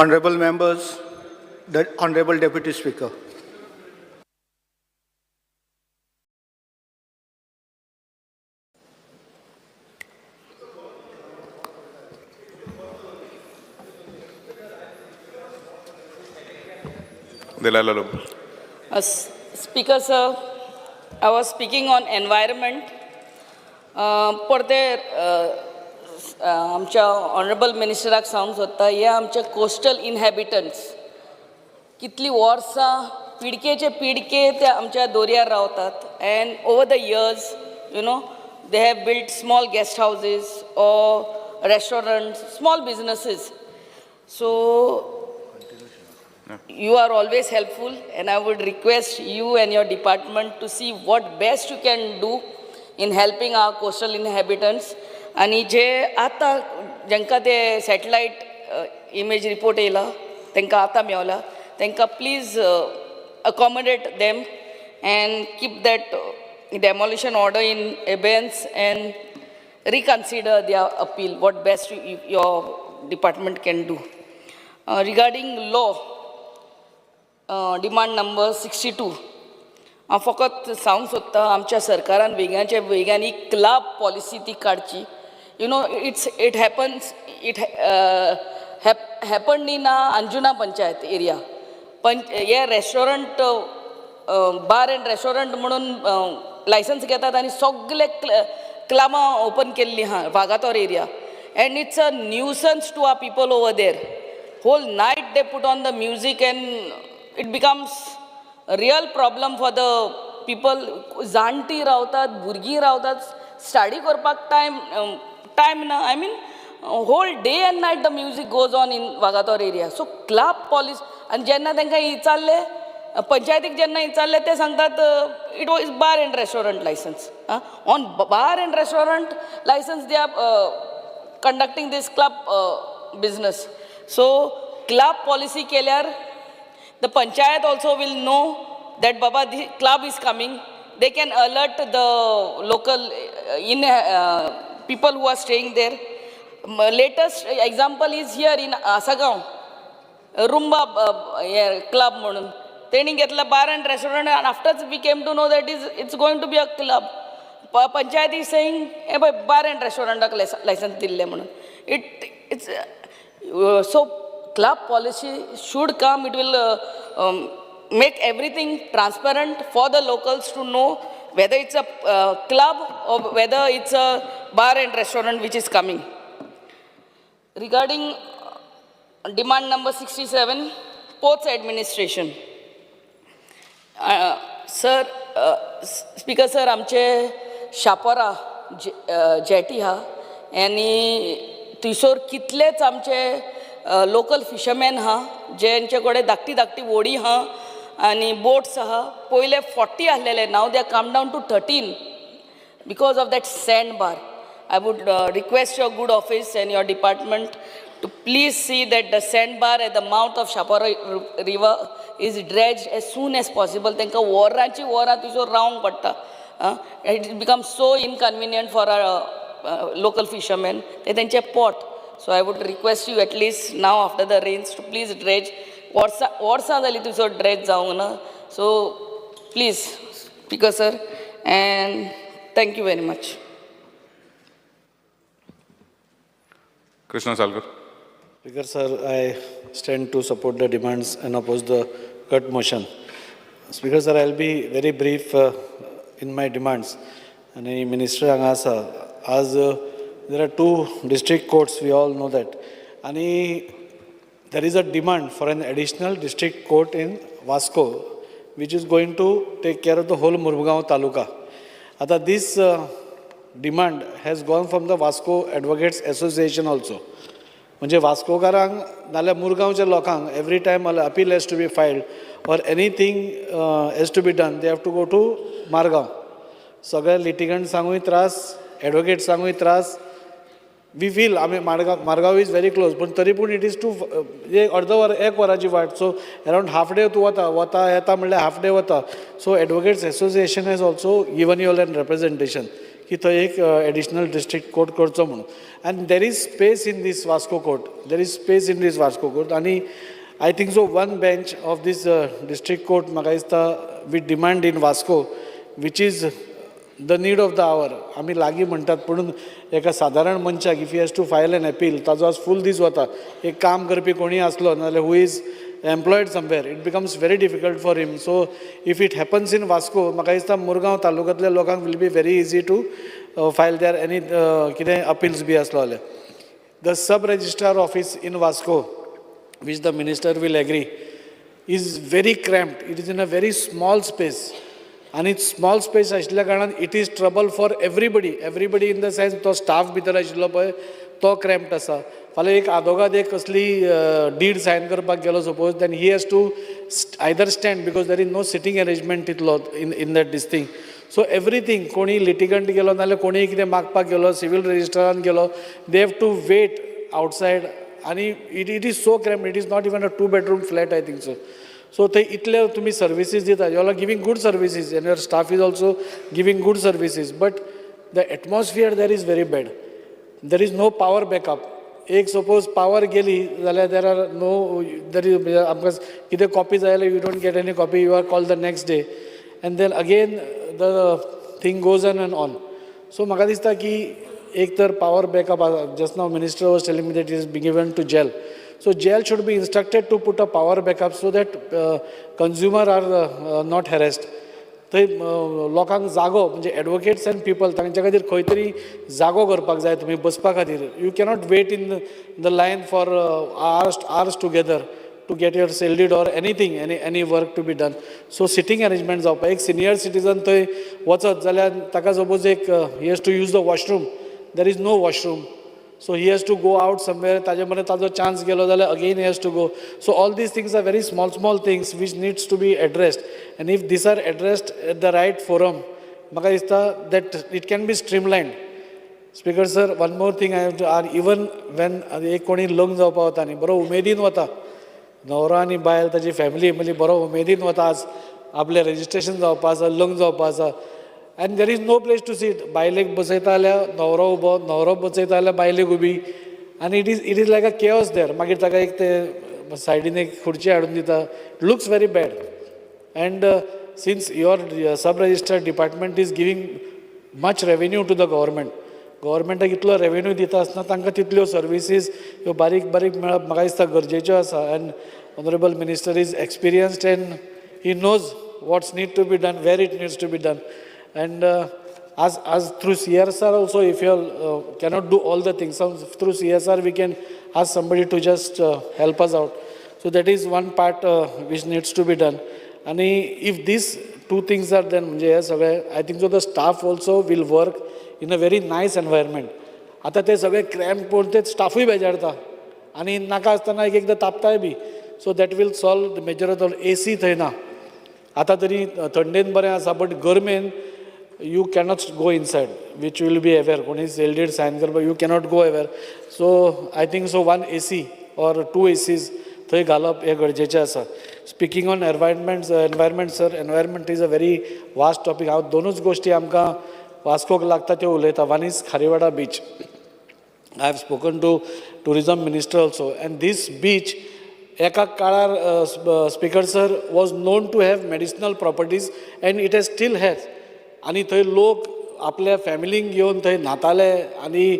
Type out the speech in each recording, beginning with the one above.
Honorable members, the Honorable Deputy Speaker. Speaker sir, I was speaking on environment. For the आमच्या honourable मिनिस्टराक सांगूंक सोदता हे आमचे coastal इनहॅबिटंट्स कितली वर्सां पिडकेचे पिडके ते आमच्या दर्यार रावतात and over the years they have built small guest houses or restaurants small businesses so you are always helpful and I would request you and your department to see what best you can do in helping our coastal inhabitants. आणि जे आता जेंका ते satellite image report येयला तांकां आतां मेवला तांकां please accommodate them and keep that demolition order in abeyance and reconsider their appeal, what best your department can do. Regarding law, demand number 62, हांव फकत सांगूंक सोदता आमच्या सरकारान बेगाच्या बेगानी क्लब पॉलिसी ती काडची. It happened in Anjuna Panchayat area. हे restaurant bar and restaurant म्हणून लायसन्स घेतात आनी सगळे क्लबां ओपन केल्लीं आहा Vagator area and it's a nuisance to our people over there. Whole night they put on the music and it becomes real problem for the people. जाणटी रावतात भुरगीं रावतात स्टडी करपाक टायम ना. I mean whole day and night the music goes on in Vagator area. So club policy and जेन्ना तांकां विचारले पंचायतीक जेन्ना विचारले ते सांगतात it was bar and restaurant licence. On bar and restaurant licence they are conducting these club business. So club policy केल्यार the panchayat also will know that baba the club is coming. They can alert the local people who are staying there. Latest example is here in Asagaon, Rumba club म्हणून तेणी घेतला bar and restaurant and after we came to know that it's going to be a club. Panchayat is saying bar and रेस्टॉरंटाक licence दिल्ले म्हणून. It's so club policy should come. It will make everything transparent for the locals to know whether it's a club or whether it's a bar and restaurant which is coming. Regarding demand number 67, ports administration. Sir, Speaker sir, आमचे Chapora jetty हा आनी थंयसर कितलेच आमचे local fisherman हा जेंचे कडेन धाकटी धाकटी व्हडी हा आनी बोट्स आहा. पयले 40 आसलेले, नाव दे कम down to 13 because of that sandbar. I would request your good office and your department to please see that the sandbar at the mouth of Shapara river is dredged as soon as possible. तांकां वरांची वरां थंयसर रावंक पडटा. It becomes so inconvenient for our local fishermen. ते तेंचे pot. So I would request you at least now after the rains to please dredge. वर्सां जाली थंयसर dredge जावंक ना. So please, Speaker sir, and thank you very much. Krishna Salgar. Speaker sir, I stand to support the demands and oppose the cut motion. Speaker sir, I'll be very brief in my demands. And Minister हांगा आसा. As there are two district courts, we all know that. And there is a demand for an additional district court in Vasco, which is going to take care of the whole Murmugaon Taluka. This demand has gone from the Vasco Advocates Association also. म्हणजे वास्कोकारांक नाल्यार मुरगांवच्या लोकांक every time an appeal has to be filed or anything has to be done, they have to go to Margaon. सगळे लिटिगंट्सांकूय त्रास, एडवोकेट्सांकूय त्रास. We feel आमी Margao is very close, पण तरी पूण इट इज टू अर्द वर एक वराची वाट. सो अरावंड हाफ डे तूं येता म्हणल्यार हाफ डे वता. So advocates association has also given you all an representation की थंय एक एडिशनल डिस्ट्रिक्ट कोर्ट करचो म्हणून. And there is space in this Vasco court, there is space in this Vasco court. आनी I think so one bench of this district court म्हाका दिसता we demand in Vasco which is the need of the hour. आमी लागीं म्हणटात पूण एका सादारण मनशाक if he has to file an appeal ताजो आज फूल दीस वता. एक काम करपी कोणी आसलो नाजाल्यार who is employed somewhere, it becomes very difficult for him. So if it happens in Vasco, म्हाका दिसता मुरगांव तालुक्यांतल्या लोकांक will be very easy to file their any कितें appeals बी आसलो जाल्यार. The sub-registrar office in Vasco, which the minister will agree, is very cramped. It is in a very small space. And it's small space आशिल्ल्या कारणान it is trouble for everybody. Everybody in the sense तो staff भितर आशिल्लो पळय तो cramped आसा. फाल्यां एक आदोगाद एक कसली डीड सायन करपाक गेलो suppose, then he has to either stand because there is no sitting arrangement तितलो in that this thing. So everything कोणी लिटिगंट गेलो नाजाल्यार कोणी कितें मागपाक गेलो, सिवील रजिस्ट्रारान गेलो, they have to wait outside. आनी it is so crammed, it is not even a 2-bedroom flat I think so. So थंय इतले तुमी सर्विसीस दिता, you are giving good services and your staff is also giving good services, but the atmosphere there is very bad. There is no power backup. एक suppose power गेली जाल्यार there are no, there is आमकां कितें copy जाय जाल्यार you don't get any copy, you are called the next day and then again the thing goes on and on. So म्हाका दिसता की एक तर power backup, just now minister was telling me that is be given to jail. So jail should be instructed to put a power backup so that consumer are not harassed. थंय लोकांक जागो म्हणजे advocates and people तांच्या खातीर खंय तरी जागो करपाक जाय तुमी बसपा खातीर. You cannot wait in the line for hours together to get your sale deed or anything any work to be done. So sitting arrangement जावपाक, एक सिनियर सिटीजन थंय वचत जाल्यार ताका सपोज एक he has to use the washroom, there is no washroom, so he has to go out somewhere, ताजे मरे ताजो चान्स गेलो जाल्यार again he has to go. So all these things are very small things which needs to be addressed, and if these are addressed at the right forum, म्हाका दिसता that it can be streamlined. Speaker sir, one more thing I have to add, even when एक कोणी लग्न जावपा वता न्ही, बरो उमेदीन वता, न्हवरो आनी बायल ताजी फॅमिली मिली बरो उमेदीन वता, आज आपलें रजिस्ट्रेशन जावपा आसा, लग्न जावपा आसा, and there is no place to sit. बायलेक बसयता जाल्यार न्हवरो उबो, न्हवरो बसयता जाल्यार बायलेक उबी, आनी it is like a chaos there. मागीर ताका एक ते सायडीन एक खुर्ची हाडून दिता. It looks very bad. And since your sub register department is giving much revenue to the गव्हर्मेंटाक इतलो रेवेन्यू दिता आसतना तांकां तितल्यो सर्विसीस ह्यो बारीक मेळप म्हाका दिसता गरजेच्यो आसा. And honourable minister is experienced and he knows what's need to be done, where it needs to be done. And as through CSR also, if you cannot do all the things, through CSR we can ask somebody to just help us out. So that is one part which needs to be done. And if these two things are done, I think so the staff also will work in a very nice environment. आता ते सगळे cramp पळोवन ते स्टाफूय बेजारता आनी नाका आसतना एक एकदां तापताय बी. So that will solve the major of AC थंय ना. आतां तरी थंडेन बरें आसा, बट गरमेन you cannot go inside, which you will be aware. कोणी सेल्डीड सायन करपाक you cannot go aware. So I think so one AC or 2 ACs थंय घालप हें गरजेचें आसा. Speaking on environment sir, environment is a very vast topic. हांव दोनूच गोश्टी आमकां वास्कोक लागता त्यो उलयता. One is Kharivada beach. I have spoken to tourism minister also, and this beach एका काळार speaker sir was known to have medicinal properties and it has still has. आनी थंय लोक आपल्या फॅमिलीक घेवन थंय न्हाताले आनी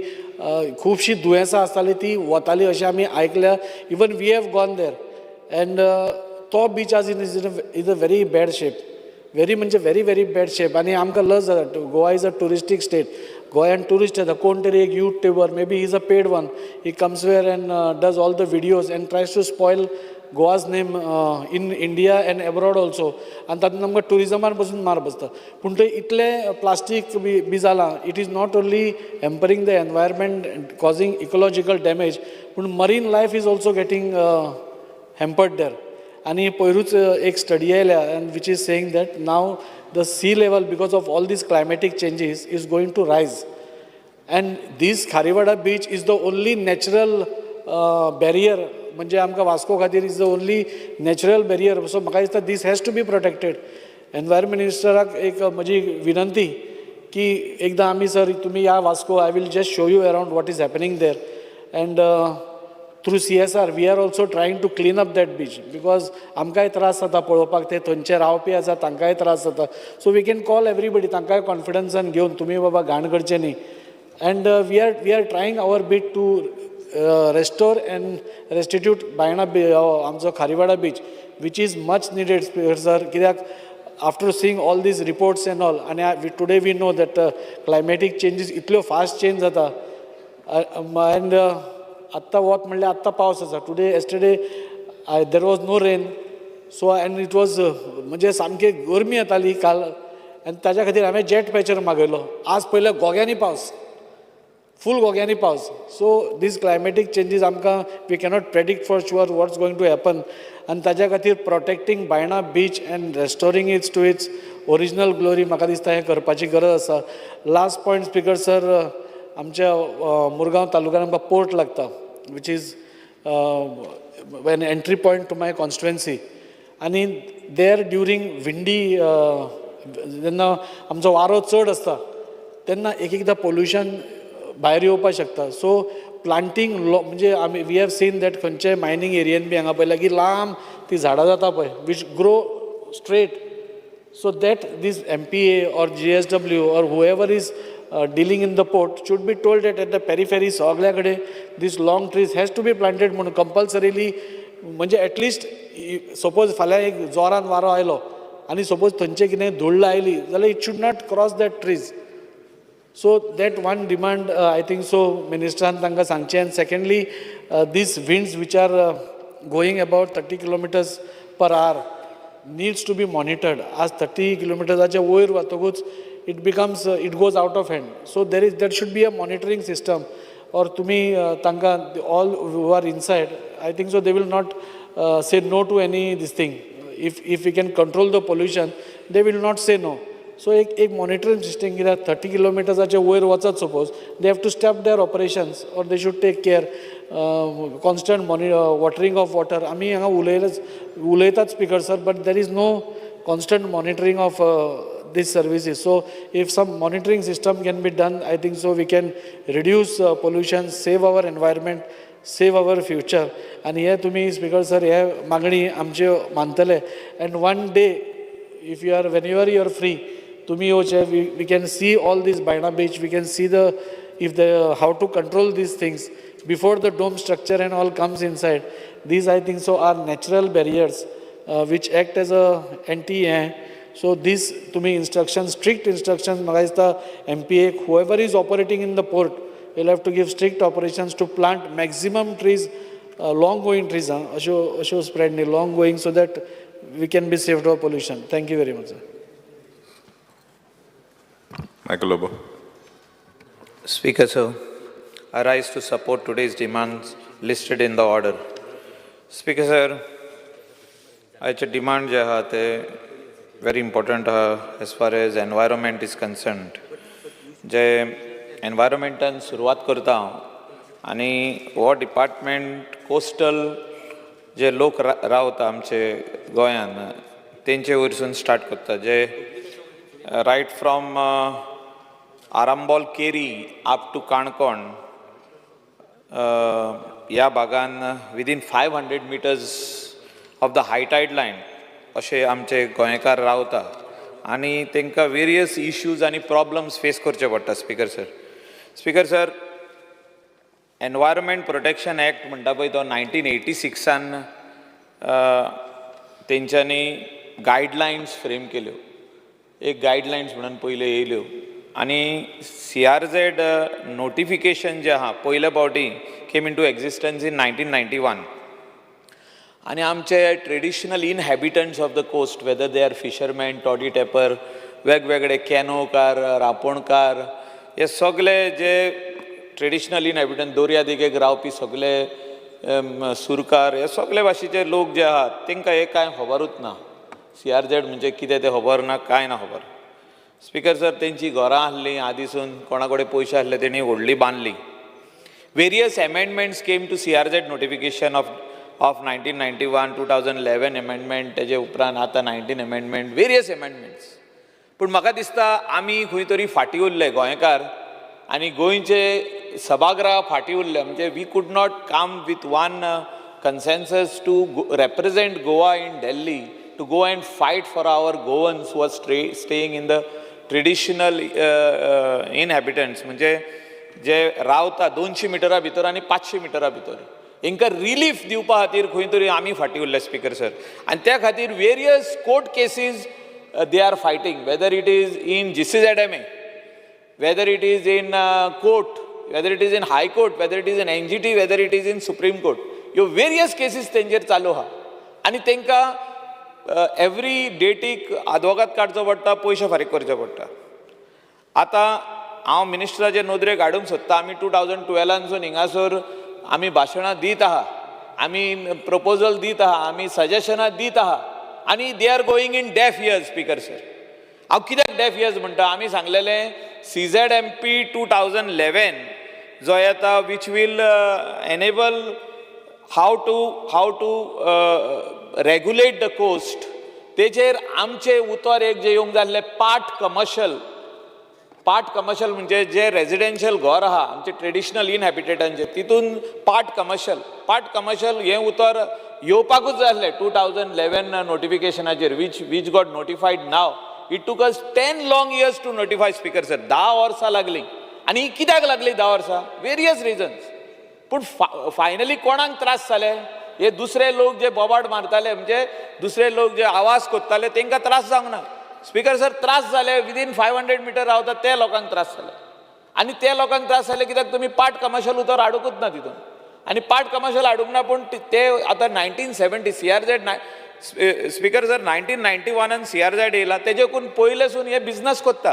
खुबशीं दुयेंसां आसतालीं ती वतालीं अशें आमी आयकल्या. Even we have gone there and तो बीच आज is a very bad shape, very म्हणजे व्हेरी बॅड शेप. आनी आमकां लज जाता. Goa is a touristic state. गोंयान ट्युरिस्ट येता, कोण तरी एक YouTuber, may be he is a paid one, he comes where and does all the videos and tries to spoil Goa's name in India and abroad also. आनी तातूंत आमकां टुरिजमान पसून मार बसता. पूण थंय इतलें प्लास्टीक बी जालां. It is not only hampering the environment, causing ecological damage, पूण marine life is also getting hampered there. आनी पयरूच एक स्टडी आयल्या and which is saying that now the sea level because of all this climatic changes is going to rise. And this Kharivada beach is the only natural barrier, म्हणजे आमकां वास्को खातीर is the only natural barrier. So म्हाका दिसता दीस has to be protected. Environment मिनिस्टराक एक म्हजी विनंती की एकदा आम्ही सर तुम्ही या Vasco, I will just show you around what is happening there and through CSR we are also trying to clean up that beach because आमकांय त्रास जाता पळोवपाक, ते थंयचे रावपी आसा तांकांय त्रास जाता. So we can call everybody, तांकांय कॉन्फिडन्सान घेवन तुमी बाबा घाण करचें न्ही. And we are trying our bit to restore and restitute Baina आमचो खारीवाडा बीच which is much needed, sir. कित्याक after seeing all these reports and all, and today we know that climatic changes इतल्यो fast change जाता and आत्ता वत म्हणल्यार आत्ता पावस आसा. Today yesterday there was no rain, so and it was म्हणजे सामके गरमी येताली काल, आनी ताज्या खातीर हांवें जेट पॅचर मागयलो. आज पयले गोग्यांनी पावस, फूल गोग्यांनी पावस. सो दीस क्लायमेटीक चेंजीस आमकां we cannot predict for sure what's going to happen, आनी ताज्या खातीर protecting Baina beach and restoring its to its original glory म्हाका दिसता हें करपाची गरज आसा. लास्ट पॉयंट स्पिकर सर, आमच्या मुरगांव तालुक्यान आमकां पोर्ट लागता which is an entry point to my constituency, आनी देर ड्युरींग विंडी जेन्ना आमचो वारो चड आसता तेन्ना एक एकदां पोल्युशन भायर येवपाक शकता. सो प्लांटींग म्हणजे आमी वी हॅव सीन दॅट खंयचे मायनींग एरियेन बी हांगा पळयला की लांब ती झाडां जाता पळय which grow straight. So that this MPA or GSW or whoever is dealing in the port should be told that at the periphery सगळ्या कडेन these long trees has to be planted म्हणून कंपल्सरिली. म्हणजे at least suppose फाल्यां एक जोरान वारो आयलो आनी suppose थंयचे कितें धूळ आयली जाल्यार it should not cross that trees. So that one demand I think so ministran तांकां सांगचें. And secondly these winds which are going about 30 kilometers per hour needs to be monitored. आज 30 kilometers वयर वतकूच it becomes it goes out of hand. So there should be a monitoring system, or तुमी तांकां all who are inside I think so they will not say no to any this thing. If we can control the pollution they will not say no. सो एक monitoring system कित्याक 30 किलोमिटर्साचे वयर वचत suppose they have to stop their operations or they should take care constant watering of water. आमी हांगा उलयतात speaker sir, but there is no constant monitoring of these services. So if some monitoring system can be done, I think so we can reduce pollution, save our environment, save our future. And here तुम्ही speaker sir हे मागणी आमचे मानतले. And one day if you are whenever you are free तुम्ही येवचे, we can see all this Baina beach, we can see how to control these things before the dome structure and all comes inside. These I think so are natural barriers which act as a anti-air. So these तुम्ही instructions, strict instructions म्हाका दिसता MPA whoever is operating in the port will have to give strict operations to plant maximum trees, long going trees, अशो spread न्ही long going, so that we can be saved of pollution. Thank you very much, sir. Michael Lobo. Speaker, sir, I rise to support today's demands listed in the order. Speaker, sir, आयचे demand जे आहा ते very important as far as environment is concerned. J environmentan सुरवात करता आनी हो department coastal जे लोक रावता आमचे गोंयान तेंचे वयरसून स्टार्ट करता. जे right from Arambol Keri up to Canacona ह्या भागान within 500 meters of the high tide line अशे आमचे गोंयकार रावता आनी तांकां वेरियस इश्यूज आनी प्रॉब्लम्स फेस करचे पडटा. Speaker sir, environment protection act म्हणटा पळय तो 1986 तेंच्यांनी गायडलायन्स फ्रेम केल्यो. एक गायडलायन्स म्हणून पयले येयल्यो आनी CRZ नोटिफिकेशन जे आहा पयले फावटी केम इन टू एक्झिस्टन्स इन 1991. आनी आमचे traditional inhabitants of the coast, whether they are fisherman, toddy tapper, वेगवेगळे कॅनोकार, रांपोणकार, हे सगळे जे ट्रेडिशनल इनहॅबिटंट दर्यादेगेक रावपी सगळे सुरकार, हे सगळे भाशेचे लोक जे आहात तांकां हे कांय खबरूच ना. CRZ म्हणजे कितें तें खबर ना, कांय ना खबर. स्पिकर सर, तेंची घरां आसलीं आदीसून, कोणा कडेन पयशे आसले तेणी व्हडली बांदली. Various amendments came to CRZ notification of 1991, 2011 amendment, तेजे उपरांत आतां 19 एमेंडमेंट, वेरियस एमेंडमेंट्स. पूण म्हाका दिसता आमी खंय तरी फाटीं उरले गोंयकार आनी गोंयचे सभागृह फाटीं उरले म्हणजे we could not come with one consensus to represent Goa in Delhi, to go and fight for our Goans who are staying in the traditional inhabitants, म्हणजे जे रावता 200 मिटरा भितर आनी 500 मिटरा भितर हांकां रिलीफ दिवपा खातीर खंय तरी आमी फाटीं उरले स्पीकर सर. आनी त्या खातीर various court cases they are fighting, whether it is in GCZMA, whether it is in court, whether it is in high court, whether it is in NGT, whether it is in Supreme Court. ह्यो various cases तेंचेर चालू आहा आनी तांकां every डेटीक आदवोगाद काडचो पडटा, पयशे फारीक करचे पडटा. आतां हांव मिनिस्टराचे नोदरेक हाडूंक सोदता. आमी 2012 हिंगासर आमी भाशणां दीत आहा, आमी प्रपोजल दीत आहा, आमी सजेशनां दीत आहा आनी they are going in deaf ears speaker sir. हांव कित्याक डेफ इयर्स म्हणटा, आमी सांगलेलें CZMP 2011 जो येता which will enable how to regulate the coast, तेजेर आमचे उतर एक जे येवंक जाल्ले पार्ट कमर्शियल म्हणजे जे रेजिडेन्शियल घर आहा आमचे ट्रेडिशनल इनहॅबिटेटांचे तितून पार्ट कमर्शियल हें उतर येवपाकूच जाय आसलें 2011 नोटिफिकेशनाचेर which got notified now. It took us 10 long years to notify speaker sir. 10 वर्सां लागलीं. आनी कित्याक लागलीं 10 वर्सां? Various reasons. पूण फायनली कोणाक त्रास जाले? हे दुसरे लोक जे बोबाड मारताले, म्हणजे दुसरे लोक जे आवाज कोत्ताले तांकां त्रास जावंक ना स्पीकर सर. त्रास जाले विदीन 500 मिटर रावता ते लोकांक त्रास जाले आनी ते लोकांक त्रास जाले कित्याक तुमी पार्ट कमर्शियल उतर हाडूंकूच ना तितून. आनी पार्ट कमर्शियल हाडूंक ना पूण ते आतां 1970 CRZ स्पीकर सर 1991 CRZ येयला तेजेकून पयलेसून हे बिझनस कोत्ता.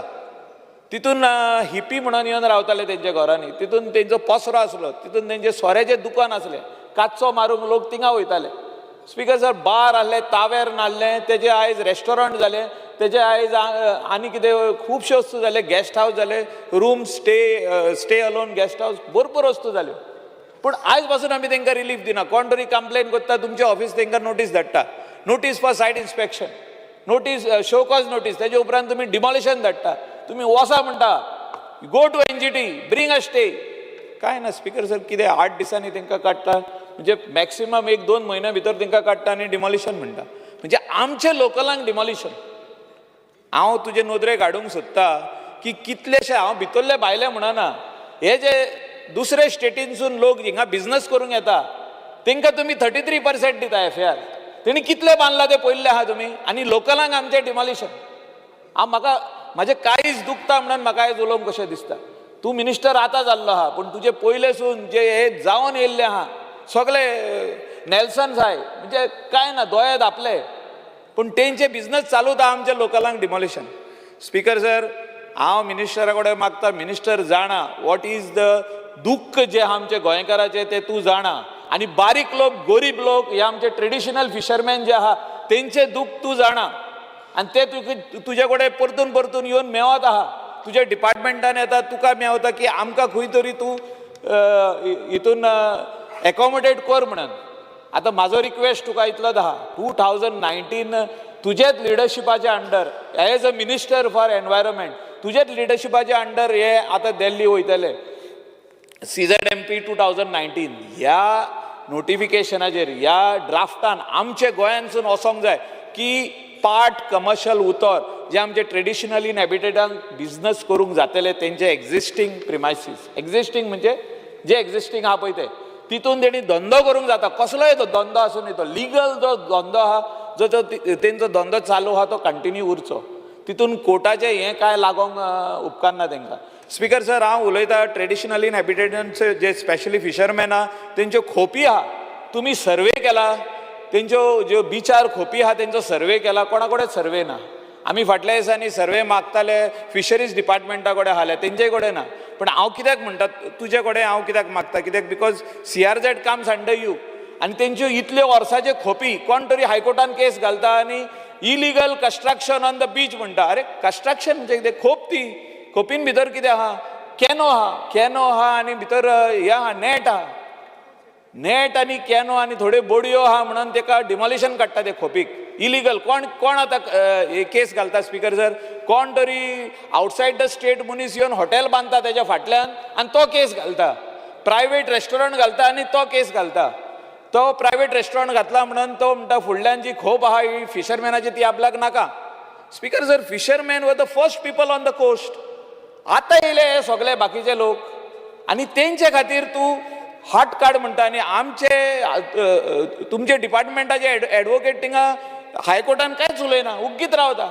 तितून हिपी म्हणून येवन रावताले तेंच्या घरांनी, तितून तेंचो पसरो आसलो, तितून तेंचे सोऱ्याचें दुकान आसलें, काचो मारूंक लोक थिंगा वयताले स्पीकर सर. बार आहले, तावेर्न आहलें, तेजे आयज रेस्टॉरंट जालें, तेजे आयज आनी कितें खुबश्यो वस्तू जाले, गेस्ट हावस जाले, room stay alone guest house, भरपूर वस्तू जाल्यो. पूण आयज पासून आमी तांकां रिलीफ दिना. कोण तरी कंप्लेन करता, तुमचें ऑफिस तांकां नोटीस धाडटा, notice for site inspection, notice show cause notice, तेजे उपरांत तुमी डिमॉलिशन धाडटा, तुमी वसा म्हणटा, go to NGT, bring a stay. काय ना स्पीकर सर, कितें 8 दिसांनी तांकां काडटा, म्हणजे मॅक्सिमम 1-2 म्हयन्या भितर तांकां काडटा आनी डिमॉलिशन म्हणटा. म्हणजे आमच्या लोकलांक डिमॉलिशन. हांव तुजे नोदरेक हाडूंक सोदता की कितलेशे, हांव भितरले भायले म्हणना, हे जे दुसरे स्टेटीनसून लोक हिंगा बिझनस करूंक येता तांकां तुमी 33% दिता FAR. तेणी कितले बांदला ते पयल्ले आहा तुमी, आनी लोकलांक आमचें डिमॉलिशन. म्हाका म्हाजें काळीज दुखता म्हणून म्हाका आयज उलोवंक कशें दिसता. तूं मिनिस्टर आतां जाल्लो आहा, पूण तुजे पयलेसून जे हे जावन येयल्ले आहा सगळे नेल्सन जाय, म्हणजे कांय ना, दोळे धापले, पूण तेंचे बिझनस चालूच आहा आमच्या लोकलांक डिमॉलिशन. स्पीकर सर, हांव मिनिस्टरा कडेन मागता, मिनिस्टर जाणा वॉट इज द दुख्ख जे आमचे गोंयकाराचे ते तूं जाणा, आनी बारीक लोक, गरीब लोक, हे आमचे ट्रेडिशनल फिशरमॅन जे आहा तेंचे दुख्ख तूं जाणा, आनी ते तुजे कडेन परतून येवन मेवत आहा. तुज्या डिपार्टमेंटान येता, तुका मेवता की आमकां खंय तरी तूं हितून एकोमोडेट कर म्हणून. आतां म्हाजो रिक्वेस्ट तुका इतलोच आहा, 2019 तुजेच लिडरशिपाच्या under as a minister for environment, तुजेच लिडरशिपाच्या अंडर हे आतां दिल्ली वयतले CZMP 2019. ह्या नोटिफिकेशनाचेर, ह्या ड्राफ्टान आमचे गोंयांतसून वचोंक जाय की पार्ट कमर्शियल उतर जे आमचे ट्रेडिशनल इनहॅबिटेटांक बिझनस करूंक जातले तेंचे एक्झिस्टींग प्रिमायसीस, एक्झिस्टींग म्हणजे जे एक्झिस्टींग आहा पळय ते, तितून तेणी धंदो करूंक जाता. कसलोय तो धंदो आसूं न्ही, तो लिगल जो धंदो आहा, जो तेंचो धंदो चालू आहा तो कंटिन्यू उरचो. तितून कोर्टाचें हें काय लागोंक उपकारना तांकां. स्पीकर सर, हांव उलयतां ट्रेडिशनल इनहॅबिटेटन्स जे स्पेशली फिशरमॅन आहा तेंच्यो खोपी आहा, तुमी सर्वे केला, तेंच्यो ज्यो बिचार खोपी आहा तेंचो सर्वे केला, कोणा कडेन सर्वे ना. आमी फाटल्या दिसांनी सर्वे मागताले फिशरीज डिपार्टमेंटा कडेन आसले, तेंचे कडेन ना. पण हांव कित्याक म्हणटा तुजे कडेन, हांव कित्याक मागता, कित्याक because CRZ comes under you, आनी तेंच्यो इतल्यो वर्साचे खोपी कोण तरी हायकोर्टान केस घालता आनी illegal construction on the beach म्हणटा. अरे कन्स्ट्रक्शन म्हणजे कितें? खोप, ती खोपीन भितर कितें आहा? कॅनो आहा आनी भितर हें आहा, नेट आहा. नेट आनी कॅनो आनी थोड्यो बोडयो आहा म्हणून तेका डिमॉलिशन काडटा ते खोपीक इलिगल. कोण आतां केस घालता स्पीकर सर? कोण तरी आउटसायड द स्टेट मनीस येवन हॉटेल बांदता तेच्या फाटल्यान आनी तो केस घालता. प्रायवेट रेस्टॉरंट घालता आनी तो केस घालता. तो प्रायवेट रेस्टॉरंट घातला म्हणून तो म्हणटा फुडल्यान जी खोप आहा ही फिशरमॅनाची ती आपल्याक नाका. Speaker sir, fisherman were the first people on the coast. आतां येयले हे सगळे बाकीचे लोक आनी तेंचे खातीर तूं हाट काड म्हणटा आनी आमचे तुमचे डिपार्टमेंटाचे एडवोकेट थिंगा हायकोर्टान कांयच उलयना, उग्गीत रावता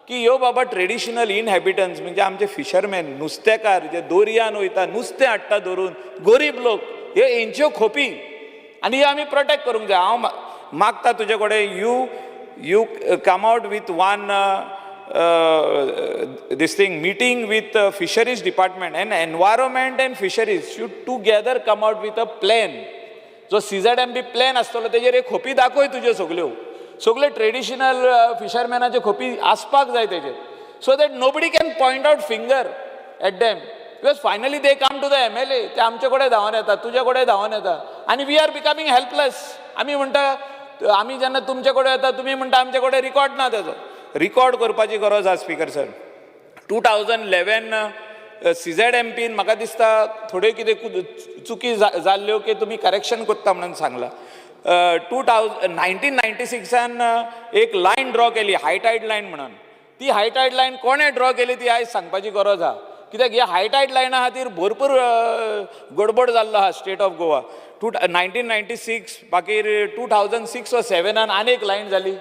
की ह्यो बाबा ट्रेडिशनल इनहॅबिटन्स म्हणजे आमचे फिशरमॅन, नुस्तेकार जे दोर्यान वयता नुस्तें हाडटा धरून, गरीब लोक, हे हेंच्यो खोपी आनी हे आमी प्रोटेक्ट करूंक जाय. हांव मागता तुजे कडेन you come out with one this thing meeting with fisheries department and environment and fisheries should together come out with a plan. जो CZMB plan आसतलो तेजेर एक खोपी दाखय तुज्यो सगळे ट्रेडिशनल फिशरमॅनाचे खोपी आसपाक जाय तेजेर, so that nobody can point out finger at them, because finally they come to the MLA. ते आमचे कडेन धांवन येता, तुजे कडेन धांवन येता आनी वी आर बिकमिंग हेल्पलेस. आमी म्हणटा आमी जेन्ना तुमचे कडेन येता तुमी म्हणटा आमचे कडेन रिकॉर्ड ना तेजो. रिकॉर्ड करपाची गरज आसा स्पीकर सर. 2011 CZMPन म्हाका दिसता थोड्यो कितें चुकी जाल्ल्यो की तुमी करेक्शन करता म्हणून सांगला. 1996 एक लायन ड्रॉ केली, हायटायड लायन म्हणून. ती हायटायड लायन कोणें ड्रॉ केली ती आयज सांगपाची गरज आहा, कित्याक ह्या हायटायड लायना खातीर भरपूर गडबड जाल्लो आहा स्टेट ऑफ गोवा. 1996 मागीर 2006 वा 2007 आनी एक लायन जाली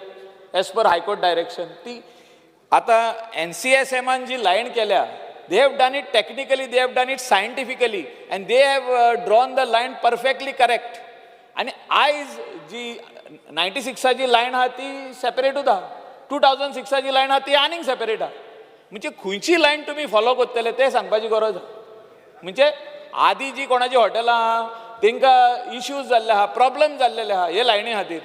एज पर हायकोर्ट डायरेक्शन. ती आतां NCSMन जी लायन केल्या, they have done it technically, they have done it scientifically and they have drawn the line perfectly correct. आनी आयज जी 96ची लायन आहा ती सेपरेटूच आहा, 2006ची लायन आहा ती आनीक सेपरेट आहा. म्हणजे खंयची लायन तुमी फॉलो करतले ते सांगपाची गरज आहा. म्हणजे आदी जी कोणाची हॉटेलां आहा तांकां इश्यूज जाल्ले आहा, प्रॉब्लेम जाल्लेले आहा हे लायनी खातीर.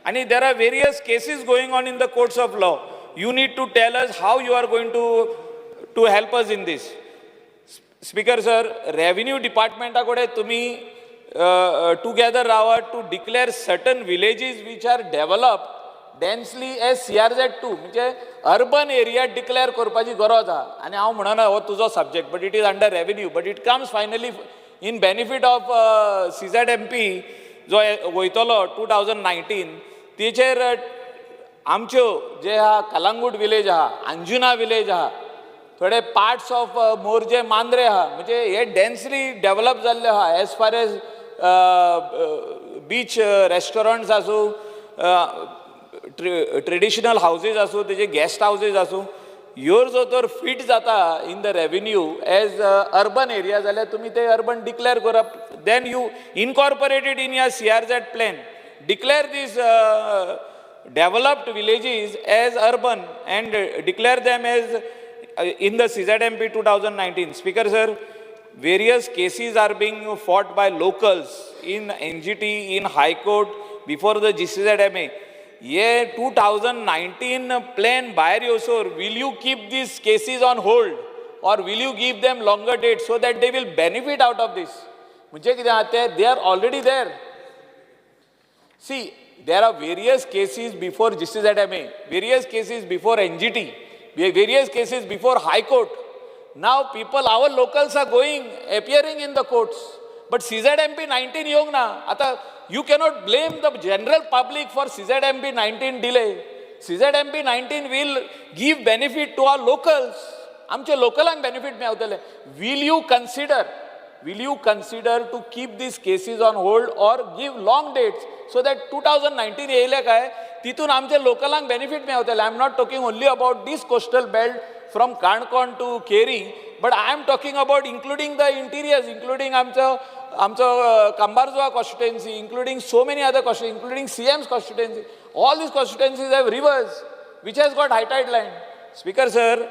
आणि there are various cases going on in the courts of law. You need to tell us how you are going to help us in this. Speaker sir, revenue department कडे तुम्ही together Rawa to declare certain villages which are developed densely as CRZ2 म्हणजे urban area declare करपाची गरज आहा. आणि हांव म्हणना हो तुजो subject, but it is under revenue, but it comes finally in benefit of CZMP जो वयतलो 2019. तेचेर आमच्यो जे आहा कलांगूट विलेज आहा, अंजुना विलेज आहा, थोडे पार्ट्स ऑफ मोरजे मांद्रे आहा, म्हणजे हे डेन्सली डेव्हलप जाल्ले आहा एज फार एज बीच रेस्टॉरंट्स आसूं, ट्रेडिशनल हाऊसेस आसूं, तेजे गेस्ट हाऊसेस आसूं, ह्यो जर तर फिट जाता in the revenue as urban area जाल्यार तुमी ते अर्बन डिक्लेअर करप. Then you incorporated in your CRZ plan, declare these developed villages as urban and declare them as in the CZMP 2019. Speaker sir, various cases are being fought by locals in NGT, in High Court, before the GCZMA. ये 2019 plan भायर येवसोर will you keep these cases on hold or will you give them longer date so that they will benefit out of this? म्हणजे कितें आहा ते they are already there. See, there are various cases before GCZMA, various cases before NGT, various cases before High Court. Now people, our locals are appearing in the courts. But CZMP 19 येवंक ना. आता you cannot blame the general public for CZMP 19 delay. CZMP 19 will give benefit to our locals. आमचे लोकलांक benefit मेळटले. Will you consider to keep these cases on hold or give long dates so that 2019 येयले काय तितून आमचे लोकलांक benefit मेळटले. I am not talking only about this coastal belt from Canacona to Keri, but I am talking about including the interiors, including आमचो Cumbarjua constituency, including so many other constituency, including CM's constituency. All this constituencies have rivers which has got high tide line. Speaker sir,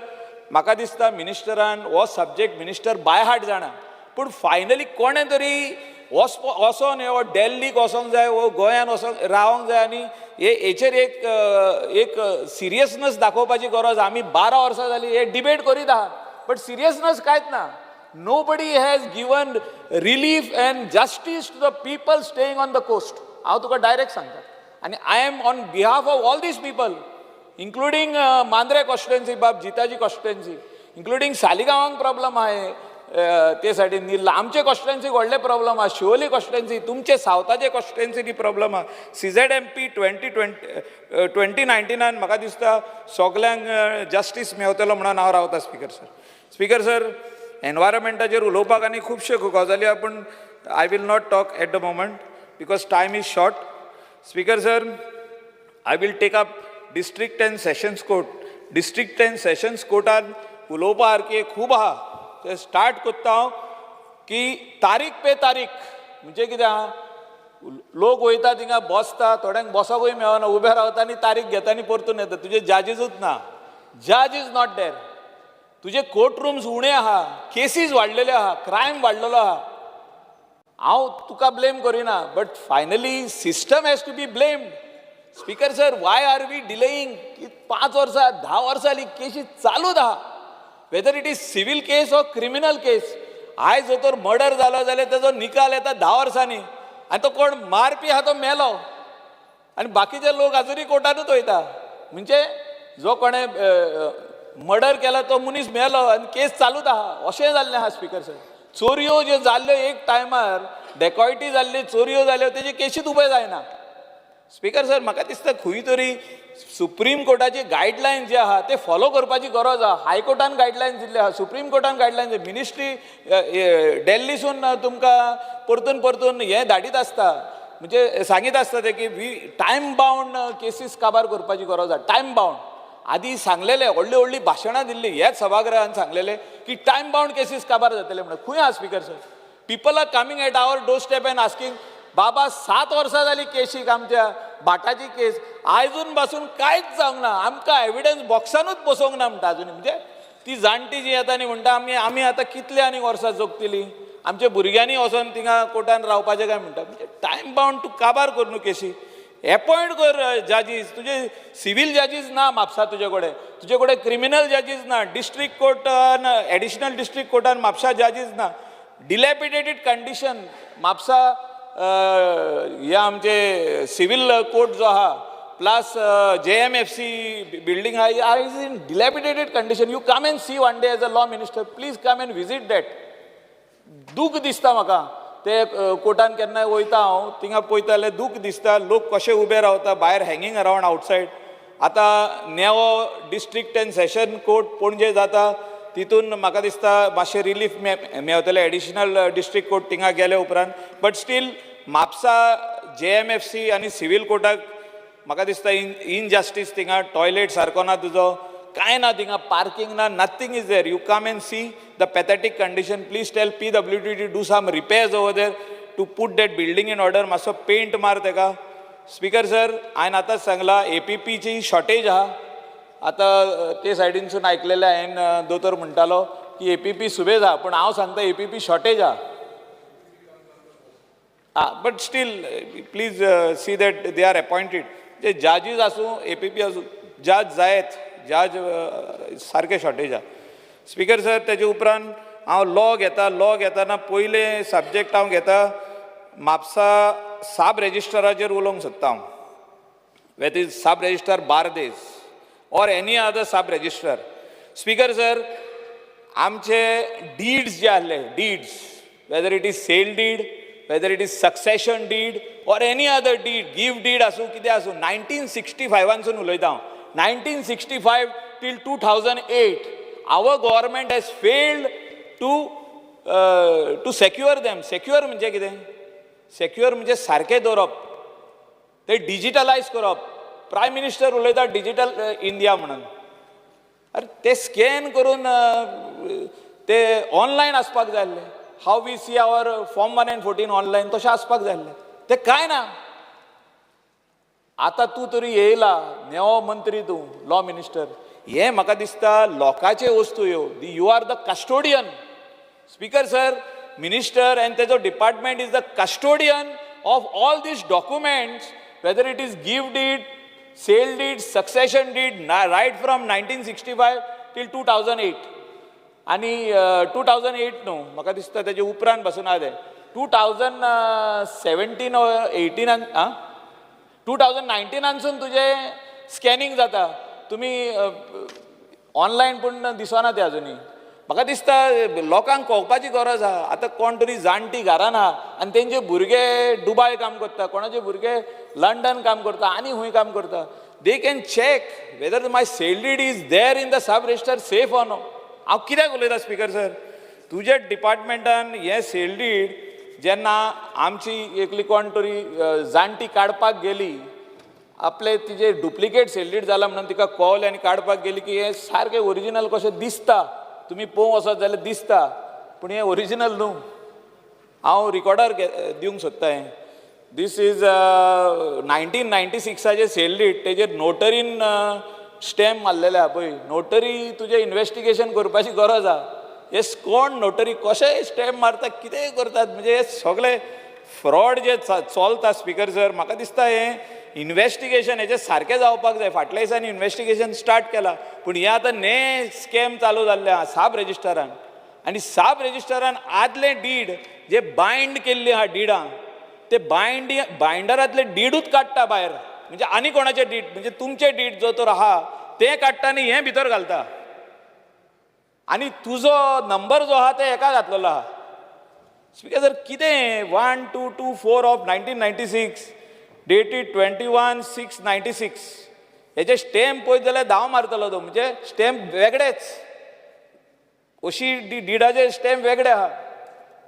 म्हाका दिसता मिनिस्टरान हो subject minister by heart जाणा, पूण finally कोणें तरी वचोन हो दिल्लीक वचोंक जाय, वो गोंयान वचोंक रावंक जाय आनी हेचेर एक सिरियसनस दाखोवपाची गरज. आमी 12 वर्सां जालीं हे डिबेट करीत आहा, बट सिरियसनस कांयच ना. Nobody has given relief and justice to the people staying on the coast. हांव तुका डायरेक्ट सांगता. आनी I am on behalf of all this people, including Mandrem constituency, बाब जिताची कॉन्स्टिट्युएन्सी, इन्क्लुडींग सालिगांवांक प्रॉब्लम आहे ते सायडीन, निरला आमचे कॉन्स्टिट्युएन्सीक व्हडले प्रॉब्लम आहा, शिवोली कॉन्स्टिट्युएन्सी, तुमचे सावथाचे कॉन्स्टिट्युएन्सीनी प्रॉब्लम आहा. CZMP 2019 म्हाका दिसता सगल्यांक जस्टीस मेळटलो म्हणून हांव रावता. स्पीकर सर, एनवायरमेंटाचेर उलोवपाक आनी खुबश्यो गजाली आहा, पूण I will not talk at the moment because time is short. Speaker sir, I will take up district and sessions court. District and sessions कोर्टान उलोवपा सारकें खूब आहा. ते स्टार्ट कोत्ता हांव की तारीख पे तारीख म्हणजे कितें आहा, लोक वयता थिंगा बसता, थोड्यांक बसोंकूय मेळना, उबे रावता आनी तारीख घेता आनी परतून येता. तुजे जजीसूच ना, जज इज नॉट देर. तुजे कोर्ट रुम्स उणे आहा, केसीस वाडलेले आहा, क्रायम वाडलेलो आहा. हांव तुका ब्लेम करिना, but finally system has to be blamed. Speaker sir, why are we delaying? 5 वर्सां 10 वर्सां केसी चालूच आहा, whether it is civil case or criminal case. आयज जर तर मर्डर जालो जाल्यार ताजो निकाल येता 10 वर्सांनी, आनी तो कोण मारपी आहा तो मेलो, आनी बाकीचे लोक आजुनूय कोर्टानूच वयता. म्हणजे जो कोणें मर्डर केला तो मनीस मेलो आनी केस चालूच आहा. अशें जाल्लें आहा. स्पीकर सर, चोरयो ज्यो जाल्ल्यो एक टायमार, डेकॉयटी जाल्ल्यो, चोरयो जाल्यो, तेजे केशीच उबे जायना. स्पीकर सर, म्हाका दिसता खंय तरी सुप्रीम कोर्टाची गायडलायन्स जे आहा ते फॉलो करपाची गरज आहा. हायकोर्टान गायडलायन्स दिल्ले आहा, सुप्रीम कोर्टान गायडलायन्स, मिनिस्ट्री दिल्लीसून तुमकां परतून हें धाडीत आसता, म्हणजे सांगीत आसता ते की टायम बाउंड केसीस काबार करपाची गरज आहा. टायम बाउंड आदी सांगलेले, व्हडली भाशणां दिल्ली ह्याच सभागृहान सांगलेले की टायम बाउंड केसीस काबार जातले म्हणून. खंय आहा speaker sir? People are coming at our doorstep and asking, बाबा 7 वर्सां जाली केशीक, आमच्या भाटाची केस आयजून पासून कांयच जावंक ना, आमकां एविडन्स बॉक्सानूच बसोवंक ना म्हणटा अजून. म्हणजे ती जाणटी जी येता न्ही म्हणटा आमी आतां कितले आनी वर्सां जगतलीं, आमच्या भुरग्यांनी वचोन थिंगा कोर्टान रावपाचें काय म्हणटा. म्हणजे टायम बाउंड तूं काबार कर न्हू केसी. एपॉयंट कर जजीस. तुजे सिव्हील जजीस ना म्हापसा, तुजे कडेन क्रिमिनल जजीस ना. डिस्ट्रिक्ट कोर्टान, एडिशनल डिस्ट्रिक्ट कोर्टान म्हापसा जजीस ना. डिलॅपिडेटेड कंडिशन म्हापसा हे आमचे सिव्हील कोर्ट जो आहा प्लस JMFC बिल्डींग आहा is in dilapidated condition. You come and see one day as a law minister, please come and visit that. दूख दिसता म्हाका ते कोर्टान केन्नाय वयता हांव, थिंगा पळयता जाल्यार दूख दिसता. लोक कशे उबे रावता भायर, हँगींग अरावंड आवटसायड. आतां नेवो district and session court Panaji जाता, तितून म्हाका दिसता मातशें रिलीफ मेळटलें एडिशनल डिस्ट्रिक्ट कोर्ट थिंगा गेले उपरांत. बट स्टील म्हापसा JMFC आनी सिव्हील कोर्टाक म्हाका दिसता इनजस्टीस. थिंगा टॉयलेट सारको ना तुजो, कांय ना थिंगा, पार्किंग ना, nothing is there. You come and see the pathetic condition. Please tell PWD to do some repairs over there to put that building in order. मातसो पेंट मार तेका. स्पीकर सर, हांवें आतांच सांगलां APPची शॉर्टेज आहा. आतां ते सायडीनसून आयकलेलें हांवें, दोतोर म्हणटालो की APP सुबेज आहा, पूण हांव सांगता APP शॉर्टेज आहा. But still please see that they are appointed. जे जजीस आसूं, APP आसूं, जज जायत, जज सारके शॉर्टेज आहा. स्पीकर सर, तेजे उपरांत हांव लॉ घेताना पयले सब्जेक्ट हांव घेता म्हापसा सब रेजिस्ट्राराचेर उलोवंक सोदता हांव. वेट इज सब registrar Bardez or any other sub registrar. Speaker sir, आमचे deeds जे आहले, deeds, whether it is sale deed, whether it is succession deed or any other deed, give deed आसूं कितें आसूं, 1965 उलयता हांव. 1965 till 2008 our government has failed to secure them. Secure म्हणजे कितें? Secure म्हणजे सारके दवरप, ते डिजिटलायज करप. प्रायम मिनिस्टर उलयता डिजिटल इंडिया म्हणून. अरे ते स्कॅन करून ते ऑनलायन आसपाक जाय आसलें. How we see our form 1 and 14 online, तशें आसपाक जाय आसलें. ते कांय ना. आतां तूं तरी येयला, नेवो मंत्री तूं, लॉ मिनिस्टर. हे म्हाका दिसता लोकांचे वस्तू ह्यो. You are the custodian. Speaker sir, minister and तेजो department is the custodian of all this documents, whether it is give deed, sale deed, succession deed, right from 1965 till 2008. आनी 2008 न्हू म्हाका दिसता तेजे उपरांत पासून आहा ते 2017 or 18 2019 तुजे स्कॅनिंग जाता तुमी ऑनलायन पूण दिसना ते अजुनी म्हाका दिसता लोकांक कळपाची गरज आहा आतां कोण तरी जाणटी घरान आहा आनी तेंचे भुरगे दुबय काम करता कोणाचे भुरगे लंडन काम करता आनी खंय काम करता they can check whether my sale deed is there in the sub register safe or no हांव कित्याक उलयता स्पीकर सर तुज्या डिपार्टमेंटान हें सेल डीड जेन्ना आमची एकली कोण तरी जाणटी काडपाक गेली आपले तिजे डुप्लिकेट सेल डीड जाला म्हणून तिका कळलें आनी काडपाक गेली की हें सारकें ओरिजिनल कशें दिसता तुमी पळोवंक वचत जाल्यार दिसता पूण हें ओरिजिनल न्हू हांव रिकॉर्डार दिवंक सोदता हें दीस इज 1996 सेल डीड तेजेर नोटरीन स्टॅम्प मारलेले आहा पळय नोटरी तुजें इन्वेस्टिगेशन करपाची गरज आहा हे कोण नोटरी कशें स्टॅम्प मारता कितेंय करतात म्हणजे हे सगळे फ्रॉड जे चलता स्पीकर सर म्हाका दिसता हें इन्वेस्टिगेशन हेजें सारकें जावपाक जाय फाटल्या दिसांनी इन्वेस्टिगेशन स्टार्ट केलां पूण हे आतां ने स्कॅम चालू जाल्ले आहा सब रजिस्टरान आनी सब रजिस्टरान आदलें डीड जे बायंड केल्लीं आहा डिडां ते बायंडरांतले डीडूच काडटा भायर म्हणजे आनी कोणाचें डीड म्हणजे तुमचें डीड जो तर आहा तें काडटा आनी हें भितर घालता आनी तुजो नंबर जो आहा ते हेका घातलेलो आहा स्पीकर सर कितें 1224 ऑफ 1996 डेटेड 21/6/96 हेजे स्टॅम्प पळयत जाल्यार धांव मारतलो तो म्हणजे स्टॅम्प वेगळेच अशी डिडाचे स्टॅम्प वेगळे आहा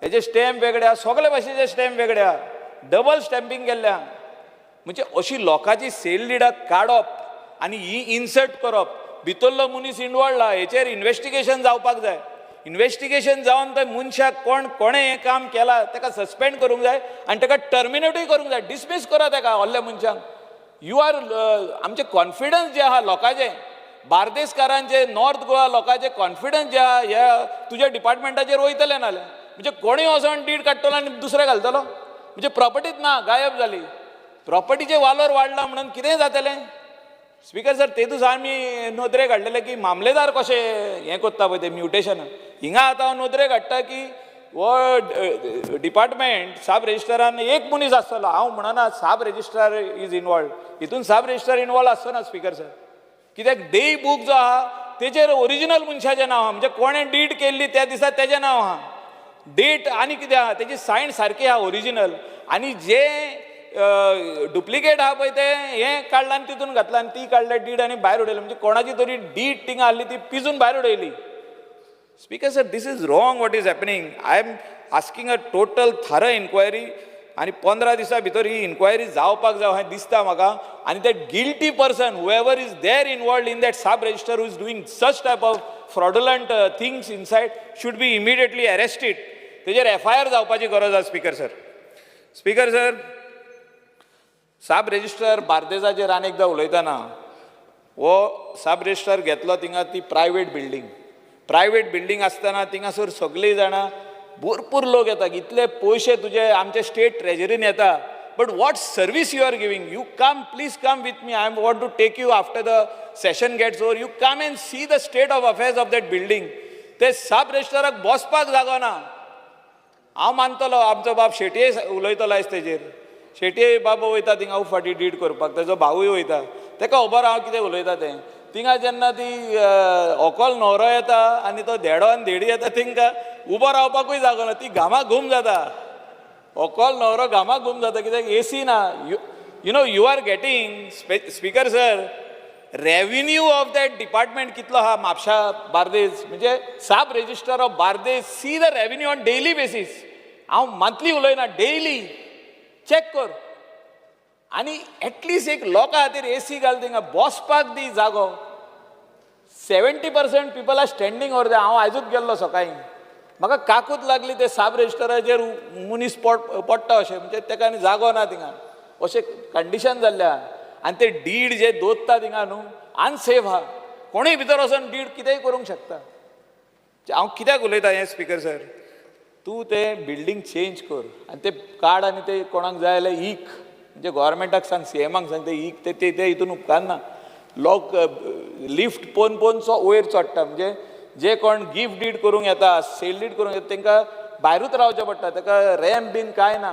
हेजे स्टॅम्प वेगळे आहा सगळे भाशेचे स्टॅम्प वेगळे आहा डबल स्टॅम्पिंग केल्ले आहा म्हणजे अशी लोकांची सेल डिडां काडप आनी ही इन्सर्ट करप भितरलो मनीस इनवॉल्ड आहा हेचेर इन्वेस्टिगेशन जावपाक जाय इन्वेस्टिगेशन जावन त्या मनशाक कोणें हें काम केलां ताका सस्पेंड करूंक जाय आनी ताका टर्मिनेटूय करूंक जाय डिसमीस करा ताका व्हडल्या मनशांक यू आर आमचें कॉन्फिडन्स जें आहा लोकांचें बार्देसकारांचें नॉर्थ गोवा लोकांचें कॉन्फिडन्स जें आहा ह्या तुज्या डिपार्टमेंटाचेर वयतलें नाल्यार म्हणजे कोणूय वचोन डीड काडटलो आनी दुसरें घालतलो म्हणजे प्रॉपर्टीच ना गायब जाली प्रॉपर्टीचें वालोर वाडला म्हणून कितेंय जातलें स्पीकर सर ते दिसा आमी नोंदरे काडलेले की मामलेदार कशें हें कोत्ता पळय तें म्युटेशन हिंगा आतां हांव नोंदरे काडटा की हो डिपार्टमेंट सब रजिस्टरान एक मनीस आसतलो हांव म्हणना सब रजिस्ट्रार इज इनवॉल्ड हितून सब रजिस्ट्रार इनवॉल्व आसना स्पीकर सर कित्याक डे बूक जो आहा तेजेर ओरिजिनल मनशाचें नांव आहा म्हणजे कोणें डीड केल्ली त्या दिसा तेजें नांव आहा डेट आनी कितें आहा तेजी सायन सारकी आहा ओरिजिनल आनी जे डुप्लिकेट आहा पळय ते हें काडलां आनी तितून घातलां आनी ती काडल्या डीड आनी भायर उडयली म्हणजे कोणाची तरी डीड थिंगा आहली ती पिजून भायर उडयली speaker sir this is wrong what is happening I am asking a total thorough inquiry आनी 15 दिसां भितर ही इन्क्वायरी जावपाक जाय हें दिसता म्हाका आनी that guilty person whoever is there involved in that sub registrar who is doing such type of fraudulent things inside should be immediately arrested तेजेर FIR जावपाची गरज आसा स्पीकर सर सब रजिस्टर बार्देजाचेर आनी एकदां उलयतना हो सब रजिस्टर घेतलो थिंगा ती प्रायवेट बिल्डींग आसतना थिंगासर सगळीं जाणां भरपूर लोक येतात इतले पयशे तुजे आमचे स्टेट ट्रेजरीन येता but what service you are giving you come please come with me I want to take you after the session gets over you come and see the state of affairs of that building ते sub रजिस्टराक बसपाक जागो ना हांव मानतलो आमचो बाब शेटये उलयतलो आयज तेजेर शेटये बाबा वयता थिंगा फाटी डीड करपाक तेजो भावूय वयता ताका खबर हांव कितें उलयता तें थिंगा जेन्ना ती व्हंकल न्हवरो येता आनी तो धेडो आनी धेडी येता थिंगा उबो रावपाकूय जागो ना ती घामाक घुम जाता व्हंकल न्हवरो घामाक घुम जाता कित्याक AC ना you know you are getting speaker sir revenue of that department कितलो आहा म्हापशा बार्देस म्हणजे sub register of Bardez see the revenue on daily basis हांव मंथली उलयना डेली चॅक कर आनी एटलिस्ट एक लोकां खातीर AC घाल थिंगा बसपाक दी जागो 70% पीपल आर स्टँडींग ओवर हांव आयजूच गेल्लो सकाळीं म्हाका काकूत लागली ते सब रजिस्टराचेर मनीस पडटा अशें म्हणजे ताका आनी जागो ना थिंगा अशें कंडिशन जाल्ल्या आनी ते डीड जे दोत्ता थिंगा न्हू अनसेफ आहा कोणूय भितर वचोन डीड कितेंय करूंक शकता हांव कित्याक उलयता हें स्पीकर सर तूं तें बिल्डींग चेंज कर आनी ते काड आनी ते कोणाक जाय जाल्यार ईक म्हणजे गव्हर्मेंटाक सांग CMाक सांग ते ईक ते हितून उपकारना लोक लिफ्ट पोवन पोवन वयर चडटा म्हणजे जे कोण गिफ्ट डीड करूंक येता सेल डीड करूंक येता तांकां भायरूच रावचें पडटा, ताका रॅम्प बीन कांय ना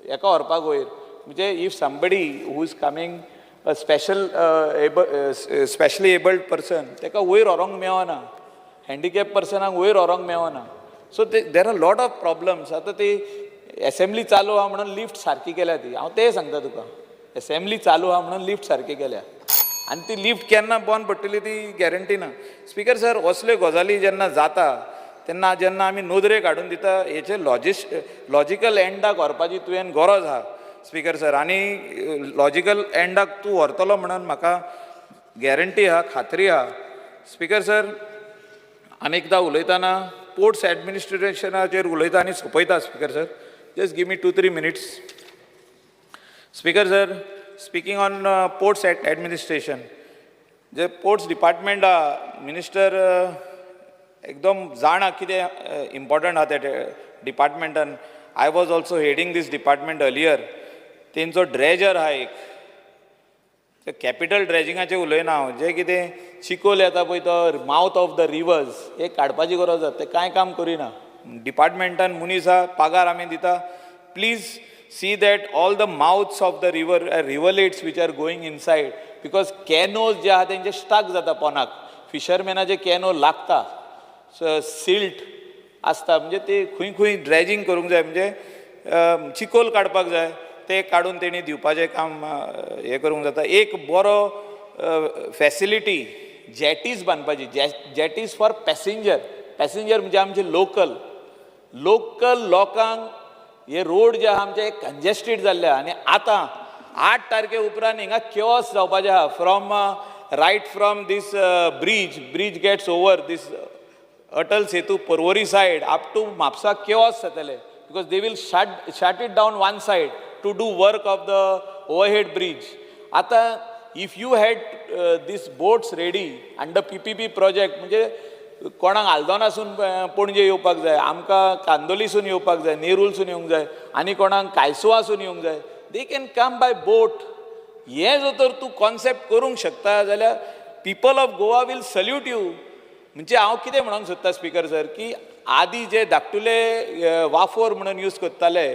हेका व्हरपाक वयर. म्हणजे if somebody who is coming specially abled person ताका वयर व्हरोंक मेळना, हँडिकॅप पर्सनाक वयर व्हरोंक मेळना. So there are lot of problems. आतां ती एसेंब्ली चालू आहा म्हणून लिफ्ट सारकी केल्या ती, हांव तें सांगता तुका. एसेंब्ली चालू आहा म्हणून लिफ्ट सारकी केल्या आनी ती लिफ्ट केन्ना बंद पडटली ती गॅरंटी ना. स्पीकर सर, असल्यो गजाली जेन्ना जाता तेन्ना जेन्ना आमी नोदरे काडून दिता हेचे लॉजिकल एंडाक व्हरपाची तुवें गरज आहा स्पीकर सर. आनी लॉजिकल एंडाक तूं व्हरतलो म्हणून म्हाका गॅरंटी आहा, खात्री आहा. स्पीकर सर, अनेकदां उलयतना पोर्ट्स एडमिनिस्ट्रेशनाचेर उलयता आनी सोंपयता speaker sir. Just give me 2-3 minutes. Speaker sir, speaking on ports administration, जे पोर्ट्स डिपार्टमेंट आहा, मिनिस्टर एकदम जाणा कितें इम्पॉर्टंट आहा त्या डिपार्टमेंटान. I was also heading this department earlier. तेंचो ड्रेजर आहा एक, ते कॅपिटल ड्रेजिंगाचें उलयना हांव, जें कितें चिकोल येता पळय तो माउथ ऑफ द रिवर्स एक काडपाची गरज आसा, तें कांय काम करिना. डिपार्टमेंटान मनीस आहा, पगार आमी दिता. Please see that all the mouths of the riverlets which are going inside, because canoes जे आहा तेंचे स्टक जाता पोनाक, फिशरमॅनाचे कॅनो लागता, सिल्ट आसता, म्हणजे ते खंय खंय ड्रेजिंग करूंक जाय, म्हणजे चिकोल काडपाक जाय, ते काडून तेणी दिवपाचें काम हें करूंक जाता. एक बरो फॅसिलिटी जॅटीज बांदपाची, जॅटीज फॉर पॅसेंजर म्हणजे आमचे लोकल लोकांक हे रोड जे आहा आमचे कंजेस्टेड जाल्ले आहा. आनी आतां 8 तारखे उपरांत हिंगा केओस जावपाचें आहा. From this bridge gets over this Atal Setu Porvorim side up to Mapusa chaos जातले, because they will shut it down one side to do work of the overhead bridge. आतां if you had this boats ready under PPP project, म्हणजे कोणाक आल्दोनासून पणजे येवपाक जाय, आमकां कांदोलीसून येवपाक जाय, नेरूलसून येवंक जाय, आनी कोणाक कायसुवासून येवंक जाय, they can come by boat. हें जर तर तूं कॉन्सेप्ट करूंक शकता जाल्यार people of Goa will salute you. म्हणजे हांव कितें म्हणूंक सोदता स्पीकर सर, की आदीं जे धाकटुले वाफोर म्हणून यूज करताले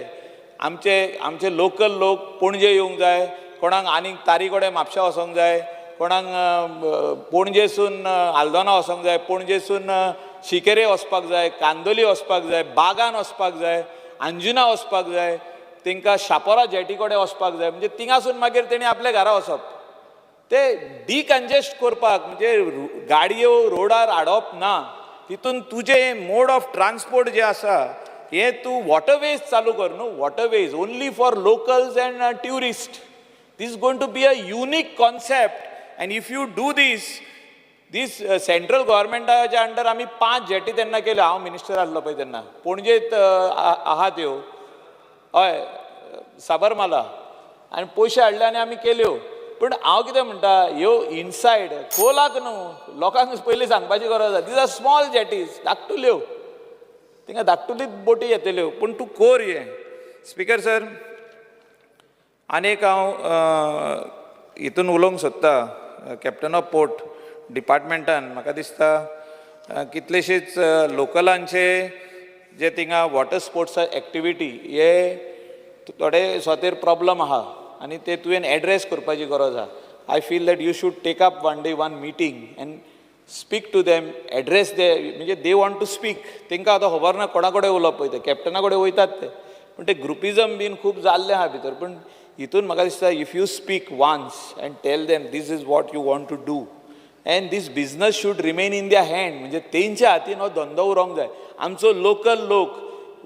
आमचे लोकल लोक पणजे येवंक जाय, कोणाक आनीक तारीकोडे म्हापशा वचोंक जाय, कोणाक पणजेसून आल्दोना वचोंक जाय, पणजेसून शिकेरे वचपाक जाय, कांदोली वचपाक जाय, बागान वचपाक जाय, अंजुना वचपाक जाय, तांकां शापोरा जेटी कडेन वचपाक जाय, म्हणजे थिंगासून मागीर तेणी आपल्या घरा वचप. ते डिकंजेस्ट करपाक, म्हणजे गाडयो रोडार हाडप ना, तितून तुजें मोड ऑफ ट्रान्सपोर्ट जें आसा हें तूं वॉटरवेज चालू कर न्हू, waterways only for locals and tourist. This is going to be a unique concept, and if you do this central गव्हर्मेंटाच्या अंडर आमी 5 जेटी तेन्ना केल्यो, हांव मिनिस्टर आसलो पळय तेन्ना, पणजेत आहा त्यो, हय साबरमाला, आनी पयशे हाडले आनी आमी केल्यो. पूण हांव कितें म्हणटा, ह्यो इनसायड खोलाक न्हू, लोकांक पयलीं सांगपाची गरज आसा. दीज आर स्मॉल जेटीज, धाकटुल्यो, थिंगा धाकटुलीच बोटी येतल्यो, पूण तूं कोर हें. स्पीकर सर, आनीक हांव हितून उलोवंक सोदता, कॅप्टन ऑफ पोर्ट डिपार्टमेंटान म्हाका दिसता कितलेशेच लोकलांचे जे थिंगा वॉटर स्पोर्ट्स एक्टिविटी हे थोडे स्वतेर प्रॉब्लम आहा आनी ते तुवें एड्रेस करपाची गरज आहा. I feel that you should take up one meeting and speak to them, address they, म्हणजे दे वॉन्ट टू स्पीक. तांकां आतां खबर ना कोणा कडेन उलोवप, पळय ते कॅप्टना कडेन वयतात ते, पूण ते ग्रुपिजम बीन खूब जाल्ले आहा भितर. पूण हितून म्हाका दिसता if you speak once and tell them this is what you want to do and this business should remain in the hand, म्हणजे तेंच्या हातीन हो धंदो उरोंक जाय. आमचो लोकल लोक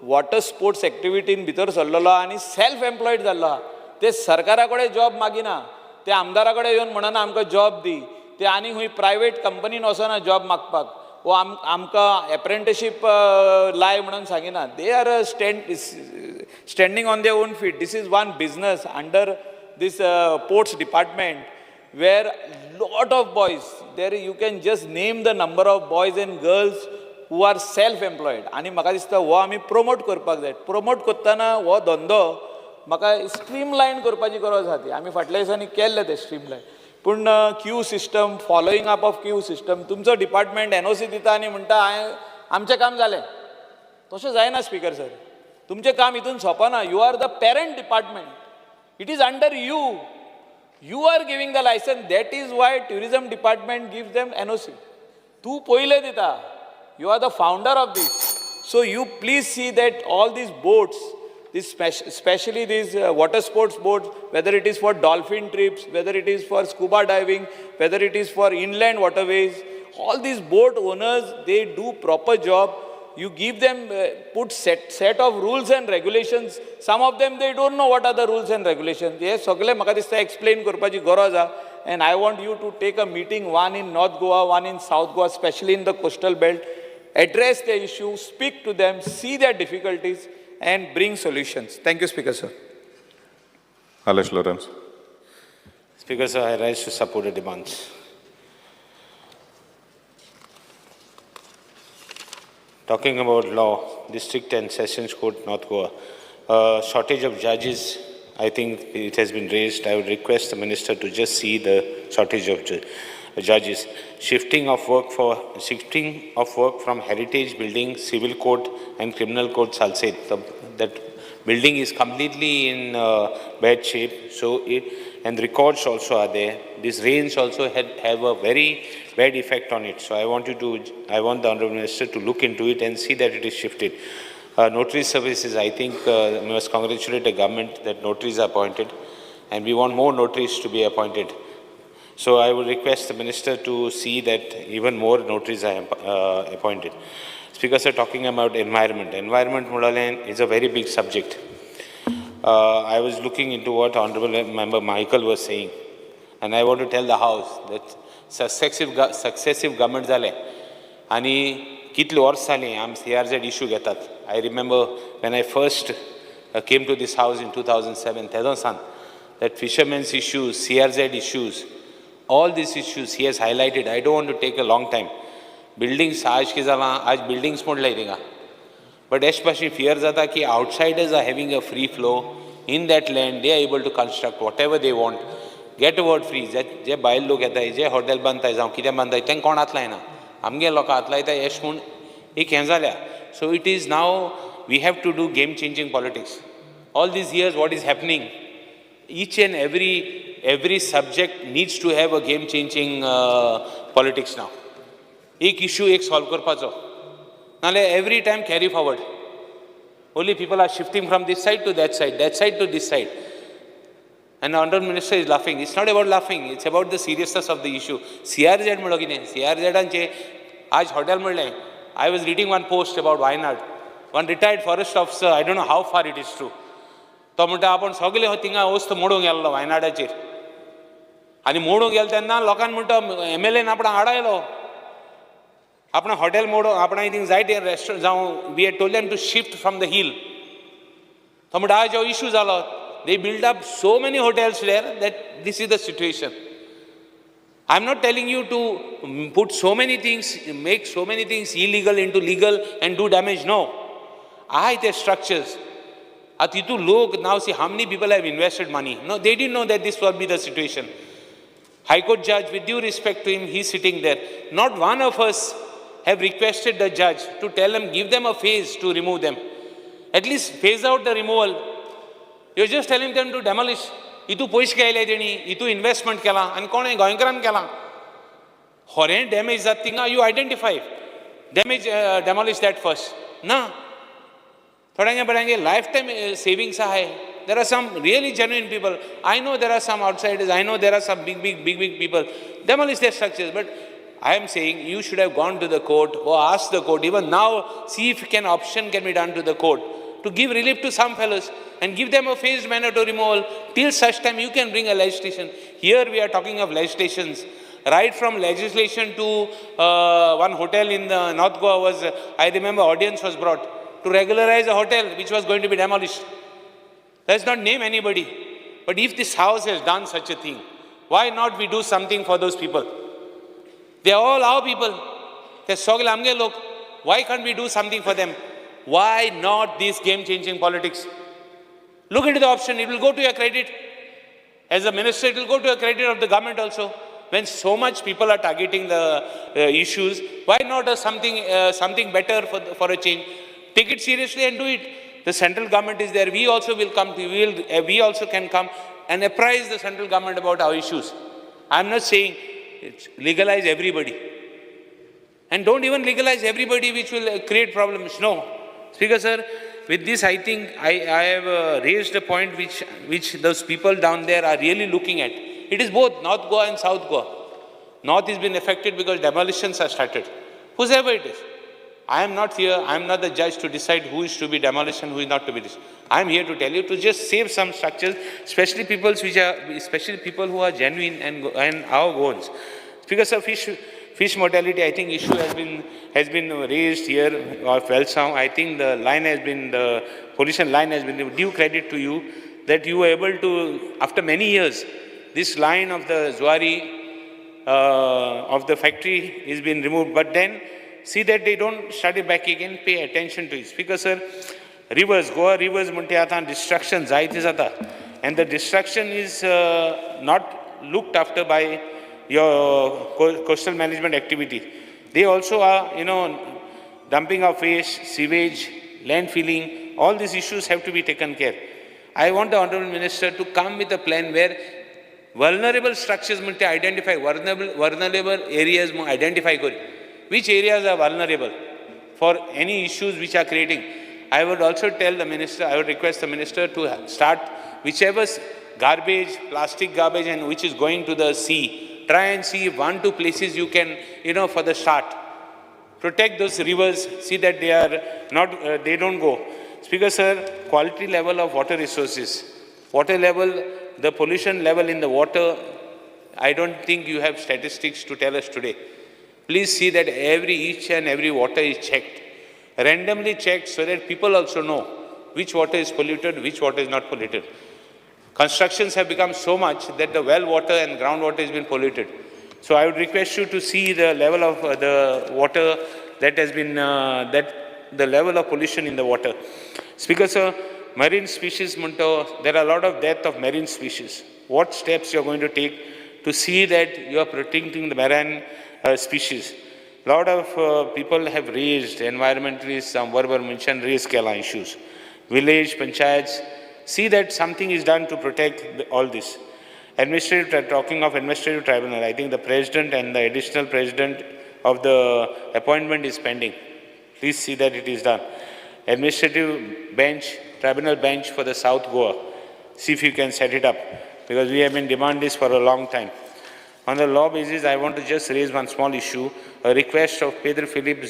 वॉटर स्पोर्ट्स एक्टिविटीन भितर सरलेलो आनी सेल्फ एम्प्लॉयड जाल्लो आहा. ते सरकारा कडेन जॉब मागिना, ते आमदारा कडेन येवन म्हणना आमकां जॉब दी, ते आनी खंय प्रायवेट कंपनीन वचना जॉब मागपाक, वो आमकां एप्रेंटिसशीप लाय म्हणून सांगिना. They are standing on their own feet. This is one business under this ports department where lot of boys, there you can just name the number of boys and girls who are self-employed. आणि म्हाका दिसता हो आमी promote करपाक जाय. Promote करतना हो धंदो म्हाका स्ट्रीमलायन करपाची गरज आहा ती. आमी फाटल्या दिसांनी केल्ले ते स्ट्रीमलायन. पूण Q system, following up of Q system, तुमचो डिपार्टमेंट NOC दिता आनी म्हणटा आमचें काम जालें. तशें जायना स्पीकर सर. तुमचें काम हितून सोंपना. You are the parent department. It is under you. You are giving the license. That is why tourism department gives them NOC. Tu poile dita. You are the founder of this. So you please see that all these boats, especially these water sports boats, whether it is for dolphin trips, whether it is for scuba diving, whether it is for inland waterways, all these boat owners, they do proper job. You give them, put set of rules and regulations. Some of them, they don't know what are the rules and regulations. Yes, सगळे म्हाका दिसता explain करपाची गरज आहा. And I want you to take a meeting, one in North Goa, one in South Goa, especially in the coastal belt. Address the issue, speak to them, see their difficulties, and bring solutions. Thank you, Speaker, sir. Alesh Lawrence. Speaker, sir, I rise to support the demands. Talking about law, District and Sessions Court, North Goa, shortage of judges, I think it has been raised. I would request the Minister to just see the shortage of judges. Shifting of work from heritage building, civil court and criminal court, Salsed. That building is completely in bad shape. And records also are there. These rains also have a very bad effect on it. So I want the Honourable Minister to look into it and see that it is shifted. Notary services, I think we must congratulate the government that notaries are appointed, and we want more notaries to be appointed. So I will request the Minister to see that even more notaries are appointed. Speaker, sir, talking about environment. Environment is a very big subject. I was looking into what Honourable Member Michael was saying, and I want to tell the House that successive governments जाले आनी कितले verse जाली आम CRZ issue घेतात. I remember when I first came to this House in 2007, that fishermen's issues, CRZ issues, all these issues he has highlighted. I don't want to take a long time. Buildings आज की जाला आज buildings मोडले देगा. But especially fear जाता कि outsiders are having a free flow in that land. They are able to construct whatever they want. Get a word free. जे बायल लोक येताय, जे हॉटेल बांधताय जावं कितें बांधताय तें कोण आतलाय ना. आमगे लोक आतलायताय एश म्हूण एक हें जाल्या. So it is now we have to do game-changing politics. All these years, what is happening? Each and every subject needs to have a game-changing politics now. एक issue एक solve करपाचो. नाले every time carry forward. Only people are shifting from this side to that side to this side. And the Honourable Minister is laughing. It's not about laughing. It's about the seriousness of the issue. CRZ म्हणलो कितें? CRZांचे आज hotel म्हणलें. I was reading one post about Wayanad. One retired forest officer, I don't know how far it is true. तो म्हणटा आपण सगळे थिंगा वस्त मोडूंक गेल्लो वायनाडाचेर. आनी मोडूंक गेलो तेन्ना लोकांनी म्हणटा MLAन आपणाक आडायलो. आपण हॉटेल मोडो आपण थिंग जायते रेस्टॉरंट जावं we had told them to shift from the hill. तो म्हणटा आज हो इशू जालो. They build up so many hotels there that this is the situation. I'm not telling you to put so many things, make so many things illegal into legal and do damage. No. The structures. Atitu log, now see how many people have invested money. No, they didn't know that this will be the situation. High Court judge, with due respect to him, he's sitting there. Not one of us have requested the judge to tell them, give them a phase to remove them. At least phase out the removal. You're just telling them to demolish. इतू पयशे केले तेणी, इतू investment केला आनी कोणें गोंयकारान केला. खोरें damage जाता थिंगा you identify. Demolish that first. ना. थोड्यांगे बड्यांगे लायफ टायम सेविंग्स आहाय. There are some really genuine people. I know there are some outsiders. I know there are some big people. Demolish their structures. But I am saying you should have gone to the court or asked the court. Even now, see if option can be done to the court to give relief to some fellows and give them a phased manner to removal. Till such time you can bring a legislation. Here we are talking of legislations. Right from legislation to one hotel in the North Goa was, I remember audience was brought to regularize a hotel which was going to be demolished. Let's not name anybody. But if this house has done such a thing, why not we do something for those people? They are all our people. Why can't we do something for them? Why not this game-changing politics? Look into the option. It will go to your credit. As a minister, it will go to the credit of the government also. When so much people are targeting the issues, why not something better for a change? Take it seriously and do it. The central government is there. We also will come to, we also can come and apprise the central government about our issues. I'm not saying legalize everybody. And don't even legalize everybody, which will create problems. No. Speaker sir, with this I think I have raised a point which those people down there are really looking at. It is both North Goa and South Goa. North has been affected because demolitions are started. Whoever it is. I am not here, I am not the judge to decide who is to be demolished and who is not to be this. I am here to tell you to just save some structures, especially people who are genuine and our goals. Speaker sir, fish mortality, I think issue has been raised here of Wellsound. I think the pollution line has been due credit to you that you were able to, after many years, this line of the Zuari of the factory is been removed, but then see that they don't start it back again, pay attention to it. Speaker sir, rivers, Goa rivers munte ata destruction zaite jata, and the destruction is not looked after by your coastal management activity. They also are, dumping of waste, sewage, landfilling, all these issues have to be taken care. I want the Honorable Minister to come with a plan where vulnerable structures munte identify, vulnerable areas mu identify kori. Which areas are vulnerable for any issues which are creating. I would also tell the minister, I would request the minister to start whichever garbage, plastic garbage and which is going to the sea. Try and see 1-2 places you can, for the start. Protect those rivers, see that they are not, they don't go. Speaker sir, quality level of water resources. Water level, the pollution level in the water, I don't think you have statistics to tell us today. Please see that each and every water is checked, randomly checked so that people also know which water is polluted, which water is not polluted. Constructions have become so much that the well water and groundwater has been polluted. So I would request you to see the level of the water that has been, the level of pollution in the water. Speaker sir, marine species, there are a lot of death of marine species. What steps you are going to take to see that you are protecting the marine species? A lot of people have raised, environmentalists, some verbal mention, raised Kerala issues. Village, panchayats, see that something is done to protect all this. Talking of administrative tribunal, I think the president and the additional president of the appointment is pending. Please see that it is done. Administrative bench, tribunal bench for the South Goa. See if you can set it up, because we have been demanding this for a long time. On the law basis, I want to just raise one small issue. A request of Pedro Felipe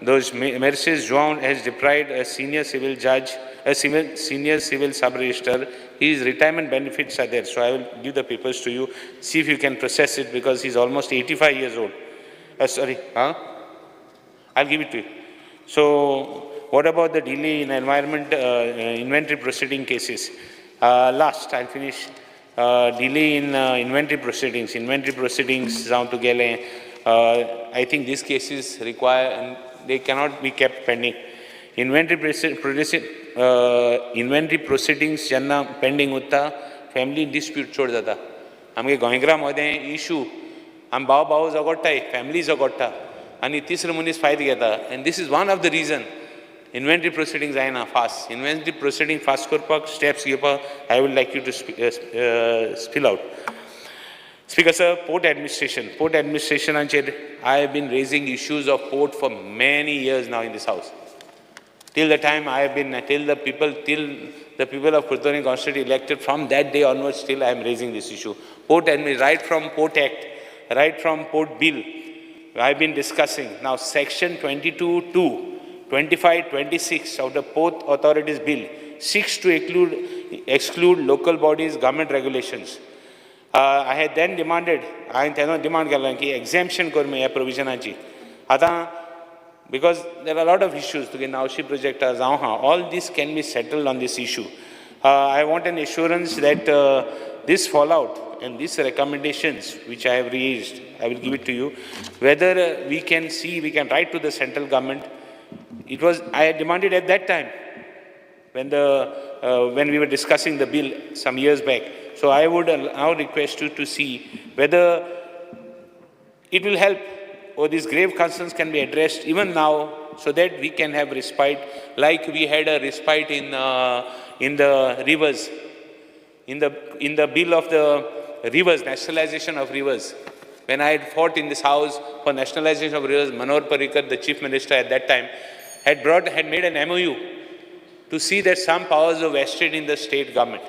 Mercedes João has deprived a senior civil judge, senior civil sub-registrar. His retirement benefits are there. So I will give the papers to you. See if you can process it, because he's almost 85 years old. I'll give it to you. So what about the delay in inventory proceeding cases? Last, I'll finish. Delay in inventory proceedings down to Gele. I think these cases require, and they cannot be kept pending. Inventory proceedings janna pending utta, family dispute chod jata. आमगे गोंयकारा मध्ये issue, आम भाव जगोडटाय, family जगोडटा, आणि तिसरो मनीस फायद घेता. And this is one of the reason. Inventory proceedings are fast. Inventory proceeding fast korpak, steps घेवपाक, I would like you to spill out. Speaker sir, port administration. Port administration, I have been raising issues of port for many years now in this house. Till the time I have been, till the people of Kurtoni constituency elected, from that day onwards, still I am raising this issue. Port administration, right from Port Act, right from Port Bill, I have been discussing. Now section 22(2). 25, 26 of the Port Authorities Bill seeks to exclude local bodies' government regulations. I had then demanded, exemption korme provision. Because there are a lot of issues, Naushi project, all this can be settled on this issue. I want an assurance that this fallout and these recommendations which I have raised, I will give it to you, whether we can write to the central government. I had demanded at that time, when we were discussing the bill some years back, So I would now request you to see whether it will help or these grave concerns can be addressed even now so that we can have respite like we had a respite in the rivers, in the bill of the rivers, nationalization of rivers. When I had fought in this house for nationalization of rivers, Manohar Parrikar, the chief minister at that time, had made an MOU to see that some powers were vested in the state government.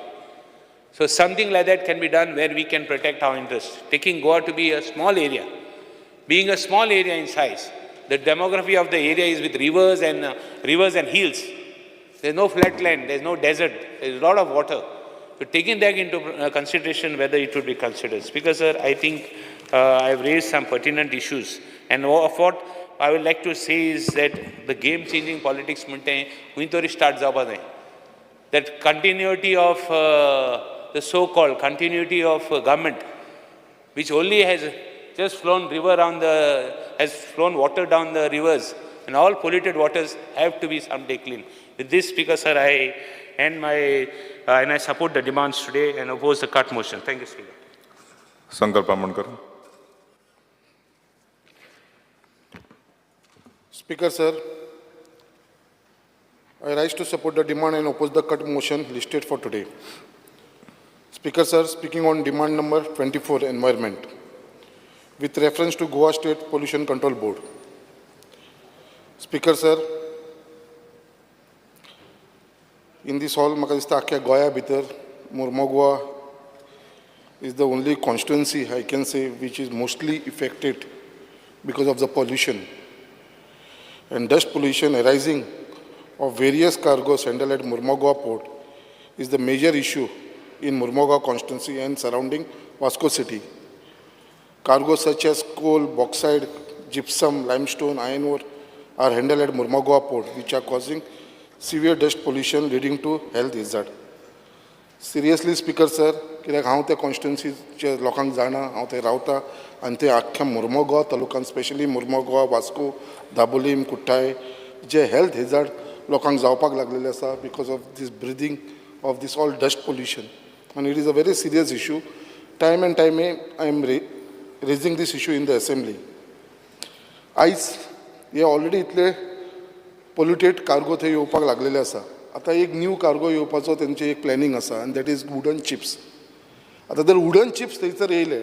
So something like that can be done where we can protect our interests. Taking Goa to be a small area, being a small area in size, the demography of the area is with rivers and hills. There's no flat land, there's no desert, there's a lot of water. So taking that into consideration, whether it would be considered. Speaker, sir, I think I've raised some pertinent issues. And of what I would like to say is that the game-changing politics start that continuity of the so-called continuity of government, which only has just flown water down the rivers, and all polluted waters have to be someday clean. With this, Speaker, sir, I end my and I support the demands today and oppose the cut motion. Thank you, Speaker. Sankalp Amondkar. Speaker, sir, I rise to support the demand and oppose the cut motion listed for today. Speaker, sir, speaking on demand number 24, environment, with reference to Goa State Pollution Control Board. Speaker, sir, in this hall, म्हाका दिसता आख्या गोंया भितर Mormugao is the only constituency, I can say, which is mostly affected because of the pollution. And dust pollution arising of various cargoes handled at Mormugao port is the major issue in Mormugao constituency and surrounding Vasco city. Cargoes such as coal, bauxite, gypsum, limestone, iron ore are handled at Mormugao port, which are causing severe dust pollution leading to health hazard. Seriously, Speaker, sir, कित्याक हांव त्या कॉन्स्टिट्युन्सीचे लोकांक जाणा, हांव थंय रावता आनी ते आख्ख्या मुर्मुगांव तालुक्यान स्पेशली मुर्मुगांव, वास्को, दाबोलीम, कुट्टाय जे हेल्थ हेजार्ड लोकांक जावपाक लागलेले आसा because of this breathing of this all dust pollution आनी it is a very serious issue. Time and time I am raising this issue in the assembly. आयज हे ऑलरेडी इतले पोल्युटेड कार्गो थंय येवपाक लागलेले आसा. आतां एक न्यू कार्गो येवपाचो तेंचे एक प्लॅनिंग आसा आनी दॅट इज वुडन चिप्स. आतां जर वुडन चिप्स थंयसर येयले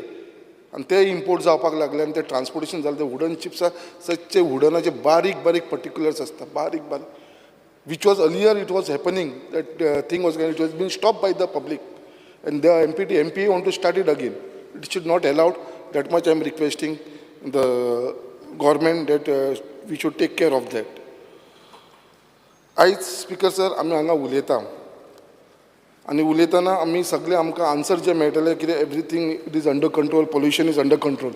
आनी ते इम्पोर्ट जावपाक लागले आनी ते ट्रान्सपोर्टेशन जालें ते वुडन चिप्सा सच्चे वुडनाचे बारीक बारीक पर्टिक्युलर्स आसता बारीक बारीक which was earlier it was happening, that thing was it was being stopped by the public and the MP want to start it again. It should not allowed. That much I am requesting the government that we should take care of that. I, Speaker sir, आमी हांगा उलयता आनी उलयतना आमी सगळे आमकां answer जे मेळटले कितें everything it is under control, pollution is under control.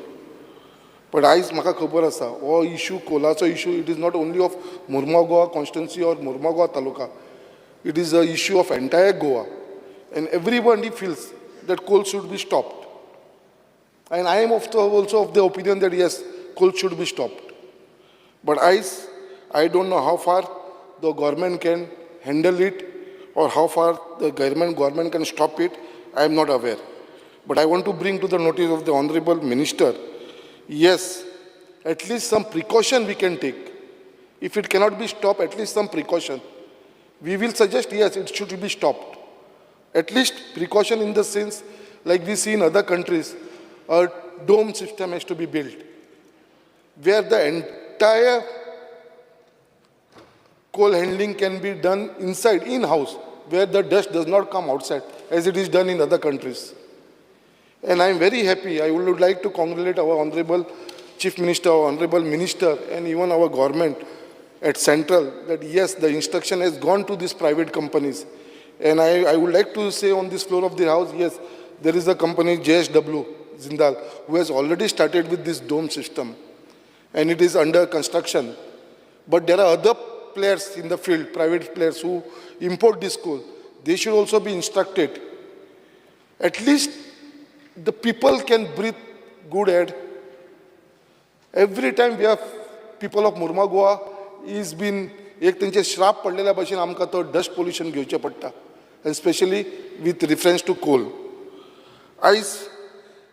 But आयज म्हाका खबर आसा हो इशू कोलाचो issue it is not only of Mormugao constituency or Mormugao taluka. It is a issue of entire Goa and everybody feels that coal should be stopped. And I am also of the opinion that yes, coal should be stopped. But I don't know how far the government can handle it or how far the government can stop it. I am not aware. But I want to bring to the notice of the Honorable Minister, yes, at least some precaution we can take. If it cannot be stopped, at least some precaution. We will suggest, yes, it should be stopped. At least precaution in the sense, like we see in other countries, a dome system has to be built, where the entire coal handling can be done inside, in-house, where the dust does not come outside, as it is done in other countries. And I am very happy. I would like to congratulate our Honorable Chief Minister, our Honorable Minister, and even our government at Central, that yes, the instruction has gone to these private companies. And I would like to say on this floor of the House, yes, there is a company, JSW, Jindal, who has already started with this dome system. And it is under construction. But there are other players in the field, private players who import this coal. They should also be instructed. At least the people can breathe good air. Every time we have people of Mormugao, is been एक तेंचे श्राप पडलेल्या भशेन आमकां तो dust pollution घेवचें पडटा, and especially with reference to coal. आयज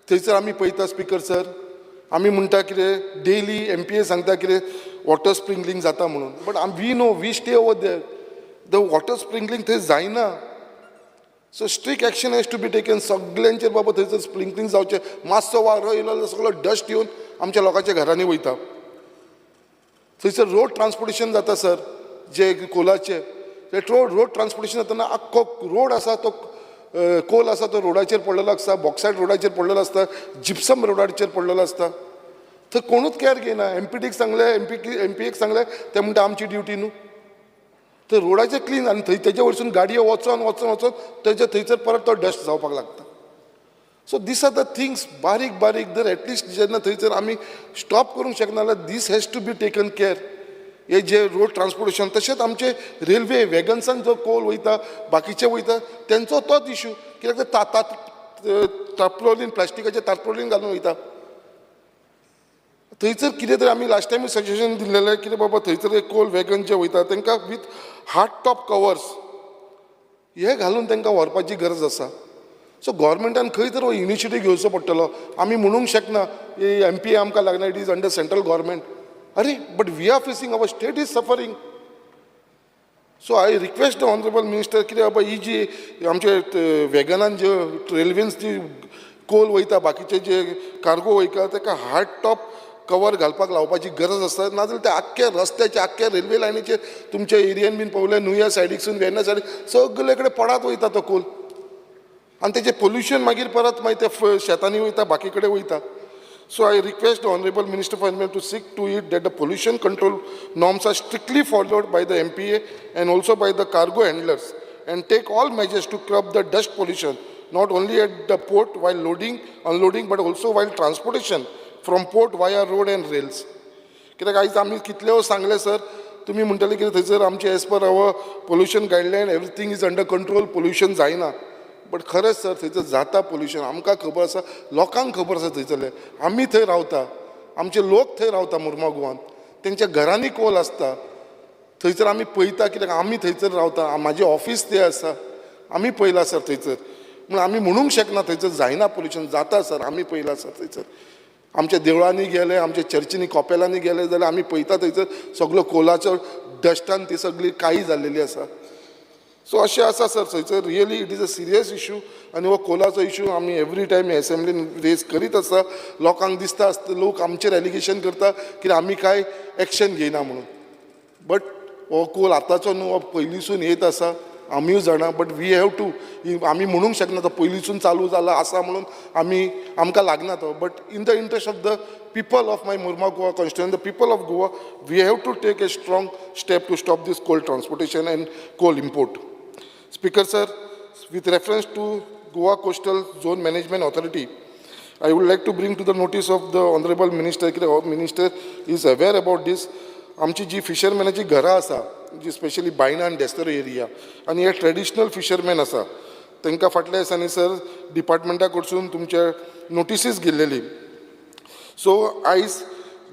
थंयसर आमी पळयता स्पिकर सर, आमी म्हणटा कितें डेली MPA सांगता कितें वॉटर स्प्रिंकलिंग जाता म्हणून, but we know we stay over there, the water sprinkling थंय जायना. So strict action has to be taken. सगळ्यांचेर बाबा थंयसर स्प्रिंकलिंग जावचें. मातसो वारो येयलो जाल्यार सगळो डस्ट येवन आमच्या लोकांच्या घरांनी वयता. थंयसर रोड ट्रान्सपोर्टेशन जाता सर, जे कोलाचे ते रोड ट्रान्सपोर्टेशन जातना आख्खो रोड आसा तो कोल आसा तो रोडाचेर पडलेलो आसता, बॉक्सायड रोडाचेर पडलेलो आसता, जिप्सम रोडाचेर पडलेलो आसता. थंय कोणूच केअर घेयना. MPDक सांगलें, MPAक सांगलें, ते म्हणटा आमची ड्युटी न्हू. तर रोडाचें क्लीन आनी थंय तेजे वयरसून गाडयो वचोन तेजे थंयसर परत तो डस्ट जावपाक लागता. सो दीस आर द थिंग्स बारीक बारीक जर एटलिस्ट जेन्ना थंयसर आमी स्टॉप करूंक शकना जाल्यार this has to be taken care. हे जे रोड ट्रान्सपोर्टेशन, तशेंच आमचे रेल्वे वॅगन्सान जो कोल वयता, बाकीचे वयता, तेंचो तोच इशू. कित्याक ते तारपोलीन, प्लास्टिकाचे तारपोलीन घालून वयता. थंयसर कितें तरी आमी लास्ट टायम सजेशन दिल्लेलें कितें बाबा थंयसर कोल वॅगन जे वयता तांकां विथ हार्ड टॉप कवर्स हे घालून तांकां व्हरपाची गरज आसा. सो गव्हर्मेंटान खंय तर इनिशिएटीव घेवचो पडटलो. आमी म्हणूंक शकना MPA आमकां लागना, it is under central government. अरे but we are facing, our state is suffering. So I request the honourable minister कितें बाबा ही जी आमचे वॅगनान जे रेल्वेन्स जी कोल वयता, बाकीचे जे कार्गो वयता, ताका हार्ड टॉप कवर घालपाक लावपाची गरज आसता. नाजाल्यार ते आख्ख्या रस्त्याचे, आख्ख्या रेल्वे लायनीचेर तुमच्या एरियेन बीन पळयलें, न्यूया सायडीकसून वेर्ना सायडीक सगळे कडेन पडात वयता तो कोल. आनी तेजें पोल्युशन मागीर परत मागीर ते शेतांनी वयता, बाकी कडेन वयता. So I request the Honorable Minister for Environment to see to it that the pollution control norms are strictly followed by the MPA and also by the cargo handlers, and take all measures to curb the dust pollution, not only at the port while loading, unloading, but also while transportation from port via road and rails. कित्याक आयज आमी कितले सांगले sir, तुमी म्हणटले की थंयसर आमचे as per our pollution guideline everything is under control, pollution जायना. बट खरेंच सर थंयसर जाता पोल्युशन. आमकां खबर आसा, लोकांक खबर आसा थंयसरले. आमी थंय रावता, आमचे लोक थंय रावता मुर्मुगांवान, तेंच्या घरांनी कोल आसता. थंयसर आमी पळयता, कित्याक आमी थंयसर रावता, म्हाजें ऑफिस तें आसा, आमी पळयलां सर थंयसर. म्हूण आमी म्हणूंक शकना थंयसर जायना पोल्युशन, जाता सर, आमी पळयलां सर थंयसर. आमच्या देवळांनी गेले, आमच्या चर्चींनी कॉपेलांनी गेले जाल्यार आमी पळयता थंयसर सगळो कोलाचो डस्टान ती सगळी काळी जाल्लेली आसा. सो अशें आसा सर थंयसर. Really it is a serious issue. आनी हो कोलाचो इशू आमी एवरी टायम एसेंब्लीन रेज करीत आसा. लोकांक दिसता आसता लोक आमचेर एलिगेशन करता की आमी कांय एक्शन घेयना म्हणून. बट हो कोल आतांचो न्हू, हो पयलींसून येत आसा, आमीय जाणा. बट वी हॅव टू, आमी म्हणूंक शकना तो पयलींसून चालू जाला आसा म्हणून आमकां लागना तो. But in the interest of the people of my Murmagao Goa constituency, the people of Goa, we have to take a strong step to stop this coal transportation and coal import. Speaker sir, with reference to Goa Coastal Zone Management Authority, I would like to bring to the notice of the Honorable Minister, Minister is aware about this. आमची जी फिशरमॅनाची घरां आसा, जी specially बायना आनी डेस्तेरो area, आनी हे traditional fisherman आसा, तांकां फाटल्या दिसांनी सर डिपार्टमेंटा कडसून तुमच्या नोटिसीस गेल्लेली. सो आयज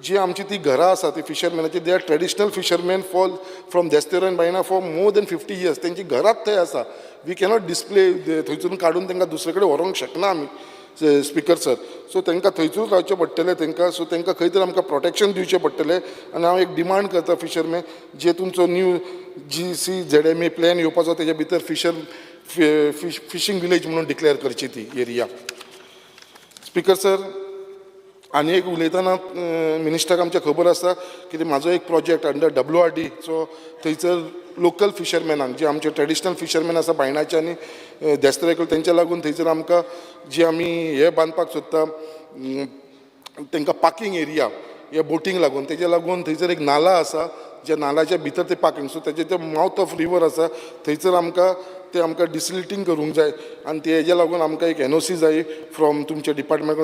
जी आमची ती घरां आसा ती फिशरमॅनाची, they are traditional fisherman from Desterro आनी Baina for more than 50 years. तेंची घरांच थंय आसा. वी कॅनॉट डिस्प्ले थंयसून काडून तांकां दुसरे कडेन व्हरूंक शकना आमी स्पिकर सर. सो तांकां थंयसूच रावचें पडटलें तांकां. सो तांकां खंय तरी आमकां प्रोटेक्शन दिवचें पडटलें. आनी हांव एक डिमांड करता फिशरमॅन, जे तुमचो न्यू GCZMA प्लॅन येवपाचो तेजे भितर फिशींग विलेज म्हणून डिक्लेअर करची ती एरिया. स्पिकर सर, आनी एक उलयतना मिनिस्टराक आमच्या खबर आसा की म्हाजो एक प्रोजेक्ट अंडर WRD सो थंयसर लोकल फिशरमॅनांक, जे आमचे ट्रेडिशनल फिशरमॅन आसा बायणाचे आनी देस्तेरेकल, तेंच्या लागून थंयसर आमकां जी आमी हे बांदपाक सोदता तांकां पार्किंग एरिया हे बोटींक लागून, तेज्या लागून थंयसर एक नाला आसा, ज्या नाल्याच्या भितर ते पार्किंग. सो तेजे ते माउथ ऑफ रिवर आसा, थंयसर आमकां डिसिल्टिंग करूंक जाय. आनी ते हेज्या लागून आमकां एक NOC जाय फ्रॉम तुमचे डिपार्टमेंट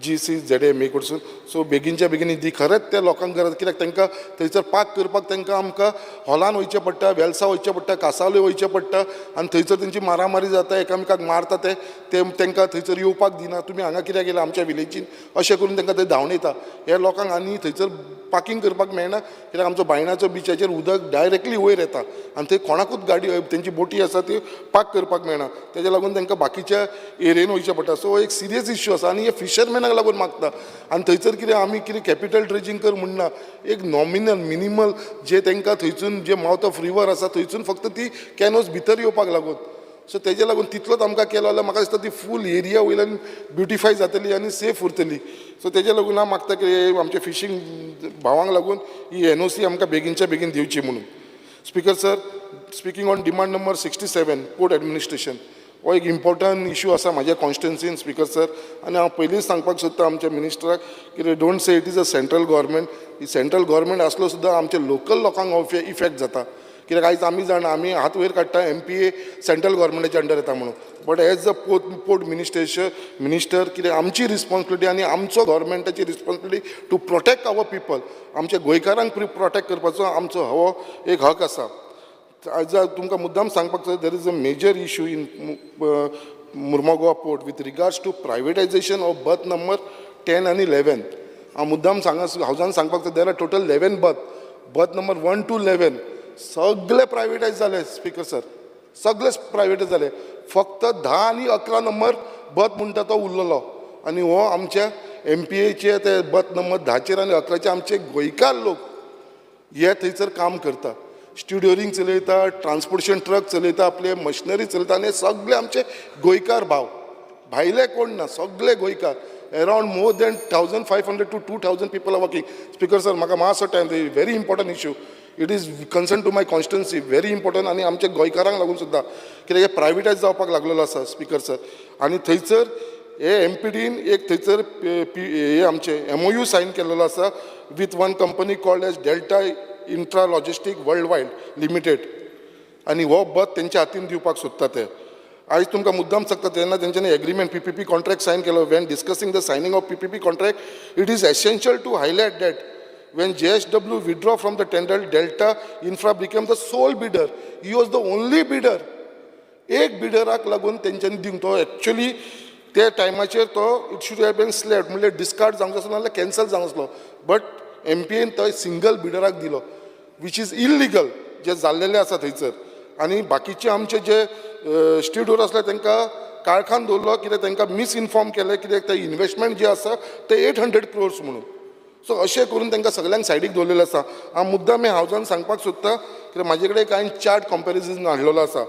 GCZMA कडसून. सो बेगीनच्या बेगीन दी. खरेंच त्या लोकांक गरज, कित्याक तांकां थंयसर पार्क करपाक तांकां आमकां हॉलान वयचें पडटा, वेल्सा वयचें पडटा, कासावले वयचें पडटा, आनी थंयसर तेंची मारामारी जाता, एकामेकाक मारता, ते तांकां थंयसर येवपाक दिना. तुमी हांगा कित्याक येयला आमच्या विलेजीन, अशें करून तांकां थंय धांवन येता. हे लोकांक आनी थंयसर पार्किंग करपाक मेळना, कित्याक आमचो बायणाचो बिचाचेर उदक डायरेक्टली वयर येता आनी थंय कोणाकूच गाडी, तेंची बोटी आसा आसा ती पाक करपाक मेळना तेज्या लागून तांकां बाकीच्या एरियेन वयचें पडटा सो एक सिरियस इश्यू आसा आनी हे फिशरमॅनाक लागून मागता आनी थंयसर कितें आमी कितें कॅपिटल ड्रेजींग कर म्हणना एक नॉमिनल मिनिमल जे तांकां थंयसून जे माउथ ऑफ रिवर आसा थंयसून फक्त ती कॅनोज भितर येवपाक लागून सो तेज्या लागून तितलोच आमकां केलो जाल्यार म्हाका दिसता ती फूल एरिया वयल्यान ब्युटिफाय जातली आनी सेफ उरतली सो तेज्या लागून हांव मागता की आमच्या फिशींग भावांक लागून ही NOC आमकां बेगीनच्या बेगीन दिवची म्हणून speaker sir speaking on demand number 67 port administration हो एक इम्पॉर्टंट इश्यू आसा म्हाज्या कॉन्स्टिट्युन्सीन स्पीकर सर आनी हांव पयलींच सांगपाक सोदता आमच्या मिनिस्टराक की don't say it is a central government he central government आसलो सुद्दां आमच्या लोकल लोकांक इफेक्ट जाता कित्याक आयज आमी जाणा आमी हात वयर काडटा MPA सेंट्रल गव्हर्मेंटाच्या अंडर येता म्हणून but as a port minister कितें आमची रिस्पॉन्सिबिलिटी आनी आमचो गव्हर्मेंटाची responsibility to protect our people आमच्या गोंयकारांक प्रोटेक्ट करपाचो आमचो हो एक हक आसा आज तुमकां मुद्दाम सांगपाक जाय there is a major issue in Mormugao port with regards to privatization of berth number 10 आनी 11 हांव मुद्दाम हावजान सांगपाक जाय there are total 11 berth number 1 to 11 सगळे प्रायवेटायज जाले स्पीकर सर सगळे प्रायवेटायज जाले फक्त 10 आनी 11 नंबर बर्थ म्हणटा तो उरलेलो आनी हो आमच्या MPAचे ते बर्थ नंबर 10 आनी 11 आमचे गोंयकार लोक हे थंयसर काम करता स्ट्युडिओरिंग चलयता ट्रान्सपोर्टेशन ट्रक चलयता आपले मशिनरी चलयता आनी सगळे आमचे गोंयकार भायले कोण ना सगळे गोंयकार around more than 1500 to 2000 people are working speaker sir म्हाका मातसो time very important issue it is concern to my constituency very important आनी आमच्या गोंयकारांक लागून सुद्दां कित्याक हे प्रायवेटायज जावपाक लागलेलो आसा स्पीकर सर आनी थंयसर हे MPDन एक थंयसर हे आमचे MOU सायन केल्लो आसा with one company called as Delta Intra Logistic Worldwide Limited आनी हो बर्थ तेंच्या हातीन दिवपाक सोदता ते आयज तुमकां मुद्दाम सांगता तेन्ना तेंच्यांनी एग्रीमेंट PPP कॉन्ट्रॅक्ट सायन केलो when discussing the signing of PPP contract it is essential to highlight that when JSW withdraw from the tender, Delta Infra became the sole bidder. He was the only bidder. एक बिडराक लागून तेंच्यांनी दिवंक तो actually त्या टायमाचेर तो it should have been स्लॅप्ड म्हणजे discard जावंक आसलो नाजाल्यार कॅन्सल जावंक आसलो बट MPAन तो सिंगल बिडराक दिलो वीच इज इल्लिगल जे जाल्लेले आसा थंयसर आनी बाकीचे आमचे जे स्ट्युडिओर आसले तांकां काळखान दवरलो कित्याक तांकां मिसइन्फॉर्म केलें कित्याक ते इन्वेस्टमेंट जे आसा ते 800 crores म्हणून सो अशें करून तांकां सगळ्यांक सायडीक दवरलेलें आसा हांव मुद्दाम हावजान सांगपाक सोदता कित्याक म्हाजे कडेन कांय चार्ट कंपॅरिजन हाडलेलो आसा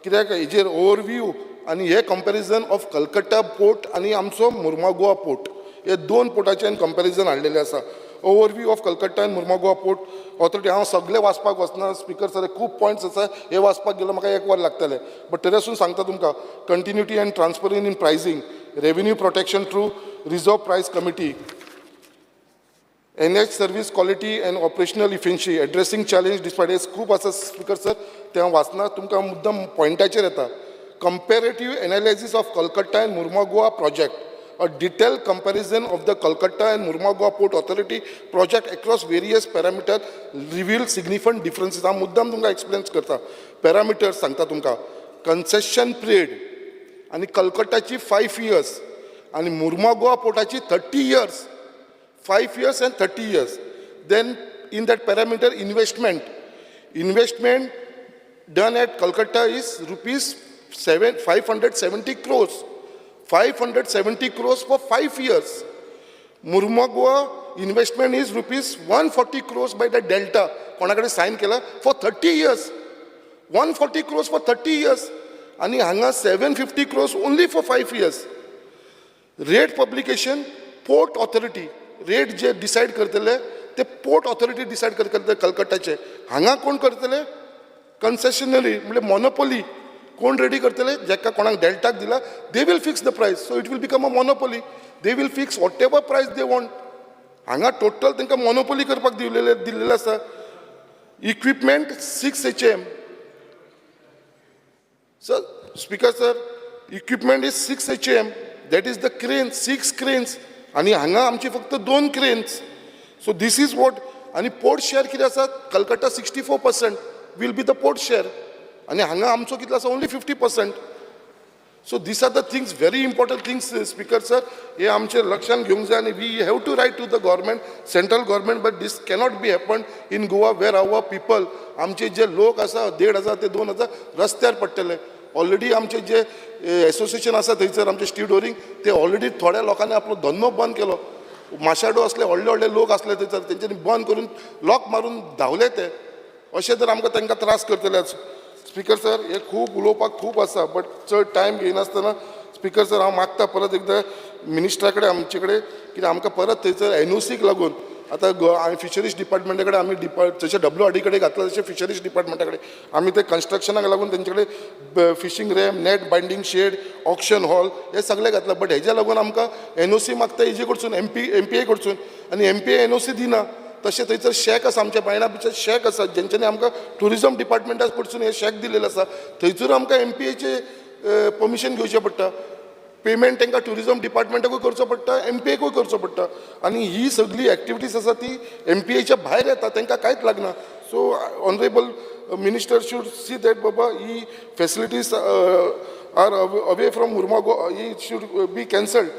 कित्याक हेजेर ओवरव्यू आनी हे कंपॅरिजन ऑफ कलकत्ता पोर्ट आनी आमचो मुर्मुगांव पोर्ट हे दोन पोर्टाचें कंपॅरिजन हाडलेलें आसा ओवरव्यू ऑफ कलकत्ता आनी मुर्मुगांव पोर्ट ऑथॉरिटी हांव सगळे वाचपाक वचना स्पीकर सर खूब पॉयंट्स आसा हे वाचपाक गेलो म्हाका 1 वर लागतलें बट तरी आसून सांगता तुमकां continuity and transparency in pricing revenue protection through reserve price committee NH service quality and operational efficiency addressing challenge despite हे खूब आसा स्पीकर सर ते हांव वाचना तुमकां मुद्दम पॉयंटाचेर येता comparative analysis of Calcutta and Mormugao project a detailed comparison of the Kolkata and Murugaon Port Authority project across various parameters revealed significant differences. हा मुद्दाम तुमकां एक्सप्लेन करता पॅरामिटर्स सांगता तुमकां कन्सेशन पिरियड आनी कलकत्ताची 5 years आनी Mormugao पोर्टाची 30 years 5 years and 30 years. Then in that parameter investment done at Kolkata is rupees 570 crores. 570 crores for 5 years. Murugaon investment is rupees 140 crores by the Delta. कोणाकडे sign केला for 30 years. 140 crores for 30 years. आणि हांगा 750 crores only for 5 years. Rate publication, Port Authority. Rate J decide करतले ते Port Authority decide करतले कलकत्ताचे. हांगा कोण करतले? Concessionary म्हणजे monopoly. कोण रेडी करतले जेका कोणाक डेल्टाक दिला दे विल फिक्स द प्रायस so it will become a monopoly they will fix what ever प्रायस दे वॉन्ट हांगा टोटल तांकां मोनोपोली करपाक दिल्लेले आसा equipment 6 HM sir speaker sir equipment is 6 HM that is the crane 6 cranes आनी हांगा आमची फक्त 2 cranes so these is what आनी पोर्ट शेअर कितें आसा Calcutta 64% will be the port share आनी हांगा आमचो कितलो आसा only 50%. So these are the things, very important things, Speaker sir. हे आमचे लक्षात घेवंक जाय आनी we have to write to the government, central government, but this cannot be happened in Goa where our people, आमचे जे लोक आसा 1,500 ते 2,000 रस्त्यार पडटले. ऑलरेडी आमचे जे एसोसिएशन आसा थंयसर आमचे स्टिवडोरींग ते ऑलरेडी थोड्या लोकांनी आपलो धंदो बंद केलो. माशाडो असले व्हडले व्हडले लोक असले थंयसर तेंच्यांनी बंद करून लॉक मारून धांवले ते. अशें जर आमकां तांकां त्रास करतले. स्पीकर सर हे खूब उलोवपाक खूब आसा बट चड टायम घेयनासतना स्पीकर सर हांव मागता परत एकदां मिनिस्टरा कडेन आमचे कडेन कित्याक आमकां परत थंयसर एनओसीक लागून आतां हांवें फिशरीज डिपार्टमेंटा कडेन आमी जशें WRD कडेन घातला तशें फिशरीज डिपार्टमेंटा कडेन आमी ते कन्स्ट्रक्शनाक लागून तेंचे कडेन fishing ramp net binding shed auction hall हे सगळें घातला बट हेज्या लागून आमकां एनओसी मागता हेजे कडसून MPA कडसून आनी MPA एनओसी दिना. तशें थंयसर शेक आसा आमच्या बायणा बिचार शेक आसा जेंच्यांनी आमकां टुरिजम डिपार्टमेंटा कडसून हे शेक दिलेले आसा. थंयसर आमकां MPAचें परमिशन घेवचें पडटा. पेमेंट तांकां टुरिजम डिपार्टमेंटाकूय करचो पडटा MPAकूय करचो पडटा आनी ही सगळी एक्टिविटीज आसा ती MPAच्या भायर येता तांकां कांयच लागना. So honourable minister should see that बाबा ही facilities are away from Mormugao ही शूड बी कॅन्सल्ड.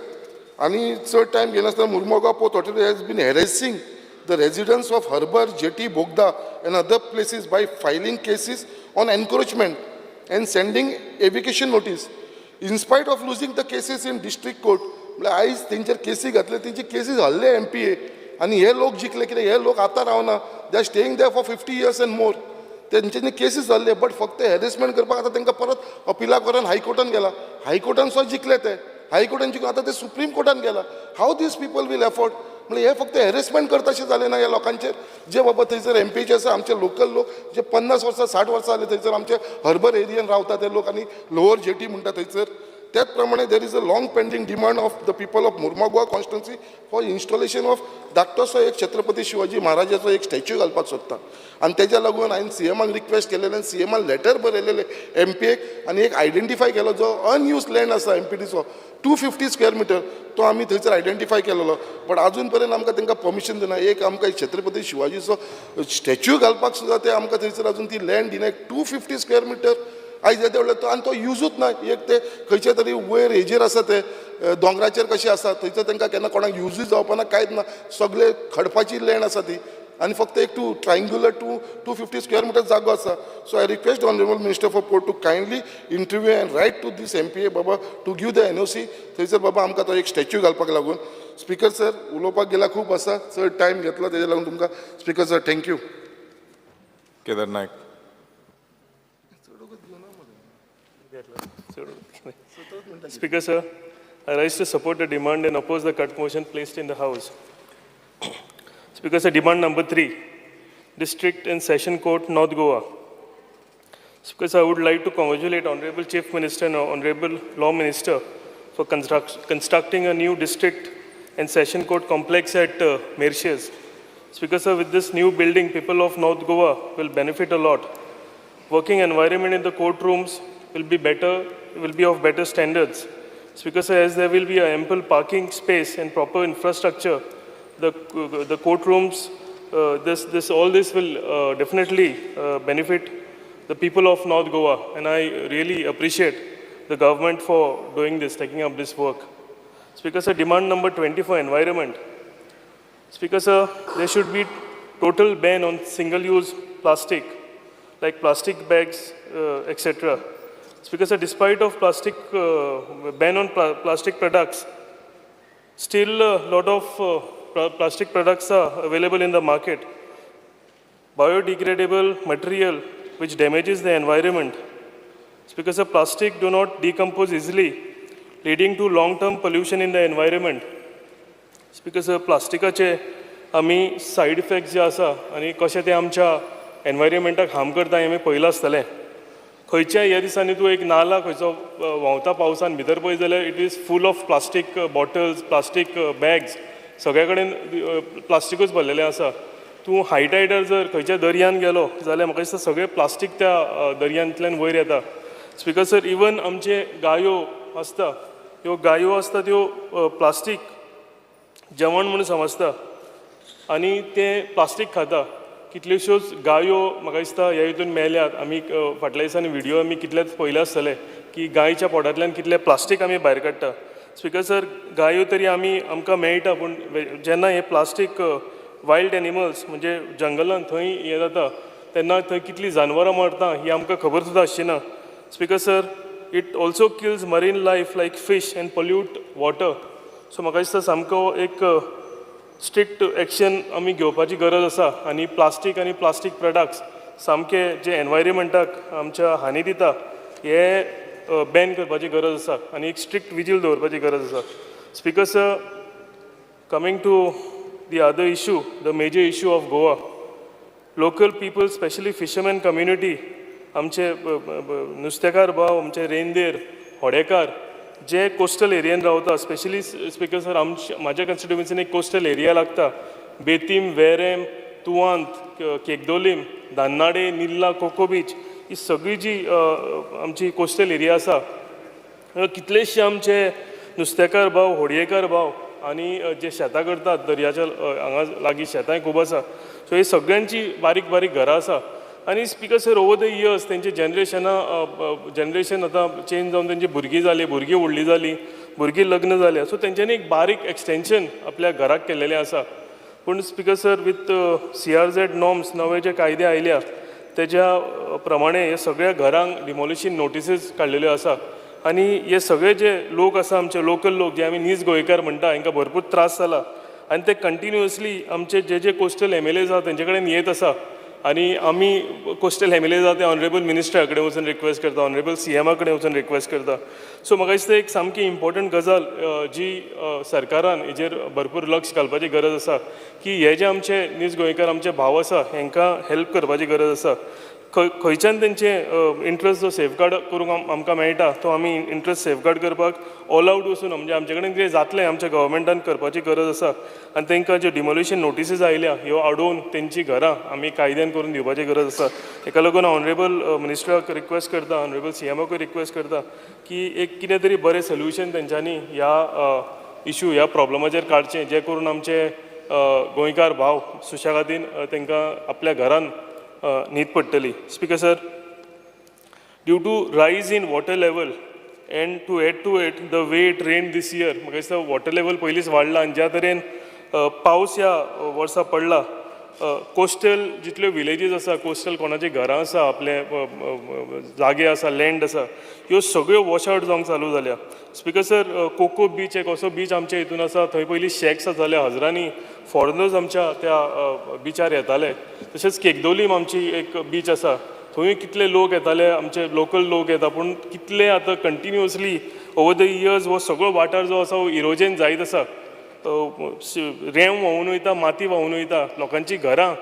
आनी चड टायम घेनासतना Mormugao port authority has been harassing the residents of Harbour, Jetty, Bogda and other places by filing cases on encroachment and sending evacuation notice. In spite of losing the cases in district court, आयज तेंचेर केसी घातले तेंची cases हल्ले MPA आनी हे लोक जिखले कित्याक हे लोक आतां रावना they are staying there for 50 years and more. तेंच्यांनी केसीस हल्ले बट फक्त हॅरेसमेंट करपाक आतां तांकां परत अपिलाक व्हरून हायकोर्टान गेला. हायकोर्टान सुद्दां जिखले ते हायकोर्टान जिखून आतां ते सुप्रीम कोर्टान गेला. हाव दीस पीपल वील एफोर्ड म्हणजे हे फक्त हॅरेसमेंट करता अशें जालें ना ह्या लोकांचेर जे बाबा थंयसर MPAचे आसा आमचे लोकल लोक जे 50 वर्सां 60 वर्सां जाले थंयसर आमचे हर्बर एरियन रावता ते लोक आनी लोअर जेटी म्हणटा थंयसर त्याच प्रमाणे there is a long pending demand of the people of Mormugao constituency for installation of धाकटोसो एक छत्रपती शिवाजी महाराजाचो एक स्टॅच्यू घालपाक सोदता आनी तेज्या लागून हांवें CMाक रिक्वेस्ट केलेलें आनी CMान लेटर बरयलेलें MPAक आनी एक आयडेंटिफाय केलो जो अनयूज लँड आसा MPDचो 250 स्क्वेअर मिटर तो आमी थंयसर आयडेंटिफाय केलेलो बट अजून पर्यंत आमकां तांकां परमिशन दिना. एक आमकां छत्रपती शिवाजीचो स्टॅच्यू घालपाक सुद्दां ते आमकां थंयसर अजून ती लँड दिना. 250 स्क्वेअर मिटर आयज येते व्हडले तो आनी तो यूजूच ना. एक ते खंयचे तरी वयर हेजेर आसा ते दोंगराचेर कशें आसा थंयसर तांकां केन्ना कोणाक यूजूय जावपाना कांयच ना. सगळे खडपाची लँड आसा ती आनी फक्त एक ट्रायंगुलर 250 स्क्वेअर मिटर जागो आसा. So I request honourable minister for port to kindly interview and write to this MPA बाबा टू गिव द NOC थंयसर बाबा आमकां तो एक स्टॅच्यू घालपाक लागून. स्पीकर सर उलोवपाक गेला खूब आसा चड टायम घेतलो तेज्या लागून तुमकां speaker sir thank you. Kedar Naik. Speaker sir, I rise to support the demand and oppose the cut motion placed in the House. Speaker sir, demand number 3, District and Session Court, North Goa. Speaker sir, I would like to congratulate Honorable Chief Minister and Honorable Law Minister for constructing a new District and Session Court complex at Mauritius. Speaker sir, with this new building, people of North Goa will benefit a lot. Working environment in the courtrooms will be better, will be of better standards. Speaker sir, as there will be an ample parking space and proper infrastructure, the courtrooms, all this will definitely benefit the people of North Goa, and I really appreciate the government for doing this, taking up this work. Speaker sir, demand number 20 for environment. Speaker sir, there should be total ban on single-use plastic, like plastic bags, etc. Speaker sir, despite of ban on plastic products, still a lot of plastic products are available in the market. Biodegradable material which damages the environment. Speaker sir, plastic do not decompose easily, leading to long-term pollution in the environment. Speaker sir, plasticaचे आमी side effects जे आसा आनी कशें ते आमच्या environmentak harm करता हें आमी पयलां आसतलें. खंयच्याय ह्या दिसांनी तूं एक नाला खंयचो व्हांवता पावसान भितर पळयत जाल्यार it is full of plastic bottles plastic bags सगळे कडेन प्लास्टिकूच भरलेलें आसा. तूं हाय टायडार जर खंयच्या दर्यान गेलो जाल्यार म्हाका दिसता सगळें प्लास्टीक त्या दर्यांतल्यान वयर येता. स्पीकर सर, इवन आमचे गायो आसता त्यो प्लास्टीक जेवण म्हणून समजता आनी ते प्लास्टीक खाता. कितल्योश्योच गायो म्हाका दिसता ह्या हितून मेल्यात. आमी फाटल्या दिसांनी व्हिडियो आमी कितलेच पयले आसतले की गायच्या पोटांतल्यान कितले प्लास्टीक आमी भायर काडटा. स्पिकर सर, गायो तरी आमकां मेळटा, पूण जेन्ना हे प्लास्टीक वायल्ड एनिमल्स म्हणजे जंगलान थंय हें जाता तेन्ना थंय कितलीं जानवरां मरता ही आमकां खबर सुद्दां आसची ना. Speaker sir, it also kills marine life like fish and pollute water. So म्हाका दिसता सामको एक स्ट्रिक्ट एक्शन आमी घेवपाची गरज आसा आनी प्लास्टीक प्रोडक्ट्स सामके जे एनवायरमेंटाक आमच्या हानी दिता हे बॅन करपाची गरज आसा आनी एक स्ट्रिक्ट विजील दवरपाची गरज आसा. Speaker sir, coming to the other issue, the major issue of Goa, local people, especially fishermen community, आमचे नुस्तेकार भाव, आमचे रेंदेर, होडेकार, जे कोस्टल एरियेन रावता, स्पेशली स्पिकर सर, म्हाज्या कन्स्टिट्युएन्सीन एक कोस्टल एरिया लागता, बेतीम, वेरेम, तुवांत, केकदोलीम, दान्नाडे, निल्ला, कोको बीच, ही सगळी जी आमची कोस्टल एरिया आसा, कितलेशे आमचे नुस्तेकार भाव, होडयेकार भाव आनी जे शेतां करतात दर्याच्या हांगा लागीं शेतांय खूब आसा. सो हे सगळ्यांची बारीक बारीक घरां आसा आनी speaker sir, over the years तेंचे जनरेशन आतां चेंज जावन तेंची भुरगीं जालीं, भुरगीं व्हडलीं जालीं, भुरगीं लग्न जाल्या. सो तेंच्यांनी एक बारीक एक्सटेंशन आपल्या घराक केल्लेलें आसा. पूण speaker sir, with CRZ norms नवे जे कायदे आयल्या तेज्या प्रमाणे हे सगळ्या घरांक डिमोलिशन नोटिसीस काडलेल्यो आसा आनी हे सगळे जे लोक आसा आमचे लोकल लोक जे आमी नीज गोंयकार म्हणटा हांकां भरपूर त्रास जाला आनी ते कंटिन्युअसली आमचे जे कोस्टल MLAs आसा तेंचे कडेन येत आसा आनी आमी कोस्टल MLAs आसा ते ऑनरेबल मिनिस्टरा कडेन वचून रिक्वेस्ट करता, ऑनरेबल CM कडेन वचून रिक्वेस्ट करता. सो म्हाका दिसता एक सामकी इम्पॉर्टंट गजाल जी सरकारान हेजेर भरपूर लक्ष घालपाची गरज आसा की हे जे आमचे नीज गोंयकार आमचे भाव आसा हांकां हेल्प करपाची गरज आसा. खंयच्यान तेंचे इंट्रस्ट जो सेफगार्ड करूंक आमकां मेळटा तो आमी इंट्रस्ट सेफगार्ड करपाक ऑल आवट वचून म्हणजे आमचे कडेन कितें जातलें आमच्या गव्हर्मेंटान करपाची गरज आसा आनी तांकां ज्यो डिमोलिशन नोटिसीस आयल्या ह्यो आडोवन तेंची घरां आमी कायद्यान करून दिवपाची गरज आसा. हेका लागून हांव ऑनरेबल मिनिस्टराक रिक्वेस्ट करता, ऑनरेबल CMकूय रिक्वेस्ट करता की एक कितें तरी बरें सोल्युशन तेंच्यांनी ह्या इशू ह्या प्रॉब्लमाचेर काडचें जें करून आमचे गोंयकार भाव सुशेगादीन तांकां आपल्या घरान न्हीद पडटली. Speaker sir, due to rise in water level and to add to it the way it rain this year, म्हाका दिसता वॉटर लेवल पयलींच वाडला आनी ज्या तरेन पावस ह्या वर्सा पडला, कोस्टल जितल्यो विलेजीस आसा, कोस्टल कोणाची घरां आसा, आपले जागे आसा, लँड आसा, ह्यो सगळ्यो वॉश आवट जावंक चालू जाल्या. स्पिकर सर, कोको बीच एक असो बीच आमच्या हितून आसा, थंय पयलीं शॅक्स जाले, हजारांनी फॉरेनर्स आमच्या त्या बिचार येताले. तशेंच केकदोलीम आमची एक बीच आसा, थंय कितले लोक येताले, आमचे लोकल लोक येता, पूण कितले आतां कंटिन्युअसली ओवर द इयर्स हो सगळो वाठार जो आसा हो इरोजन जायत आसा. रेंव व्हांवून वयता, माती व्हांवून वयता, लोकांची घरां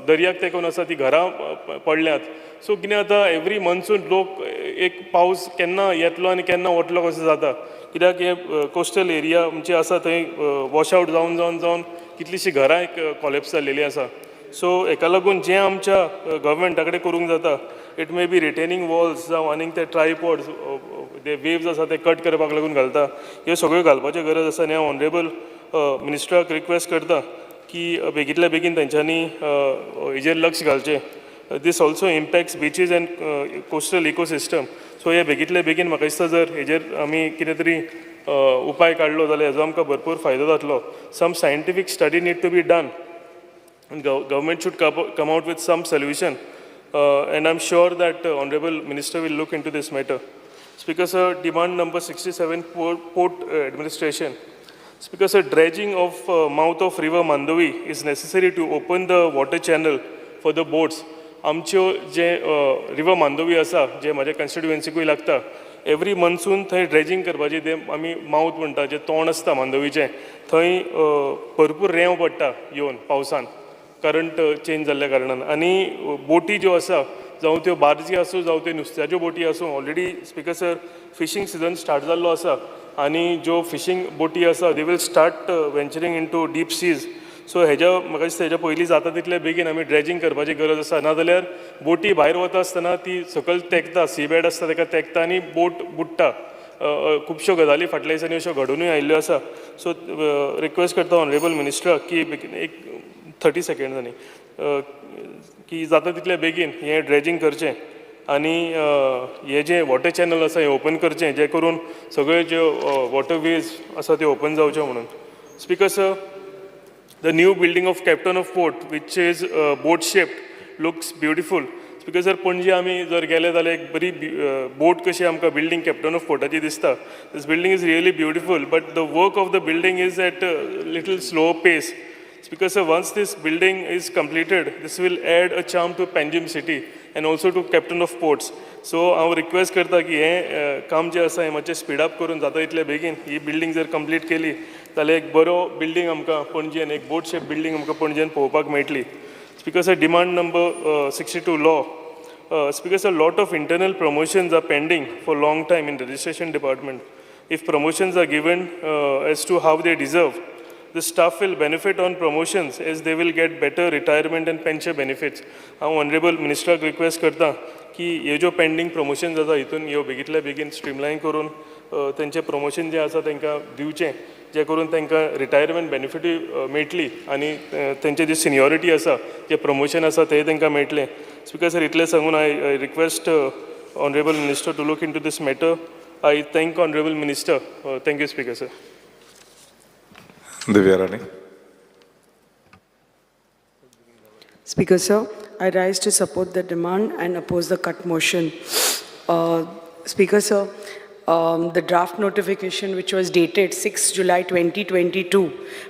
दर्याक तेंकून आसा ती घरां पडल्यात. सो कितें जाता, एवरी मन्सून लोक एक पावस केन्ना येतलो आनी केन्ना वतलो कसो जाता, कित्याक हे कोस्टल एरिया आमचे आसा थंय वॉश आवट जावन जावन जावन कितलींशीं घरां एक कॉलेप्स जाल्लेलीं आसा. सो हेका लागून जें आमच्या गव्हर्मेंटा कडेन करूंक जाता, it may be retaining walls जावं आनीक ते ट्रायपॉड्स, ते वेव्स आसा ते कट करपाक लागून घालता, ह्यो सगळ्यो घालपाची गरज आसा. आनी हांव ऑनरेबल मिनिस्टराक रिक्वेस्ट करता की बेगींतल्या बेगीन तेंच्यांनी हेजेर लक्ष घालचें. This also impacts beaches and coastal ecosystem. So हे बेगींतल्या बेगीन म्हाका दिसता जर हेजेर आमी कितें तरी उपाय काडलो जाल्यार हेजो आमकां भरपूर फायदो जातलो. Some scientific study need to be done. Government should come out with some solution, and I'm sure that Honorable Minister will look into this matter. Speaker sir, demand number 67, Port Administration. Speaker sir, dredging of mouth of river Mandovi is necessary to open the water channel for the boats. आमच्यो जे river Mandovi आसा, जे म्हाज्या कन्स्टिट्युएन्सीकूय लागता, every monsoon थंय dredging करपाची, ते आमी मावथ म्हणटा, जे तोंड आसता मांदोवीचें, थंय भरपूर रेंव पडटा येवन पावसान, करंट चेंज जाल्ल्या कारणान. आनी बोटी ज्यो आसा, जावं त्यो बार्जी आसूं जावं त्यो नुस्त्याच्यो बोटी आसूं, already speaker sir fishing season start जाल्लो आसा आनी ज्यो फिशींग बोटी आसा they will start venturing into deep seas. So म्हाका दिसता हेज्या पयलीं जाता तितले बेगीन आमी ड्रेजिंग करपाची गरज आसा, नाजाल्यार बोटी भायर वता आसतना ती सकयल तेंकता, सीबेड आसता ताका तेंकता आनी बोट बुडटा. खुबश्यो गजाली फाटल्या दिसांनी अश्यो घडूनय आयिल्ल्यो आसा. सो रिक्वेस्ट करता ऑनरेबल मिनिस्टराक की एक 30 सेकंड्सांनी की जाता तितले बेगीन हें ड्रेजिंग करचें आनी हे जे वॉटर चॅनल आसा हें ओपन करचें जे करून सगळ्यो ज्यो वॉटरवेज आसा त्यो ओपन जावच्यो म्हणून. Speaker sir, the new building of Captain of Port, which is boat shaped, looks beautiful. Because sir, Panaji आमी जर गेले जाल्यार एक बरी बोट कशी आमकां बिल्डिंग कॅप्टन ऑफ पोर्टाची दिसता. This building is really beautiful, but the work of the building is at a little slow pace. Because sir, once this building is completed, this will add a charm to Panjim city and also to Captain of Ports. So हांव request करता की हें काम जें आसा हें मातशें speed up करून जाता इतले बेगीन ही बिल्डिंग जर कंप्लीट केली जाल्यार एक बरो बिल्डिंग आमकां पणजेन एक बोट शेप बिल्डिंग आमकां पणजेन पळोवपाक मेळटली. Speaker sir, demand number 62 law. Speaker sir, lot of internal promotions are pending for long time in the registration department. If promotions are given as to how they deserve, the staff will benefit on promotions as they will get better retirement and pension benefits. हांव honourable मिनिस्टराक request करता की हे ज्यो pending promotions आसा हितून ह्यो बेगींतल्या बेगीन स्ट्रीमलायन करून तेंचें प्रमोशन जें आसा तांकां दिवचें जे करून तांकां रिटायरमेंट बेनिफिटूय मेळटली आनी तेंचें जी सिनियॉरिटी आसा जें प्रमोशन आसा तें तांकां मेळटलें. स्पीकर सर, इतलें सांगून I request honourable minister to look into this matter. I thank honourable minister. Thank you speaker sir. Divya Rani. Speaker sir, I rise to support the demand and oppose the cut motion. Speaker sir, the draft notification which was dated 6 July 2022,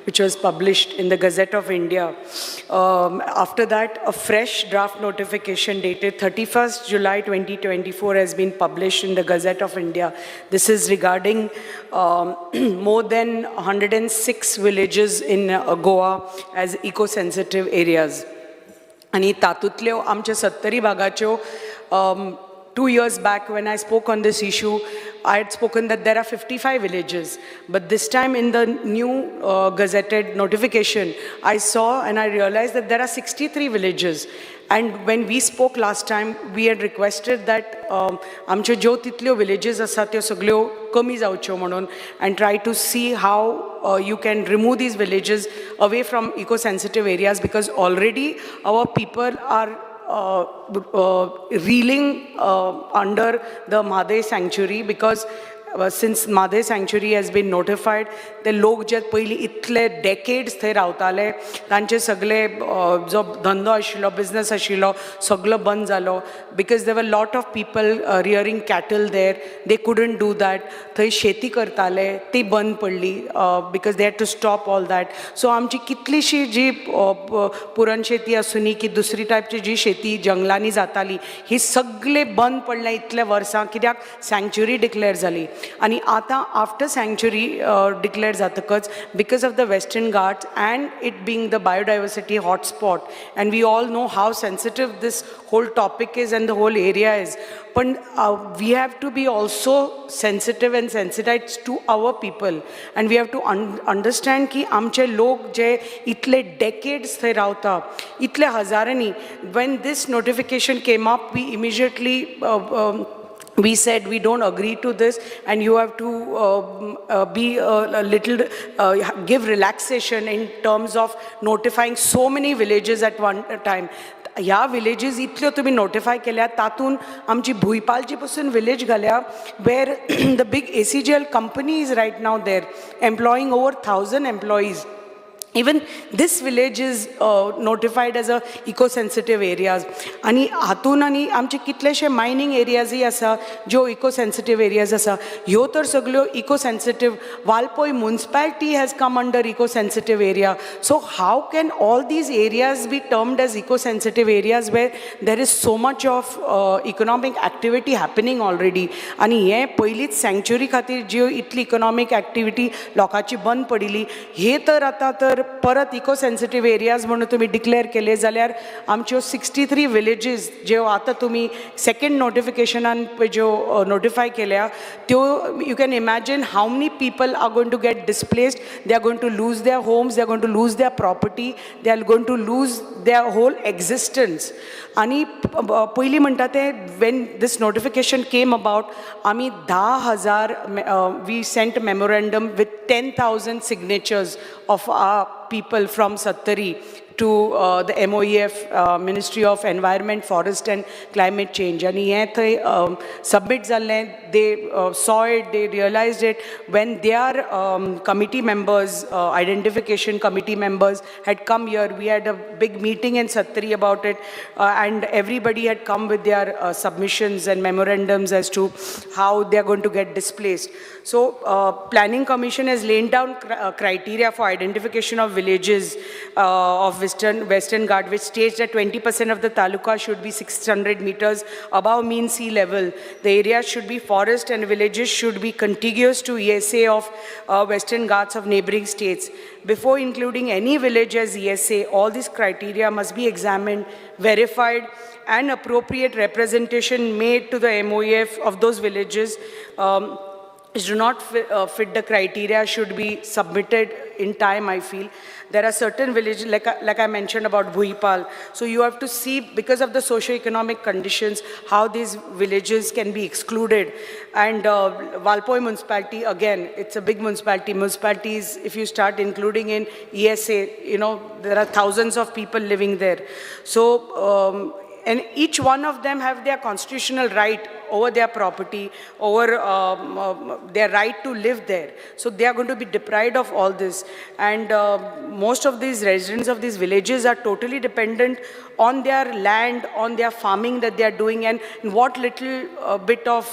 which was published in the Gazette of India. After that, a fresh draft notification dated 31st July 2024 has been published in the Gazette of India. This is regarding more than 106 villages in Goa as eco-sensitive areas. आणि तातूंतल्यो आमच्या 70 भागाच्यो 2 years back when I spoke on this issue, I had spoken that there are 55 villages. But this time in the new gazetted notification, I saw and I realized that there are 63 villages. And when we spoke last time, we had requested that आमच्यो ज्यो तितल्यो villages आसा त्यो सगळ्यो कमी जावच्यो म्हणून and try to see how you can remove these villages away from eco-sensitive areas, because already our people are reeling under the Madhe sanctuary, because since Madhe sanctuary has been notified, the लोक जे पयलीं इतले decades थंय रावताले तांचे सगळे जो धंदो आशिल्लो बिझनेस आशिल्लो सगळो बंद जालो, because there were lot of people rearing cattle there. They couldn't do that. थंय शेती करताले ती बंद पडली because they had to stop all that. So आमची कितलीशी जी पुरण शेती आसुनी की दुसरी टायपची जी शेती जंगलांनी जाताली ही सगळे बंद पडले इतले वर्सां, कित्याक सँक्च्युरी डिक्लेअर जाली. आणि आता आफ्टर सँक्च्युरी डिक्लेअर जातकच because of the Western Ghats and it being the biodiversity hotspot, and we all know how sensitive this whole topic is and the whole area is, but we have to be also sensitive and sensitized to our people, and we have to understand ki amche log je itle decades thai rauta itle hazaranni. When this notification came up, we immediately we said we don't agree to this, and you have to be a little give relaxation in terms of notifying so many villages at one time. ह्या villages इतल्यो तुमी notify केल्या, तातून आमची भुईपालची पासून village घाल्या वेर the big ACGL company is right now there employing over 1000 employees. Even this village is notified as a eco-sensitive areas. आणि हातून आणि आमचे कितलेशे मायनिंग एरियाजय आसा ज्यो eco-sensitive areas आसा, ह्यो तर सगळ्यो eco-sensitive. Valpoi municipality has come under eco-sensitive area. So how can all these areas be termed as eco-sensitive areas where there is so much of economic activity happening already? आणि हे पयलीच sanctuary खातीर ज्यो इतली economic activity लोकांची बंद पडिली, हे तर आतां तर परत इको सेन्सिटिव्ह एरियाज म्हणून तुम्ही डिक्लेअर केले जाल्यार आमच्यो 63 विलेजीस ज्यो आता तुम्ही सेकंड नोटिफिकेशनान ज्यो नोटिफाय केल्या त्यो, you can imagine how many people are going to get displaced. They are going to lose their homes, they are going to lose their property, they are going to lose their whole existence. आणि पयलीं म्हणटा ते when this notification came about, आमी 10,000 we sent memorandum with 10,000 signatures of our people from Sattari to the MOEF, Ministry of Environment, Forest and Climate Change. And हे थंय submit जाल्लें, they saw it, they realized it when their committee members, identification committee members had come here. We had a big meeting in Sattari about it, and everybody had come with their submissions and memorandums as to how they are going to get displaced. So Planning Commission has laid down criteria for identification of villages of Western Ghat, which states that 20% of the taluka should be 600 meters above mean sea level. The area should be forest and villages should be contiguous to ESA of Western Ghats of neighboring states. Before including any village as ESA, all these criteria must be examined, verified, and appropriate representation made to the MOEF of those villages which do not fit the criteria should be submitted in time, I feel. There are certain villages, like I mentioned about Bhuipal. So you have to see, because of the socio-economic conditions, how these villages can be excluded. And Valpoi municipality, again, it's a big municipality. Municipalities, if you start including in ESA, you know, there are thousands of people living there. So, and each one of them have their constitutional right over their property, over their right to live there. So they are going to be deprived of all this. And most of these residents of these villages are totally dependent on their land, on their farming that they are doing, and what little bit of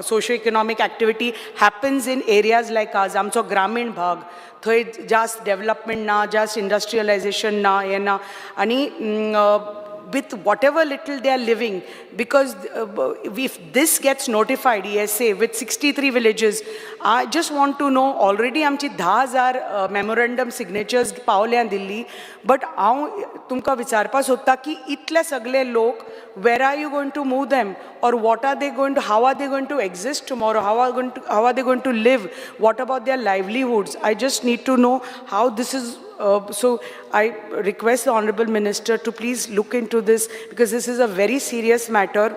socio-economic activity happens in areas like ours. Amcho Gramin Bhag, thoi just development na, just industrialization na, ye na, ani with whatever little they are living, because if this gets notified, ESA, with 63 villages, I just want to know, already आमची 10,000 memorandum signatures पावल्या Delhi, but हांव तुमकां विचारपा सोदता की इतले सगळे लोक, where are you going to move them, or what are they going to, how are they going to exist tomorrow, how are they going to live, what about their livelihoods? I just need to know how this is. So I request the Honorable Minister to please look into this, because this is a very serious matter.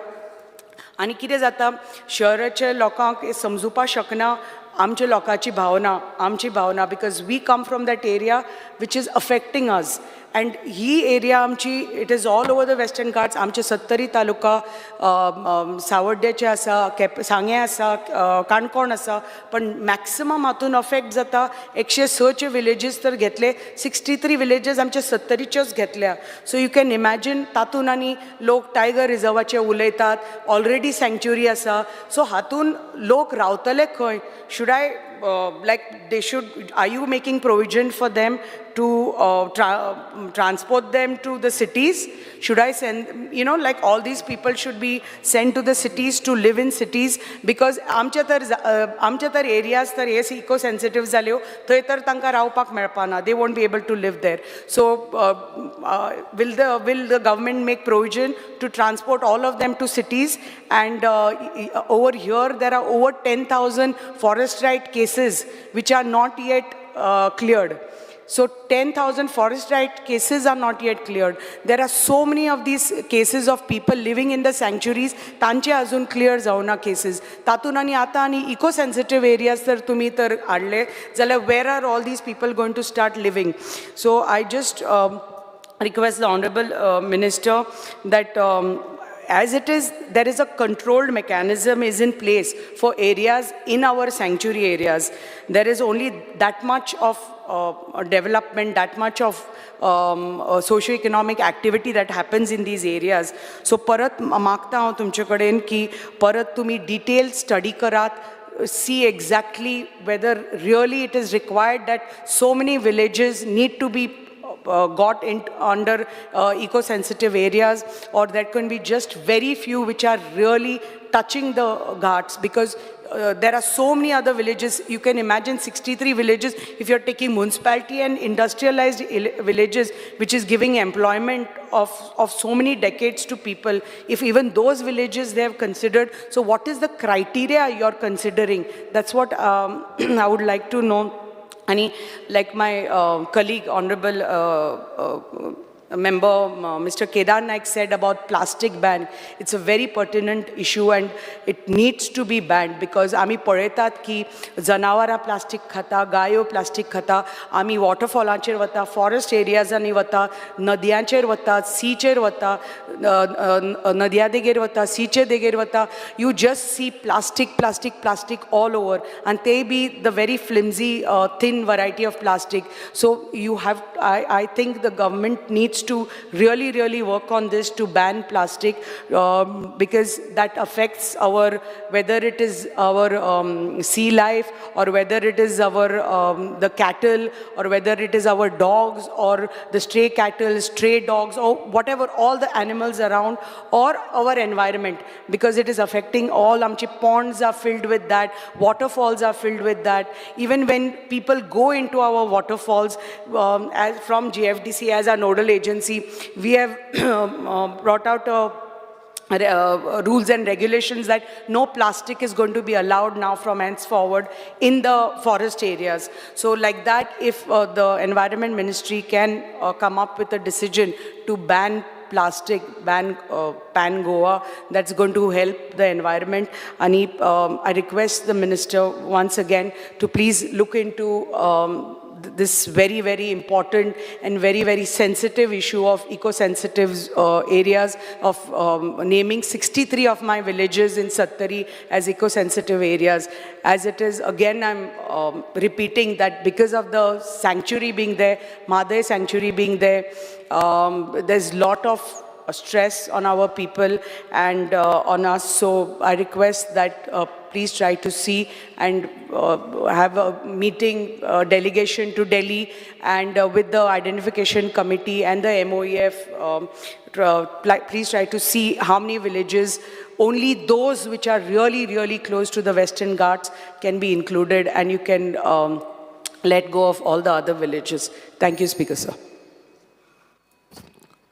आणि कितें जाता, शहराच्या लोकांक समजुपा शकना आमच्या लोकांची भावना, आमची भावना, because we come from that area which is affecting us. And he area आमची, it is all over the Western Ghats. आमचे 70 तालुका सावड्ड्याचे आसा, सांगे आसा, काणकोण आसा, पण मॅक्सिमम हातून अफेक्ट जाता 106 विलेजीस तर घेतले, 63 विलेजीस आमचे 70चेच घेतल्या. सो यू कॅन इमॅजिन, तातून आनी लोक टायगर रिझर्वाचे उलयतात, ऑलरेडी सँक्च्युरी आसा, सो हातून लोक रावतले खंय? Should I, like, they should, are you making provision for them to transport them to the cities? Should I send, you know, like all these people should be sent to the cities to live in cities? Because आमच्या तर areas तर हे eco sensitive जाल्यो, थंय तर तांकां रावपाक मेळपाना, they won't be able to live there. So will the government make provision to transport all of them to cities? And over here there are over 10,000 forest right cases which are not yet cleared. So 10,000 forest right cases are not yet cleared. There are so many of these cases of people living in the sanctuaries, तांचे अजून clear जावना cases. तातून आनी आतां आनी eco sensitive areas तर तुमी तर हाडले, जाल्यार where are all these people going to start living? So I just request the Honorable Minister that as it is, there is a controlled mechanism is in place for areas in our sanctuary areas. There is only that much of development, that much of socio-economic activity that happens in these areas. So परत मागता हांव तुमचे कडेन की परत तुमी detailed study Karat, see exactly whether really it is required that so many villages need to be got in under eco-sensitive areas, or that can be just very few which are really touching the Ghats, because there are so many other villages. You can imagine 63 villages, if you're taking municipality and industrialized villages, which is giving employment of so many decades to people. If even those villages they have considered, so what is the criteria you're considering? That's what I would like to know. And like my colleague, Honorable member Mr. Kedar Naik said about plastic ban, it's a very pertinent issue and it needs to be banned because आमी पळयतात की जनावरां plastic खाता, गायो plastic खाता, आमी वॉटरफॉलांचेर वता, forest एरियाजांनी वता, नदयांचेर वता, सीचेर वता, नदया देगेर वता, सीचे देगेर वता, you just see plastic all over and they be the very flimsy thin variety of plastic. So you have, I think the government needs to really work on this to ban plastic because that affects our, whether it is our sea life or whether it is our the cattle or whether it is our dogs or the stray cattle, stray dogs or whatever, all the animals around or our environment, because it is affecting all. Amchi ponds are filled with that, waterfalls are filled with that. Even when people go into our waterfalls, as from GFDC as our nodal agency, we have brought out rules and regulations that no plastic is going to be allowed now from henceforward in the forest areas. So like that, if the Environment Ministry can come up with a decision to ban plastic, ban Pan Goa, that's going to help the environment. And I request the Minister once again to please look into this very important and very sensitive issue of eco-sensitive areas, of naming 63 of my villages in Sattari as eco-sensitive areas. As it is, again, I'm repeating that because of the sanctuary being there, Madhe sanctuary being there, there's lot of stress on our people and on us. So I request that please try to see and have a meeting, delegation to Delhi and with the identification committee and the MOEF, please try to see how many villages, only those which are really close to the Western Ghats can be included, and you can let go of all the other villages. Thank you, Speaker, sir.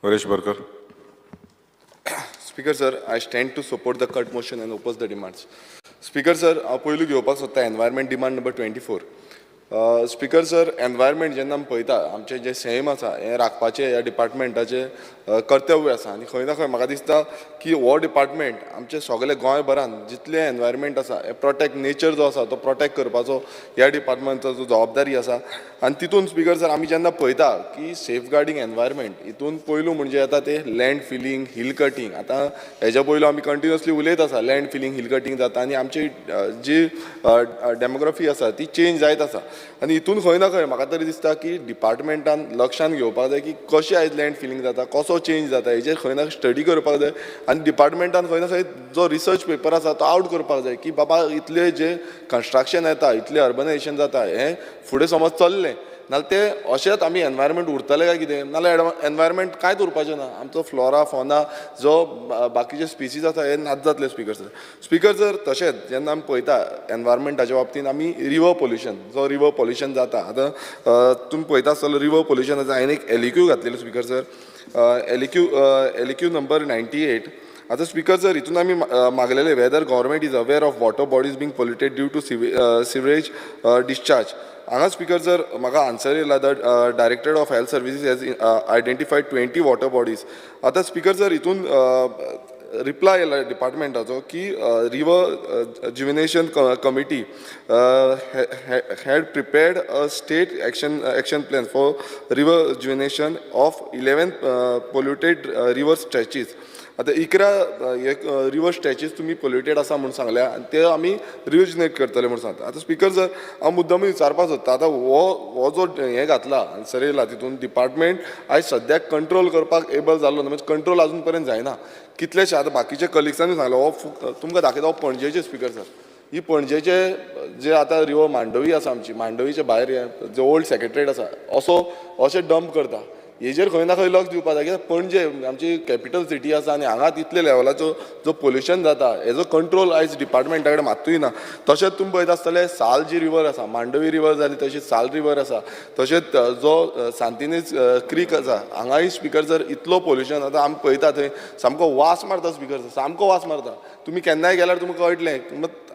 Harish Barkar. Speaker sir, I stand to support the cut motion and oppose the demands. Speaker sir, हांव पयलू घेवपाक सोदता environment demand number 24. Speaker sir, environment जेन्ना आमी पळयता, आमचें जें Sam आसा हें राखपाचें ह्या डिपार्टमेंटाचें कर्तव्य आसा आनी खंय ना खंय म्हाका दिसता की हो डिपार्टमेंट आमचे सगळे गोंयभरान जितलें एनवायरमेंट आसा हें प्रोटेक्ट, नेचर जो आसा तो प्रोटेक्ट करपाचो ह्या डिपार्टमेंटाचो जबाबदारी आसा. आनी तितून स्पीकर सर आमी जेन्ना पळयता की सेफ गार्डींग एनवायरमेंट, हितून पयलू म्हणजे येता ते लँड फिलींग, हिल कटींग. आतां हेज्या पयलू आमी कंटिन्युअसली उलयत आसा लँड फिलींग, हिल कटींग जाता आनी आमची जी डेमोग्राफी आसा ती चेंज जायत आसा. आनी हितून खंय ना खंय म्हाका तरी दिसता की डिपार्टमेंटान लक्षांत घेवपाक जाय की कशें आयज लँड फिलींग जाता, कसो चेंज जाता, हेजेर खंय ना स्टडी करपाक जाय. आनी डिपार्टमेंटान खंय ना खंय जो रिसर्च पेपर आसा तो आवट करपाक जाय की बाबा इतले जे कन्स्ट्रक्शन येता, इतलें अर्बनायझेशन जाता, हें फुडें समज चल्लें नाल्यार ते अशेंच आमी एनवायरमेंट उरतले काय कितें, नाल्यार एनवायरमेंट कांयच उरपाचें ना. आमचो फ्लोरा फॉना जो बाकीचे स्पिसीज आसा हे नाच जातले. स्पीकर सर, स्पीकर सर तशेंच जेन्ना आमी पळयता एनवायरमेंटाच्या बाबतींत आमी रिवर पोल्युशन, जो रिवर पोल्युशन जाता, आतां तुमी पळयता आसतलो रिवर पोल्युशनाचो हांवें एक एलिक्यू घातलेलो स्पीकर सर, एलिक्यू नंबर 98. आतां स्पीकर सर, हितून आमी मागलेले whether government is aware of water bodies being polluted due to sewerage discharge. हांगा स्पीकर सर म्हाका आन्सर येयला that directorate of health services has identified 20 water bodies. आतां speaker sir, हितून reply येयला डिपार्टमेंटाचो की river ज्युविनेशन committee had prepared a state action plan for river rejuvenation of 11 polluted river stretches. आतां 11 river स्ट्रेचीस तुमी polluted आसा म्हणून सांगल्या आनी ते आमी रिजुनेट करतले म्हणून सांगता. आतां स्पीकर सर, हांव मुद्दम विचारपाक सोदता, आतां हो जो हें घातला आन्सर येयला तितून डिपार्टमेंट आयज सद्याक कंट्रोल करपाक एबल जाल्लो ना, म्हणजे कंट्रोल आजून पर्यंत जायना. कितलेशे आतां बाकीचे कलिग्सांनी सांगलो, हो तुमकां दाखयता हो पणजेचे स्पीकर सर, ही पणजेचे जे आतां रिवर मांडवी आसा आमची, मांडवीचे भायर जे ओल्ड सेक्रेटरेट आसा अशें डंप करता. हेजेर खंय ना खंय लक्ष दिवपाक जाय, कित्याक पणजे आमची कॅपिटल सिटी आसा आनी हांगा तितले लेवलाचो जो पोल्युशन जाता हेजो कंट्रोल आयज डिपार्टमेंटा कडेन मात्तूय ना. तशेंच तुमी पळयता आसतले साल जी रिवर आसा, मांडवी रिवर जाली तशीच साल रिवर आसा, तशेंच जो सांतिनेज क्रीक आसा हांगाय स्पीकर सर इतलो पोल्युशन. आतां आमी पळयता थंय सामको वास मारता स्पीकर सर, सामको वास मारता. तुमी केन्नाय गेल्यार तुमकां कळटलें.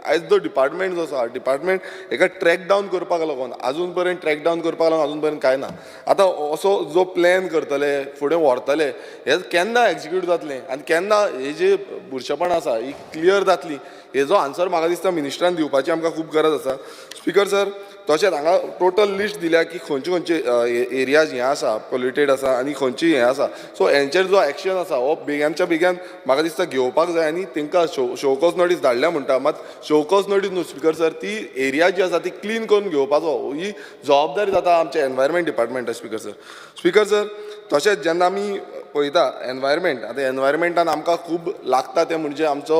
आयज जो डिपार्टमेंट जो आसा डिपार्टमेंट हेका ट्रॅक डावन करपाक लागून आजून पर्यंत ट्रॅक डावन करपाक लागून आजून पर्यंत कांय ना. आतां असो जो प्लॅन करतले फुडें व्हरतले हें केन्ना एग्जिक्यूट जातलें आनी केन्ना ही जी बुरशेपण आसा ही क्लियर जातली हेजो आन्सर म्हाका दिसता मिनिस्टरान दिवपाची आमकां खूब गरज आसा. स्पिकर सर तशेंच हांगा टोटल लिस्ट दिल्या की खंयचे खंयचे एरियाज हे आसा पोल्युटेड आसा आनी खंयची हें आसा. सो हेंचेर जो एक्शन आसा हो बेग्यानच्या बेग्यान म्हाका दिसता घेवपाक जाय आनी तांकां शोकॉज नोटीस धाडल्या म्हणटा मात शोकॉज नोटीस न्हू स्पिकर सर ती एरिया जी आसा ती क्लीन करून घेवपाचो ही जबाबदारी जाता आमच्या एनवायरमेंट डिपार्टमेंटाची स्पिकर सर. स्पिकर सर तशेंच जेन्ना आमी पळयता एनवायरमेंट आतां एनवायरमेंटान आमकां खूब लागता तें म्हणजे आमचो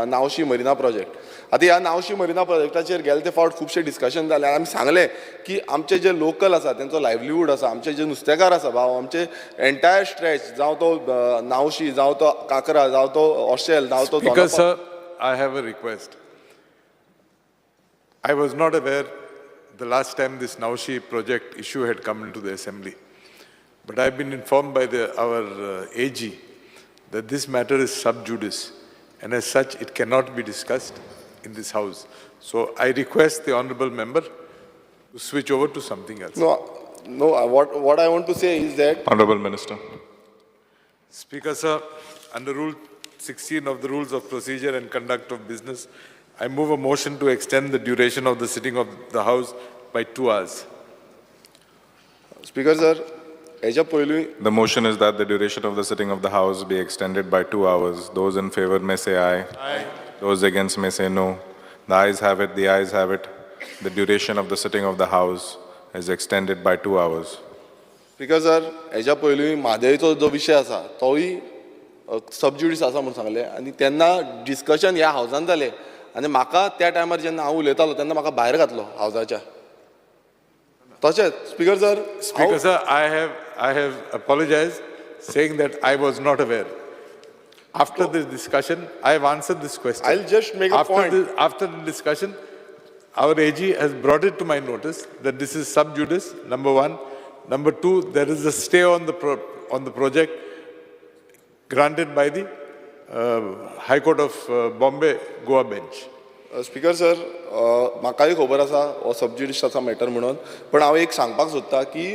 नावशी मरिना प्रोजेक्ट. आतां ह्या नावशी मरिना प्रोजेक्टाचेर गेले ते फावट खुबशे डिस्कशन जाले आनी आमी सांगलें की आमचे जे लोकल आसा तेंचो लायव्हलीहूड आसा आमचे जे नुस्तेकार आसा भाव आमचे एंटायर स्ट्रेच जावं तो नावशी जावं तो काकरा जावं तो ऑस्ट्रेल जावं तो Speaker, sir, I have a request. I was not aware the last time this Naushi project issue had come into the assembly. But I've been informed by our AG that this matter is sub judice, and as such, it cannot be discussed in this house. So I request the honourable member to switch over to something else. No. What I want to say is that Honourable Minister. Speaker, sir, under Rule 16 of the Rules of Procedure and Conduct of Business, I move a motion to extend the duration of the sitting of the House by 2 hours. Speaker sir, हेच्या पयलीं The motion is that the duration of the sitting of the House be extended by 2 hours. Those in favor may say aye. Aye. Those against may say no. The ayes have it, the ayes have it. The duration of the sitting of the House is extended by 2 hours. Speaker sir हेच्या पयलीं म्हादयचो जो विशय आसा तोय सबज्युडिस आसा म्हणून सांगलें आनी तेन्ना डिस्कशन ह्या हावजान जालें आनी म्हाका त्या टायमार जेन्ना हांव उलयतालो तेन्ना म्हाका भायर घातलो हावजाच्या. तशेंच speaker sir Speaker, sir, I have apologized, saying that I was not aware. After this discussion, I have answered this question. I'll just make a point. After the discussion, our AG has brought it to my notice that this is sub judice, number one. Number two, there is a stay on the project granted by the High Court of Bombay, Goa bench. Speaker sir म्हाकाय खबर आसा हो सबज्युडिसाचो matter म्हणून पण हांव एक सांगपाक सोदतां की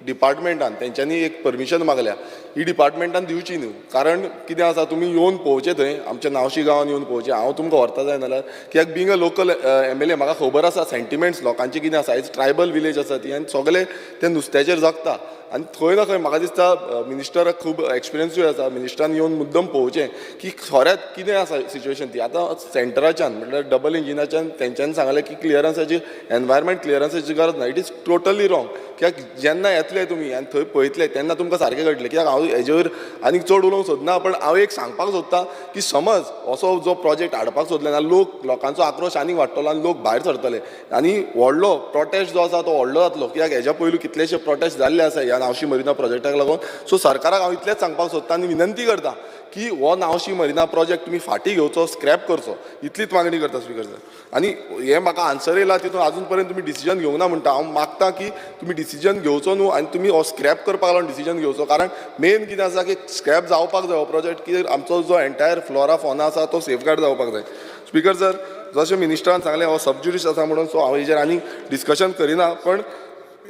डिपार्टमेंटान तेंच्यांनी एक परमिशन मागल्या ही डिपार्टमेंटान दिवची न्हू कारण कितें आसा तुमी येवन पळोवचें थंय आमच्या नावशी गांवांत येवन पळोवचें हांव तुमकां व्हरता जाय नाल्यार कित्याक बींग अ लोकल MLA म्हाका खबर आसा सेंटिमेंट्स लोकांचे कितें आसा आयज ट्रायबल विलेज आसा ती आनी सगळे ते नुस्त्याचेर जगता आनी खंय ना खंय म्हाका दिसता मिनिस्टराक खूब एक्सपिरियन्सूय आसा मिनिस्टरान येवन मुद्दम पळोवचें की खऱ्यात कितें आसा सिच्युएशन ती आतां सेंटराच्यान म्हणल्यार डबल इंजिनाच्यान तेंच्यांनी सांगलें की क्लियरन्साची एनवायरमेंट क्लियरन्साची गरज ना इट इज टोटली रॉंग कित्याक जेन्ना येतले तुमी आनी थंय पळयतले तेन्ना तुमकां सारकें घडलें कित्याक हांव हेजेर आनीक चड उलोवंक सोदना पण हांव एक सांगपाक सोदतां की समज असो जो प्रोजेक्ट हाडपाक सोदले ना लोकांचो आक्रोश आनीक वाडटलो आनी लोक भायर सरतले आनी व्हडलो प्रोटेस्ट जो आसा तो व्हडलो जातलो कित्याक हेज्या पयलीं कितलेशे प्रोटेस्ट जाल्ले आसा ह्या नावशी मरिना प्रोजेक्टाक लागून सो सरकाराक हांव इतलेंच सांगपाक सोदतां आनी विनंती करतां की हो नावशी मरिना प्रोजेक्ट तुमी फाटीं घेवचो स्क्रॅप करचो इतलीच मागणी करता स्पिकर सर आनी हे म्हाका आन्सर येयला तितून आजून पर्यंत तुमी डिसिजन घेवंक ना म्हणटा हांव मागतां की तुमी डिसिजन घेवचो न्हू आनी तुमी हो स्क्रॅप करपाक लागून डिसिजन घेवचो कारण मेन कितें आसा की स्क्रॅप जावपाक जाय हो प्रोजेक्ट की आमचो जो एंटायर फ्लोरा फॉना आसा तो सेफगार्ड जावपाक जाय. स्पिकर सर जशें मिनिस्टरान सांगलें हो सबज्युडिस आसा म्हणून सो हांव हेजेर आनी डिस्कशन करिना पण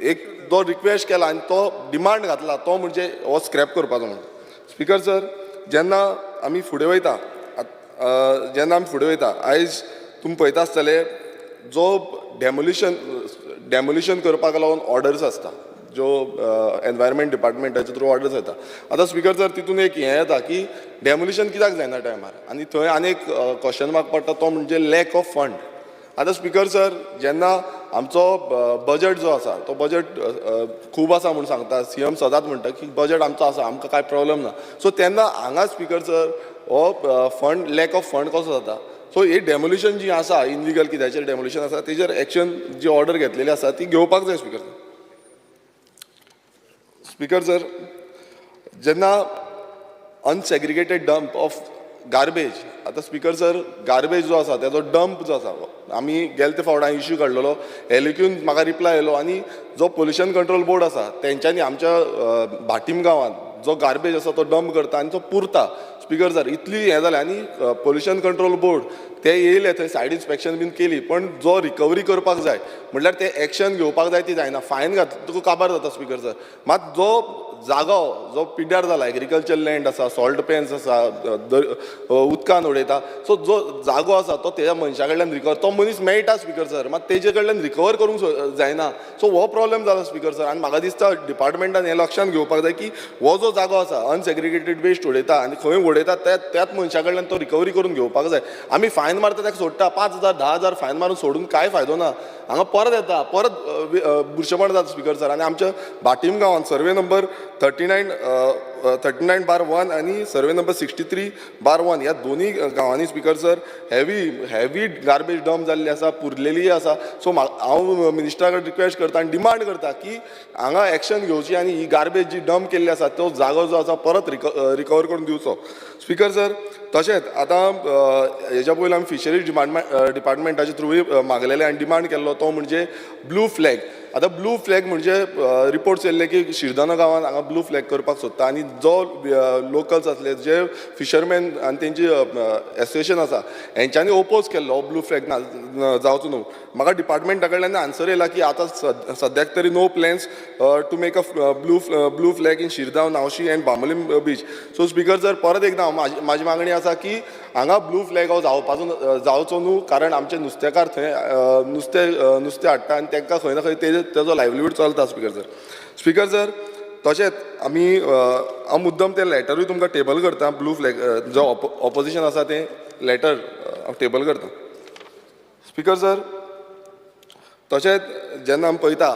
एक जो रिक्वेस्ट केला आनी तो डिमांड घातला तो म्हणजे हो स्क्रॅप करपाचो म्हणून. स्पिकर सर जेन्ना आमी फुडें वयता आयज तुमी पळयता आसतले जो डेमोलिशन करपाक लागून ऑर्डर्स आसता ज्यो एनवायरमेंट डिपार्टमेंटाचे थ्रू ऑर्डर्स येता आतां स्पिकर सर तितून एक हें येता की डेमोलिशन कित्याक जायना टायमार आनी थंय आनीक क्वेश्चन मार्क पडटा तो म्हणजे लॅक ऑफ फंड. आतां स्पिकर सर जेन्ना आमचो बजट जो आसा तो बजट खूब आसा म्हूण सांगता CM सदांच म्हणटा की बजट आमचो आसा आमकां कांय प्रॉब्लेम ना सो तेन्ना हांगा स्पिकर सर हो फंड लॅक ऑफ फंड कसो जाता सो ही डेमोलिशन जी आसा इनलिगल कित्याचेर डेमोलिशन आसा तेजेर एक्शन जी ऑर्डर घेतलेली आसा ती घेवपाक जाय स्पिकर सर. स्पिकर सर जेन्ना अनसेग्रिगेटेड डंप ऑफ गार्बेज आतां स्पिकर सर गार्बेज जो आसा तेजो डंप जो आसा आमी गेले ते फावट इश्यू काडलेलो एलिक्यून म्हाका रिप्लाय येयलो आनी जो पोल्युशन कंट्रोल बोर्ड आसा तेंच्यांनी आमच्या भाटीम गांवांत जो गार्बेज आसा तो डंप करता आनी तो पुरता स्पीकर सर इतली हें जालें आनी पोल्युशन कंट्रोल बोर्ड ते येयले थंय सायड इन्स्पेक्शन बीन केली पण जो रिकवरी करपाक जाय म्हटल्यार ते एक्शन घेवपाक जाय ती जायना फायन घातली तुका काबार जाता स्पीकर सर मात जो जागो जो पिड्ड्यार जाला एग्रीकल्चर लँड आसा सॉल्ट पॅन्स आसा उदकान उडयता सो जो जागो आसा तो तेज्या मनशा कडल्यान रिकवर तो मनीस मेळटा स्पीकर सर मात तेजे कडल्यान रिकवर करूंक जायना सो हो प्रॉब्लेम जाला स्पीकर सर आनी म्हाका दिसता डिपार्टमेंटान हें लक्षांत घेवपाक जाय की हो जो जागो आसा अनसेग्रिगेटेड वेस्ट उडयता आनी खंय उडयता त्याच मनशा कडल्यान तो रिकवरी करून घेवपाक जाय आमी फायन मारता ताका सोडटा 5,000 10,000 फायन मारून सोडून कांय फायदो ना हांगा परत येता परत बुरशेपण जाता स्पीकर सर आनी आमच्या भाटीम गांवांत सर्वे नंबर 39/1 आनी सर्वे नंबर 63/1 ह्या दोनी गांवांनी speaker sir heavy garbage dump जाल्ली आसा पुरलेली आसा सो हांव मिनिस्टरा कडेन रिक्वेस्ट करता आनी डिमांड करता की हांगा एक्शन घेवची आनी ही गार्बेज जी डंप केल्ली आसा तो जागो जो आसा परत रिकवर करून दिवचो स्पीकर सर तशेंच आतां हेच्या पयलीं आमी फिशरीज डिपार्टमेंटाचे थ्रूय मागलेले आनी डिमांड केल्लो तो म्हणजे ब्लू फ्लॅग आतां ब्लू फ्लॅग म्हणजे रिपोर्ट्स येयल्ले की शिरदोना गांवांत हांगा ब्लू फ्लॅग करपाक सोदता आनी जो लोकल्स आसले जे फिशरमॅन आनी तेंची एसोसिएशन आसा हेंच्यांनी ओपोज केल्लो हो ब्लू फ्लॅग जावचो न्हू म्हाका डिपार्टमेंटा कडल्यान आन्सर येयला की आतां सद्याक तरी no plans to make a blue flag in Shirgaon Nauxi and Bambolim beach so speaker sir परत एकदां म्हाजी मागणी आसा की हांगा ब्लू फ्लॅग हो जावचो न्हू कारण आमचे नुस्तेकार थंय नुस्तें हाडटा आनी तांकां खंय ना खंय तेजो लायव्हलीहूड चलता स्पीकर सर तशेंच आमी हांव मुद्दम तें लेटरूय तुमकां टेबल करता ब्लू फ्लॅग जो ऑपोजिशन आसा तें लेटर हांव टेबल करता स्पीकर सर तशेंच जेन्ना आमी पळयता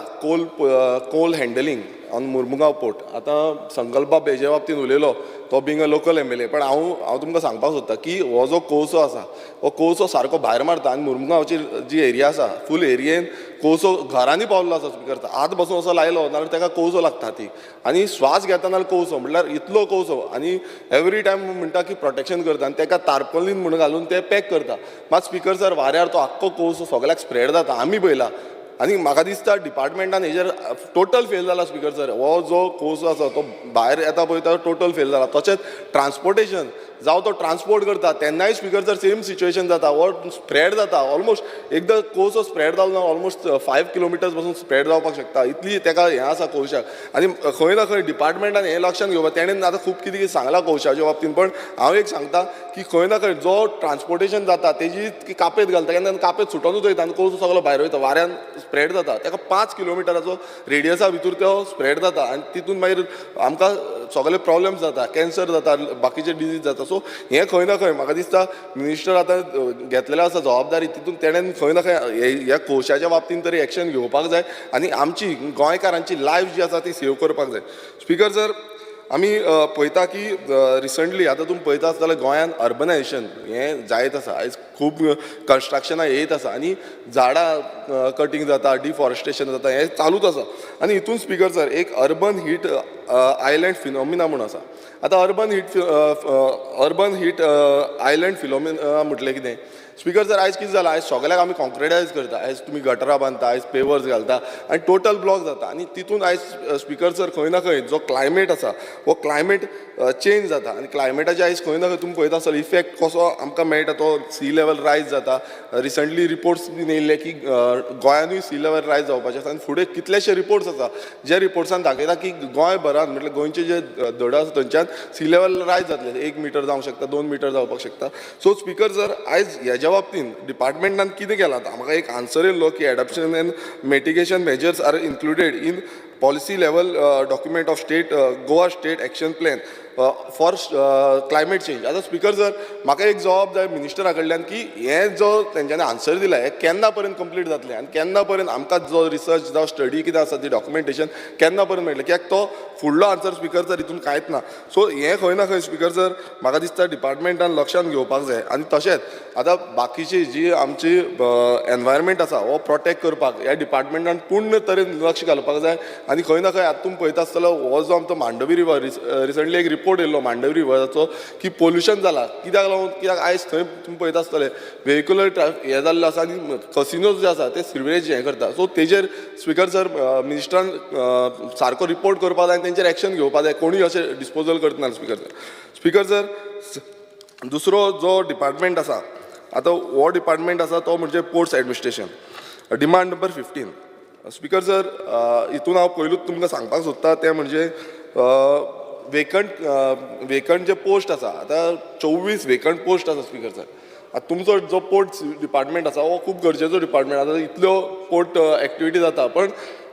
कोल हँडलिंग ऑन मुर्मुगांव पोर्ट आतां संकल्प बाब हेजे बाबतींत उलयलो तो बिंग अ लोकल MLA पण हांव तुमकां सांगपाक सोदता की हो जो कोळसो आसा हो कोळसो सारको भायर मारता आनी मुर्मुगांवची जी एरिया आसा फूल एरियेन कोळसो घरांनी पावल्लो आसा स्पीकर आत बसून असो लायलो नाल्यार ताका कोळसो लागता ती आनी श्वास घेतना कोळसो म्हटल्यार इतलो कोळसो आनी एवरी टायम म्हणटा की प्रोटेक्शन करता आनी ताका तारपलीन म्हणून घालून ते पॅक करता मात स्पीकर सर वाऱ्यार तो आख्खो कोळसो सगळ्याक स्प्रेड जाता आमी पळयला आनी म्हाका दिसता डिपार्टमेंटान हेजेर टोटल फेल जाला स्पीकर सर हो जो कोर्स आसा तो भायर येता पळय तो टोटल फेल जाला तशेंच ट्रान्सपोर्टेशन जावं तो ट्रान्सपोर्ट करता तेन्नाय स्पीकर सर सेम सिच्युएशन जाता हो स्प्रेड जाता ऑलमोस्ट एकदां कोर्सो स्प्रेड जालो ना ऑलमोस्ट 5 किलोमिटर्स पासून स्प्रेड जावपाक शकता इतली ताका हें आसा कोळशाक आनी खंय ना खंय डिपार्टमेंटान हें लक्षांत घेवपाक तेणें आतां खूब कितें सांगलां कोळशाच्या बाबतींत पण हांव एक सांगता की खंय ना खंय जो ट्रान्सपोर्टेशन जाता तेजी कापेत घालता केन्ना कापेत सुटोनूच वयता आनी कोळसो सगळो भायर वयता वाऱ्यान स्प्रेड जाता ताका 5 किलोमिटराचो रेडियसा भितर तो स्प्रेड जाता आनी तितून मागीर आमकां सगळे प्रॉब्लेम्स जाता कॅन्सर जाता बाकीचे डिजीज जाता सो हें खंय ना खंय म्हाका दिसता मिनिस्टर आतां घेतलेलो आसा जबाबदारी तितून तेणेन खंय ना खंय ह्या कोळशाच्या बाबतींत तरी एक्शन घेवपाक जाय आनी आमची गोंयकारांची लायफ जी आसा ती सेव करपाक जाय स्पीकर सर आमी पळयता की रिसंटली आतां तुमी पळयता आसतलें गोंयांत अर्बनायझेशन हें जायत आसा आयज खूब कन्स्ट्रक्शनां येयत आसा आनी झाडां कटींग जाता डिफॉरेस्टेशन जाता हें चालूच आसा आनी हितून स्पीकर सर एक अर्बन हीट आयलँड फिनॉमिना म्हूण आसा आतां अर्बन हीट आयलँड फिनॉमिना म्हटलें कितें स्पीकर सर आयज कितें जालां आयज सगळ्याक आमी कॉन्क्रिटायज करता आयज तुमी गटरां बांदता आयज पेवर्स घालता आनी टोटल ब्लॉक जाता आनी तितून आयज स्पीकर सर खंय ना खंय जो क्लायमेट आसा हो क्लायमेट चेंज जाता आनी क्लायमेटाचे आयज खंय ना खंय तुमी पळयता आसतलो इफेक्ट कसो आमकां मेळटा तो सी लेवल रायज जाता रिसंटली रिपोर्ट्स बीन येयल्ले की गोंयानूय सी लेवल रायज जावपाचें आसा आनी फुडें कितलेशे रिपोर्ट्स आसा जे रिपोर्ट्सान दाखयता की गोंयभरांत म्हटल्यार गोंयचे जे दडो आसा थंयच्यान सी लेवल रायज जातले 1 मीटर जावंक शकता 2 मीटर जावपाक शकता सो स्पीकर सर आयज हेज्या बाबतींत डिपार्टमेंटान कितें केलां म्हाका एक आन्सर येयल्लो की adoption and mitigation measures are included in policy level document of state Goa state action plan for climate change आतां स्पीकर सर म्हाका एक जबाब जाय मिनिस्टरा कडल्यान की हें जो तेंच्यांनी आन्सर दिला हें केन्ना पर्यंत कंप्लीट जातलें आनी केन्ना पर्यंत आमकां जो रिसर्च जावं स्टडी कितें आसा ती डॉक्युमेंटेशन केन्ना पर्यंत मेळटलें कित्याक तो फुडलो आन्सर स्पीकर सर हितून कांयच ना सो हें खंय ना खंय स्पीकर सर म्हाका दिसता डिपार्टमेंटान लक्षांत घेवपाक जाय आनी तशेंच आतां बाकीची जी आमची एनवायरमेंट आसा हो प्रोटेक्ट करपाक ह्या डिपार्टमेंटान पूर्ण तरेन लक्ष घालपाक जाय आनी खंय ना खंय आतां तुमी पळयता आसतलो हो जो आमचो मांडवी रिवर रिसंटली एक रिपोर्ट येयल्लो मांडवी रिवराचो की पोल्युशन जाला कित्याक लागून कित्याक आयज थंय तुमी पळयता आसतले व्हेहिक्युलर हें जाल्लें आसा आनी कसिनोज जे आसा ते सिवेज हें करता सो तेजेर स्पिकर सर मिनिस्टरान सारको रिपोर्ट करपाक जाय आनी तेंचेर एक्शन घेवपाक जाय कोणूय अशें डिस्पोजल करतना स्पिकर सर दुसरो जो डिपार्टमेंट आसा आतां हो डिपार्टमेंट आसा तो म्हणजे ports administration demand number 15 speaker sir हितून हांव पयलूच तुमकां सांगपाक सोदता तें म्हणजे वेकंट जे पोस्ट आसा आतां 24 वेकंट पोस्ट आसा स्पिकर सर आतां तुमचो जो पोर्ट्स डिपार्टमेंट आसा हो खूब गरजेचो डिपार्टमेंट आतां इतल्यो पोर्ट एक्टिविटी जाता पण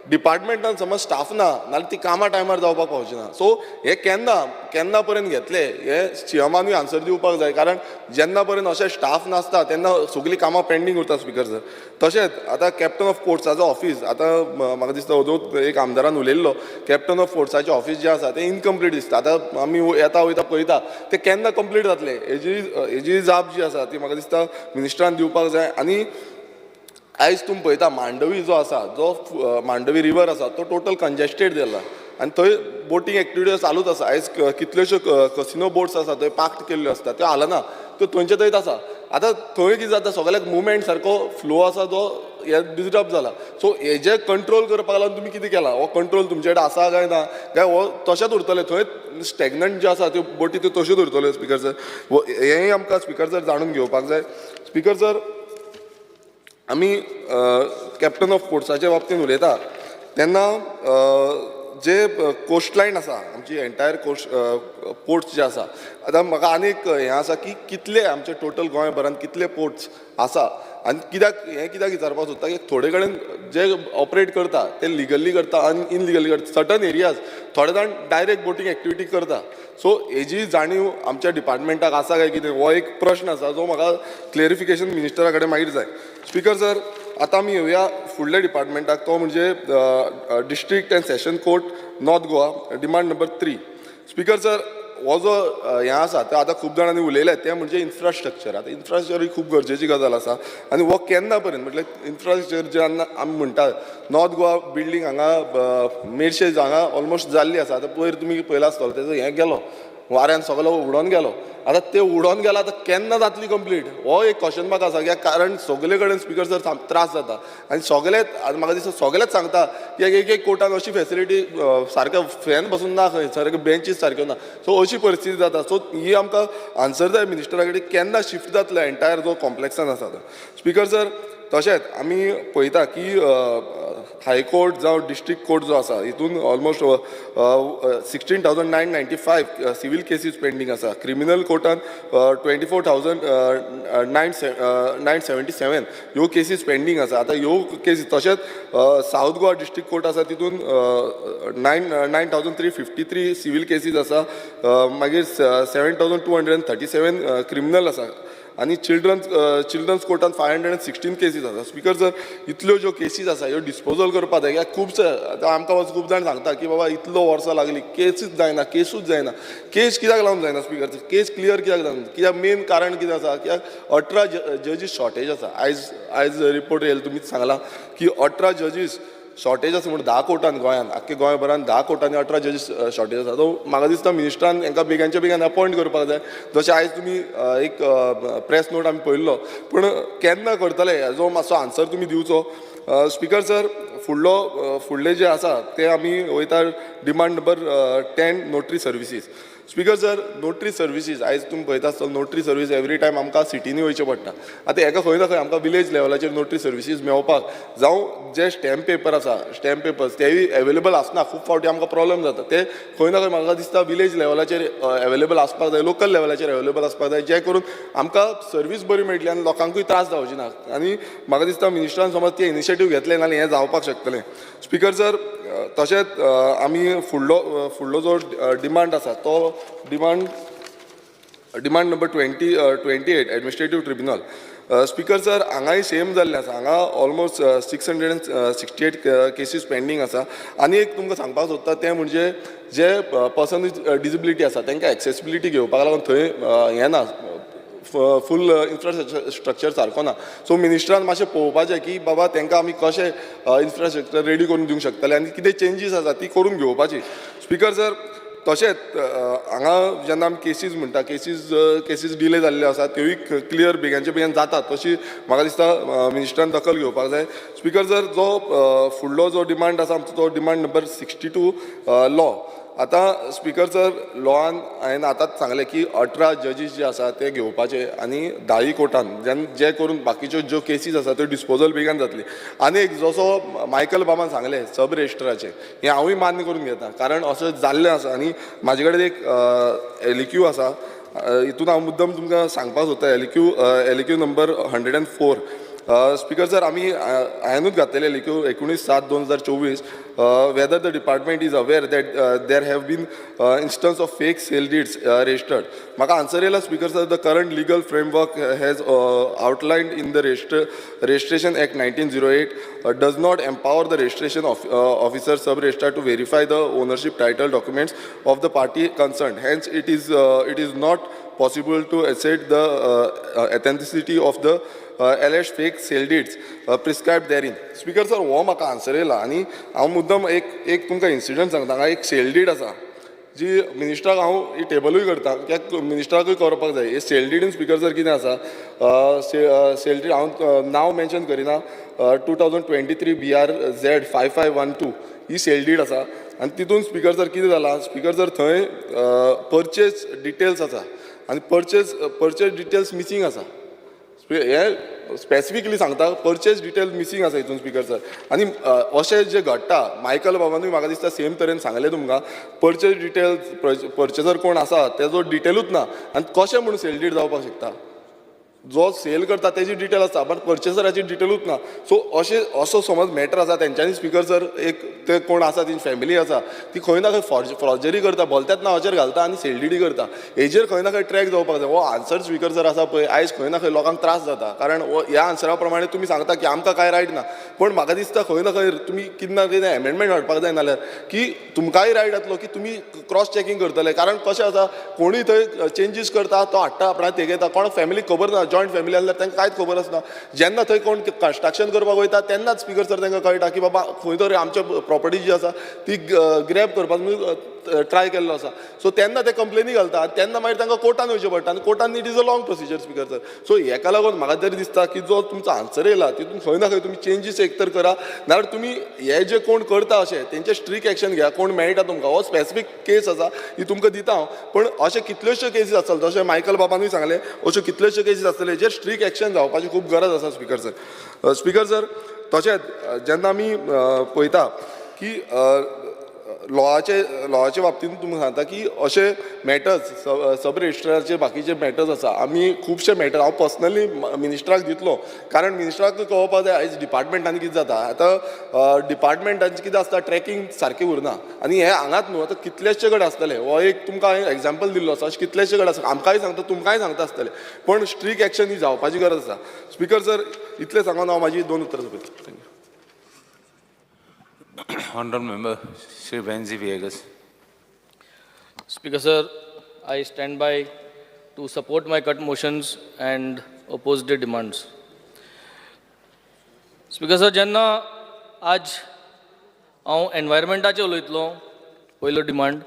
डिपार्टमेंटान समज स्टाफ ना नाल्यार ती कामा टायमार जावपाक पावची ना सो हे केन्ना पर्यंत घेतले हे सीएमानूय आन्सर दिवपाक जाय कारण जेन्ना पर्यंत अशें स्टाफ नासता तेन्ना सगळीं कामां पेंडींग उरता स्पिकर सर तशेंच आतां कॅप्टन ऑफ पोर्ट्साचो ऑफीस आतां म्हाका दिसता ओदोत एक आमदारान उलयल्लो कॅप्टन ऑफ पोर्ट्साचें ऑफीस जें आसा तें इनकम्प्लीट दिसता आतां आमी येता वयता पळयता तें केन्ना कंप्लीट जातलें हेजी जाप जी आसा ती म्हाका दिसता मिनिस्टरान दिवपाक जाय आनी आयज तुमी पळयता मांडवी जो आसा जो मांडवी रिवर आसा तो टोटल कंजेस्टेड जाला आनी थंय बोटींग एक्टिविटी चालूच आसा आयज कितल्योश्यो कसिनो बोट्स आसा थंय पार्क केल्ल्यो आसता त्यो हालना त्यो थंयचे थंयच आसा आतां थंय कितें जाता सगळ्याक मुवमेंट सारको फ्लो आसा जो हे डिस्टर्ब जाला सो हेजे कंट्रोल करपाक लागून तुमी कितें केलां हो कंट्रोल तुमचे कडेन आसा काय ना काय हो तशेंच उरतले थंय स्टॅग्नंट जे आसा त्यो बोटी त्यो तश्योच उरतल्यो स्पिकर सर हेंय आमकां स्पिकर सर जाणून घेवपाक जाय स्पिकर सर आमी कॅप्टन ऑफ पोर्ट्साच्या बाबतींत उलयता तेन्ना जे कोस्टलायन आसा आमची एंटायर पोर्ट्स जे आसा आतां म्हाका आनीक हें आसा की कितले आमचे टोटल गोंयभरांत कितले पोर्ट्स आसा आनी कित्याक विचारपाक सोदता की थोडे कडेन जे ऑपरेट करता ते लिगली करता आनी इनलिगली करता सर्टन एरियाज थोडे जाण डायरेक्ट बोटींग एक्टिविटी करता सो हेजी जाणीव आमच्या डिपार्टमेंटाक आसा काय कितें हो एक प्रश्न आसा जो म्हाका क्लेरिफिकेशन मिनिस्टरा कडेन मागीर जाय स्पिकर सर आतां आमी येवया फुडल्या डिपार्टमेंटाक तो म्हणजे district and session court north Goa demand number 3 speaker sir हो जो हें आसा तें आतां खूब जाणांनी उलयलें तें म्हणजे इन्फ्रास्ट्रक्चर आतां इन्फ्रास्ट्रक्चर ही खूब गरजेची गजाल आसा आनी हो केन्ना पर्यंत म्हटल्यार इन्फ्रास्ट्रक्चर जेन्ना आमी म्हणटा नॉर्थ गोवा बिल्डींग हांगा मेरशे हांगा ऑलमोस्ट जाल्ली आसा आतां पयर तुमी पयला आसतलो तेजो हें गेलो वाऱ्यान सगळो उडोवन गेलो आतां तें उडोवन गेला आतां केन्ना जातली कंप्लीट हो एक क्वेश्चन मार्क आसा कित्याक कारण सगळे कडेन स्पिकर सर त्रास जाता आनी सगळेच म्हाका दिसता सगळेच सांगता की एक कोर्टान अशी फेसिलिटी सारके फॅन बसून ना खंय सारके बेंचीस सारक्यो ना सो अशी परिस्थिती जाता सो ही आमकां आन्सर जाय मिनिस्टरा कडेन केन्ना शिफ्ट जातले एंटायर जो कॉम्प्लेक्सान आसा तो स्पिकर सर तशेंच आमी पळयता की हायकोर्ट जावं डिस्ट्रिक्ट कोर्ट जो आसा हितून ऑलमोस्ट 16,995 सिवील केसीस पेंडींग आसा क्रिमिनल कोर्टान 24,977 ह्यो केसीस पेंडींग आसा आतां ह्यो केसीस तशेंच साऊथ गोवा डिस्ट्रिक्ट कोर्ट आसा तितून 9,353 सिवील केसीस आसा मागीर 7,237 क्रिमिनल आसा आनी चिल्ड्रन्स कोर्टान 516 केसीस आसा स्पिकर सर इतल्यो ज्यो केसीस आसा ह्यो डिस्पोजल करपाक जाय कित्याक खुबशे आतां आमकां खूब जाण सांगता की बाबा इतलो वर्सां लागली केसूच जायना केस कित्याक लागून जायना स्पिकर सर केस क्लियर कित्याक जायना कित्याक मेन कारण कितें आसा कित्याक 18 जजीस शॉर्टेज आसा आयज रिपोर्ट येयला तुमीच सांगला की 18 जजीस शॉर्टेज आसा म्हणून 10 कोर्टान गोंयान आख्खे गोंयभरान 10 कोर्टांनी 18 जजीस शॉर्टेज आसा तो म्हाका दिसता मिनिस्टरान हांकां बेगांच्या बेगान अपॉयंट करपाक जाय जशें आयज तुमी एक प्रेस नोट आमी पळयल्लो पूण केन्ना करतले हेजो मातसो आन्सर तुमी दिवचो स्पिकर सर फुडले जे आसा ते आमी वयता demand number 10 notary services speaker sir notary services आयज तुमी पळयता आसतलो नोटरी सर्वीस एवरी टायम आमकां सिटीनी वयचें पडटा आतां हेका खंय ना खंय आमकां विलेज लेवलाचेर नोटरी सर्विसीस मेळोवपाक जावं जे स्टॅम्प पेपर आसा स्टॅम्प पेपर्स तेवूय एवेलेबल आसना खूब फावटी आमकां प्रॉब्लेम जाता ते खंय ना खंय म्हाका दिसता विलेज लेवलाचेर एवेलेबल आसपाक जाय लोकल लेवलाचेर एवेलेबल आसपाक जाय जे करून आमकां सर्वीस बरी मेळटली आनी लोकांकूय त्रास जावचे ना आनी म्हाका दिसता मिनिस्टरान समज ते इनिशिएटीव घेतले नाल्यार हें जावपाक शकतलें स्पिकर सर तशेंच आमी फुडलो जो डिमांड आसा तो demand number 28 administrative tribunal speaker sir हांगाय सेम जाल्लें आसा हांगा ऑलमोस्ट 668 केसीस पेंडींग आसा आनी एक तुमकां सांगपाक सोदता तें म्हणजे जे पर्सन विथ डिसेबिलिटी आसा तांकां एक्सेसिबिलिटी घेवपाक लागून थंय हें ना फूल इन्फ्रास्ट्रक्चर सारको ना. सो मिनिस्टरान मातशें पळोवपाचें की बाबा तांकां आमी कशें इन्फ्रास्ट्रक्चर रेडी करून दिवंक शकतले आनी कितें चेंजीस आसा ती करून घेवपाची. स्पिकर सर, तशेंच हांगा जेन्ना आमी केसीस म्हणटा, केसीस डिले जाल्ले आसा त्योय क्लियर बेग्यानचे बेगीन जाता तशी म्हाका दिसता मिनिस्टरान दखल घेवपाक जाय. स्पिकर सर, जो फुडलो जो डिमांड आसा आमचो तो डिमांड नंबर 62 लॉ. आतां स्पिकर सर, लॉन हांवें आतांच सांगलें की 18 जजीस जे आसा ते घेवपाचे आनी 10 कोर्टान जे करून बाकीच्यो ज्यो केसीस आसा त्यो डिस्पोजल बेगीन जातली. आनी एक जसो मायकल बाबान सांगलें सब रेजिस्ट्राराचें, हें हांवूय मान्य करून घेता, कारण अशें जाल्लें आसा. आनी म्हाजे कडेन एक एलिक्यू आसा, हितून हांव मुद्दम तुमकां सांगपाक सोदता. एलिक्यू नंबर 104. स्पिकर सर, आमी हांवेंनूच घातलेलें एलिक्यू 19/7/2024. whether the department is aware that there have been instance of fake sale deeds registered. म्हाका आन्सर येयला speaker sir, the current legal framework has outlined in the Registration Act 1908 does not empower the registration officer sub-registrar to verify the ownership title documents of the party concerned. Hence, it is not possible to assess the authenticity of the alleged fake sale deeds prescribed therein. Speaker sir, हो म्हाका answer येयला आनी हांव मुद्दम एक तुमकां incident सांगता. हांगा एक सेल डीड आसा जी मिनिस्टराक हांव ही टेबलूय करता, कित्याक मिनिस्टराकूय करपाक जाय. हे सेल डीडीन स्पिकर सर कितें आसा, सेल डीड हांव नांव मेन्शन करिना, 2023 BRZ 5512 ही सेल डीड आसा. आनी तितून स्पिकर सर कितें जालां, स्पिकर सर थंय परचेज डिटेल्स आसा आनी परचेज डिटेल्स मिसींग आसा. हे स्पेसिफिकली सांगता, परचेज डिटेल्स मिसींग आसा हितून स्पिकर सर. आनी अशें जें घडटा, मायकल बाबानूय म्हाका दिसता सेम तरेन सांगलें तुमकां, परचेज डिटेल्स परचेजर कोण आसा तेजो डिटेलूच ना आनी कशें म्हणून सेल डीड जावपाक शकता. जो सेल करता तेजी डिटेल आसता बट परचेसराची डिटेलूच ना. सो असो समज मॅटर आसा, तेंच्यांनी स्पिकर सर एक ते कोण आसा ती फॅमिली आसा ती खंय ना खंय फॉर्जरी करता, भलत्याच नांवाचेर घालता आनी सेल डीडी करता. हेजेर खंय ना खंय ट्रॅक जावपाक जाय. हो आन्सर स्पिकर सर आसा पळय, आयज खंय ना खंय लोकांक त्रास जाता, कारण ह्या आन्सरा प्रमाणे तुमी सांगता की आमकां काय रायट ना, पण म्हाका दिसता खंय ना खंय तुमी कितें ना कितें एमेंडमेंट हाडपाक जाय, नाल्यार की तुमकांय रायट जातलो की तुमी क्रॉस चॅकींग करतले. कारण कशें आसा, कोणूय थंय चेंजीस करता, तो हाडटा आपणा ते घेता, कोणाक फॅमिलीक खबर ना, जॉयंट फॅमिली आसल्यार तांकां कांयच खबर आसना. जेन्ना थंय कोण कन्स्ट्रक्शन करपाक वयता तेन्नाच स्पिकर सर तांकां कळटा की बाबा खंय तरी आमच्या प्रॉपर्टी जी आसा ती ग्रॅब करपाक ट्राय केल्लो आसा. सो तेन्ना ते कंप्लेनी घालता, तेन्ना मागीर तांकां कोर्टान वयचें पडटा आनी कोर्टान it is a long procedure speaker sir. So हेका लागून म्हाका तरी दिसता की जो तुमचो आन्सर येयला तितून खंय ना खंय तुमी चेंजीस एक तर करा, नाल्यार तुमी हे जे कोण करता अशें तेंचे स्ट्रिक्ट एक्शन घ्या. कोण मेळटा तुमकां, हो स्पेसिफीक केस आसा ही तुमकां दिता हांव, पण अशे कितल्योश्यो केसीस आसतले, जशें मायकल बाबानूय सांगलें, अश्यो कितल्योश्यो केसीस आसतले हेजेर स्ट्रिक्ट एक्शन जावपाची खूब गरज आसा स्पिकर सर. स्पिकर सर, तशेंच जेन्ना आमी पळयता की लॉचे बाबतींत तुमकां सांगता की अशे मॅटर्स सब रेजिस्ट्राराचे बाकीचे मॅटर्स आसा, आमी खुबशे मॅटर हांव पर्सनली मिनिस्टराक दितलो, कारण मिनिस्टराक कळपाक जाय आयज डिपार्टमेंटांनी कितें जाता. आतां डिपार्टमेंटांचें कितें आसता, ट्रॅकींग सारकें उरना आनी हे हांगाच न्हू, आतां कितलेशे कडेन आसतले. हो एक तुमकां हांवें एग्जाम्पल दिल्लो आसा, अशें कितलेशे कडेन आसा, आमकांय सांगता तुमकांय सांगता आसतले, पण स्ट्रिक्ट एक्शन ही जावपाची गरज आसा. स्पिकर सर, इतलें सांगून हांव म्हाजी 2 उतरां सोंपयता. Thank you. Honourable Member Shri Benzi Viegas. Speaker sir, I stand by to support my cut motions and oppose the demands. Speaker sir, जेन्ना आज हांव एनवायरमेंटाचेर उलयतलो पयलो डिमांड,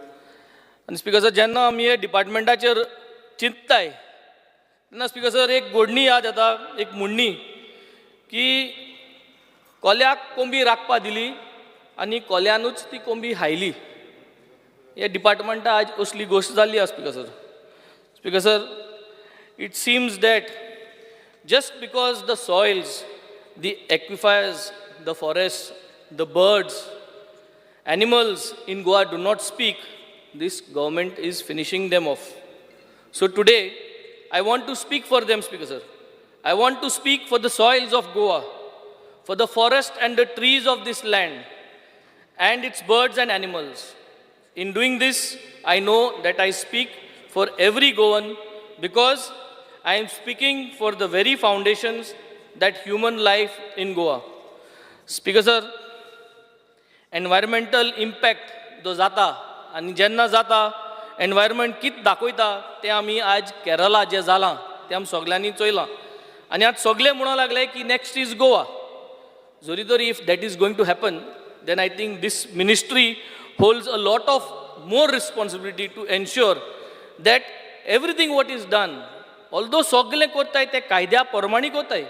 आनी स्पिकर सर जेन्ना आमी हे डिपार्टमेंटाचेर चिंतताय तेन्ना स्पिकर सर एक गोडणी याद येता, एक म्हणणी की कोल्याक कोंबी राखपा दिली आनी कोल्यानूच ती कोंबी हायली. हे डिपार्टमेंटा आज असली गोश्ट जाल्ली आसा speaker sir. Speaker sir, it seems that just because the soils, the aquifers, the forest, the birds, animals in Goa do not speak, this government is finishing them off. So today, I want to speak for them, Speaker sir. I want to speak for the soils of Goa, for the forest and the trees of this land, and its birds and animals. In doing this, I know that I speak for every Goan because I am speaking for the very foundations that human life in Goa. Speaker sir, environmental impact जो जाता आनी जेन्ना जाता environment कित दाखयता तें आमी आज केरला जे जालां तें आमी सगल्यांनी चोयलां आनी आतां सगळे म्हणूंक लागले की नेक्स्ट इज गोवा जरी तरी if that is going to happen then I think this ministry holds a lot of more responsibility to ensure that everything what is done, although सगळे करताय ते कायद्या प्रमाणे करताय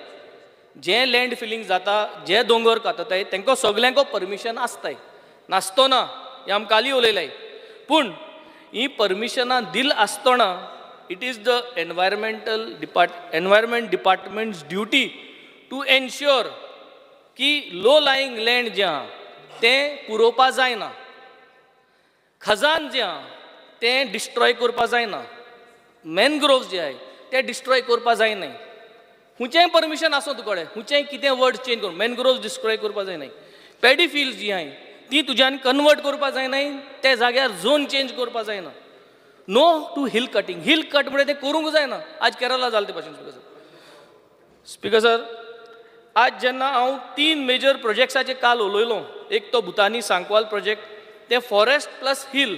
जे लँड फिलिंग जाता जे दोंगर कातताय तांकां सगल्यांक परमिशन आसताय नासतो ना हें आमकां काली उलयलाय पूण ही परमिशनां दिल आसतना it is the environment department's duty to ensure की लो लायिंग लँड जें आहा तें पुरोवपा जायना खजान जें आहा तें डिस्ट्रॉय करपा जायना मॅनग्रोव्स जे आहाय ते डिस्ट्रॉय करपा जायनाय खुंयचेंय परमिशन आसूं तुकडे खुंयचेंय कितें वर्ड चेंज करून मॅनग्रोव्स डिस्ट्रॉय करपा जायनाय पॅडी फिल्ड्स जी आहाय ती तुज्यान कन्वर्ट करपा जायनाय त्या जाग्यार झोन चेंज करपा जायना no to hill cutting hill cut म्हणजे तें करूंक जायना आज केरला जालें ते भाशेन स्पीकर सर आज जेन्ना हांव 3 मेजर प्रोजेक्ट्साचे काल उलयलो एक तो भुतानी सांकवाल प्रोजेक्ट ते फॉरेस्ट प्लस हिल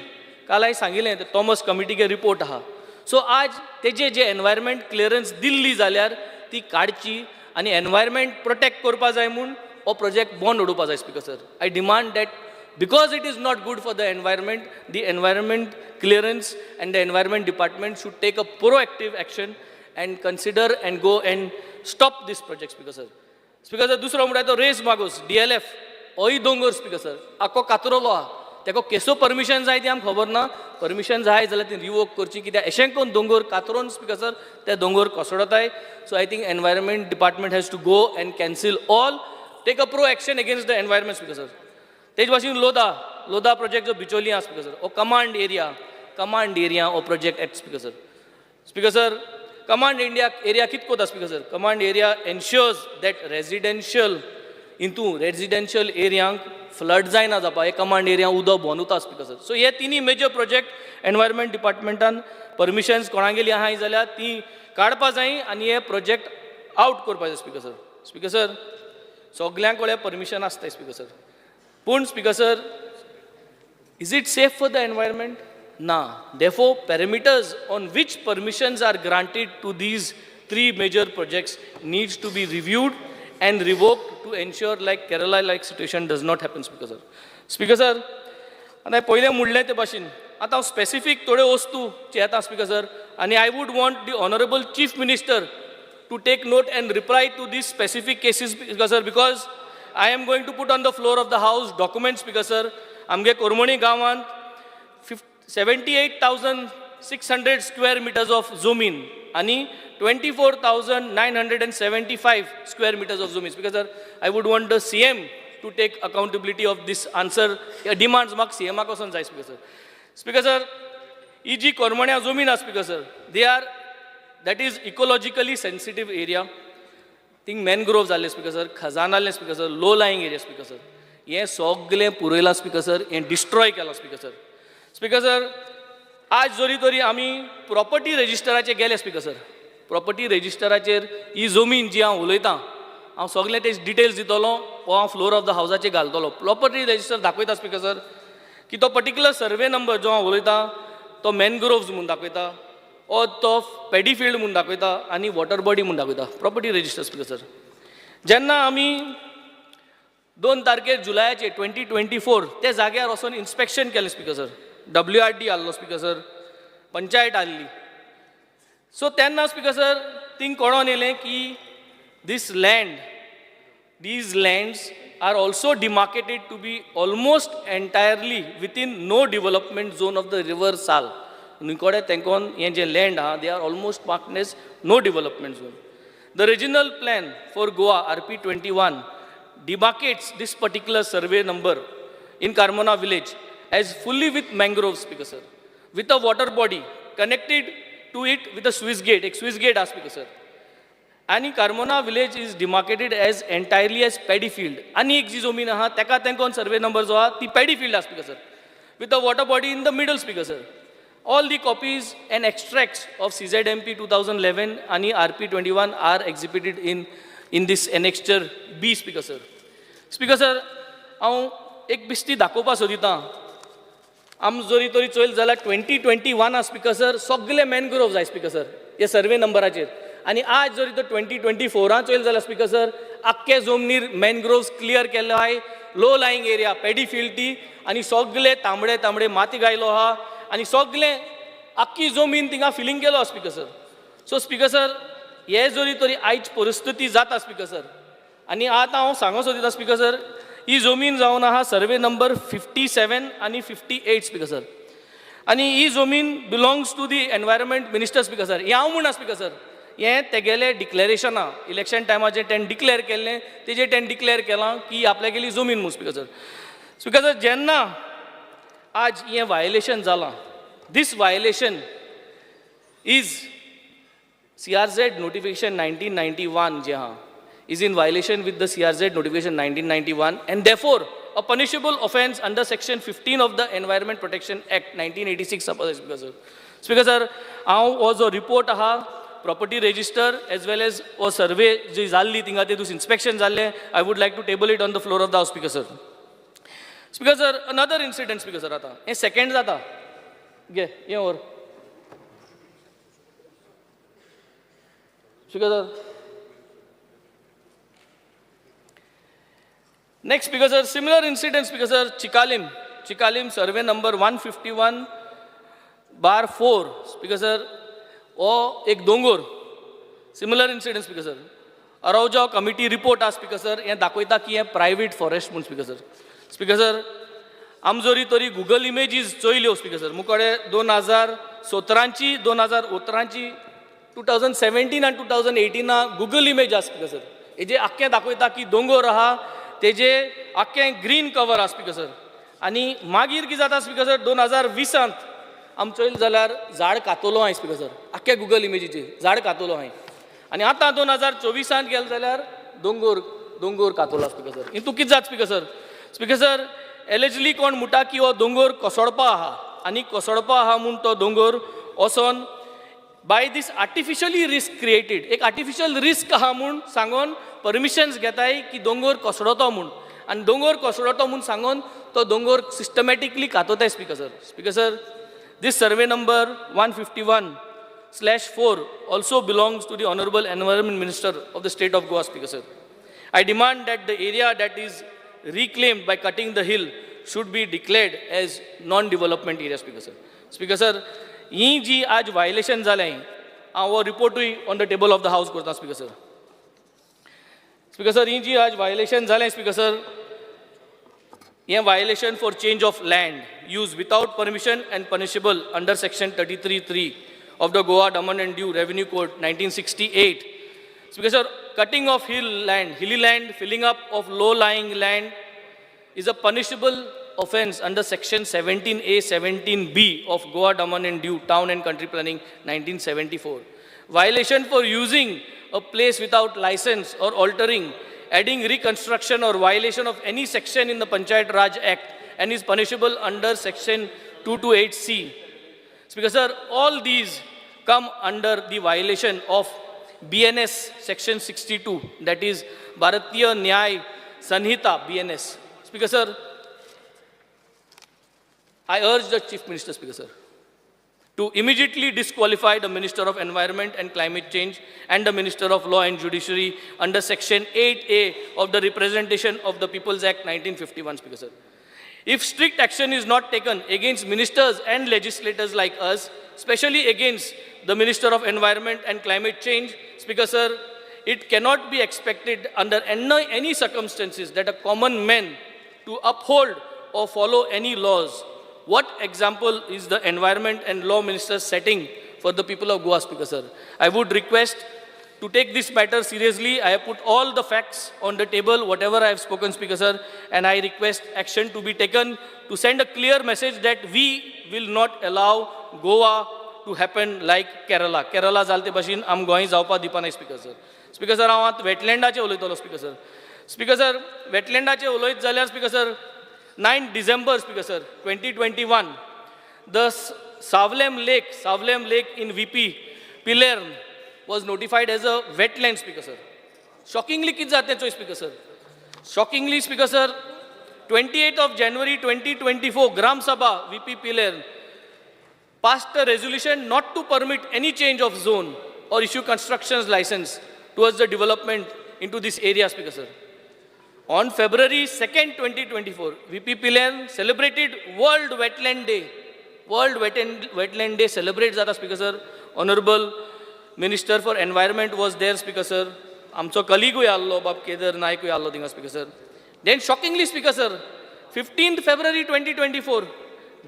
काल हांवें सांगिल्लें ते थॉमस कमिटीचे रिपोर्ट आहा सो आज तेजे जे एनवायरमेंट क्लियरन्स दिल्ली जाल्यार ती काडची आनी एनवायरमेंट प्रोटेक्ट करपा जाय म्हूण हो प्रोजेक्ट बंद उडोवपा जाय speaker sir I demand that because it is not good for the environment clearance and the environment department should take a proactive action and consider and go and stop this project speaker sir speaker sir दुसरो म्हणल्यार तो race Magos DLF होय दोंगर speaker sir आख्खो कातरलो आहा तेका केसो permission जाय ती आमकां खबर ना परमिशन जाय जाल्यार ती रिवोक करची कित्याक अशें करून दोंगर कातरून स्पीकर सर ते दोंगर कोसळटाय so I think environment department has to go and cancel all take a pro action against the environment speaker sir तेज भाशेन लोदा प्रोजेक्ट जो बिचोली आहा स्पीकर सर हो कमांड एरिया हो project act speaker sir command area कित कोता speaker sir command area ensures that residential एरियांक फ्लड जायना जावपा हे कमांड एरिया उदक भोंवता स्पीकर सर सो हे तिनी मेजर प्रोजेक्ट एनवायरमेंट डिपार्टमेंटान परमिशन्स कोणाक गेली आहाय जाल्यार ती काडपा जाय आनी हे प्रोजेक्ट आउट करपा जाय स्पीकर सर सगल्यांक कडेन परमिशन आसताय स्पीकर सर पूण speaker sir is it safe for the environment ना therefore parameters on which permissions are granted to these 3 major projects needs to be reviewed and revoked to ensure like Kerala like situation does not happen speaker sir and I पहिले म्हणले ते भाशेन आता specific थोड्यो वस्तू जे येता speaker sir आनी I would want the honorable chief minister to take note and reply to these specific cases speaker sir because I am going to put on the floor of the house documents speaker sir आमगे कोरमणी गांवांत 78,600 square meters of zomin आणि 24,975 square meters of zomin because I would want the CM to take accountability of this answer demands mak CM koson jai speaker sir ही जी कोरमण्या zomin आहा speaker sir they are that is ecologically sensitive area thing mangrove जाल्ले speaker sir Khajan जाल्ले speaker sir low lying area speaker sir हे सगळे पुरयला speaker sir हे destroy केला speaker sir speaker sir आज जरी तरी आमी property रजिस्टराचेर गेले स्पीकर सर प्रॉपर्टी रजिस्टराचेर ही जमीन जी हांव उलयतां हांव सगळे तेजे डिटेल्स दितलो हो हांव फ्लोर ऑफ द हावसाचेर घालतलो प्रॉपर्टी रजिस्टर दाखयता स्पीकर सर की तो पर्टिक्युलर सर्वे नंबर जो हांव उलयतां तो मॅनग्रोव्स म्हणून दाखयता ओ तो पॅडी फिल्ड म्हणून दाखयता आनी वॉटर बॉडी म्हणून दाखयता प्रॉपर्टी रजिस्टर स्पीकर सर जेन्ना आमी 2 तारखेर जुलयाचे 2024 ते जाग्यार वचून इन्स्पेक्शन केलें स्पीकर सर WRD आल्लो स्पीकर सर पंचायत आल्ली सो तेन्ना स्पीकर सर थिंग कळोन येलें की these lands are also demarcated to be almost entirely within no development zone of the river Sal. Nikode tenkon ye je land ha they are almost marked as no development zone. The regional plan for Goa RP21 demarcates this particular survey number in Carmona village as fully with mangroves speaker sir with a water body connected to it with a Swiss gate as speaker sir. आणि Carmona village is demarcated as entirely as paddy field आनी एक जी जमीन आहा तेका तेंकोन survey number जो आहा ती paddy field आहा speaker sir with a water body in the middle speaker sir all the copies and extracts of CZMP 2011 आणि RP21 are exhibited in this annexure B speaker sir हांव एक बिस्ती दाखोवपा सोदितां आम जरी तरी चोयल जाल्यार 2021 स्पीकर सर सगळे मॅनग्रोव्स जाय स्पीकर सर हे सर्वे नंबराचेर आनी आज जरी तो 2024 चोयल जाल्यार स्पिकर सर आख्खे जमनीर मॅनग्रोव्स क्लियर केल्लो आहाय, लो लायंग एरिया पॅडी फिल्टी आनी सगळे तांबडे तांबडे माती गायलो आहा आनी सगळे आख्खी जमीन थिंगा फिलिंग केलो आहा स्पिकर सर. सो स्पिकर सर हे जरी तरी आयज परिस्थिती जाता स्पिकर सर, आनी आतां हांव सांगो सोदिता स्पिकर सर, ही जमीन जावन आहा सर्वे नंबर 57 आनी 58 स्पिकर सर. आनी ही जमीन belongs to the environment minister speaker sir. हें हांव म्हणा स्पिकर सर, हें तेगेलें डिक्लेरेशना इलेक्शन टायमाचेर तेणें डिक्लेअर केल्लें, तेजेर तेणें डिक्लेअर केलां की आपल्यागेली जमीन म्हणून स्पिकर सर. स्पिकर सर जेन्ना आज हें वायलेशन जालां, दीस वायलेशन इज CRZ notification 1991 जे आहा is in violation with the CRZ notification 1991 and therefore a punishable offence under section 15 of the Environment Protection Act 1986 suppose Speaker sir. Speaker sir, हांव हो जो report आहा property register as well as हो survey जी जाल्ली थिंगा तेतून inspection जाल्लें, I would like to table it on the floor of the House Speaker sir. Speaker sir, another incident Speaker sir आता हें सेकंड जाता घे हें ओर Speaker sir. Next, Speaker sir, similar incident, Speaker sir, Chikalim survey number 151/4, Speaker sir, or ek dongur, similar incident, Speaker sir. Arauja committee report as Speaker sir, ye dakoita ki ye private forest mun Speaker sir. Speaker sir, amjori tori Google images choilio Speaker sir. Mukade 2017 2018 2017 and 2018 na Google image as Speaker sir. हे जे आख्खे दाखयता की दोंगर आहा तेजे आख्खे green cover आहा speaker sir. आनी मागीर कितें जाता स्पिकर सर 2020 आम चोयल जाल्यार झाड कातलो हांवें स्पिकर सर, आख्खे गुगल इमेजीचेर झाड कातलो हांवें. आनी आतां 2024 गेले जाल्यार दोंगर कातलो स्पिकर सर. हितू कितें जाता speaker sir? Speaker sir allegedly कोण म्हणटा की हो दोंगर कोसळपा आहा आनी कोसळपा आहा म्हूण तो दोंगर वचोन बाय दीस आर्टिफिशियली रिस्क क्रिएटेड, एक आर्टिफिशियल रिस्क आहा म्हूण सांगून परमिशन्स घेताय की दोंगर कोसळतो म्हूण, आनी दोंगर कोसळतो म्हूण सांगून तो दोंगर सिस्टमॅटिकली कातोताय speaker sir. Speaker sir, this survey number 151/4 also belongs to the Honorable Environment Minister of the State of Goa, Speaker sir. I demand that the area that is reclaimed by cutting the hill should be declared as non-development area, Speaker sir. Speaker sir, ही जी आज violation जालें हांव हो रिपोर्टूय on the table of the house करता speaker sir. Speaker sir, ही जी आज वायलेशन जालें स्पिकर सर, हें violation for change of land use without permission and punishable under section 33(3) of the Goa Daman and Diu Revenue Code 1968. Speaker sir, cutting of hilly land, filling up of low-lying land is a punishable offence under section 17A, 17B of Goa Daman and Diu Town and Country Planning 1974. Violation for using a place without license or altering, adding reconstruction or violation of any section in the Panchayat Raj Act and is punishable under section 228C. Speaker sir, all these come under the violation of BNS section 62, that is Bharatiya Nyay Sanhita BNS. Speaker sir, I urge the Chief Minister, Speaker sir, to immediately disqualify the Minister of Environment and Climate Change and the Minister of Law and Judiciary under section 8A of the Representation of the People's Act 1951, Speaker sir. If strict action is not taken against ministers and legislators like us, especially against the Minister of Environment and Climate Change, Speaker sir, it cannot be expected under any circumstances that a common man to uphold or follow any laws. What example is the Environment and Law Minister setting for the people of Goa, Speaker sir? I would request to take this matter seriously. I have put all the facts on the table, whatever I have spoken, Speaker sir, and I request action to be taken to send a clear message that we will not allow Goa to happen like Kerala. Kerala जालते भाशेन आम गोंय जावपा दिवपा नाय, Speaker sir. Speaker sir, हांव आतां वेटलँडाचें उलयतलो, Speaker sir. Speaker sir, वेटलँडाचें उलयत जाल्यार, Speaker sir, 9 December, Speaker sir, 2021, the Savlem Lake in VP Pilern was notified as a wetland, Speaker sir. Shockingly, kids जाते हैं, Speaker sir. Shockingly, Speaker sir, 28th of January 2024, Gram Sabha VP Pilern passed a resolution not to permit any change of zone or issue constructions license towards the development into this area, Speaker Sir. On February 2nd, 2024, VP Pilan celebrated World Wetland Day. World Wetland Day celebrates that, Speaker Sir. Honorable Minister for Environment was there, Speaker Sir. आमचो कलिगूय आल्लो, बाब केदार नायकूय आल्लो थिंगा, Speaker Sir. Then shockingly, Speaker Sir, 15th February 2024,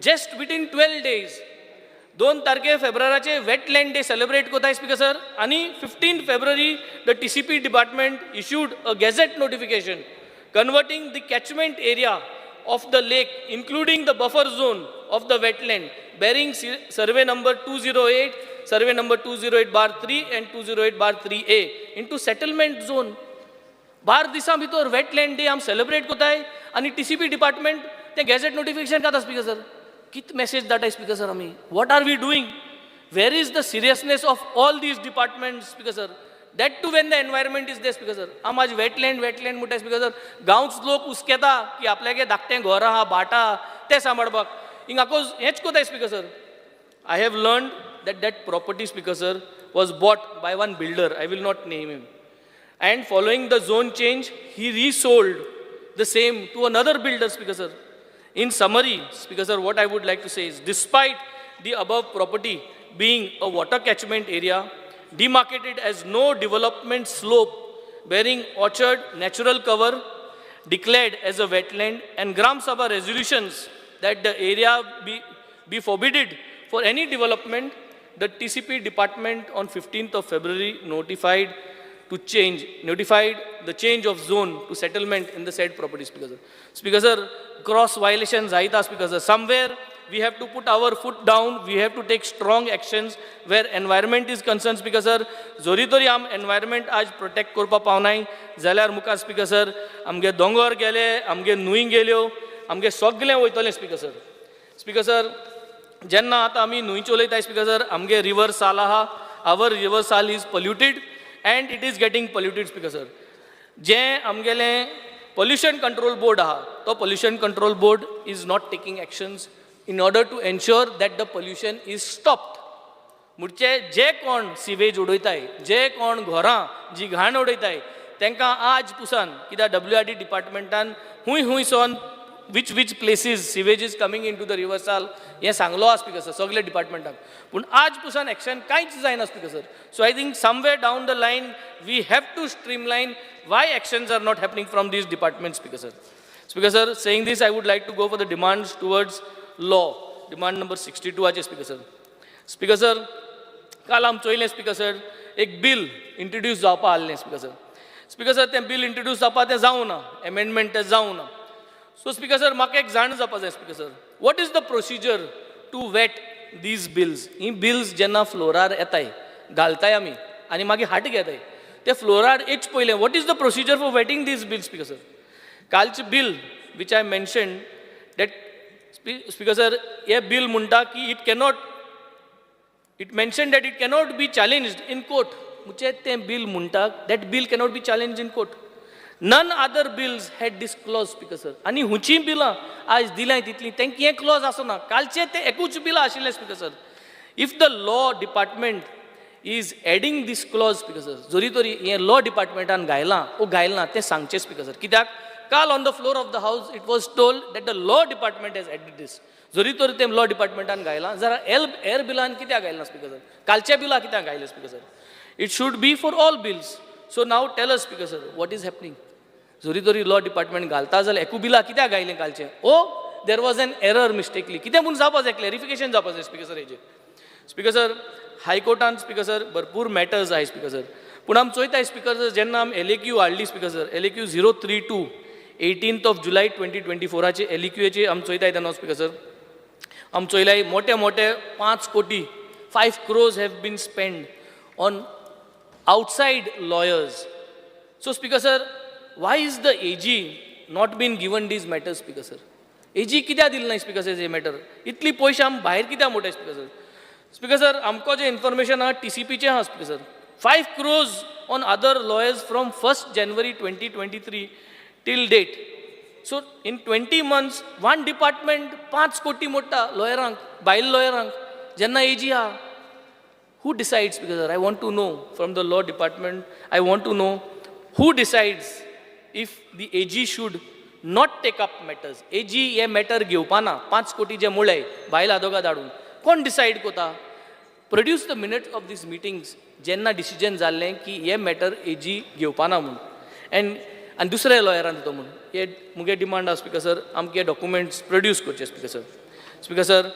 just within 12 days, 2 तारखे फेब्रुवारीचे wetland day celebrate कोताय, Speaker Sir. आणि 15th February, the TCP department issued a gazette notification converting the catchment area of the lake, including the buffer zone of the wetland, bearing survey number 208, survey number 208/3 and 208/3A into settlement zone. 12 दिसां भितर wetland day आम celebrate कोताय आणि TCP department ते gazette notification काता, Speaker Sir. कित message धाडटाय, Speaker Sir, आमी? What are we doing? Where is the seriousness of all these departments, Speaker Sir? That too when the environment is there, Speaker Sir. आम आज wetland म्हणटाय, Speaker Sir. गांवच लोक उस्केता की आपल्यागे धाकटें घर आहा, भाटा ते सांबाळपाक. हिंग आकोज हेच कोताय, Speaker Sir. I have learned that that property, Speaker Sir, was bought by one builder. I will not name him. And following the zone change, he resold the same to another builder, Speaker Sir. In summary, Speaker Sir, what I would like to say is, despite the above property being a water catchment area, demarcated as no development slope, bearing orchard natural cover, declared as a wetland, and Gram Sabha resolutions that the area be forbidden for any development, the TCP department on 15th of February notified the change of zone to settlement in the said property, Speaker Sir. Speaker Sir, cross violations aita, Speaker Sir. Somewhere we have to put our foot down, we have to take strong actions where environment is concerned, Speaker Sir. Zori tori am environment आज protect करपा पावनाय जाल्यार मुखार, Speaker Sir, आमगे दोंगर गेले, आमगे न्हूय गेल्यो, आमगे सगळें वयतलें, Speaker Sir. Speaker Sir, जेन्ना आतां आमी न्हूयचें उलयताय, Speaker Sir, आमगे river साल आहा, our river साल is polluted and it is getting polluted, Speaker Sir. जें आमगेलें pollution control board आहा, तो pollution control board is not taking actions in order to ensure that the pollution is stopped. मुडचे जे कोण sewage उडयताय, जे कोण घरां जी घाण उडयताय, तांकां आज पुसान कित्याक WRD डिपार्टमेंटान हूंय Son which places sewage is coming into the river Sal हे सांगलो आसा, Speaker Sir, सगळे डिपार्टमेंटाक. पूण आज पुसान एक्शन कांयच जायना, Speaker Sir. So I think somewhere down the line we have to streamline why actions are not happening from these departments, Speaker Sir. Speaker Sir, saying this, I would like to go for the demands towards law. Demand number 62 आजे, Speaker Sir. Speaker Sir, काल आम चोयलें, Speaker Sir, एक bill introduce जावपा आसलें, Speaker Sir. Speaker Sir, तें bill introduce जावपा तें जावना, amendment तें जावना. So, Speaker Sir, म्हाका एक जाण जावपा जाय, Speaker Sir. What is the procedure to vet these bills? He bills जेन्ना फ्लोरार येताय, घालताय आमी, आनी मागीर हाट घेताय. ते फ्लोरार येच पयलें, what is the procedure for vetting these bills, Speaker Sir? कालचें bill, which I mentioned, that, Speaker Sir, hey bill म्हणटा की it mentioned that it cannot be challenged in court. मुझे ते bill म्हणटा, that bill cannot be challenged in court. None other bills had this clause, Speaker Sir. आणि हुंची बिलां आज दिलाय तितली तेंक हे क्लॉज आसना. कालचे ते एकूच बिलां आशिल्ले, Speaker Sir. If the law department is adding this clause, Speaker Sir, जोरी तोरी हे law departmentan घायलां ओ घायलना ते सांगचे, Speaker Sir. कित्याक काल on the floor of the house it was told that the law department has added this. जोरी तोरी ते law departmentan घायलां, जरा air बिलान कित्याक घायलना, Speaker Sir? कालचे बिलां कित्याक घायले, Speaker Sir? It should be for all bills. So now tell us, Speaker Sir, what is happening? जोरी तोरी लॉ डिपार्टमेंट घालता जाल्यार एकू बिलां कित्याक घायलें कालचें? Oh there was an error mistakenly. कितें म्हूण जावपा जाय, क्लॅरिफिकेशन जावपा जाय, Speaker Sir, हेजेर. Speaker Sir, हायकोर्टान, Speaker Sir, भरपूर मॅटर्स आहाय, Speaker Sir. पूण आमी चोयताय, Speaker Sir, जेन्ना आमी LAQ हाडली, Speaker Sir, LAQ 032, 18th of July 2024 LAQचे आमी चोयताय तेन्ना, Speaker Sir, आमी चोयल्याय मोटे 5 कोटी 5 crores have been spent on outside lawyers. So, Speaker Sir, why is the AG not been given these matters, Speaker Sir? AG कित्याक दिल ना, Speaker Sir, हे matter? इतली पयशे आमी भायर कित्याक मोटे, Speaker Sir? Speaker Sir, आमको जे इन्फॉर्मेशन आहा TCPचे आहा, Speaker Sir. 5 crores on other lawyers from 1st January 2023 till date. So in 20 months, one department 5 कोटी मोडटा लॉयरांक, भायल लॉयरांक, जेन्ना AG आहा. who decides, because I want to know from the law department, I want to know who decides if the AG should not take up matters. AG hey matter घेवपाना 5 कोटी जे मुळे भायल आदोगाद धाडून कोण decide कोता? Produce the minutes of this meetings जेन्ना decision जाल्लें की हे matter AG घेवपाना म्हणून. आनी दुसऱ्या लॉयरान दितो म्हणून हे मुगे डिमांड आसा स्पिकर सर, आमचे डॉक्युमेंट्स प्रोड्यूस करचे speaker sir. Speaker sir,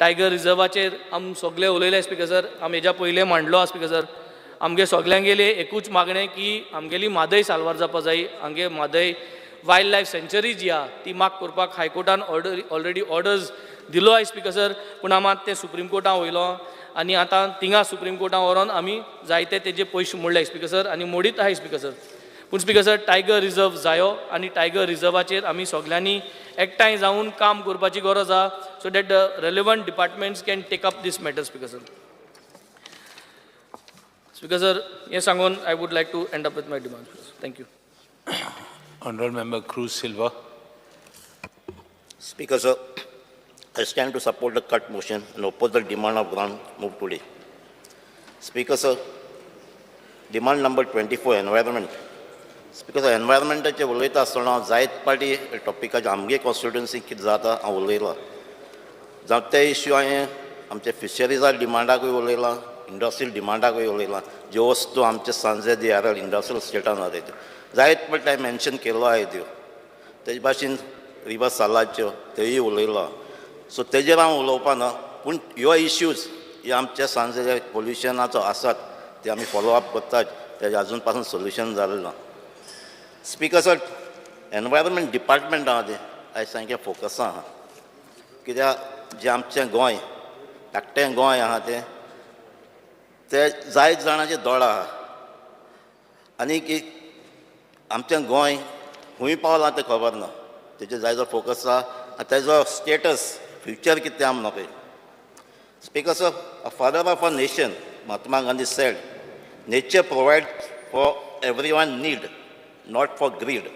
tiger रिजर्वाचेर आम सगळे उलयले स्पिकर सर, आम हेज्या पयलें मांडलो आसा स्पिकर सर. आमगे सगल्यांगेली एकूच मागणें की आमगेली म्हादय साल्वार जावपा जाय. आमगे म्हादय वायल्ड लायफ सँच्युरी जी आहा ती माग करपाक हायकोर्टान ऑलरेडी ऑर्डर्स दिलो आय स्पिकर सर, पूण आमात तें सुप्रीम कोर्टान वयलो आनी आतां थिंगा सुप्रीम कोर्टान व्हरोन आमी जायते तेजे पयशे मोडले स्पिकर सर आनी मोडीत आहाय स्पिकर सर. पूण स्पिकर सर, टायगर रिजर्व जायो आनी टायगर रिजर्वाचेर आमी सगल्यांनी एकठांय जावन काम करपाची गरज आहा, so that the relevant departments can take up this matter speaker sir. Speaker sir, हें सांगून I would like to end up with my demand. Thank you. Honorable Member Cruz Silva. Speaker, sir, I stand to support the cut motion and oppose the demand of grant moved today. Speaker, sir, demand number 24, environment. Speaker, sir, environment उलयता आसतना जायत पाटी टॉपिकाचे आमगे constituency कितें जाता हांव उलयलां. जावं ते issue हांवें आमचे फिशरीजा डिमांडाकूय उलयलां, इंडस्ट्रियल डिमांडाकूय उलयलां, ज्यो वस्तू आमचे सांजे दियारल इंडस्ट्रियल स्टेटान जाता त्यो जायत पाटी हांवें मेन्शन केलो आहाय त्यो. तेजे भाशेन रिवर सालाच्यो तेय उलयलो. सो तेजेर हांव उलोवपा ना, पूण ह्यो इश्यूज जे आमचे सांजे जे पोल्युशनाचो आसात ते आमी फॉलो अप करतात, तेजे आजून पासून सोल्युशन जालें ना. स्पिकर सर, एनवायरमेंट डिपार्टमेंट आहा तें आयज सारकें फोकसा आहा, कित्याक जें आमचें गोंय धाकटें गोंय आहा तें जायत जाणांचे दोळ आहा आनी आमचें गोंय खंय पावलां तें खबर ना. तेजेर जायतो फोकस आहा आनी तेजो स्टेटस फ्युचर कितें आम नोकय. Speaker sir, a father of a nation Mahatma Gandhi said, nature provide for everyone need, not for greed.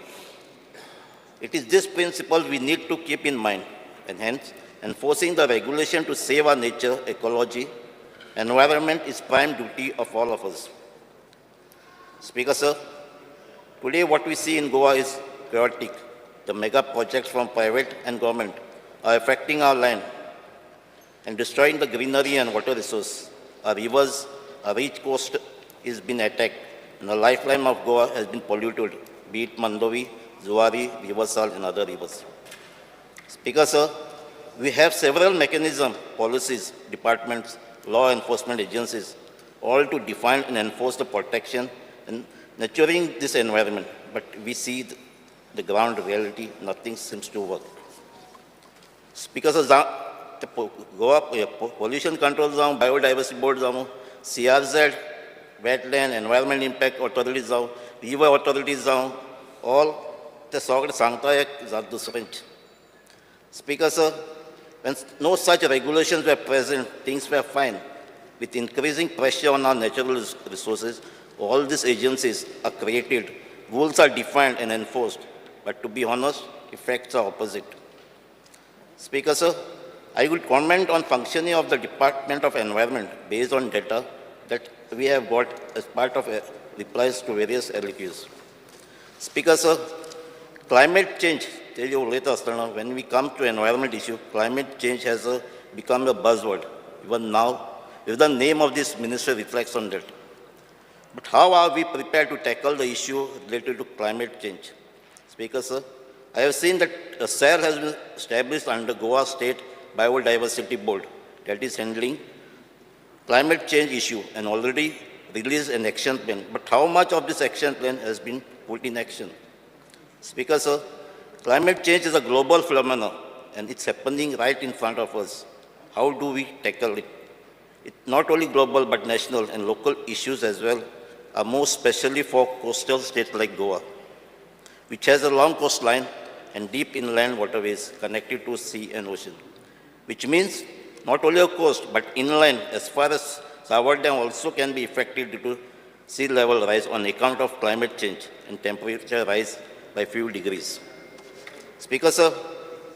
It is this principle we need to keep in mind, and hence enforcing the regulation to save our nature, ecology, environment is prime duty of all of us. Speaker, sir, today what we see in Goa is chaotic. The mega projects from private and government are affecting our land and destroying the greenery and water resource. Our rivers, our rich coast is being attacked, and the lifeline of Goa has been polluted, be it Mandovi, Zuari, Riversal, and other rivers. Speaker, sir, we have several mechanisms, policies, departments, law enforcement agencies, all to define and enforce the protection and nurturing this environment. But we see the ground reality, nothing seems to work. Speaker, sir, Goa pollution control zone, biodiversity board zone, CRZ, wetland, environment impact authorities जावं, river authorities जावं, all ते सगळे सांगता एक जात दुसरेंच. Speaker, sir, when no such regulations were present, things were fine. With increasing pressure on our natural resources, all these agencies are created, rules are defined and enforced, but to be honest, effects are opposite. Speaker, sir, I will comment on functioning of the Department of Environment based on data that we have got as part of replies to various LQs. Speaker, sir, climate change, when we come to environment issue, climate change has become a buzzword. Even now, if the name of this ministry reflects on that. But how are we prepared to tackle the issue related to climate change? Speaker, sir, I have seen that a cell has been established under Goa State Biodiversity Board that is handling climate change issue and already released an action plan. But how much of this action plan has been put in action? Speaker, sir, climate change is a global phenomenon and it's happening right in front of us. How do we tackle it? It's not only global but national and local issues as well, are more especially for coastal states like Goa, which has a long coastline and deep inland waterways connected to sea and ocean, which means not only a coast, but inland as far as Savard Dam also can be affected due to sea level rise on account of climate change and temperature rise by few degrees. Speaker, sir,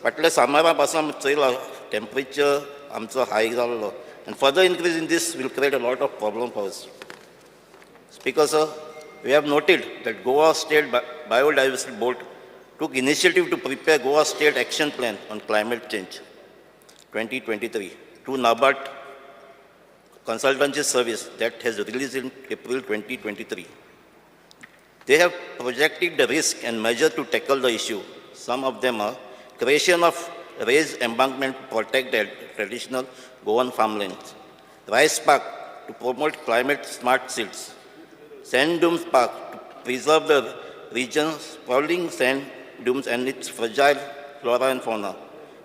फाटल्या सामारा पासून चयला temperature आमचो high जाल्लो And further increase in this will create a lot of problem for us. Speaker, sir, we have noted that Goa State Biodiversity Board took initiative to prepare Goa State Action Plan on Climate Change 2023 to NABARD consultancy service that has released in April 2023. They have projected the risk and measures to tackle the issue. Some of them are creation of raised embankment to protect the traditional Goan farmlands, rice park to promote climate smart seeds, sand dunes park to preserve the region's sprawling sand dunes and its fragile flora and fauna.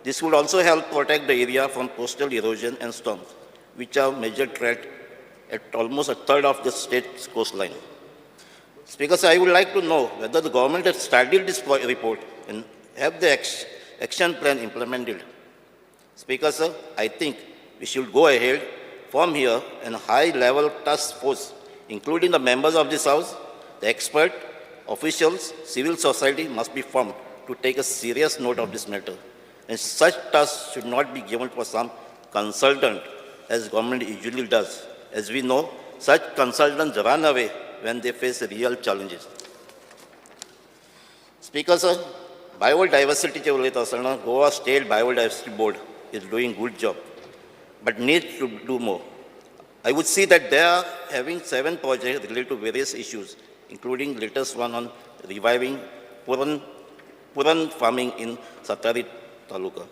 This would also help protect the area from coastal erosion and storms, which are major threat at almost a third of the state's coastline. Speaker, sir, I would like to know whether the government has studied this report and have the action plan implemented. Speaker, sir, I think we should go ahead from here and a high-level task force, including the members of this House, the expert, officials, civil society must be formed to take a serious note of this matter. And such tasks should not be given for some consultant, as government usually does. As we know, such consultants run away when they face real challenges. Speaker, sir, biodiversity Goa State Biodiversity Board is doing good job, but needs to do more. I would see that they are having 7 projects related to various issues, including latest one on reviving Puran farming in Satari Taluka.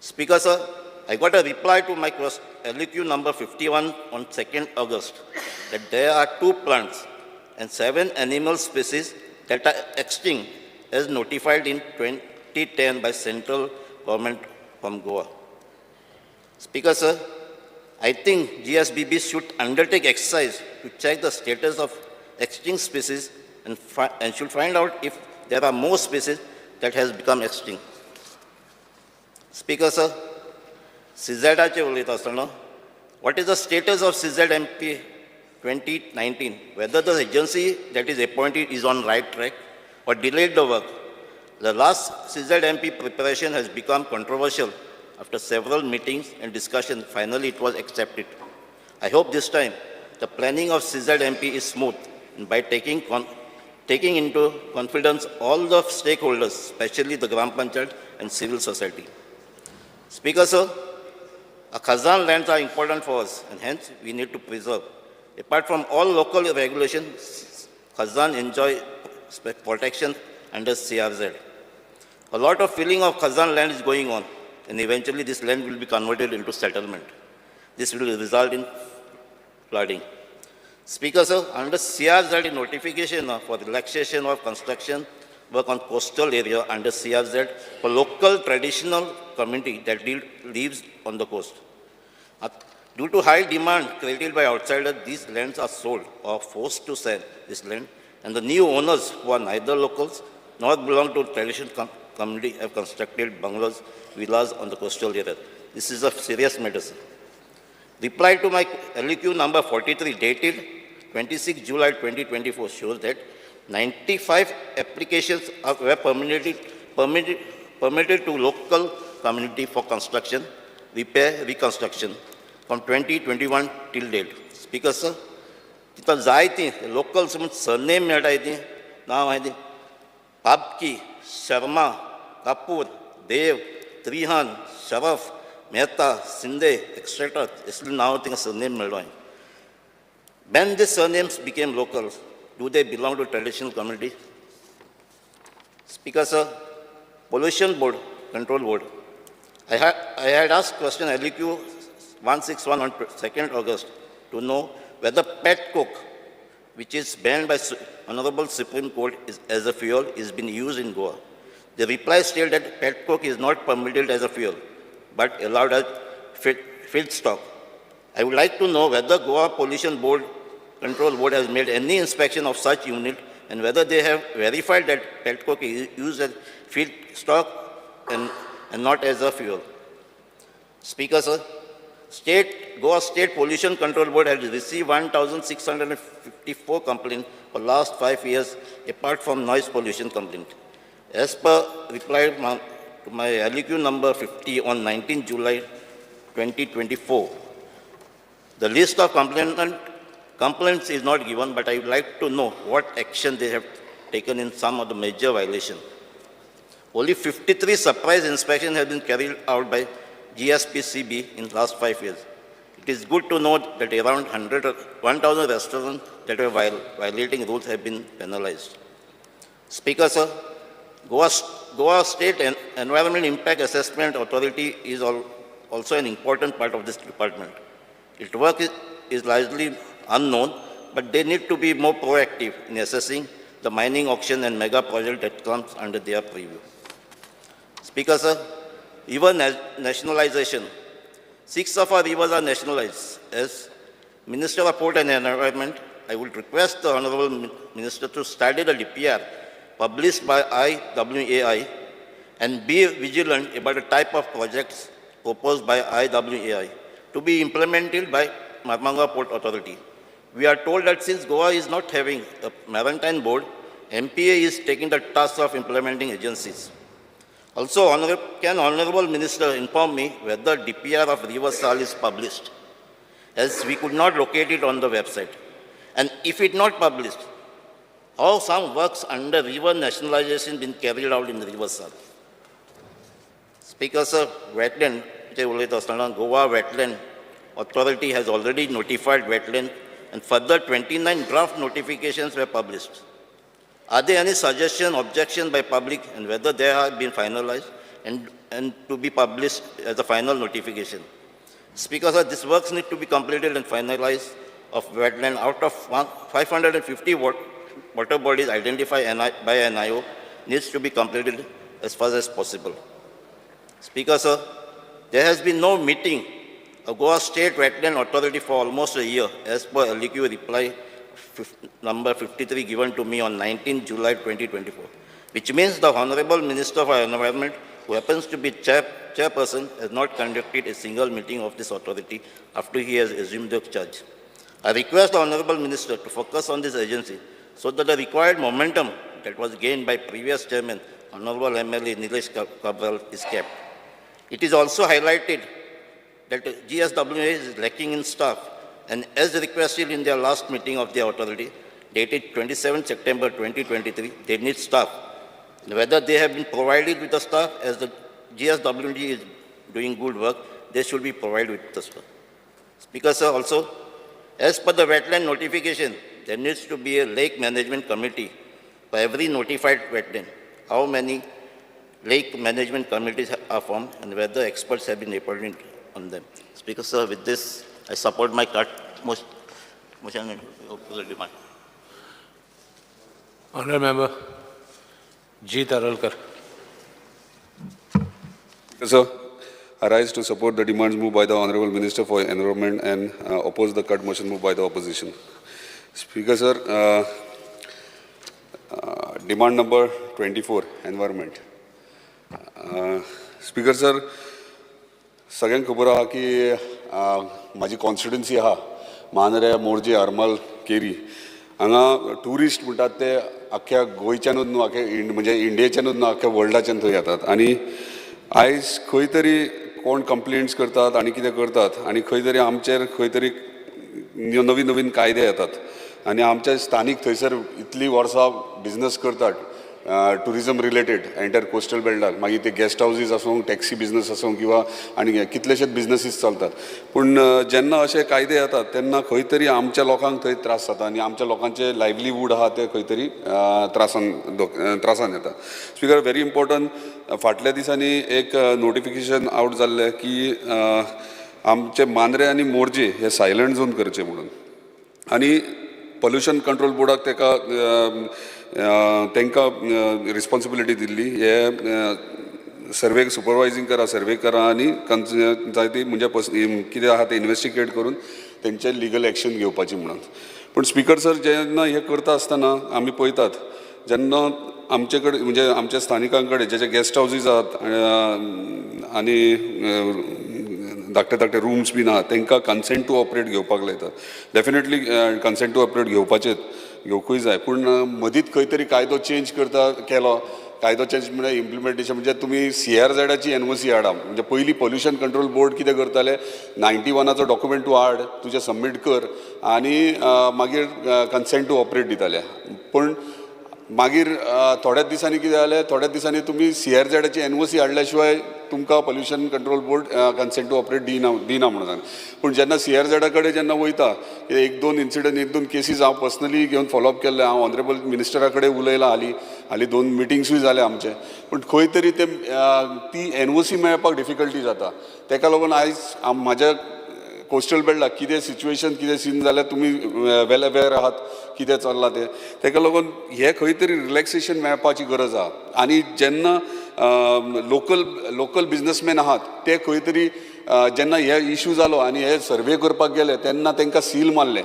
Speaker, sir, I got a reply to my LQ number 51 on 2nd August that there are 2 plants and 7 animal species that are extinct as notified in 2010 by central government from Goa. Speaker, sir, I think GSBB should undertake exercise to check the status of extinct species and should find out if there are more species that has become extinct. Speaker, sir, what is the status of CZMP 2019? Whether the agency that is appointed is on right track or delayed the work. The last CZMP preparation has become controversial after several meetings and discussions. Finally, it was accepted. I hope this time the planning of CZMP is smooth and by taking into confidence all the stakeholders, especially the Gram Panchayat and civil society. Speaker, sir, Khazan lands are important for us and hence we need to preserve. Apart from all local regulations, Khazan enjoy protection under CRZ. A lot of filling of Khazan land is going on and eventually this land will be converted into settlement. This will result in flooding. Speaker, sir, under CRZ notification for relaxation of construction work on coastal area under CRZ for local traditional community that lives on the coast. Due to high demand created by outsiders, these lands are sold or forced to sell this land, and the new owners, who are neither locals nor belong to traditional community, have constructed bungalows, villas on the coastal area. This is a serious matter, sir. Reply to my LQ number 43 dated 26 July 2024 shows that 95 applications were permitted to local community for construction, repair, reconstruction from 2021 till date. Speaker, sir, तिथं जाय ती local surname मेळटाय ती नांव आहे ती पाबकी, शर्मा, कापूर, देव, त्रिहन, शरफ, Mehta, Shinde, etc. असली नांव तिंगा surname मेळ्ळो. When these surnames became local, do they belong to traditional community? Speaker, sir, Pollution Board, Control Board. I had asked question LQ 161 on 2nd August to know whether pet coke, which is banned by Honorable Supreme Court as a fuel, is being used in Goa. The reply stated that pet coke is not permitted as a fuel, but allowed as feedstock. I would like to know whether Goa Pollution Board, Control Board has made any inspection of such unit and whether they have verified that pet coke is used as feedstock and not as a fuel. Speaker, sir, Goa State Pollution Control Board has received 1,654 complaints for last 5 years, apart from noise pollution complaint. As per reply to my LQ number 50 on 19 July 2024, The list of complaints is not given, but I would like to know what action they have taken in some of the major violations. Only 53 surprise inspections have been carried out by GSPCB in the last 5 years. It is good to note that around 1,000 restaurants that were violating rules have been penalized. Speaker, sir, Goa State Environmental Impact Assessment Authority is also an important part of this department. Its work is largely unknown, but they need to be more proactive in assessing the mining auction and mega project that comes under their preview. Speaker, sir, even nationalization. 6 of our rivers are nationalized. As Minister of Port and Environment, I would request the Honorable Minister to study the DPR published by IWAI and be vigilant about the type of projects proposed by IWAI to be implemented by Marmanga Port Authority. We are told that since Goa is not having a maritime board, MPA is taking the task of implementing agencies. Also, can Honorable Minister inform me whether DPR of River Sal is published, as we could not locate it on the website? And if it not published, how some works under river nationalization been carried out in the River Sal? Speaker, sir, wetland, Goa Wetland Authority has already notified wetland, and further 29 draft notifications were published. Are there any suggestion, objection by public, and whether they have been finalized and to be published as a final notification? Speaker, sir, these works need to be completed and finalized of wetland out of 550 water bodies identified by NIO needs to be completed as fast as possible. Speaker, sir, there has been no meeting of Goa State Wetland Authority for almost a year, as per LEQ reply number 53 given to me on 19 July 2024, which means the Honorable Minister for Environment, who happens to be chairperson, has not conducted a single meeting of this authority after he has assumed the charge. I request the Honorable Minister to focus on this agency so that the required momentum that was gained by previous chairman, Honorable MLA Nilesh Kabral, is kept. It is also highlighted that GSWA is lacking in staff, and as requested in their last meeting of the authority, dated 27 September 2023, they need staff. Whether they have been provided with the staff, as the GSWD is doing good work, they should be provided with the staff. Speaker, sir, also, as per the wetland notification, there needs to be a lake management committee for every notified wetland. How many lake management committees are formed, and whether experts have been appointed on them? Speaker, sir, with this, I support my motion and oppose the demand. Honourable Member G. Taralkar. Sir, I rise to support the demands moved by the Honourable Minister for Environment and oppose the cut motion moved by the opposition. Speaker, sir, demand number 24, environment. Speaker, sir, सगळ्यांक खबर आहा की माझी constituency आहा मांद्रे मोरजे हरमल केरी हांगा tourist म्हणटात ते आख्ख्या गोंयच्यानूच न्हू आख्या म्हणजे इंडियेच्यानूच न्हू आख्ख्या वर्ल्डाच्यान थंय येतात आनी आयज खंय तरी कोण कंप्लेंट्स करतात आनी कितें करतात आनी खंय तरी आमचेर खंय तरी नवीन नवीन कायदे येतात आनी आमच्या स्थानीक थंयसर इतली वर्सां बिझनस करतात टुरिजम रिलेटेड एंटर कोस्टल बेल्टाक मागीर ते गेस्ट हावजीस आसूं टॅक्सी बिझनस आसूं किंवा आनी कितलेशेच बिझनसीस चलतात पूण जेन्ना अशे कायदे येतात तेन्ना खंय तरी आमच्या लोकांक थंय त्रास जाता आनी आमच्या लोकांचे लायव्हलीहूड आहा ते खंय तरी त्रासान येता स्पीकर व्हेरी इम्पॉर्टंट फाटल्या दिसांनी एक नोटिफिकेशन आउट जाल्लें की आमचे मांद्रे आनी मोरजे हे सायलंट झोन करचे म्हणून आनी पोल्युशन कंट्रोल बोर्डाक तांकां रिस्पॉन्सिबिलिटी दिल्ली हे सर्वे सुपरवायझींग करा सर्वे करा आनी जाय ती म्हणजे कितें आहा तें इन्वेस्टिगेट करून तेंचे लिगल एक्शन घेवपाची म्हणून पूण स्पीकर सर जेन्ना हे करता आसतना आमी पळयतात जेन्ना आमचे कडेन म्हणजे आमच्या स्थानिकां कडेन जे गेस्ट हावजीस आहात आनी धाकटे रूम्स बीन आहात तांकां कन्सेंट टू ऑपरेट घेवपाक लायतात डेफिनेटली कन्सेंट टू ऑपरेट घेवपाचेच घेवकूय जाय पूण मदींच खंय तरी कायदो चेंज केलो कायदो चेंज म्हणजे इम्प्लिमेंटेशन म्हणजे तुमी CRZची NOC हाडा म्हणजे पयलीं पोल्युशन कंट्रोल बोर्ड कितें करताले 91चो डॉक्युमेंट तूं हाड तुजें सबमीट कर आनी मागीर कन्सेंट टू ऑपरेट दिताले पूण मागीर थोड्याच दिसांनी कितें जालें थोड्याच दिसांनी तुमी CRZची NOC हाडल्या शिवाय तुमकां pollution control board consent to operate दिना म्हणून सांग पूण जेन्ना CRZ कडेन जेन्ना वयता एक दोन केसीस हांव पर्सनली घेवन फॉलोअप केल्ले हांव ऑनरेबल मिनिस्टरा कडेन उलयलां हालीं 2 मिटिंग्सूय जाले आमचे पूण खंय तरी ते ती NOC मेळपाक डिफिकल्टी जाता तेका लागून आयज म्हाज्या कोस्टल बेल्टाक कितें सिच्युएशन कितें सीन जाल्यार तुमी वेल अवेअर आहात कितें चल्लां तें तेका लागून हे खंय तरी रिलॅक्सेशन मेळपाची गरज आहा आनी जेन्ना लोकल बिझनेसमॅन आहात ते खंय तरी जेन्ना हे इश्यू जालो आनी हे सर्वे करपाक गेले तेन्ना तांकां सील मारले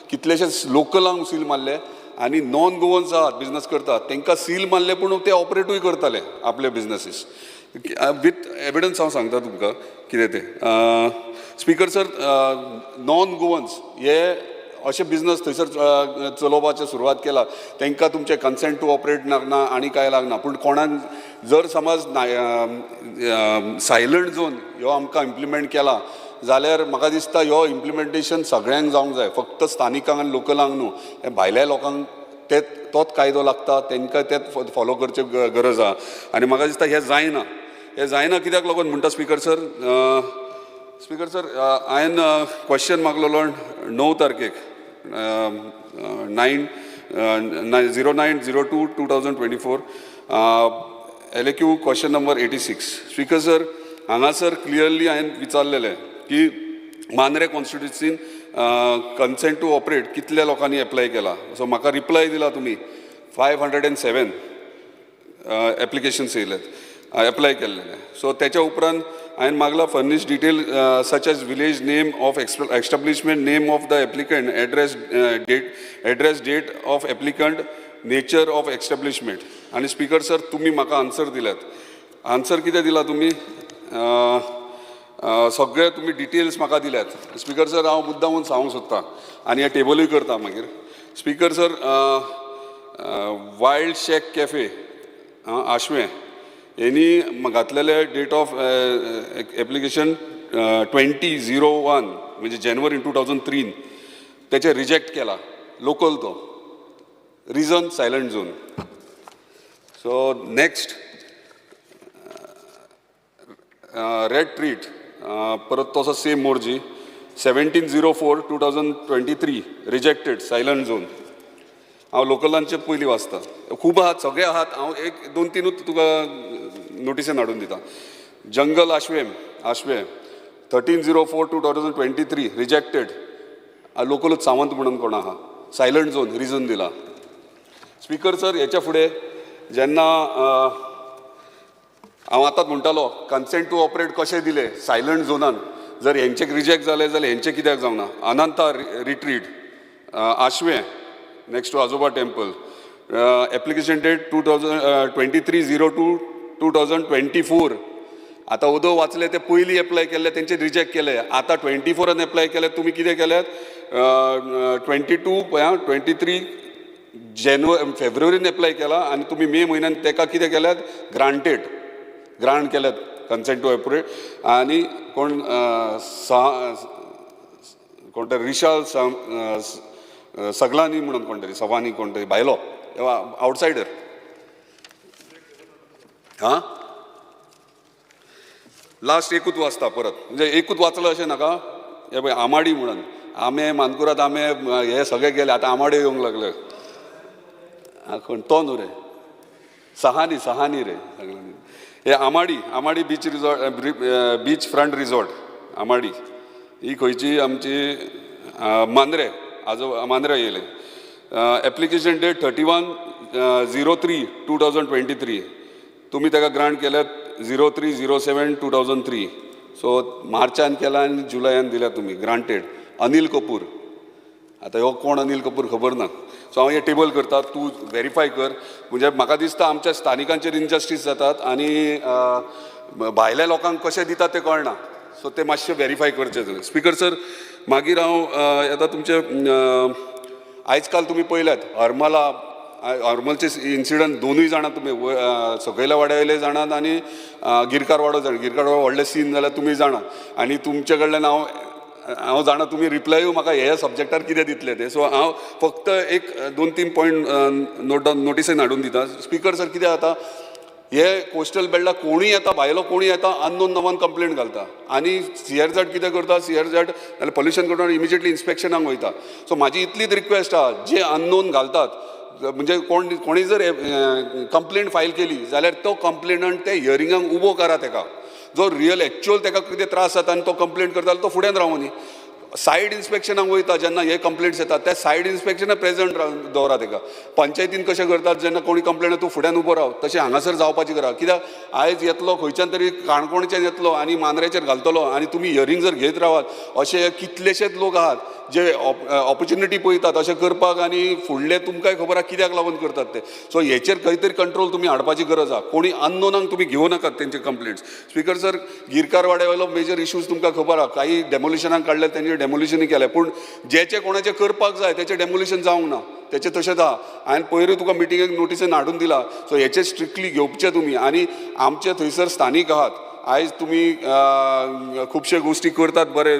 कितलेशेच लोकलांक सील मारले आनी नॉन गोवन्स आहात बिझनेस करतात तांकां सील मारले पूण ते ऑपरेटूय करताले आपले बिझनेसीस विथ एविडन्स हांव सांगता तुमकां कितें तें स्पीकर सर नॉन गोवन्स हे अशे बिझनस थंयसर चलोवपाचे सुरवात केला तांकां तुमचे कन्सेंट टू ऑपरेट लागना आनी कांय लागना पूण कोणाक जर समज सायलंट झोन ह्यो आमकां इम्प्लिमेंट केला जाल्यार म्हाका दिसता ह्यो इम्प्लिमेंटेशन सगळ्यांक जावंक जाय फक्त स्थानिकांक आनी लोकलांक न्हू हे भायल्या लोकांक तोच कायदो लागता तांकां तेच फॉलो करचे गरज आहा आनी म्हाका दिसता हे जायना कित्याक लागून म्हणटा स्पीकर सर हांवें क्वेश्चन मागलेलो 9 तारखेक 09/02/2024 LAQ question number 86 speaker sir हांगासर क्लियरली हांवें विचारलेलें की मांद्रे कॉन्स्टिट्युन्सीन कन्सेंट टू ऑपरेट कितल्या लोकांनी एप्लाय केला सो म्हाका रिप्लाय दिला तुमी 507 एप्लिकेशन्स येयलेत एप्लाय केल्लेले सो तेच्या उपरांत हांवें मागला furnish detail such as village name of establishment name of the applicant address date of applicant nature of establishment आनी स्पीकर सर तुमी म्हाका आन्सर दिल्यात आन्सर कितें दिला तुमी सगळे तुमी डिटेल्स म्हाका दिल्यात स्पीकर सर हांव मुद्दामून सांगूंक सोदतां आनी हे टेबलूय करता मागीर speaker sir wild shack cafe आशवें हेणी घातलेले डेट ऑफ एप्लिकेशन 20/01 म्हणजे जानेवारी 2003 तेचे रिजेक्ट केला लोकल तो region silent zone so next red treat परत तसो same Morjim 17/04/2023 rejected silent zone हांव लोकलांचे पयलीं वाचता खूब आहात सगळे आहात हांव 1-2-3 तुका नोटिसेन हाडून दिता जंगल आशवे 13/04/2023 रिजेक्टेड लोकलूच सावंत म्हणून कोण आहा सायलंट झोन रिजन दिला स्पीकर सर हेच्या फुडें जेन्ना हांव आतांच म्हणटालो कन्सेंट टू ऑपरेट कशें दिले सायलंट झोनान जर हेंचे रिजेक्ट जाले जाल्यार हेंचे कित्याक जावना अनंता रिट्रीट आशवे नेक्स्ट टू आजोबा टेम्पल एप्लिकेशन डेट 23/02/2024 आतां ओदो वाचले ते पयलीं एप्लाय केल्ले तेंचे रिजेक्ट केले आतां 24 एप्लाय केले तुमी कितें केल्यात 23 फेब्रुवारीन एप्लाय केला आनी तुमी मे म्हयन्यान तेका कितें केल्यात ग्रांट केल्यात कन्सेंट टू ऑपरेट आनी कोण ते रिशाल सगलांनी म्हणून कोण तरी सवानी कोण तरी भायलो आउटसायडर लास्ट एकूच वाचता परत म्हणजे एकूच वाचलो अशें नाका हे पळय आमाडी म्हणून आमे मानकुराद आमे हे सगळे गेले आतां आमाडे येवंक लागले कोण तो न्हू रे सहानी रे सगळ्यांनी हे आमाडी beach resort beach front resort आमाडी ही खंयची आमची मांद्रे येयले एप्लिकेशन डेट 31/03/2023 तुमी ताका ग्रांट केल्यात 03/07/2003 सो मार्चान केला आनी जुलयान दिल्या तुमी ग्रांटेड अनिल कपूर आतां हो कोण अनिल कपूर खबर ना सो हांव हे टेबल करता तूं व्हेरीफाय कर म्हणजे म्हाका दिसता आमच्या स्थानिकांचेर इनजस्टीस जातात आनी भायल्या लोकांक कशें दितात तें कळना सो ते मातशें व्हेरीफाय करचें स्पीकर सर मागीर हांव आतां तुमचे आयज काल तुमी पळयल्यात हरमला हरमलचे इन्सिडंट दोनूय जाणां तुमी सकयल्या वाड्यावयले जाणात आनी गिरकार वाडो जाणा. गिरकार वाडो व्हडले सीन जाल्यार तुमी जाणा आनी तुमचे कडल्यान हांव जाणा तुमी रिप्लायूय म्हाका ह्या सब्जेक्टार कितें दितले ते. सो हांव फक्त एक 2-3 पॉयंट नोटिसेन हाडून दिता. स्पीकर सर कितें जाता, हे कोस्टल बेल्टाक कोणूय येता, भायलो कोणूय येता, अननोन नांवान कंप्लेंट घालता आनी CRZ कितें करता, CRZ नाल्यार पोल्युशन कंट्रोल इमिजिएटली इन्स्पेक्शनाक वयता. सो म्हाजी इतलीच रिक्वेस्ट आहा, जे अननोन घालतात म्हणजे कोणी जर कंप्लेंट फायल केली जाल्यार तो कंप्लेनंट ते हियरिंगाक उबो करा तेका. जो रियल एक्च्युअल ताका कितें त्रास जाता आनी तो कंप्लेंट करता तो फुड्यान रावनी. सायड इन्स्पेक्शनाक वयता जेन्ना हे कंप्लेंट्स येतात त्या सायड इन्स्पेक्शनाक प्रेझेंट दवरा ताका. पंचायतीन कशें करतात जेन्ना कोणी कंप्लेंट तूं फुड्यान उबो राव, तशें हांगासर जावपाचें करा. कित्याक आयज येतलो खंयच्यान तरी काणकोणच्यान येतलो आनी मांद्रेचेर घालतलो आनी तुमी हियरिंग जर घेत रावात अशे कितलेशेच लोक आहात जे ऑपॉर्च्युनिटी पळयतात अशें करपाक आनी फुडले तुमकांय खबर आहा कित्याक लागून करतात ते. सो हेचेर खंय तरी कंट्रोल तुमी हाडपाची गरज आहा. कोणी अननोनाक तुमी घेवं नाकात तेंचे कंप्लेंट्स. स्पीकर सर, गिरकार वाड्यावयलो मेजर इश्यूज तुमकां खबर आहा. काही डेमोलिशनाक काडले तेंचे डेमोलिशनूय केलें, पूण जेचे कोणाचें करपाक जाय तेचें डेमोलिशन जावंक ना. तेचें तशेंच आहा. हांवें पयरूय तुका मिटिंगेक नोटिसेन हाडून दिला. सो हेचें स्ट्रिक्टली घेवचें तुमी. आनी आमचे थंयसर स्थानीक आहात, आयज तुमी खुबशे गोश्टी करतात बरें,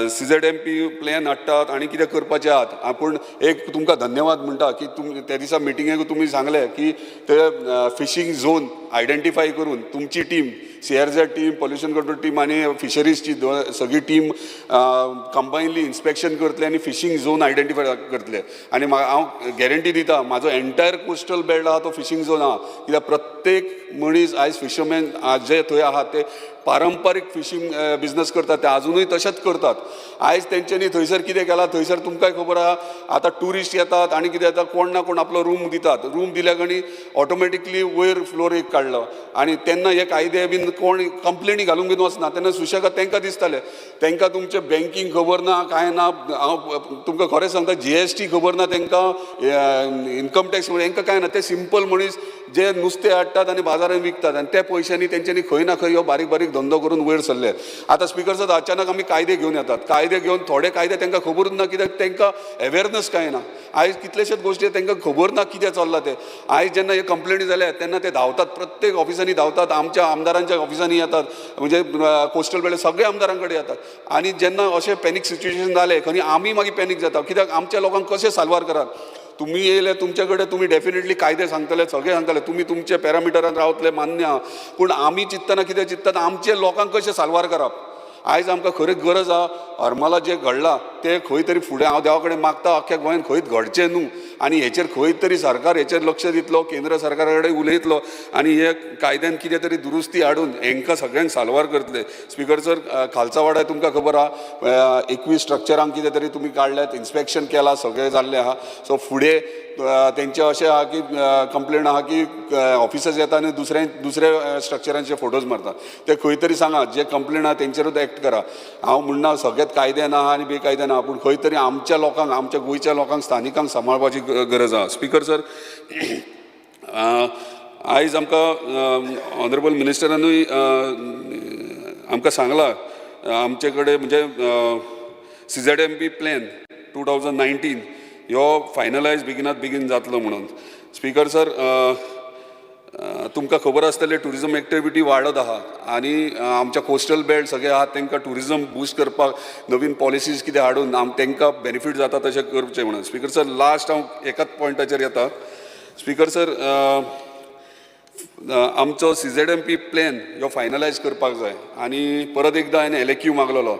CZMP प्लॅन हाडटात आनी कितें करपाचें आहात. पूण एक तुमकां धन्यवाद म्हणटा की तुमी त्या दिसा मिटिंगेक तुमी सांगलें की ते फिशींग झोन आयडेंटिफाय करून तुमची team, CRZ team, pollution control team आनी फिशरीजची सगळी टीम कंबायनली इन्स्पेक्शन करतले आनी फिशींग झोन आयडेंटिफाय करतले. आनी हांव गॅरंटी दिता म्हाजो एंटायर कोस्टल बेल्ट आहा तो फिशींग झोन आहा. कित्याक प्रत्येक मनीस आयज फिशरमॅन जे थंय आहात ते पारंपारीक फिशींग बिझनस करतात, ते अजूनय तशेंच करतात. आयज तेंच्यांनी थंयसर कितें केलां, थंयसर तुमकांय खबर आहा आतां टुरिस्ट येतात आनी कितें जाता, कोण ना कोण आपलो रूम दितात. रूम दिल्या आनी ऑटोमॅटिकली वयर फ्लोर एक काडलो आनी तेन्ना हे कायदे बीन कोण कंप्लेनी घालूंक बीन वचना. तेन्ना सुशेगाद तांकां दिसतालें. तांकां तुमचें बँकींग खबर ना, कांय ना. हांव तुमकां खरें सांगता, GST खबर ना तांकां, इन्कम टॅक्स तांकां कांय ना. ते सिंपल मनीस जे नुस्तें हाडटात आनी बाजारांत विकतात आनी त्या पयशांनी तेंच्यांनी खंय ना खंय हो बारीक बारीक धंदो करून वयर सरले. आतां स्पीकर सर, अचानक आमी कायदे घेवन येतात. कायदे घेवन थोडे कायदे तांकां खबरूच ना, कित्याक तांकां अवेरनस कांय ना. आयज कितलेशेच गोश्टी तांकां खबर ना कितें चल्लां तें. आयज जेन्ना हे कंप्लेनी जाल्या तेन्ना ते धांवतात, प्रत्येक ऑफिसांनी धांवतात, आमच्या आमदारांच्या ऑफिसांनी येतात, म्हणजे कोस्टल बेल्ट सगळ्या आमदारां कडेन येतात. आनी जेन्ना अशें पॅनीक सिच्युएशन जालें खंय आमी मागीर पॅनीक जाता. कित्याक आमच्या लोकांक कशें साल्वार करात. तुम्ही येयले तुमचे कडेन तुमी डेफिनेटली कायदे सांगतले, सगळे सांगतले, तुमी तुमचे पॅरामिटरान रावतले, मान्य आहा. पूण आमी चिंततना कितें चिंततात, आमचे लोकांक कशें साल्वार करप. आयज आमकां खरेंच गरज आहा. हरमला जे घडलां ते खंय तरी फुडें हांव देवा कडेन मागता अख्ख्या गोंयांत खंयच घडचें न्हू. आनी हेचेर खंय तरी सरकार हेचेर लक्ष दितलो, केंद्र सरकारा कडेन उलयतलो आनी हे कायद्यान कितें तरी दुरुस्ती हाडून हेंकां सगळ्यांक साल्वार करतले. स्पीकर सर, खालचा वाड्यार तुमकां खबर आहा 21 स्ट्रक्चरांक कितें तरी तुमी काडल्यात, इन्स्पेक्शन केलां, सगळें जाल्लें आहा. सो फुडें तेंचें अशें आहा की कंप्लेन आहा की ऑफिसर्स येता आनी दुसऱ्या स्ट्रक्चरांचे फोटोज मारता. ते खंय तरी सांगात, जे कंप्लेन आहा तेंचेरूच एक्ट करा. हांव म्हणना सगळेंच कायद्यान आहा आनी बेकायद्यान आहा, पूण खंय तरी आमच्या लोकांक, आमच्या गोंयच्या लोकांक, स्थानिकांक सांबाळपाची गरज आहा. स्पीकर सर, आयज आमकां ऑनरेबल मिनिस्टरानूय आमकां सांगलां आमचे कडेन म्हणजे CZMP प्लॅन 2019 ह्यो फायनलायज बेगीन जातलो म्हणून. स्पीकर सर, तुमकां खबर आसतलें टुरिजम एक्टिविटी वाडत आहा आनी आमच्या कोस्टल बेल्ट सगळे आहात तांकां टुरिजम बूस्ट करपाक नवीन पॉलिसीज कितें हाडून तांकां बेनिफीट जाता तशें करचें म्हणून. स्पीकर सर, लास्ट हांव एकाच पॉयंटाचेर येता. स्पीकर सर, आमचो CZMP प्लॅन ह्यो फायनलायज करपाक जाय आनी परत एकदां हांवें LAQ मागलेलो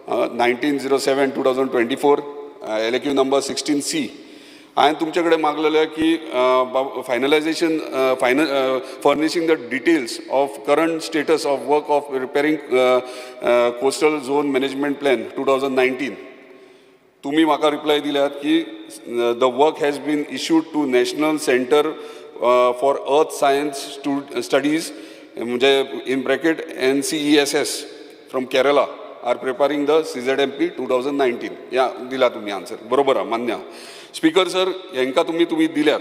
1907/2024 LAQ नंबर 16C. हांवें तुमचे कडेन मागलेलें की finalisation furnishing the details of current status of work of repairing coastal zone management plan 2019. तुम्ही म्हाका रिप्लाय दिल्यात की the work has been issued to national centre for earth science studies म्हणजे in bracket NCESS from Kerala are preparing the CZMP 2019. या दिला तुम्ही answer, बरोबर आहा, मान्य आहा. स्पीकर सर, हेंकां तुम्ही दिल्यात.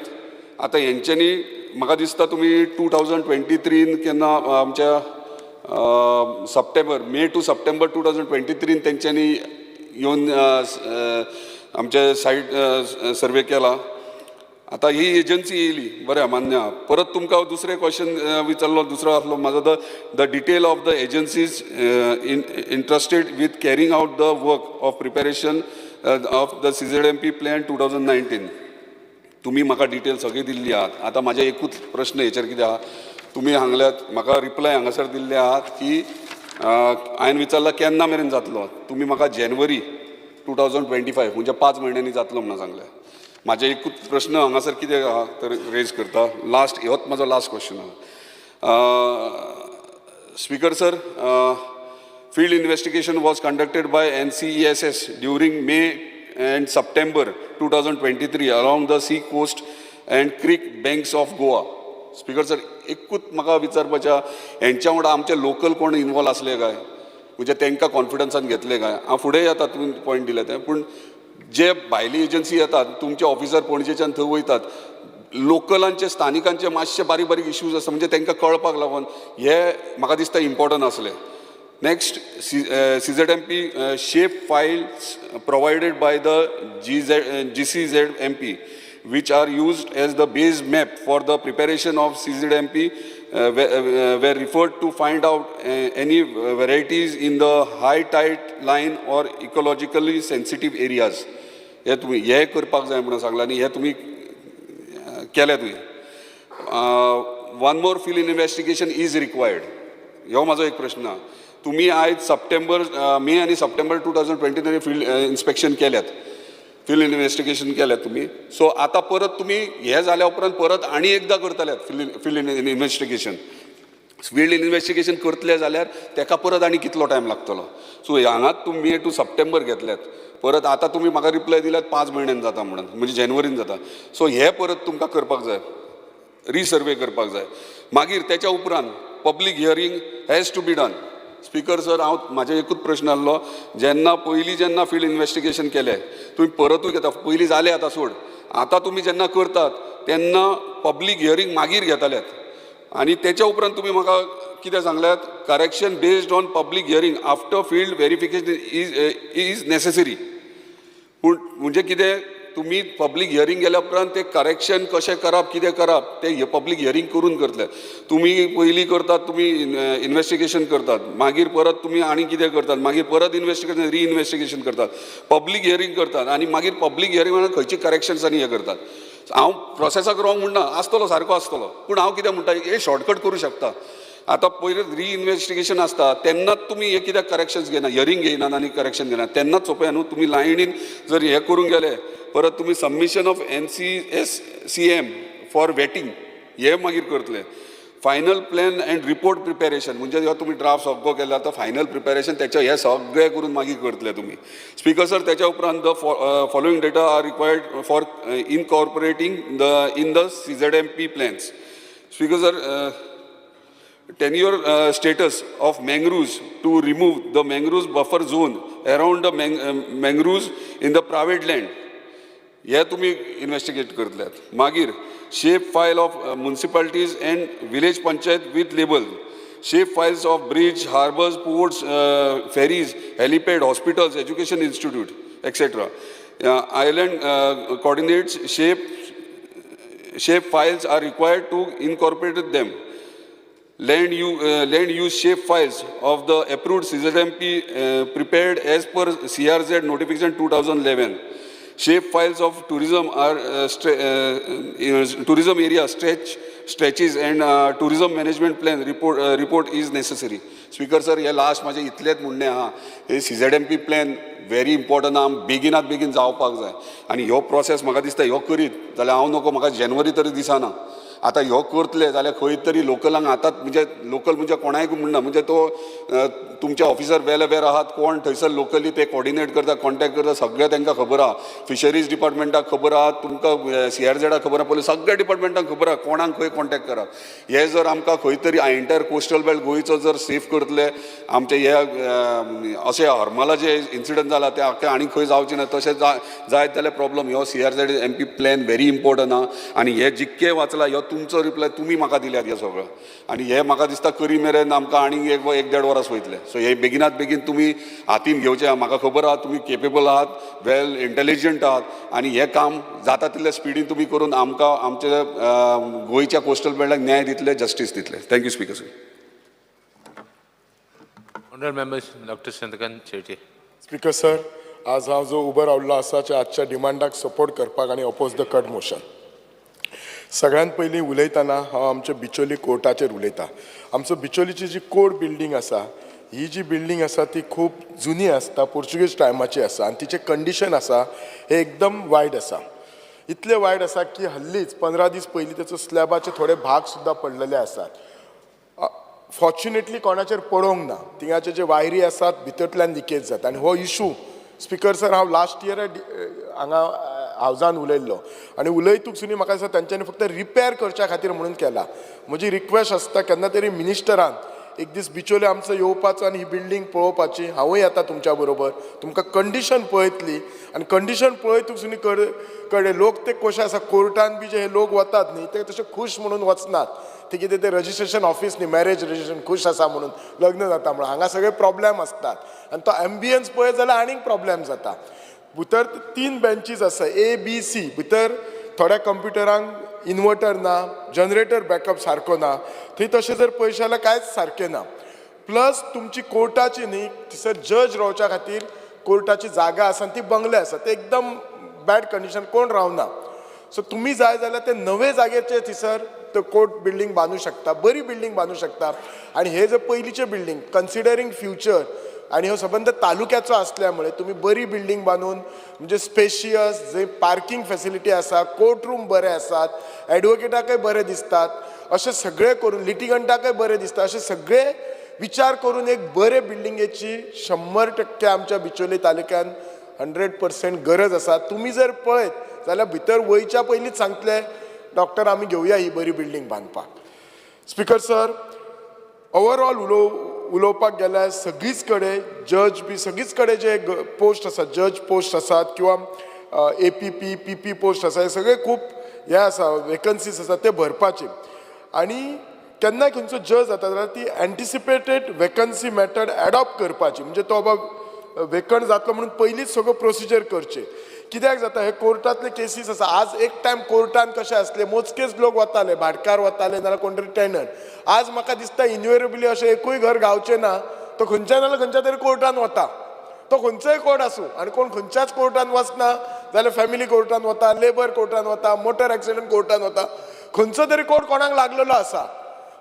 आतां हेंच्यांनी म्हाका दिसता तुम्ही 2023 केन्ना आमच्या मे टू सप्टेंबर 2023 तेंच्यांनी येवन आमचे सायट सर्वे केला. आता ही एजन्सी येयली बरें मान्य आहा. परत तुमकां दुसरे क्वेश्चन विचारलो दुसरो आसलो म्हाजो the detail of the agencies interested with carrying out the work of preparation of the CZMP plan 2019. तुम्ही म्हाका डिटेल सगळी दिल्ली आहात. आता म्हाजे एकूच प्रश्न हेचेर कितें आहा, तुम्ही सांगल्यात म्हाका रिप्लाय हांगासर दिल्ले आहात की हांवें विचारला केन्ना मेरेन जातलो. तुम्ही म्हाका जानेवारी 2025 म्हणजे 5 म्हयन्यांनी जातलो म्हणून सांगलें. म्हाजे एकूच प्रश्न हांगासर कितें आहा तर रेज करता. लास्ट होच म्हाजो लास्ट क्वेश्चन आहा. Speaker sir, field investigation was conducted by NCESS during May and September 2023 along the sea coast and creek banks of Goa. Speaker sir, एकूच म्हाका विचारपाच्या हेंच्या वांगडा आमचे लोकल कोण इन्वॉल्व आसले काय, म्हणजे तांकां कॉन्फिडन्सान घेतले काय. हांव फुडें येता तुमी पॉयंट दिले ते, पूण जे भायली एजन्सी येतात तुमचे ऑफिसर पणजेच्यान थंय वयतात, लोकलांचे स्थानिकांचे मातशे बारीक बारीक इश्यूज आसता म्हणजे तांकां कळपाक लागून हे म्हाका दिसता इम्पॉर्टंट आसले. Next, CZMP shape files provided by the GCZMP, which are used as the base map for the preparation of CZMP, were referred to find out any varieties in the high tide line or ecologically sensitive areas. हे तुम्ही हे करपाक जाय म्हणून सांगला आणि हे तुम्ही केले तुम्ही. One more field investigation is required. ह्यो म्हाजो एक प्रश्न आहा. तुम्ही आज मे आणि सप्टेंबर 2023 फील्ड इन्स्पेक्शन केल्यात, फील्ड इन्व्हेस्टिगेशन केल्यात तुम्ही. सो आता परत तुम्ही हे जाल्या उपरांत परत आणि एकदा करतल्यात फील्ड इन्व्हेस्टिगेशन. फील्ड इन्व्हेस्टिगेशन करतले जाल्यार ताका परत आणि कितलो टायम लागतलो. सो हांगाच तुम्ही मे टू सप्टेंबर घेतल्यात, परत आता तुम्ही म्हाका रिप्लाय दिल्यात 5 म्हयन्यान जाता म्हणून, म्हणजे जानेवारीन जाता. सो हे परत तुमकां करपाक जाय, रिसर्वे करपाक जाय. मागीर त्याच्या उपरांत public hearing has to be done. Speaker sir, हांव म्हाजे एकूच प्रश्न आसलो, जेन्ना फील्ड इन्व्हेस्टिगेशन केलें तुम्ही परतूय घेता, पयलीं जालें आतां सोड, आतां तुम्ही जेन्ना करतात तेन्ना पब्लीक हियरींग मागीर घेताल्यात आनी तेच्या उपरांत तुम्ही म्हाका कितें सांगल्यात, correction based on public hearing after field verification is necessary. पूण म्हणजे कितें, तुम्ही पब्लीक हियरींग गेल्या उपरांत ते करेक्शन कशें करप कितें करप ते पब्लीक हियरींग करून करतले. तुम्ही पयलीं करतात, तुम्ही इन्व्हेस्टिगेशन करतात, मागीर परत तुम्ही आनी कितें करतात, मागीर परत इन्व्हेस्टिगेशन रिइन्व्हेस्टिगेशन करतात, पब्लीक हियरींग करतात आनी मागीर पब्लीक हियरींग म्हणून खंयची करेक्शन्स आनी हे करतात. हांव प्रोसेसाक रॉंग म्हणना, आसतलो सारको आसतलो, पूण हांव कितें म्हणटा हे शॉर्टकट करूं शकता. आतां पयलीं रिइन्व्हेस्टिगेशन आसता तेन्नाच तुम्ही हे कित्याक करेक्शन्स घेना, हियरींग घेयनात आनी करेक्शन घेनात, तेन्नाच सोंपें न्हू. तुम्ही लायनीन जर हे करून गेले परत तुम्ही submission of NCSCM for waiting हे मागीर करतले. Final plan and report preparation म्हणजे जेव्हा तुम्ही ड्राफ्ट सगळो केला आता फायनल प्रिपेरेशन त्याच्या हे सगळे करून मागीर करतले तुम्ही. स्पीकर सर, त्याच्या उपरांत the following data are required for incorporating in the CZMP plans. Speaker sir, tenure status of mangroves to remove the mangroves buffer zone around the mangroves in the private land. हे तुम्ही इन्व्हेस्टिगेट करतल्यात. मागीर shape file of municipalities and village panchayat with label, shape files of bridge, harbours, ports, ferries, helipad, hospitals, education institute etcetera. Island coordinates shape files are required to incorporate them. Land use shape files of the approved CZMP prepared as per CRZ notification 2011. Shape files of tourism tourism area stretches and tourism management plan report is necessary. Speaker sir, हे last माझे इतलेच म्हणणे आहा, हे CZMP plan very important आहा, बेगिनात बेगीन जावपाक जाय आनी ह्यो प्रोसेस म्हाका दिसता ह्यो करीत जाल्यार हांव नको, म्हाका जानेवारी तरी दिसना. आता ह्यो करतले जाल्यार खंय तरी लोकलांक आतां म्हणजे लोकल म्हणजे कोणायक म्हणना, म्हणजे तो तुमचे ऑफिसर वेर आहात कोण थंयसर लोकली ते कोऑर्डिनेट करता, कॉन्टॅक्ट करता, सगळें तांकां खबर आहा. फिशरीज डिपार्टमेंटाक खबर आहा, तुमकां CRZाक खबर आहा, पयलीं सगळ्या डिपार्टमेंटाक खबर आहा कोणाक खंय कॉन्टॅक्ट करप. हे जर आमकां खंय तरी एंटायर कोस्टल बेल्ट गोंयचो जर सेफ करतले, आमचे हे अशें हरमला जे इन्सिडंट जाला ते आख्खे आनी खंय जावचे ना, तशें जायत जाल्यार प्रॉब्लम. ह्यो CRZ प्लॅन व्हेरी इम्पॉर्टंट आहा आनी हे जितके वाचला ह्यो तुमचो रिप्लाय तुम्ही म्हाका दिल्यात हे सगळं, आनी हे म्हाका दिसता करी मेरेन आमकां आनी 1-1.5 वरास वयतले. सो हे बेगिनात बेगीन तुम्ही हातीन घेवचें आहा. म्हाका खबर आहा तुम्ही केपेबल आहात, वेल इंटेलिजंट आहात आणि हे काम जाता तितल्या स्पिडीन तुम्ही करून आमकां आमच्या गोंयच्या कोस्टल बेल्टाक न्याय दितले, जस्टीस दितले. Thank you speaker sir. Honourable members, Dr. Chandrakant Chetty. Speaker sir, आज हांव जो उबो रावल्लो आसा ते आजच्या डिमांडाक सपोर्ट करपाक आनी अपोज द कट मोशन. सगळ्यात पयलीं उलयतना हांव आमच्या बिचोली कोर्टाचेर उलयतां. आमचो बिचोलीची जी कोर्ट बिल्डींग आसा, ही जी बिल्डींग आसा ती खूब जुनी आसता, पोर्चुगीज टायमाची आसा आनी तिचें कंडिशन आसा हे एकदम वायट आसा. इतले वायट आसा की हल्लीच 15 दीस पयलीं तेचो स्लॅबाचे थोडे भाग सुद्दां पडलेले आसात. फॉर्च्युनेटली कोणाचेर पडोंक ना. थिंगाचे जे वायरी आसात भितरतल्यान लिकेज जाता आनी हो इशू स्पीकर सर हांव लास्ट इयर हांगा हावजान उलयल्लो आनी उलयतूक सुनी म्हाका दिसता तांच्यांनी फक्त रिपेर करच्या खातीर म्हणून केला. म्हजी रिक्वेस्ट आसता केन्ना तरी मिनिस्टरान एक दीस बिचोले आमचो येवपाचो आनी ही बिल्डींग पळोवपाची. हांवूय येता तुमच्या बरोबर. तुमकां कंडिशन पळयतली आनी कंडिशन पळयतूक सुनी कळ्ळे लोक ते कशे आसा कोर्टान बी जे हे लोक वतात न्ही ते तशे खुश म्हणून वचनात. ते कितें ते रजिस्ट्रेशन ऑफिस न्ही, मॅरेज रजिस्ट्रेशन खुश आसा म्हणून लग्न जाता म्हणून. हांगा सगळे प्रॉब्लेम आसतात आनी तो एम्बियन्स पळयत जाल्यार आनीक प्रॉब्लेम जाता. भितर 3 बेंचीस आसा ABC. भितर थोड्या कंप्युटरांक इन्वर्टर ना, जनरेटर बॅकअप सारको ना. थंय तशें जर पळयशें जाल्यार कांयच सारकें ना. प्लस तुमची कोर्टाची न्ही थंयसर जज रावच्या खातीर कोर्टाची जागा आसा ती बंगले आसा ते एकदम बॅड कंडिशन, कोण रावना. सो तुम्ही जाय जाल्यार ते नवे जागेचेर थंयसर तो कोर्ट बिल्डींग बांदू शकता, बरी बिल्डींग बांदू शकता. आनी हे जे पयलींचे बिल्डींग कन्सिडरींग फ्युचर आनी हो संबंध तालुक्याचो आसल्यामुळे तुम्ही बरी बिल्डींग बांदून म्हणजे स्पेशियस जे पार्किंग फॅसिलिटी आसा, कोर्ट रूम बरे आसात, एडवोकेटाकय बरे दिसतात, अशें सगळे करून लिटिगंटाकय बरे दिसता, अशें सगळे विचार करून एक बरे बिल्डिंगेची 100% आमच्या बिचोली तालुक्यान 100% गरज आसा. तुम्ही जर पळयत जाल्यार भितर वयच्या पयलींच सांगतले डॉक्टर आमी घेवया ही बरी बिल्डींग बांदपाक. स्पीकर सर, ओवरऑल उलोवपाक गेल्यार सगळीच कडेन जज बी सगळीच कडेन जे पोस्ट आसात, जज पोस्ट आसात किंवा APP PP पोस्ट आसा, हे सगळे खूब हे आसा वेकन्सीज आसा ते भरपाचे. आनी केन्ना खंयचो जज जाता जाल्यार ती एंटिसिपेटेड वेकन्सी मेथड एडॉप्ट करपाची. म्हणजे तो बाबा वेकंट जातलो म्हणून पयलींच सगळो प्रोसिजर करचे. कित्याक जाता हे कोर्टातले केसीस आसा. आज एक टायम कोर्टान कशें आसले मोजकेच लोक वताले, भाटकार वताले नाल्यार कोण तरी टेनंट. आज म्हाका दिसता इन्युएरेबली अशें एकूय घर गावचें ना, तो खंयच्या नाल्यार खंयच्या तरी कोर्टान वता. तो खंयचोय कोर्ट आसूं आनी कोण खंयच्याच कोर्टान वचना जाल्यार फॅमिली कोर्टान वता, लेबर कोर्टान वता, मोटर एक्सिडेंट कोर्टान वता. खंयचो तरी कोर्ट कोणाक लागलेलो आसा.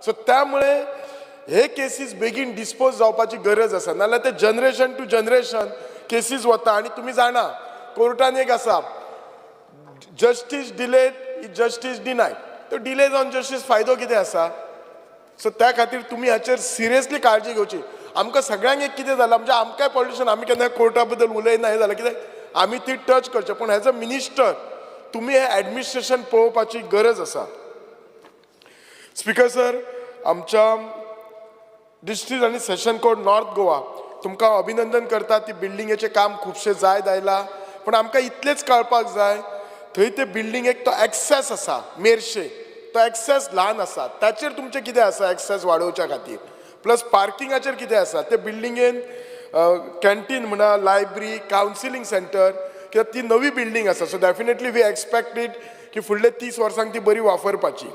सो त्यामुळे हे केसीस बेगीन डिस्पोज जावपाची गरज आसा. नाल्यार ते जनरेशन टू जनरेशन केसीस वता. आनी तुमी जाणा कोर्टान एक आसा जस्टीस डिलेड इज जस्टीस डिनायड. तो डिले जावन जस्टीस फायदो कितें आसा. सो त्या खातीर तुमी हाचेर सिरियसली काळजी घेवची. आमकां सगळ्यांक एक कितें जालां म्हणजे आमकांय पॉलिटिशन आमी केन्ना कोर्टा बद्दल उलयना हे जाल्यार कित्याक आमी ती टच करचे. पूण एज अ मिनिस्टर तुमी हे एडमिनिस्ट्रेशन पळोवपाची गरज आसा. स्पीकर सर, आमच्या डिस्ट्रिक्ट आनी सेशन कोर्ट नॉर्थ गोवा तुमकां अभिनंदन करता. ती बिल्डिंगेचें काम खुबशें जायत आयलां. पूण आमकां इतलेंच कळपाक जाय थंय ते बिल्डिंगेक तो एक्सेस आसा मेरशे, तो एक्सेस ल्हान आसा. ताचेर तुमचें कितें आसा एक्सेस वाडोवच्या खातीर. प्लस पार्किंगाचेर कितें आसा. ते बिल्डिंगेन कॅन्टीन म्हणा, लायब्ररी, कावन्सिलींग सेंटर कित्याक ती नवी बिल्डींग आसा. सो डेफिनेटली वी एक्सपेक्टेड की फुडले 30 वर्सांक ती बरी वापरपाची.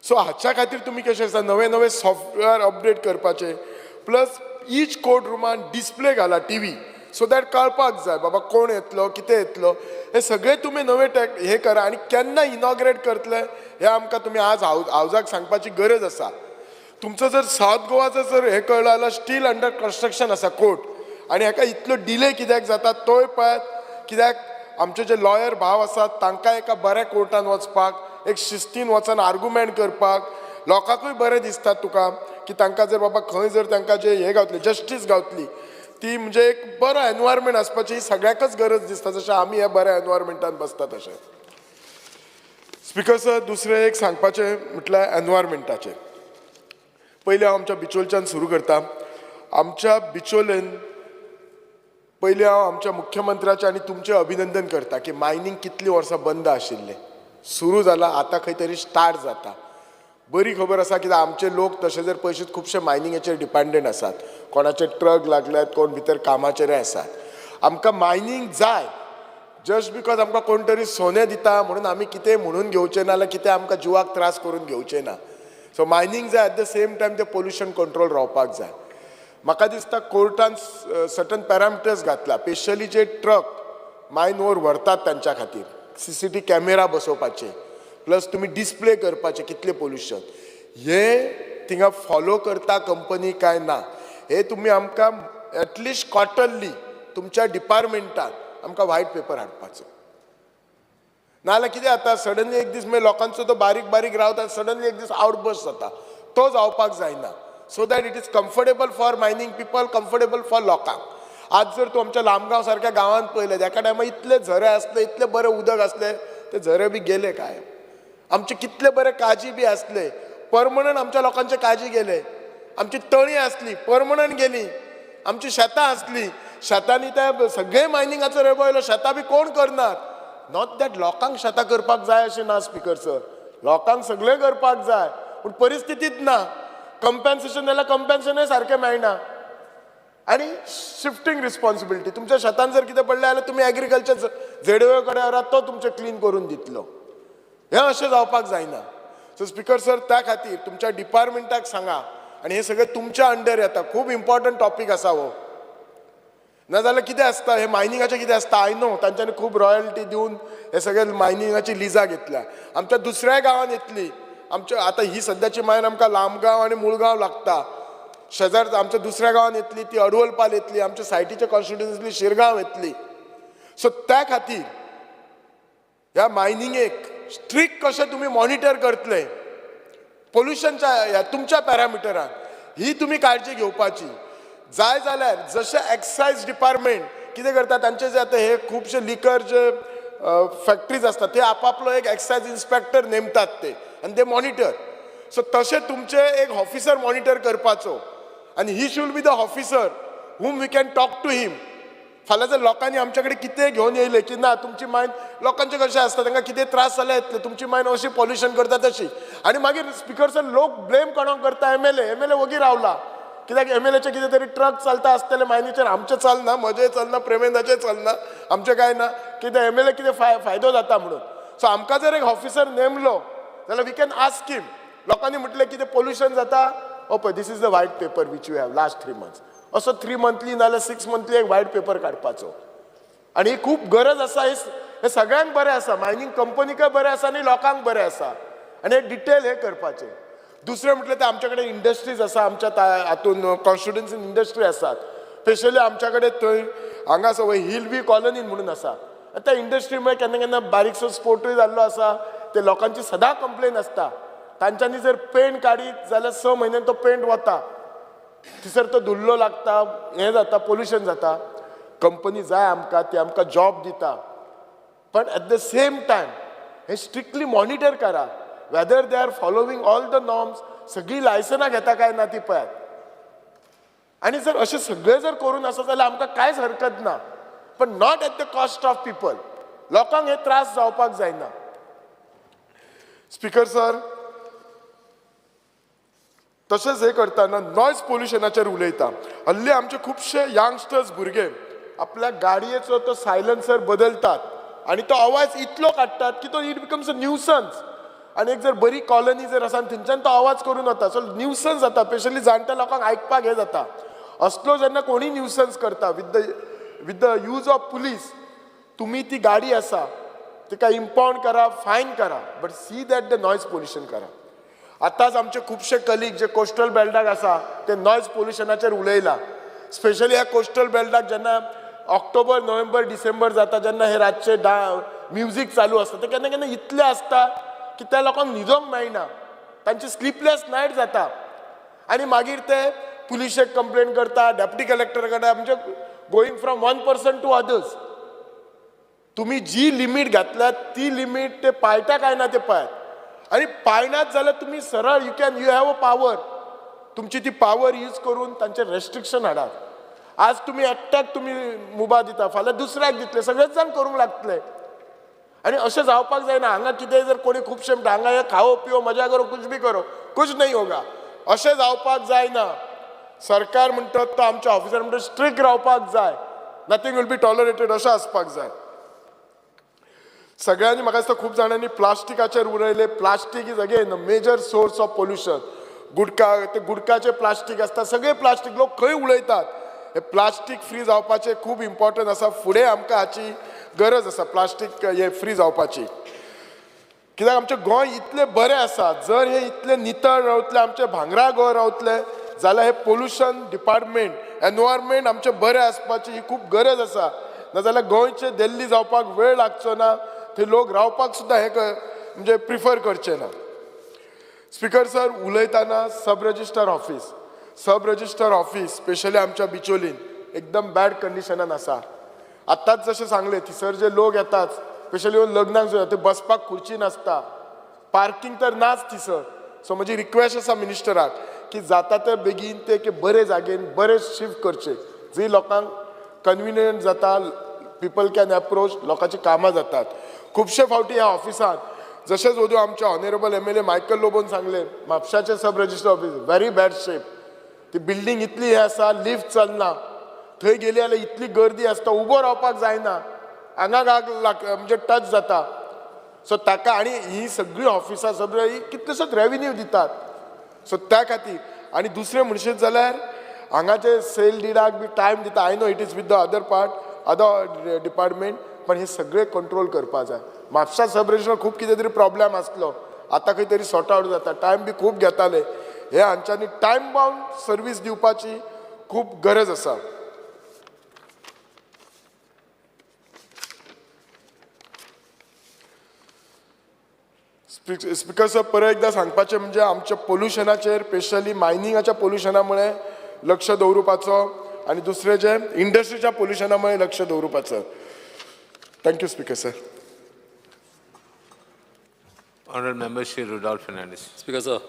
सो हाच्या खातीर तुमी कशें आसा नवे नवे सॉफ्टवेअर अपडेट करपाचे. प्लस ईच कोर्ट रूमान डिस्प्ले घाला TV सो दॅट कळपाक जाय बाबा कोण येतलो, कितें येतलो. हे सगळे तुमी नवे हे करा. आनी केन्ना इनॉग्रेट करतले हे आमकां तुमी आज हावजाक सांगपाची गरज आसा. तुमचो जर सावथ गोवाचो जर हे कळ्ळो जाल्यार स्टील अंडर कन्स्ट्रक्शन आसा कोर्ट. आनी हाका इतलो डिले कित्याक जाता तोय पळयात. कित्याक आमचे जे लॉयर भाव आसात तांकां एका बऱ्या कोर्टान वचपाक, एक शिस्तीन वचून आर्ग्युमेंट करपाक लोकांकूय बरें दिसता तुका की तांकां जर बाबा खंय जर तांकां जे हे गावतली जस्टीस गावतली ती म्हणजे एक बरो एनवायरमेंट आसपाची ही सगळ्याकच गरज दिसता. जशें आमी ह्या बऱ्या एनवायरमेंटान बसता तशें. स्पीकर सर, दुसरें एक सांगपाचें म्हटल्यार एनवायरमेंटाचें. पयलीं हांव आमच्या बिचोलच्यान सुरू करता. आमच्या बिचोलेन पयलीं हांव आमच्या मुख्यमंत्र्याचें आनी तुमचें अभिनंदन करता की मायनींग कितलीं वर्सां बंद आशिल्लें, सुरू जालां, आतां खंय तरी स्टार्ट जाता. बरी खबर आसा कित्याक आमचे लोक तसे जर पळयशीत खुबशे मायनिंगेचेर डिपेंडंट आसात. कोणाचे ट्रक लागल्यात, कोण भितर कामाचेर आसात. आमकां मायनिंग जाय जस्ट बिकॉज आमकां कोण तरी सोने दिता म्हणून आमी कितें म्हणून घेवचें ना, जाल्यार कितें आमकां जिवाक त्रास करून घेवचें ना. सो मायनिंग जाय, एट द सेम टायम ते पोल्युशन कंट्रोल रावपाक जाय. म्हाका दिसता कोर्टान सर्टन पॅरामिटर्स घातला, स्पेशली जे ट्रक मायन वयर व्हरतात तांच्या खातीर CCTV कॅमेरा बसोवपाचे, प्लस तुमी डिस्प्ले करपाचे कितले पोल्युशन, हे थिंगा फॉलो करता कंपनी काय ना, हे तुमी आमकां एटलिस्ट क्वार्टरली तुमच्या डिपार्टमेंटान आमकां व्हायट पेपर हाडपाचो. नाल्यार कितें जाता सडनली एक दीस मागीर लोकांचो तो बारीक बारीक रावता, सडनली एक दीस आउटबर्स्ट जाता. तो जावपाक जायना. So that it is comfortable for mining people, comfortable for लोकांक. आज जर तूं आमच्या लांबगांव सारक्या गांवांत पळयलें, एका टायमार इतले झरे आसले, इतले बरे उदक आसले, ते झरे बी गेले काय. आमचे कितले बरे काजी बी आसले, परमनंट आमच्या लोकांचे काजी गेले. आमची तळी आसली, परमनंट गेली. आमची शेतां आसली, शेतांनी ते सगळे मायनिंगाचो रेबो आयलो, शेतां बी कोण करनात. नॉट दॅट लोकांक शेतां करपाक जाय अशें ना स्पिकर सर, लोकांक सगळें करपाक जाय, पूण परिस्थितीच ना. कंपेन्सेशन जाल्यार कंपेन्सेशनय सारकें मेळना. आनी शिफ्टिंग रिस्पॉन्सिबिलिटी, तुमच्या शेतान जर कितें पडलें जाल्यार तुमी एग्रीकल्चर झेडवे कडेन व्हरात, तो तुमचें क्लीन करून दितलो. हें अशें जावपाक जायना. सो स्पिकर सर त्या खातीर तुमच्या डिपार्टमेंटाक सांगा, आनी हे सगळें तुमच्या अंडर येता. खूब इम्पॉर्टंट टॉपीक आसा हो. नाजाल्यार कितें आसता, हे मायनिंगाचें कितें आसता, आय नो तांच्यांनी खूब रॉयल्टी दिवन हे सगळे मायनिंगाची लिजा घेतल्या. आमच्या दुसऱ्या गांवांत येतली. आमच्या आतां ही सद्याची मायन आमकां लांबगांव आनी मुळगांव लागता. शेजार आमच्या दुसऱ्या गांवांत येतली, ती अडवलपाल येतली, आमच्या सायटीच्या कॉन्स्टिट्युएन्सींतली शिरगांव येतली. सो त्या खातीर ह्या मायनिंगेक स्ट्रिक्ट कशें तुमी मॉनिटर करतले पोल्युशनच्या ह्या तुमच्या पॅरामिटरान, ही तुमी काळजी घेवपाची. जाय जाल्यार जशें एक्सायज डिपार्टमेंट कितें करता, तांचे जे आतां हे खुबशे लिकर जे फॅक्टरीज आसतात, ते आपापलो एक एक्सायज इन्स्पेक्टर नेमतात ते, आनी ते मॉनिटर. सो तशें तुमचे एक ऑफिसर मॉनिटर करपाचो, आनी ही should be the officer whom we can talk to him. फाल्यां जर लोकांनी आमचे कडेन कितें घेवन येयले की ना तुमची मायन, लोकांचे कशें आसता तांकां कितें त्रास जाले येतले, तुमची मायन अशी पॉल्युशन करता तशी. आनी मागीर स्पिकर सर लोक ब्लेम कोणाक करता, एमएलए वगी रावला. कित्याक एमएलएचे कितें तरी ट्रक चलता आसतले मायनीचेर, आमचें चलना, म्हजें चलना, प्रेमेंदाचें चलना, आमचें काय ना. कितें एमएलए कितें फायदो जाता म्हणून. सो आमकां जर एक ऑफिसर नेमलो जाल्यार वी कॅन आस्क हिम. लोकांनी म्हटलें कितें पोल्युशन जाता, ओ पळय दीस is the white paper which you have last 3 months. असो 3 monthly नाल्यार 6 monthly एक व्हायट पेपर काडपाचो. आनी ही खूब गरज आसा. हे सगळ्यांक बरें आसा, मायनिंग कंपनीकय बरें आसा आनी लोकांक बरें आसा. आनी हे डिटेल हे करपाचें. दुसरें म्हटलें तें आमचे कडेन इंडस्ट्रीज आसा, आमच्या हातून कॉन्स्टिट्युएन्सीन इंडस्ट्री आसात. स्पेशली आमच्या कडेन थंय हांगा सवय हिलवी कॉलनीन म्हणून आसा. त्या इंडस्ट्री मुळे केन्ना केन्ना बारीकसो स्पोर्टूय जाल्लो आसा. ते लोकांची सदां कंप्लेन आसता. तांच्यांनी जर पेंट काडीत जाल्यार 6 म्हयन्यान तो पेंट वता, थिसर तो धुल्लो लागता, हें जाता, पोल्युशन जाता. कंपनी जाय आमकां, ती आमकां जॉब दिता, पण एट द सेम टायम हे स्ट्रिक्टली मॉनिटर करा whether they are following all the norms. सगळी लायसनां घेता काय ना ती पळयात. आनी जर अशें सगळें जर करून आसा जाल्यार आमकां कांयच हरकत ना, पण not at the cost of people. लोकांक हे त्रास जावपाक जायना. स्पिकर सर, तशेंच हे करतना नॉयज पोल्युशनाचेर उलयता. हल्ली आमचे खुबशे यंगस्टर्स भुरगे आपल्या गाडयेचो तो सायलन्सर बदलतात आनी तो आवाज इतलो काडटात की तो इट बिकम्स अ न्यूसन्स. आनी एक जर बरी कॉलनी जर आसा आनी थंयच्यान तो आवाज करून वता, सो न्यूसन्स जाता. स्पेशली जाणट्या लोकांक आयकपाक हे जाता. असलो जेन्ना कोणी न्यूसन्स करता with the use of police, तुमी ती गाडी आसा तिका इम्पाउंड करा, फायन करा, but see that the noise pollution करा. आतांच आमचे खुबशे कलीग जे कोस्टल बेल्टाक आसा ते नॉयज पोल्युशनाचेर उलयला. स्पेशली ह्या कोस्टल बेल्टाक जेन्ना ऑक्टोबर, नोव्हेंबर, डिसेंबर जाता, जेन्ना हे रातचे म्युजीक चालू आसता, ते केन्ना केन्ना इतले आसता की त्या लोकांक न्हिदोंक मेळना. तांची स्लीपलेस नायट जाता. आनी मागीर ते पुलिशेक कंप्लेन करता, डेप्युटी कलेक्टर कडेन, म्हणजे going from one person to others. तुम्ही जी लिमीट घातल्यात ती लिमीट ते पाळटा काय ना ते पळयात. आनी पाळनात जाल्यार तुम्ही सरळ यू हॅव अ पावर. तुमची ती पावर यूज करून तांचे रेस्ट्रिक्शन हाडात. आज तुम्ही एकट्याक तुम्ही मुभा दिता, फाल्यां दुसऱ्याक दितले, सगळेच जाण करूंक लागतले. आनी अशें जावपाक जायना. हांगा कितेंय जर कोणी खुबशे म्हणटा हांगा हे खाओ पिओ मजा करो कुछ भी करो, कुछ नहीं होगा. अशें जावपाक जायना. सरकार म्हणटा तो आमच्या ऑफिसर म्हणटा स्ट्रिक्ट रावपाक जाय. नथींग विल बी टॉलरेटेड अशें आसपाक जाय. सगळ्यांनी म्हाका दिसता खूब जाणांनी प्लास्टिकाचेर उलयले. Plastic is again a major source of pollution. ते गुडकाचे प्लास्टीक आसता, सगळे प्लास्टीक लोक खंय उडयतात. हे प्लास्टीक फ्री जावपाचें खूब इम्पॉर्टंट आसा. फुडें आमकां हाची गरज आसा प्लास्टीक हे फ्री जावपाची. कित्याक आमचें गोंय इतलें बरें आसा. जर हे इतलें नितळ रावतलें, आमचें भांगरा गोंय रावतलें जाल्यार हे पोल्युशन डिपार्टमेंट, एनवायरमेंट आमचें बरें आसपाची ही खूब गरज आसा. नाजाल्यार गोंयचें दिल्ली जावपाक वेळ लागचो ना. थंय लोक रावपाक सुद्दां हे म्हणजे प्रिफर करचे ना. स्पिकर सर, उलयतना सब रजिस्टर ऑफिस स्पेशली आमच्या बिचोलीन एकदम बॅड कंडिशनान आसा. आत्ताच जशें सांगलें थंयसर जे लोक येतात स्पेशली लग्नाक जे ते बसपाक खुर्ची नासता, पार्किंग तर नाच थंयसर. सो म्हजी रिक्वेस्ट आसा मिनिस्टराक की जाता ते बेगीन ते बरे जागेन बरे शिफ्ट करचे, जी लोकांक कन्विनियंट जाता, पीपल कॅन एप्रोच, लोकांची कामां जातात. खुबशे फावटी ह्या ऑफिसांत जशेंच ओदू आमचे ऑनरेबल MLA मायकल लोबोन सांगले, म्हापशाचें सब register office very bad shape. ती बिल्डींग इतली हे आसा, लिफ्ट चलना. थंय गेली जाल्यार इतली गर्दी आसता, उबो रावपाक जायना, आंगाक आग म्हणजे टच जाता. सो ताका आनी ही सगळीं ऑफिसां सगळीं ही कितलेशेच रेव्हेन्यू दितात. सो त्या खातीर आनी दुसरें म्हणशीत जाल्यार हांगाचे सेल डिडाक बी टायम दिता. I know it is with the other department, पण हे सगळे कंट्रोल करपा जाय. म्हापसा सब रजिस्टर खूब कितें तरी प्रॉब्लेम आसलो, आतां खंय तरी सॉर्ट आवट जाता. टायम बी खूब घेताले. हे हांच्यांनी टायम बाउंड सर्वीस दिवपाची खूब गरज आसा. स्पिकर सर, परत एकदा सांगपाचें म्हणजे आमच्या पोल्युशनाचेर, स्पेशली मायनिंगाच्या पोल्युशना मुळे लक्ष दवरुपाचो आनी दुसरें जे इंडस्ट्रीच्या पोल्युशना मुळे लक्ष दवरुपाचो. Thank you speaker sir. Honourable Member Shri Rudolph Fernandez. Speaker sir,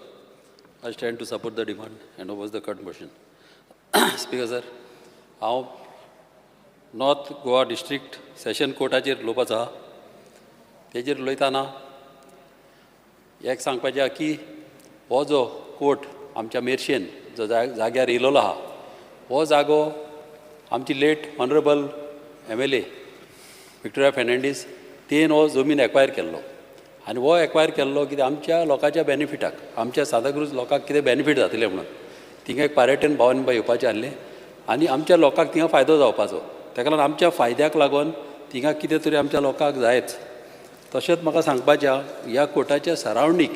I stand to support the demand and oppose the cut motion. Speaker sir, हांव नॉर्थ गोवा डिस्ट्रिक्ट सेशन कोर्टाचेर उलोवपाचो आहा. तेजेर उलयतना एक सांगपाचें आहा की हो जो कोर्ट आमच्या मेर्शेन जो जाग्यार येयलेलो आहा, हो जागो आमची late honourable MLA Victoria Fernandes तेन हो जमीन एक्वायर केल्लो. आनी हो एक्वायर केल्लो कितें आमच्या लोकांच्या बेनिफिटाक, आमच्या सांताक्रूज लोकांक कितें बेनिफीट जातलें म्हणून. थिंगा एक पर्यटन भवन येवपाचें आहलें आनी आमच्या लोकांक थिंगा फायदो जावपाचो. ताका लागून आमच्या फायद्याक लागून थिंगा कितें तरी आमच्या लोकांक जायच. तशेंच म्हाका सांगपाचें आहा, ह्या कोर्टाच्या सरावंडींग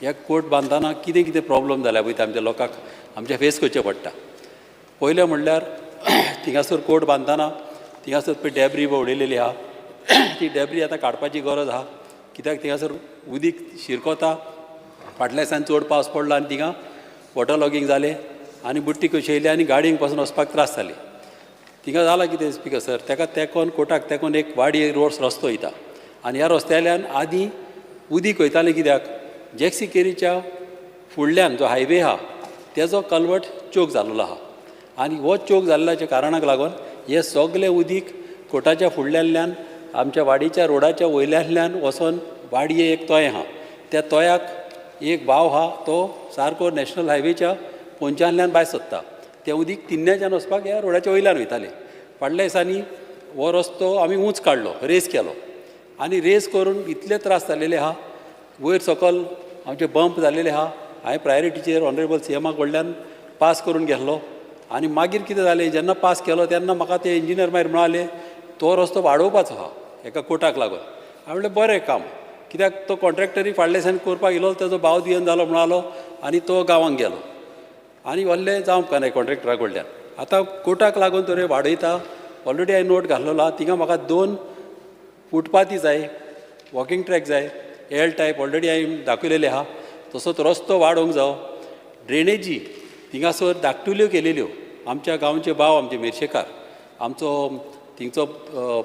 ह्या कोर्ट बांदतना कितें कितें प्रॉब्लम जाल्या पळय ते आमच्या लोकांक आमच्या फेस करचें पडटा. पयलें म्हणल्यार थिंगासर कोर्ट बांदतना थिंगासर पळय डॅब्री उडयलेली आहा. ती डॅब्री आतां काडपाची गरज आहा. कित्याक थिंगासर उदीक शिरकोता, फाटल्या दिसांनी चड पावस पडलो आनी थिंगा वॉटर लॉगींग जालें आनी बुट्टी कशी येयली आनी गाडयेक पासून वचपाक त्रास जाले. थिंगा जालां कितें स्पिकर सर, ताका तेकोन कोर्टाक तेकोन एक वाडी रस्तो वयता आनी ह्या रस्त्याल्यान आदीं उदीक वयतालें. कित्याक जॅक्सी केरीच्या फुडल्यान जो हायवे आहा तेजो कल्वट चोक जाल्लो आहा आनी हो चोक जाल्ल्याच्या कारणाक लागून हे सगळें उदीक कोर्टाच्या फुडल्यान आमच्या वाडीच्या रोडाच्या वयल्यान वचोन वाडये एक तोय आहा. त्या तोयाक एक वाव आहा, तो सारको नॅशनल हायवेच्या पोंच्यानल्यान भायर सरता. तें उदीक तिन्नेच्यान वचपाक ह्या रोडाच्या वयल्यान वयतालें. फाटल्या दिसांनी हो रस्तो आमी उंच काडलो, रेस केलो आनी रेस करून इतले त्रास जाल्लेले आहा. वयर सकयल आमचे बंप जाल्लेले आहा. हांवें प्रायोरिटीचेर ऑनरेबल CMाक कडल्यान पास करून गेल्लो आनी मागीर कितें जालें, जेन्ना पास केलो तेन्ना म्हाका ते इंजिनियर मागीर म्हणाले तो रस्तो वाडोवपाचो आहा एका कोर्टाक लागून. हांवें म्हणलें बरें काम, कित्याक तो कॉन्ट्रॅक्टरी फाटल्या दिसांनी करपाक येयलो, तेजो भाव दुयेन जालो म्हणालो आनी तो गांवांक गेलो आनी व्हरलें जावं उपकारना कॉन्ट्रॅक्टरा कडल्यान. आतां कोर्टाक लागून तर वाडयता. ऑलरेडी हांवें नोट घाल्लो आहा. थिंगा म्हाका 2 फुटपाथी जाय, वॉकिंग ट्रॅक जाय, L टायप ऑलरेडी हांवें दाखयलेले आहा. तसोच रस्तो वाडोवंक जावो. ड्रेनेजी थिंगासर धाकटुल्यो केलेल्यो. आमच्या गांवचे भाव आमचे मेर्शेकार, आमचो थिंगचो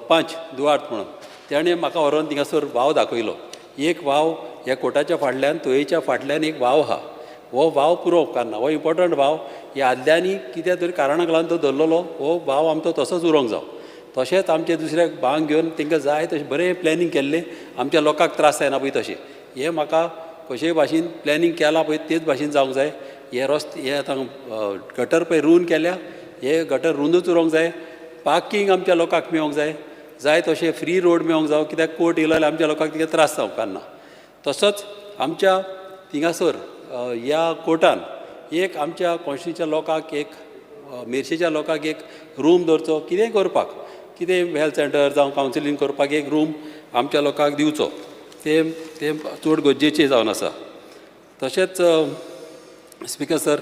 पंच दुवार्थ म्हणून, तेणें म्हाका व्हरोन थिंगासर वाव दाखयलो. एक वाव ह्या कोर्टाच्या फाटल्यान तोयेच्या फाटल्यान एक वाव आहा. हो वाव पुरो उपकारना. हो इम्पॉर्टंट वाव. ह्या आदल्यांनी कित्या तरी कारणाक लागून तो धरलेलो. हो वाव आमचो तसोच उरोंक जावो. तशेंच आमचे दुसऱ्याक भांग घेवन तांकां जाय तशें बरें प्लॅनिंग केल्लें आमच्या लोकांक त्रास जायना पळय तशें हें म्हाका कशेय भाशेन प्लॅनिंग केलां पळय तेच भाशेन जावंक जाय हे रस्ते हे आतां गटर पळय रूंद केल्या हे गटर रुंदूच उरोंक जाय पार्किंग आमच्या लोकांक मेळोंक जाय तशें फ्री रोड मेळोंक जावं कित्याक कोर्ट येयलो जाल्यार आमच्या लोकांक तिका त्रास जावंक ना तसोच आमच्या थिंगासर ह्या कोर्टान एक आमच्या कॉन्स्टिट्युच्या लोकांक एक मेर्शेच्या लोकांक एक रूम दवरचो कितेंय करपाक कितें हेल्थ सेंटर जावं कावन्सिलींग करपाक एक रूम आमच्या लोकांक दिवचो तें चड गरजेचें जावन आसा तशेंच स्पिकर सर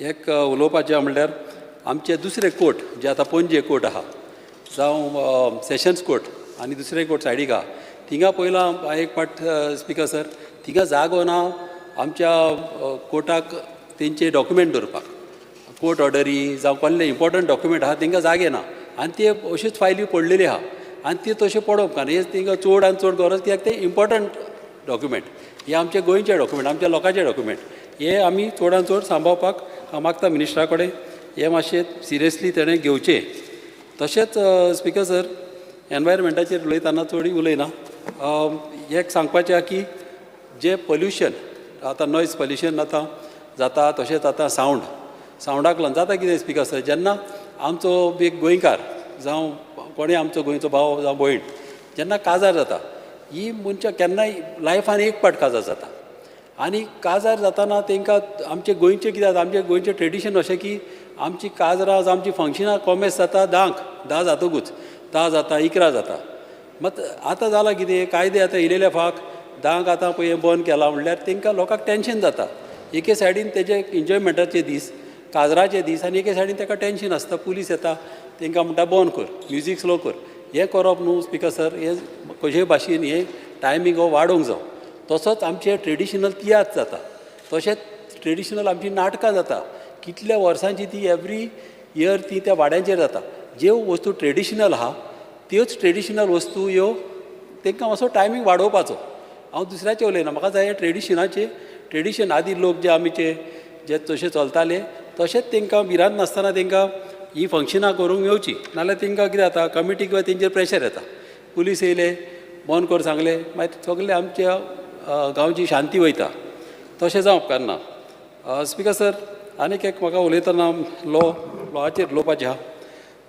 एक उलोवपाचें म्हणल्यार आमचे दुसरे कोर्ट जे आतां पणजे कोर्ट आहा जावं सेशन्स कोर्ट आनी दुसरे कोर्ट सायडीक आहा थिंगा पयलो एक पाट स्पिकर सर थिंगा जागो ना आमच्या कोर्टाक तेंचे डॉक्युमेंट दवरपाक कोर्ट ऑर्डरी जावं कसले इम्पॉर्टंट डॉक्युमेंट आहा तांकां जागे ना आनी ते अश्योच फायली पडलेली आहा आनी ते तशें पडोवप ना हे तांकां चड आनी चड गरज कित्याक ते इम्पॉर्टंट डॉक्युमेंट हे आमचे गोंयचे डॉक्युमेंट आमच्या लोकांचे डॉक्युमेंट हे आमी चडांत चड सांबाळपाक हांव मागता मिनिस्टरा कडेन हे मातशें सिरियसली तेणें घेवचें तशेंच स्पिकर सर एनवायरमेंटाचेर उलयतना चड उलयना एक सांगपाचें आहा की जे पोल्युशन आतां नॉयज पोल्युशन आतां जाता तशेंच आतां सावंडाक लागून जाता कितें स्पिकर सर जेन्ना आमचो एक गोंयकार जावं कोणें आमचो गोंयचो भाव जावं भयण जेन्ना काजार जाता ही मनशां केन्नाय लायफान एक पाट काजार जाता आनी काजार जाताना तांकां आमचे गोंयचें कितें जाता आमचें गोंयचें ट्रेडिशन अशें की आमची काजरां जावं आमची फंक्शनां कॉमेस जाता 10 जातकूच 10 जाता 11 जाता मात आतां जालां कितें कायदे आतां येयलेल्या फाक 10 आतां पळय बंद केला म्हणल्यार तांकां लोकांक टेन्शन जाता एके सायडीन तेजे एन्जॉयमेंटाचे दीस काजराचे दीस आनी एके सायडीन ताका टेन्शन आसता पुलीस येता तांकां म्हणटा बंद कर म्युजीक स्लो कर हें करप न्हू स्पिकर सर हे कशे भाशेन हे टायमींग हो वाडोवंक जावं तसोच आमचे ट्रेडिशनल तियात्र जाता तशेंच ट्रेडिशनल आमची नाटकां जाता कितल्या वर्सांची ती एवरी इयर ती त्या वाड्यांचेर जाता ज्यो वस्तू ट्रेडिशनल आहा त्योच ट्रेडिशनल वस्तू ह्यो तांकां मातसो टायमींग वाडोवपाचो हांव दुसऱ्याचें उलयना म्हाका जाय ट्रेडिशन आदी लोक जे आमचे जे तशें चलताले तशेंच तांकां भिरांत नासतना तांकां ही फंक्शनां करूंक येवची नाजाल्यार तांकां कितें जाता कमिटी किंवा तेंचेर प्रेशर येता पुलीस येयले बंद कर सांगले मागीर सगळे आमच्या गांवची शांती वयता तशें जावप उपकारना स्पिकर सर आनीक एक म्हाका उलयतना लॉचेर उलोवपाचें आहा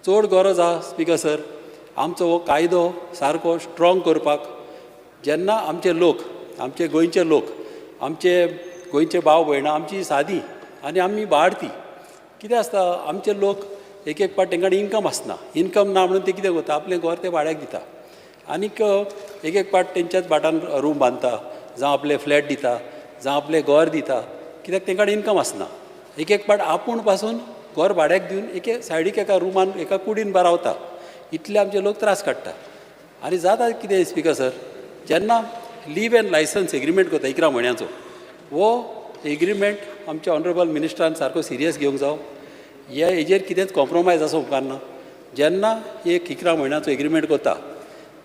चड गरज आहा स्पिकर सर आमचो हो कायदो सारको स्ट्रॉंग करपाक जेन्ना आमचे लोक आमचे गोंयचे लोक आमचे गोंयचे भाव भयणां आमची सादी आनी आमी बाळती कितें आसता आमचे लोक एक पाट तांकां इन्कम आसना इन्कम ना म्हणून ते कितें करता आपलें घर ते भाड्याक दिता आनीक एक पाट तेंच्याच भाटान रूम बांदता जावं आपले फ्लॅट दिता जावं आपलें घर दिता कित्याक तांकां इन्कम आसना एक पाट आपूण पासून घर भाड्याक दिवन एके सायडीक एका रुमान एका कुडीन रावता इतले आमचे लोक त्रास काडटा आनी जाता कितें स्पिकर सर जेन्ना लीव एंड लायसन्स एग्रीमेंट करता 11 म्हयन्याचो वो एग्रीमेंट आमच्या ऑनरेबल मिनिस्टरान सारको सिरियस घेवंक जावो हेजेर कितेंच कॉम्प्रोमायज आसूंक उपकारना जेन्ना एक 11 म्हयन्याचो एग्रीमेंट करता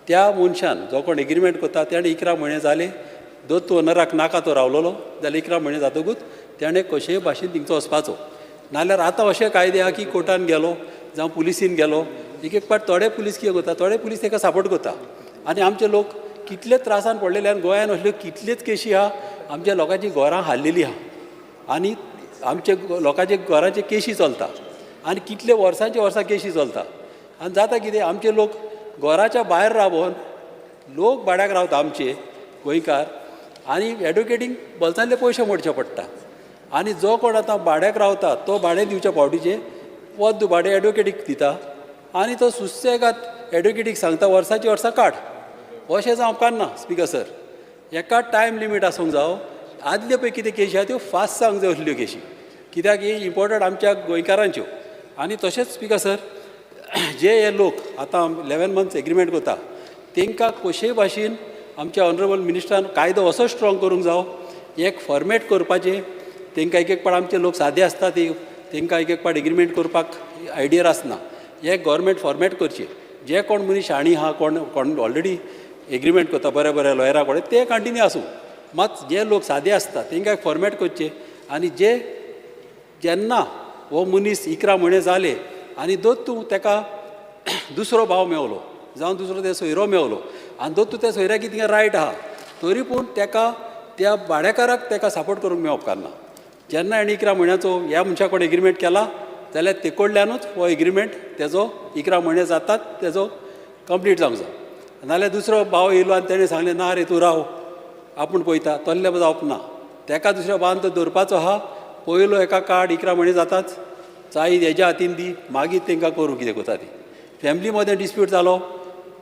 त्या मनशान जो कोण एग्रीमेंट करता ताणें 11 म्हयने जाले दोत ओनराक नाका तो रावलोलो जाल्यार 11 म्हयने जातकूच ताणें कशेय भाशेन थिंगचो वचपाचो नाल्यार आतां अशें कायदे आहा की कोर्टान गेलो जावं पुलिसीन गेलो एक पाट थोडे पुलीस कितें करता थोडे पुलीस ताका सपोर्ट करता आनी आमचे लोक कितले त्रासान पडलेले आनी गोंयान असल्यो कितलेच केशी आहा आमच्या लोकांची घरां हाल्लेलीं आहा आनी आमचे लोकांचे घरांचे केशी चलता आनी कितले वर्सां केशी चलता आनी जाता कितें आमचे लोक घराच्या भायर रावून लोक भाड्याक रावता आमचे गोंयकार आनी एडवोकेटींक बोल्सांतले पयशे मोडचे पडटा आनी जो कोण आतां भाड्याक रावता तो भाडें दिवच्या पावटीचें वत भाडें एडवोकेटीक दिता आनी तो सुसेगाद एडवोकेटीक सांगता वर्सां काड अशें जावं उपकारना स्पिकर सर एका टायम लिमीट आसूंक जावो आदल्यो पळय कितें केशी आहा त्यो फास्ट जावंक जाय असल्यो केशी कित्याक ही इम्पॉर्टंट आमच्या गोंयकारांच्यो आनी तशेंच स्पिकर सर जे हे लोक आतां 11 मंथ्स एग्रीमेंट करता तांकां कशेय भाशेन आमच्या ऑनरेबल मिनिस्टरान कायदो असो स्ट्रॉंग करूंक जावो एक फॉर्मेट करपाचें तांकां एक पाट आमचे लोक सादे आसता ती तांकां एक पाट एग्रीमेंट करपाक आयडियर आसना हे गव्हर्मेंट फॉर्मेट करचें जे कोण मनीस शाणी आहा कोण ऑलरेडी एग्रीमेंट करता बऱ्या लॉयरा कडेन ते कंटिन्यू आसूं मात जे लोक सादे आसता तांकां एक फॉर्मेट करचें आनी जेन्ना हो मनीस 11 म्हयने जाले आनी दोत तूं ताका दुसरो भाव मेवलो जावं दुसरो ते सोयरो मेवलो आनी दोतोर त्या सोयऱ्याक कितें रायट आहा तरी पूण ताका त्या भाडेकाराक ताका सपोर्ट करूंक मेळप उपकारना जेन्ना आनी 11 म्हयन्याचो ह्या मनशा कडेन एग्रीमेंट केला जाल्यार ते कडल्यानूच हो एग्रीमेंट तेजो 11 म्हयने जातात तेजो कंप्लीट जावंक जाय नाल्यार दुसरो भाव येयलो आनी तेणें सांगलें ना रे तूं राव आपूण पळयता तल्ले जावप ना ताका दुसऱ्या भावान तो दवरपाचो आहा पयलो एका कार्ड 11 म्हयने जाताच चाई हेज्या हातीन दी मागीर तांकां करूं कितें कोता ती फॅमिली मदें डिस्प्यूट जालो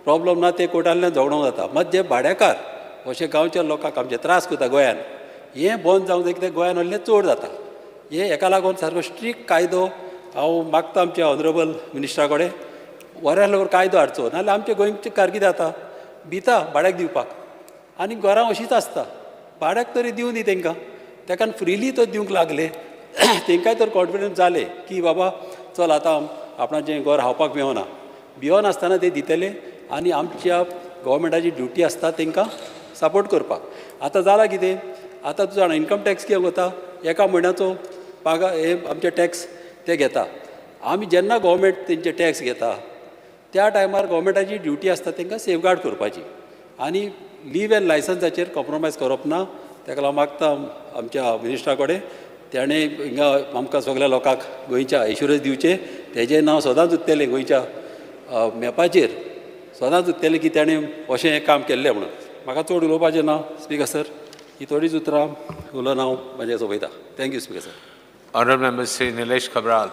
प्रॉब्लम ना ते कोर्टांतल्यान झगडोंक जाता मात जे भाडेकार अशे गांवच्या लोकांक आमचे त्रास करता गोंयान हें बंद जावंक जाय कित्याक गोंयान व्हडलें चड जाता हे हेका लागून सारको स्ट्रिक्ट कायदो हांव मागता आमच्या ऑनरेबल मिनिस्टरा कडेन वऱ्या कायदो हाडचो नाजाल्यार आमचे गोंयचे कारकीद जाता भिता भाड्याक दिवपाक आनी घरां अशींच आसता भाड्याक तरी दिवं न्ही तांकां ताका फ्रिली तो दिवंक लागले तांकांय तर कॉन्फिडन्स जाले की बाबा चल आतां आपणाचें घर हावपाक मेळना भियोन आसतना ते दितले आनी आमच्या गव्हर्मेंटाची ड्युटी आसता तांकां सपोर्ट करपाक आतां जालां कितें आतां तूं जाणा इनकम टॅक्स कितें कोता एका म्हयन्याचो पागार हे आमचे टॅक्स ते घेता आमी जेन्ना गव्हर्मेंट तेंचे टॅक्स घेता त्या टायमार गव्हर्मेंटाची ड्युटी आसता तांकां सेफगार्ड करपाची आनी लीव एंड लायसन्साचेर कॉम्प्रोमायज करप ना ताका लागून मागता आमच्या मिनिस्टरा कडेन तेणें हिंगा आमकां सगळ्या लोकांक गोंयच्या एश्युरन्स दिवचे तेजें नांव सदांच उरतलें गोंयच्या मॅपाचेर सदांच उरतलें की तेणें अशें हें काम केल्लें म्हणून म्हाका चड उलोवपाचें ना स्पीकर सर ही थोडीच उतरां उलोवन हांव म्हाजें सोंपयतां thank you speaker sir Honourable Member Sri Nilesh Kabral.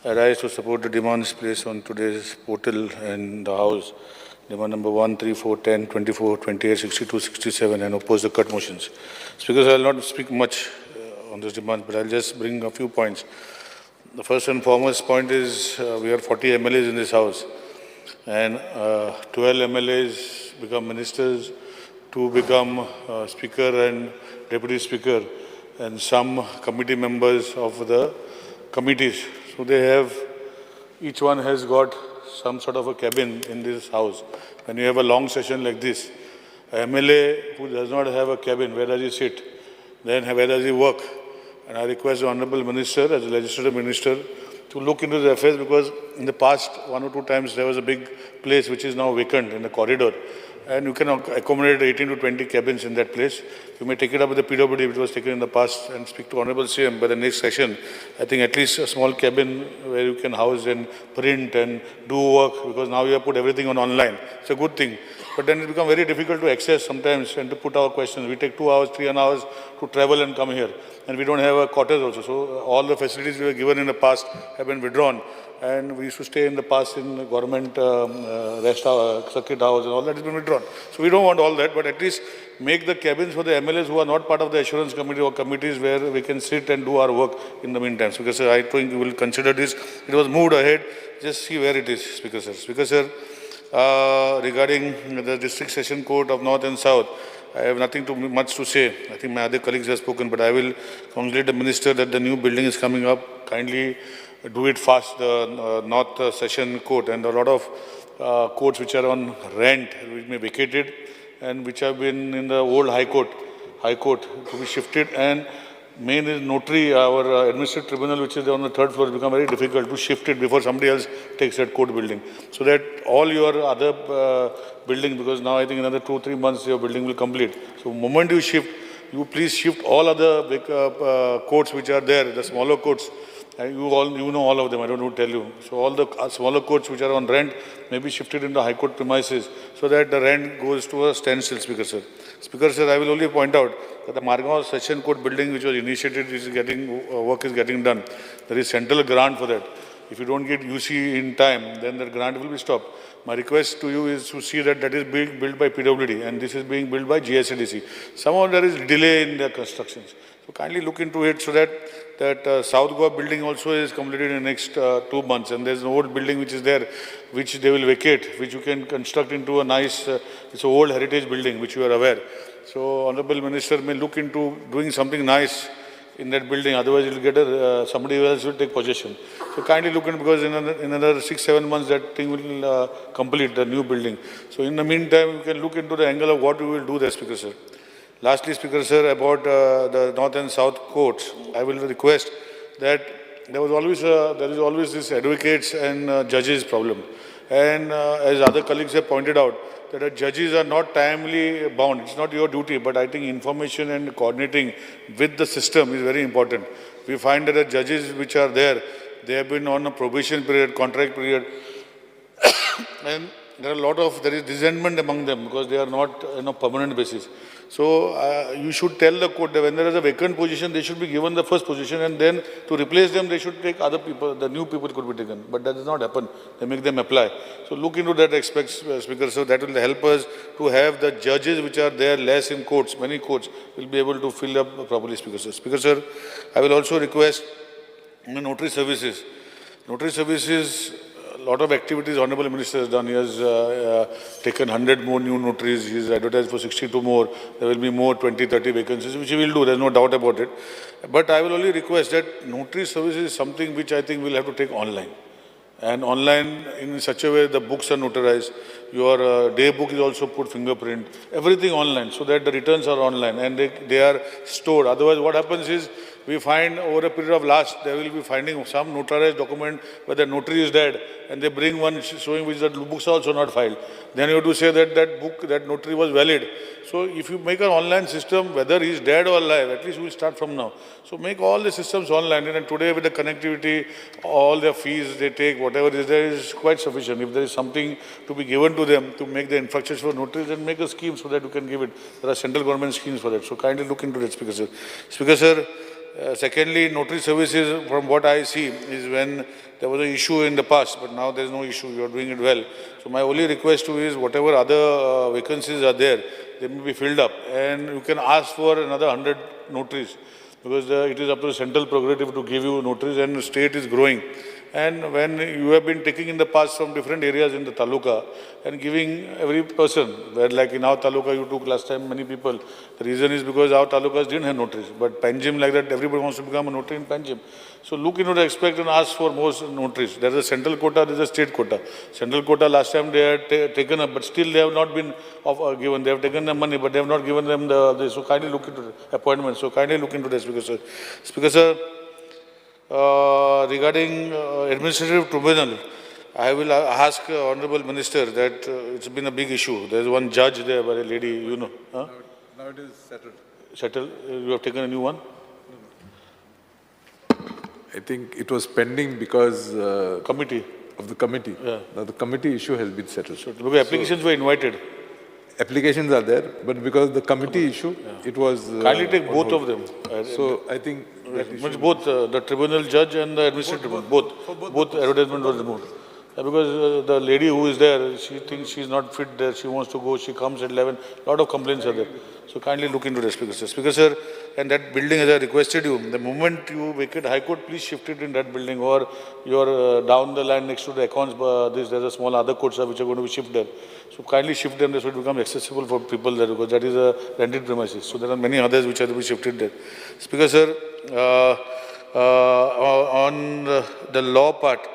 I rise to support the demands placed on today's portal in the House, demand number 1, 3, 4, 10, 24, 28, 62, 67, and oppose the cut motions. Speakers, I will not speak much on this demand, but I will just bring a few points. The first and foremost point is we are 40 MLAs in this House, and 12 MLAs become ministers, 2 become Speaker and Deputy Speaker, and some committee members of the committees. So they have, each one has got some sort of a cabin in this House. When you have a long session like this, a MLA who does not have a cabin, where does he sit? Then where does he work? And I request the Honourable Minister, as a legislative minister, to look into the affairs, because in the past 1 or 2 times there was a big place which is now vacant in the corridor. And you can accommodate 18 to 20 cabins in that place. You may take it up with the PWD, which was taken in the past, and speak to Honourable CM by the next session. I think at least a small cabin where you can house and print and do work, because now you have put everything on online. It's a good thing. But then it becomes very difficult to access sometimes and to put our questions. We take 2 hours, 3 hours to travel and come here. And we don't have a quarters also. So all the facilities we were given in the past have been withdrawn. And we used to stay in the past in government rest house, circuit house, and all that has been withdrawn. So we don't want all that, but at least make the cabins for the MLAs who are not part of the assurance committee or committees where we can sit and do our work in the meantime. So, because I think we will consider this. It was moved ahead. Just see where it is, Speaker Sir. Speaker Sir, regarding the District Session Court of North and South, I have nothing much to say. I think my other colleagues have spoken, but I will congratulate the Minister that the new building is coming up. Kindly do it fast, the North Session Court, and a lot of courts which are on rent, which may be vacated, and which have been in the old High Court to be shifted. And main is notary, our administrative tribunal, which is on the 3rd floor, has become very difficult to shift it before somebody else takes that court building. So that all your other buildings, because now I think another 2-3 months your building will complete. So moment you shift, you please shift all other big courts which are there, the smaller courts. You know all of them, I don't know to tell you. So all the smaller courts which are on rent may be shifted into High Court premises so that the rent goes to a standstill, Speaker Sir. Speaker Sir, I will only point out that the Margao Session Court building which was initiated is work is getting done. There is central grant for that. If you don't get UC in time, then the grant will be stopped. My request to you is to see that that is being built by PWD and this is being built by GSADC. Somehow there is delay in the constructions. So kindly look into it so that South Goa building also is completed in the next 2 months, and there's an old building which is there, which they will vacate, which you can construct into a nice, it's an old heritage building, which you are aware. So Honourable Minister may look into doing something nice in that building, otherwise you'll get somebody else will take possession. So kindly look into, because in another 6-7 months that thing will complete, the new building. So in the meantime, you can look into the angle of what we will do there, Speaker Sir. Lastly, Speaker Sir, about the North and South courts, I will request that there is always this advocates and judges problem. And as other colleagues have pointed out, that the judges are not timely bound. It's not your duty, but I think information and coordinating with the system is very important. We find that the judges which are there, they have been on a probation period, contract period, and there is resentment among them because they are not on a permanent basis. So you should tell the court that when there is a vacant position, they should be given the first position, and then to replace them, they should take other people, the new people could be taken. But that does not happen. They make them apply. So look into that aspect, Speaker. So that will help us to have the judges which are there less in courts. Many courts will be able to fill up properly, Speaker Sir. Speaker Sir, I will also request notary services. Notary services, a lot of activities Honorable Minister has done. He has taken 100 more new notaries. He has advertised for 62 more. There will be more 20, 30 vacancies, which he will do. There is no doubt about it. But I will only request that notary services is something which I think we'll have to take online. And online in such a way the books are notarized. Your day book is also put fingerprint. Everything online so that the returns are online and they are stored. Otherwise what happens is we find over a period of they will be finding some notarized document where the notary is dead and they bring one showing which the books are also not filed. Then you have to say that that book, that notary was valid. So if you make an online system, whether he is dead or alive, at least we will start from now. So make all the systems online, and today with the connectivity, all the fees they take, whatever is there is quite sufficient. If there is something to be given to them to make the infrastructure for notaries, then make a scheme so that you can give it. There are central government schemes for that. So kindly look into that, Speaker Sir. Speaker Sir, secondly, notary services, from what I see, is when there was an issue in the past, but now there is no issue. You are doing it well. So my only request to you is whatever other vacancies are there, they may be filled up, and you can ask for another 100 notaries, because it is up to the central prerogative to give you notaries, and the state is growing. And when you have been taking in the past from different areas in the taluka and giving every person, where like in our taluka you took last time many people, the reason is because our talukas didn't have notaries. But Panjim, like that, everybody wants to become a notary in Panjim. So look into the aspect and ask for more notaries. There is a central quota, there is a state quota. Central quota last time they had taken up, but still they have not been given. They have taken them money, but they have not given them so kindly look into the appointments. So kindly look into this, Speaker Sir. Speaker Sir, regarding administrative tribunal, I will ask Honorable Minister that it's been a big issue. There is one judge there by a lady, you know. Huh? Now it is settled. Settled? You have taken a new one? I think it was pending because Committee. of the committee. Yeah. Now the committee issue has been settled. So, because applications were invited. Applications are there, but because of the committee issue, it was... Kindly take on both hold. of them. So I think... that issue- Means both, the tribunal judge and the administrative tribunal, both advertisement was removed. Because the lady who is there, she thinks she is not fit there, she wants to go, she comes at 11, lot of complaints are there. So kindly look into that, Speaker Sir. Speaker Sir, and that building, as I requested you, the moment you vacate High Court, please shift it in that building, or you're down the line next to the accounts, there's a small other courts which are going to be shifted there. So kindly shift them so it becomes accessible for people there, because that is a rented premises. So there are many others which are to be shifted there. Speaker Sir, on the law part,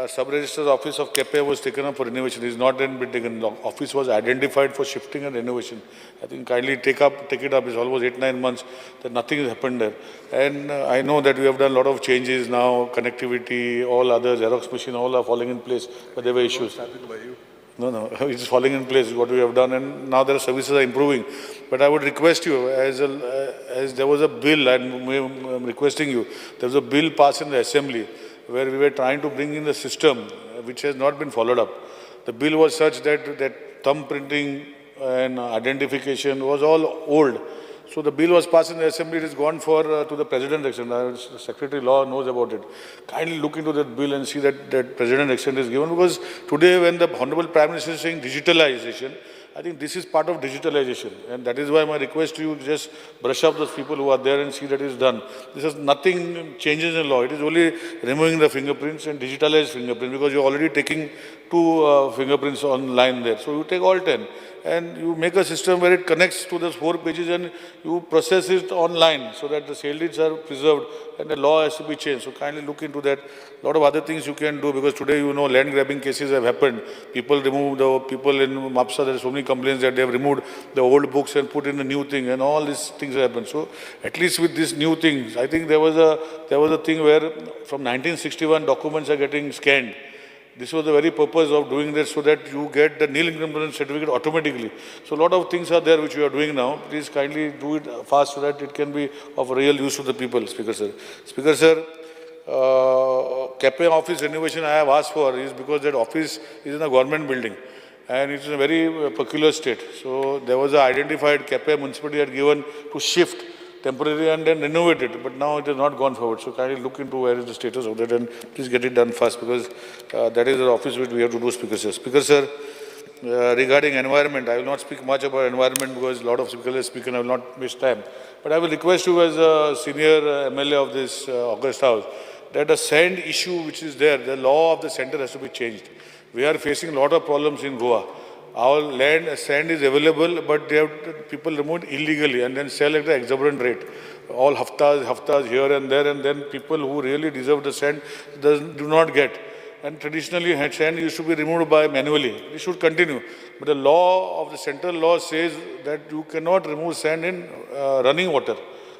Sub-Registrar's Office of KEPE was taken up for renovation. It is not then been taken. The office was identified for shifting and renovation. I think kindly take it up. It's almost 8-9 months that nothing has happened there. And I know that we have done a lot of changes now, connectivity, all other Xerox machine, all are falling in place, but there were issues. No, it's falling in place, what we have done, and now their services are improving. But I would request you, as there was a bill, I'm requesting you, there was a bill passed in the Assembly where we were trying to bring in the system, which has not been followed up. The bill was such that thumb printing and identification was all old. So the bill was passed in the Assembly, it has gone to the President Action. The Secretary Law knows about it. Kindly look into that bill and see that President Action is given, because today when the Honorable Prime Minister is saying digitalization, I think this is part of digitalization, and that is why my request to you, just brush up those people who are there and see that it is done. This is nothing changes in law. It is only removing the fingerprints and digitalized fingerprints, because you are already taking 2 fingerprints online there. So you take all 10 and you make a system where it connects to those 4 pages and you process it online so that the sale deeds are preserved and the law has to be changed. So kindly look into that. A lot of other things you can do because today, you know, land grabbing cases have happened. People remove the people in Mapsa, there are so many complaints that they have removed the old books and put in a new thing and all these things have happened. So at least with these new things, I think there was a thing where from 1961 documents are getting scanned. This was the very purpose of doing that so that you get the nil income certificate automatically. So a lot of things are there which we are doing now. Please kindly do it fast so that it can be of real use to the people, Speaker Sir. Speaker Sir, CAPE office renovation I have asked for is because that office is in a government building and it's in a very peculiar state. So there was an identified CAPE municipality had given to shift temporary and then renovate it, but now it has not gone forward. So kindly look into where is the status of that and please get it done fast because that is the office which we have to do, Speaker Sir. Speaker Sir, regarding environment, I will not speak much about environment because a lot of speakers have spoken, I will not miss time. But I will request you as a senior MLA of this August House that the sand issue which is there, the law of the center has to be changed. We are facing a lot of problems in Goa. Our land, sand is available, but they have people remove it illegally and then sell at an exorbitant rate. All haftas here and there, and then people who really deserve the sand do not get. And traditionally, sand used to be removed by manually. It should continue. But the law of the central law says that you cannot remove sand in running water.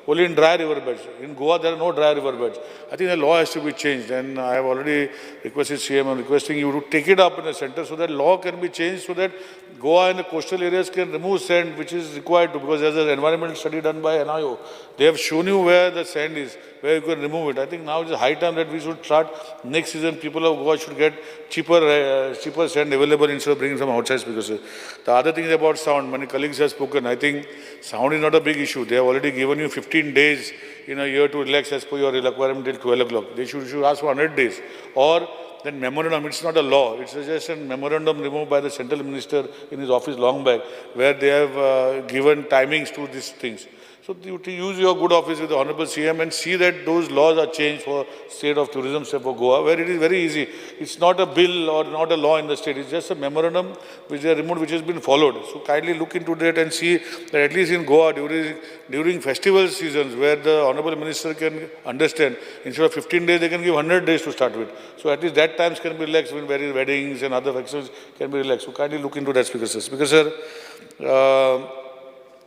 Only in dry river beds. In Goa, there are no dry river beds. I think the law has to be changed, and I have already requested CM, I'm requesting you to take it up in the center so that law can be changed so that Goa and the coastal areas can remove sand which is required to, because there's an environmental study done by NIO. They have shown you where the sand is, where you can remove it. I think now it's high time that we should start next season. People of Goa should get cheaper sand available instead of bringing from outside, because the other thing is about sound. Many colleagues have spoken. I think sound is not a big issue. They have already given you 15 days in a year to relax as per your requirement till 12 o'clock. They should ask for 100 days. Or then memorandum, it's not a law. It's just a memorandum removed by the central minister in his office long back, where they have given timings to these things. So you use your good office with the Honorable CM and see that those laws are changed for state of tourism, say for Goa, where it is very easy. It's not a bill or not a law in the state. It's just a memorandum which they removed, which has been followed. So kindly look into that and see that at least in Goa during festival seasons where the Honorable Minister can understand, instead of 15 days, they can give 100 days to start with. So at least that times can be relaxed when various weddings and other festivals can be relaxed. So kindly look into that, Speaker Sir. Speaker Sir,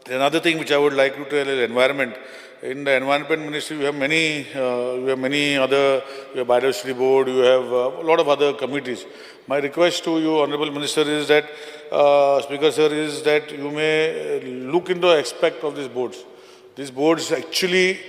another thing which I would like to tell is environment. In the Environment Ministry, you have many other, you have Biodiversity Board, you have a lot of other committees. My request to you, Honorable Minister, is that, Speaker Sir, is that you may look into the aspect of these boards. These boards actually,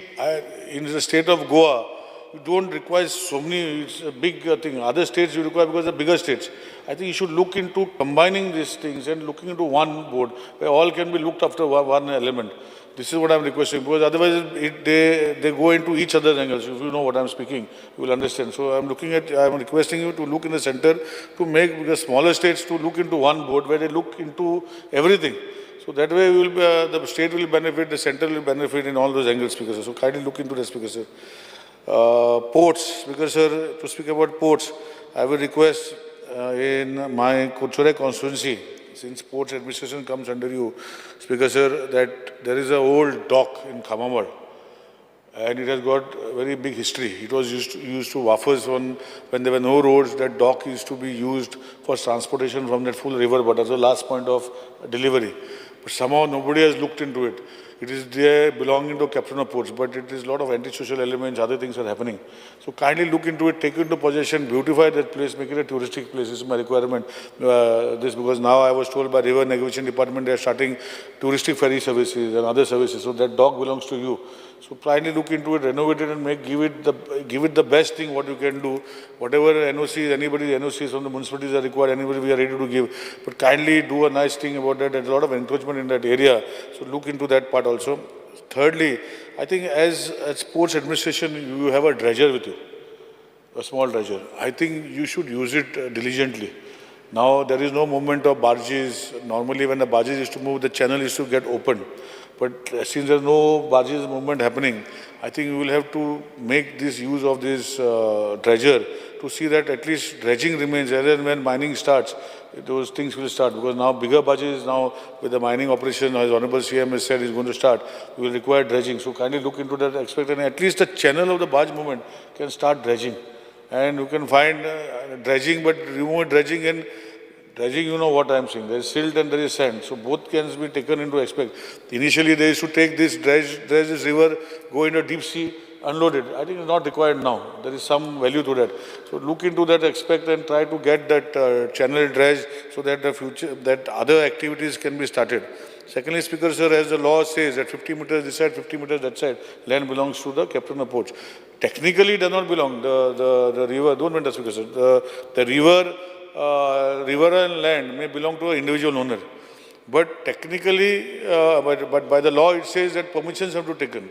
in the state of Goa, you don't require so many, it's a big thing. Other states you require because they're bigger states. I think you should look into combining these things and looking into one board where all can be looked after one element. This is what I'm requesting, because otherwise they go into each other's angles. If you know what I'm speaking, you will understand. So I'm requesting you to look in the center to make the smaller states to look into one board where they look into everything. So that way the state will benefit, the center will benefit in all those angles, Speaker Sir. So kindly look into that, Speaker Sir. Ports, Speaker Sir, to speak about ports, I will request in my Kochore constituency, since ports administration comes under you, Speaker Sir, that there is an old dock in Khamamad and it has got a very big history. It was used to waffles when there were no roads. That dock used to be used for transportation from that full river, but as the last point of delivery. But somehow nobody has looked into it. It is there belonging to Captain of Ports, but it is a lot of antisocial elements, other things are happening. So kindly look into it, take it into possession, beautify that place, make it a touristic place. This is my requirement. Because now I was told by River Navigation Department they are starting touristic ferry services and other services. So that dock belongs to you. So kindly look into it, renovate it, and give it the best thing what you can do. Whatever NOCs, anybody's NOCs from the municipalities are required, anybody we are ready to give. But kindly do a nice thing about that. There's a lot of encroachment in that area. So look into that part also. Thirdly, I think as sports administration, you have a dredger with you, a small dredger. I think you should use it diligently. Now there is no movement of barges. Normally when the barges used to move, the channel used to get opened. But since there is no barges movement happening, I think we will have to make this use of this dredger to to see that at least dredging remains, and when mining starts, those things will start, because now bigger budgets now with the mining operation, as Honorable CM has said, is going to start, we will require dredging. So kindly look into that aspect, and at least the channel of the barge movement can start dredging. And you can find dredging, but remove dredging and dredging, you know what I am saying. There is silt and there is sand. So both can be taken into aspect. Initially, they used to take this, dredge this river, go into deep sea, unload it. I think it's not required now. There is some value to that. So look into that aspect and try to get that channel dredged so that the future, that other activities can be started. Secondly, Speaker Sir, as the law says that 50 meters this side, 50 meters that side, land belongs to the captain of ports. Technically, it does not belong. The river, don't mind, Speaker Sir. The river and land may belong to an individual owner. But technically, but by the law, it says that permissions have to be taken.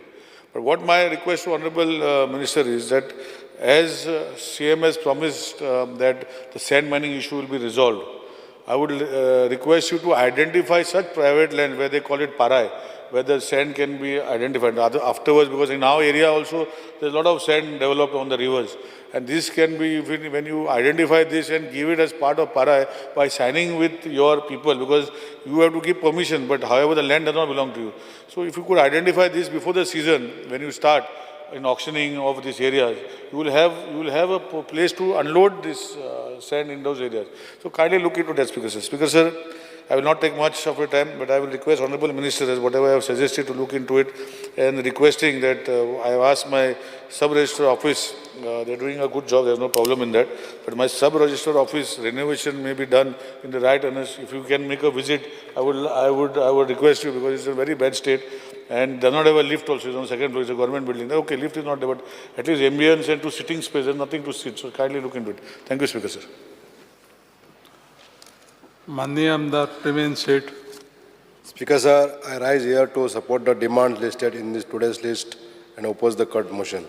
But what my request to Honorable Minister is that as CM has promised that the sand mining issue will be resolved, I would request you to identify such private land where they call it parai, where the sand can be identified afterwards, because in our area also there's a lot of sand developed on the rivers. And this can be, when you identify this and give it as part of parai by signing with your people, because you have to give permission, but however the land does not belong to you. So if you could identify this before the season, when you start in auctioning of these areas, you will have a place to unload this sand in those areas. So kindly look into that, Speaker Sir. Speaker Sir, I will not take much of your time, but I will request Honorable Minister, as whatever I have suggested, to look into it, and requesting that I have asked my sub-registrar office, they're doing a good job, there's no problem in that, but my sub-registrar office renovation may be done in the right earnest. If you can make a visit, I would request you, because it's in a very bad state, and does not have a lift also, it's on the second floor, it's a government building. Okay, lift is not there, but at least ambience and to sitting space, there's nothing to sit, so kindly look into it. Thank you, Speaker Sir. माननीय आमदार Premendra Sheth. Speaker Sir, I rise here to support the demands listed in this today's list and oppose the cut motion.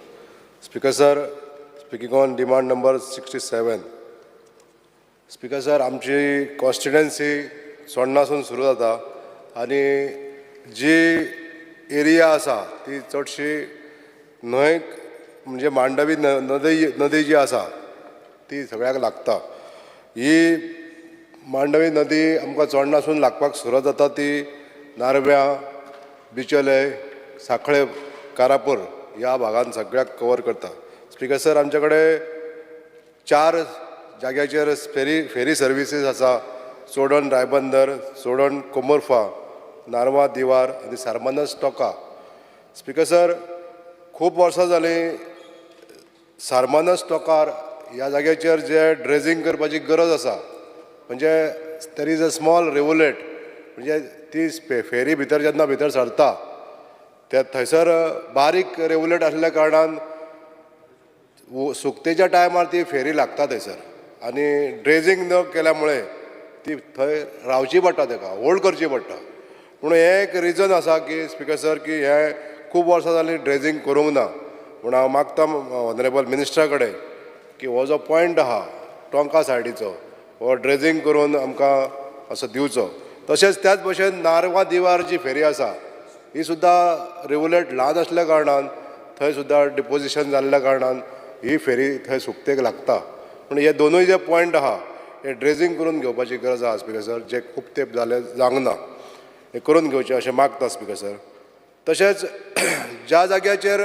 Speaker Sir, speaking on demand number 67. Speaker Sir, आमची constituency सोडनासून सुरू जाता आनी जी area आसा ती चडशी न्हंय म्हणजे मांडवी नदी जी आसा ती सगळ्याक लागता. ही मांडवी नदी आमकां चोडणासून लागपाक सुरू जाता ती नारव्यां, बिचोले, सांखळे, कारापूर ह्या भागांत सगळ्याक कवर करता. स्पीकर सर, आमचे कडेन 4 जाग्याचेर फेरी सर्विसीस आसा. सोडण रायबंदर, सोडण कोमोरफा, नारवा दिवार आनी सारमानस टोका. स्पीकर सर, खूब वर्सां जालीं सारमानस टोकार ह्या जाग्याचेर जे ड्रेजिंग करपाची गरज आसा, म्हणजे देर इज अ स्मॉल रिवुलेट, म्हणजे ती फेरी भितर जेन्ना भितर सरता त्या थंयसर बारीक रिवुलेट आसल्या कारणान सुकतेच्या टायमार ती फेरी लागता थंयसर, आनी ड्रेजिंग न केल्या ती थंय रावची पडटा, ताका होल्ड करची पडटा. म्हणून हें एक रिजन आसा की स्पीकर सर की हें खूब वर्सां जालीं ड्रेजिंग करूंक ना. म्हणून हांव मागता ऑनरेबल मिनिस्टरा कडेन की हो जो पॉयंट आहा टोंका सायडीचो हो ड्रेजिंग करून आमकां असो दिवचो. तशेंच त्याच भशेन नारवा दिवार जी फेरी आसा ही सुद्दां रिवुलेट ल्हान आसल्या कारणान थंय सुद्दां डिपोजिशन जाल्ल्या कारणान ही फेरी थंय सुकतेक लागता. म्हणून हे दोनूय जे पॉयंट आहा हे ड्रेजिंग करून घेवपाची गरज आहा स्पीकर सर, जे खूब तेंप जाले जावंक ना, हे करून घेवचें अशें मागता स्पीकर सर. तशेंच ज्या जाग्याचेर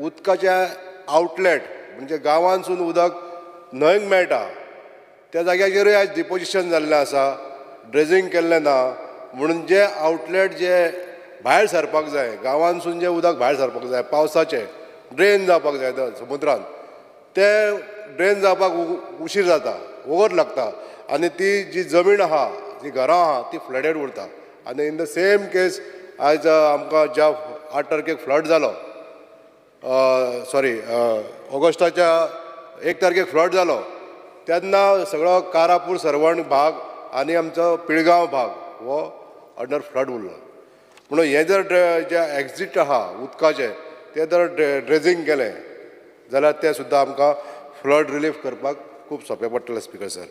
उदकाचे आवटलेट म्हणजे गांवांतसून उदक न्हंयक मेळटा त्या जाग्याचेरूय आयज डिपोजिशन जाल्लें आसा, ड्रेजिंग केल्लें ना. म्हणून जे आवटलेट जे भायर सरपाक जाय, गांवांतसून जे उदक भायर सरपाक जाय पावसाचें, ड्रेन जावपाक जाय समुद्रांत, ते ड्रेन जावपाक उशीर जाता, ओवर लागता, आनी ती जी जमीन आहा, जी घरां आहा ती फ्लडेड उरता. आनी इन द सेम केस आयज आमकां ज्या 8 तारखेक फ्लड जालो, ऑगस्टाच्या 1 तारखेक फ्लड जालो, तेन्ना सगळो कारापूर सरवण भाग आनी आमचो पिळगांव भाग हो अंडर फ्लड उरलो. म्हणून हे जर जे एक्झीट आहा उदकाचे ते जर ड्रेजिंग केलें जाल्यार ते सुद्दां आमकां फ्लड रिलीफ करपाक खूब सोंपें पडटलें स्पीकर सर.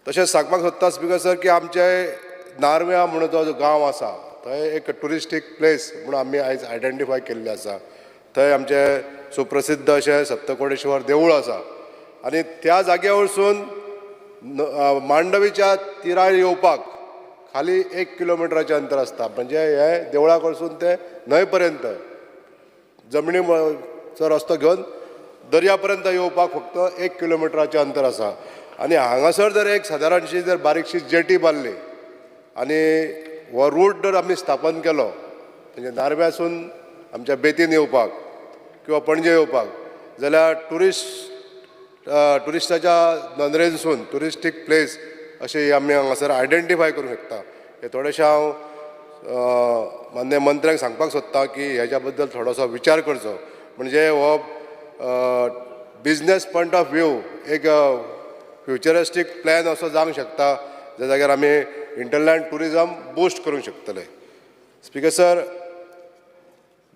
तशेंच सांगपाक सोदता स्पीकर सर की आमचे नारव्यां म्हणून जो गांव आसा थंय एक ट्युरिस्टीक प्लेस म्हणून आमी आयज आयडेंटिफाय केल्लें आसा. थंय आमचे सुप्रसिद्ध अशें सप्तकोटेश्वर देवूळ आसा आनी त्या जाग्या वरसून मांडवीच्या तिरार येवपाक खाली 1 किलोमिटराचें अंतर आसता. म्हणजे हे देवळा कडसून ते न्हंय पर्यंत जमनीचो रस्तो घेवन दर्या पर्यंत येवपाक फक्त 1 किलोमिटराचें अंतर आसा. आनी हांगासर जर एक सादारणशी जर बारीकशी जेटी बांदली आनी हो रूट जर आमी स्थापन केलो म्हणजे नार्व्यासून आमच्या बेतीन येवपाक किंवा पणजे येवपाक जाल्यार ट्युरिस्टाच्या नंदरेनसून ट्युरिस्टीक प्लेस अशें आमी हांगासर आयडेंटिफाय करूंक शकता. हे थोडेशें हांव मान्य मंत्र्यांक सांगपाक सोदतां की हेच्या बद्दल थोडोसो विचार करचो. म्हणजे हो बिजनेस पॉयंट ऑफ व्यू एक फ्युचरिस्टीक प्लॅन असो जावंक शकता ज्या जाग्यार आमी इंटरलँड टुरिजम बूस्ट करूंक शकतले. Speaker sir,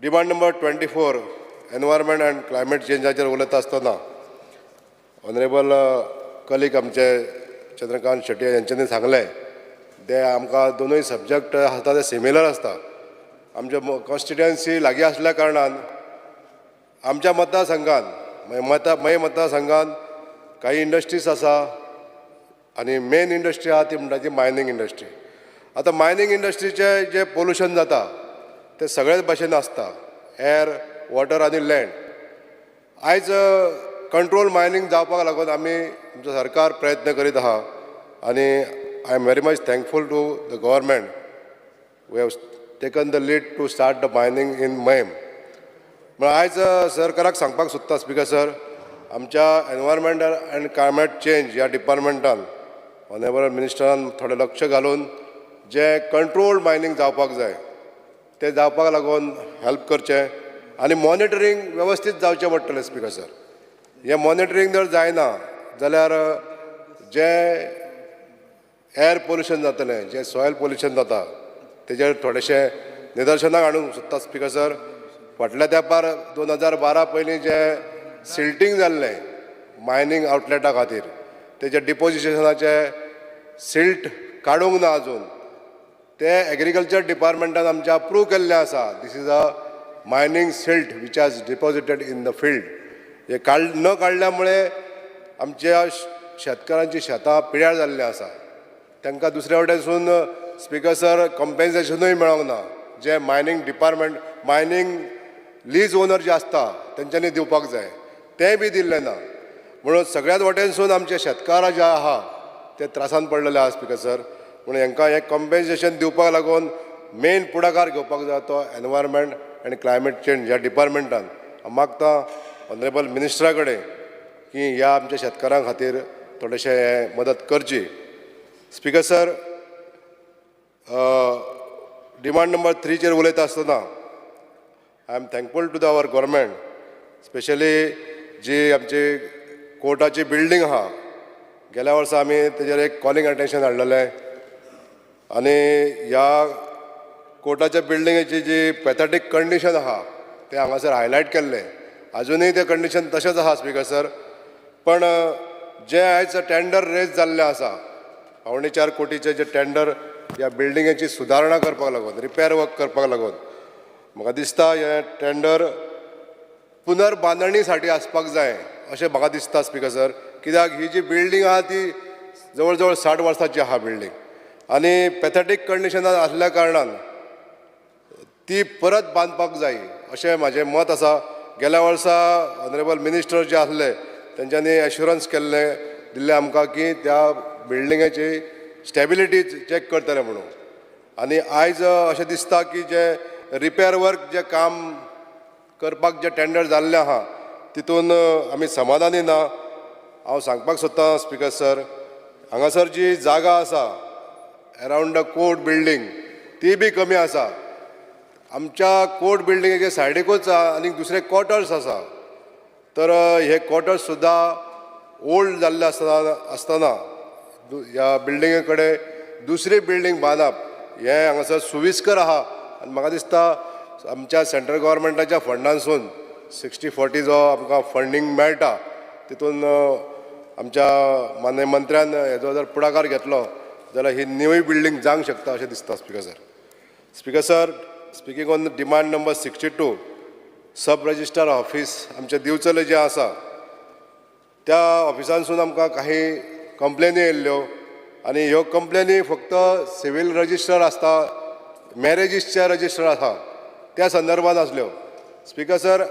demand number 24 environment and climate चेंजाचेर उलयता आसतना ऑनरेबल कलीग आमचे चंद्रकांत शेट्टी यांच्यांनी सांगलें ते आमकां दोनूय सब्जेक्ट आसता ते सिमिलर आसता. आमचे कॉन्स्टिट्युएन्सी लागीं आसल्या कारणान आमच्या मतदारसंघान मय मतदारसंघान काही इंडस्ट्रीज आसा आनी मेन इंडस्ट्री आहा ती म्हणटा ती मायनींग इंडस्ट्री. आतां मायनींग इंडस्ट्रीचें जें पोल्युशन जाता तें सगळेच भाशेन आसता, एअर, वॉटर आनी लँड. आयज कंट्रोल मायनींग जावपाक लागून आमी आमचो सरकार प्रयत्न करीत आहा आनी I am very much thankful to the government we have taken the lead to start the mining in ma'am. म्हण आयज सरकाराक सांगपाक सोदता स्पीकर सर, आमच्या एनवायरमेंट अँड क्लायमेट चेंज ह्या डिपार्टमेंटान ऑनरेबल मिनिस्टरान थोडें लक्ष घालून जे कंट्रोल्ड मायनींग जावपाक जाय ते जावपाक लागून हेल्प करचें आनी मॉनिटरींग वेवस्थीत जावचें पडटलें स्पीकर सर. हें मॉनिटरींग जर जायना जाल्यार जें एअर पोल्युशन जातलें, जें सॉयल पोल्युशन जाता तेजेर थोडेशें निदर्शनाक हाडूंक सोदता स्पीकर सर. फाटल्या तेंपार 2012 पयलीं जें सिल्टींग जाल्लें मायनींग आउटलेटा खातीर तेजे डिपोजिशनाचें सिल्ट काडूंक ना आजून. ते एग्रीकल्चर डिपार्टमेंटान आमच्या अप्रूव केल्लें आसा. This is a mining silt which has deposited in the field. हे न काडल्या मुळे आमच्या शेतकारांची शेतां पिड्यार जाल्लीं आसा. तांकां दुसऱ्या वटेनसून स्पीकर सर कॉम्पेन्सेशनूय मेळोंक ना. जे mining department mining lease owner जे आसता तेंच्यांनी दिवपाक जाय तेंय बी दिल्लें ना. म्हणून सगळ्याच वटेनसून आमचे शेतकार जे आहा ते त्रासान पडलेले आहा स्पीकर सर. म्हणून हांकां हें कॉम्पेन्सेशन दिवपाक लागून मेन पुढाकार घेवपाक जाय तो एनवायरमेंट आनी क्लायमेट चेंज ह्या डिपार्टमेंटान. हांव मागतां ऑनरेबल मिनिस्टरा कडेन की ह्या आमच्या शेतकारां खातीर थोडेशें हें मदत करची. स्पीकर सर, डिमांड नंबर 3 चेर उलयता आसतना I am thankful to the our government, specially जी आमची कोर्टाची बिल्डींग आहा. गेल्या वर्सा आमी तेजेर एक कॉलिंग अटेन्शन हाडलेलें आनी ह्या कोर्टाच्या बिल्डिंगेची जी पॅथेटीक कंडिशन आहा तें हांगासर हायलायट केल्लें. अजुनूय तें कंडिशन तशेंच आहा स्पीकर सर. पण जें आयज टेंडर रेज जाल्लें आसा 4.5 कोटीचें जें टेंडर ह्या बिल्डिंगेची सुदारणा करपाक लागून, रिपेर वर्क करपाक लागून, म्हाका दिसता हें टेंडर पुनर्बांदणी साठी आसपाक जाय अशें म्हाका दिसता स्पीकर सर. कित्याक ही जी बिल्डींग आहा ती जवळ जवळ 60 वर्सांची आहा बिल्डींग आनी पॅथेटीक कंडिशनान आसल्या कारणान ती परत बांदपाक जाय अशें म्हाजें मत आसा. गेल्या वर्सा ऑनरेबल मिनिस्टर जे आसले तेंच्यांनी एश्युरन्स दिल्लें आमकां की त्या बिल्डिंगेची स्टॅबिलिटी चॅक करतले म्हणून. आनी आयज अशें दिसता की जे रिपेर वर्क जे काम करपाक जे टेंडर जाल्लें आहा तितून आमी समाधानी ना. हांव सांगपाक सोदतां स्पीकर सर, हांगासर जी जागा आसा अरावंड द कोर्ट बिल्डींग ती बी कमी आसा. आमच्या कोर्ट बिल्डिंगेच्या सायडीकूच आनी दुसरे क्वॉर्टर्स आसा. तर हे क्वॉर्टर्स सुद्दां ओल्ड जाल्ले आसतना ह्या बिल्डिंगे कडेन दुसरी बिल्डींग बांदप हें हांगासर सुविस्कर आहा. आनी म्हाका दिसता आमच्या सेंट्रल गव्हर्मेंटाच्या फंडांसून 60-40 जो आमकां फंडींग मेळटा तितून आमच्या मान्य मंत्र्यान हेजो जर पुढाकार घेतलो जाल्यार ही न्यूय बिल्डींग जावंक शकता अशें दिसता speaker sir. Speaker sir, speaking on demand number 62 सब रजिस्ट्रार ऑफीस आमचें दिवचलें जें आसा त्या ऑफिसांसून आमकां काही कंप्लेनी येयल्ल्यो आनी ह्यो कंप्लेनी फक्त सिवील रजिस्टर आसता मॅरेजीसचे रजिस्टर आसा त्या संदर्भात आसल्यो. स्पीकर सर,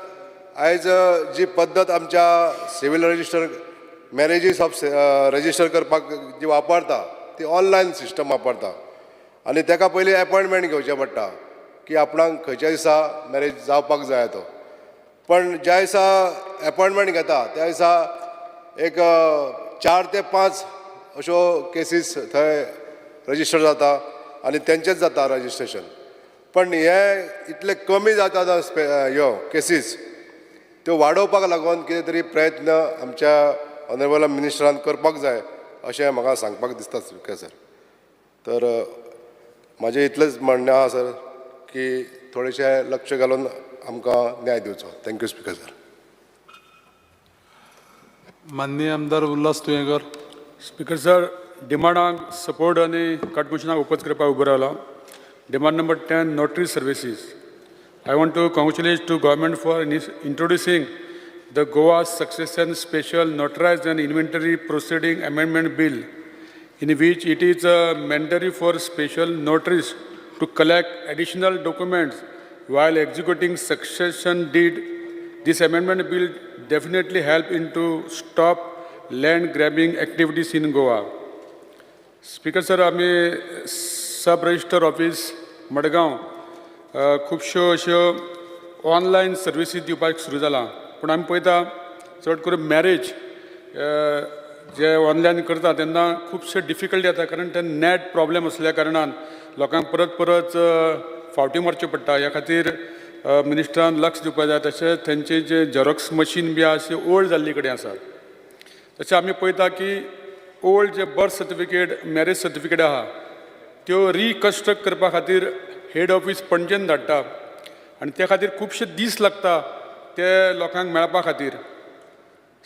आयज जी पद्दत आमच्या सिवील रजिस्टर मॅरेजीस ऑफ रजिस्टर करपाक जी वापरता ती ऑनलायन सिस्टम वापरता आनी ताका पयलीं अपॉयंटमेंट घेवचें पडटा की आपणाक खंयच्या दिसा मॅरेज जावपाक जाय तो. पण ज्या दिसा अपॉयंटमेंट घेता त्या दिसा एक 4 ते 5 अश्यो केसीस थंय रजिस्टर जाता आनी तेंचेच जाता रजिस्ट्रेशन. पण हे इतले कमी जाता ह्यो केसीस त्यो वाडोवपाक लागून कितें तरी प्रयत्न आमच्या ऑनरेबल मिनिस्टरान करपाक जाय अशें म्हाका सांगपाक दिसता स्पीकर सर. तर म्हाजें इतलेंच म्हणणें आहा सर की थोडेशें लक्ष घालून आमकां न्याय दिवचो. Thank you speaker sir. माननीय आमदार उल्हास तुयेंकर. स्पीकर सर, डिमांडाक सपोर्ट आनी कट मोशनाक ओपोज करपाक उबो Rawla. Demand number 10, notary services. I want to congratulate to government for introducing the Goa Succession Special Notarized and Inventory Proceeding Amendment Bill, in which it is mandatory for special notaries to collect additional documents while executing succession deed. This amendment bill definitely help into stop land grabbing activities in Goa. Speaker sir, आमी सब register office Madgaon खुबश्यो अश्यो online services दिवपाक सुरू जाला. पूण आमी पळयता चड करून मॅरेज जे ऑनलायन करता तेन्ना खुबशे डिफिकल्टी येता, कारण ते नॅट प्रॉब्लेम आसल्या कारणान लोकांक परत परत फावटी मारच्यो पडटा. ह्या खातीर मिनिस्टरान लक्ष दिवपाक जाय. तशेंच थंयचे जे झेरॉक्स मशीन बी आसा अशी ओल्ड जाल्ली कडेन आसा. तशें आमी पळयता की ओल्ड जे बर्थ सर्टिफिकेट मॅरेज सर्टिफिकेट आहा त्यो रिकन्स्ट्रक्ट करपा खातीर हेड ऑफिस पणजेन धाडटा आनी त्या खातीर खुबशे दीस लागता ते लोकांक मेळपा खातीर.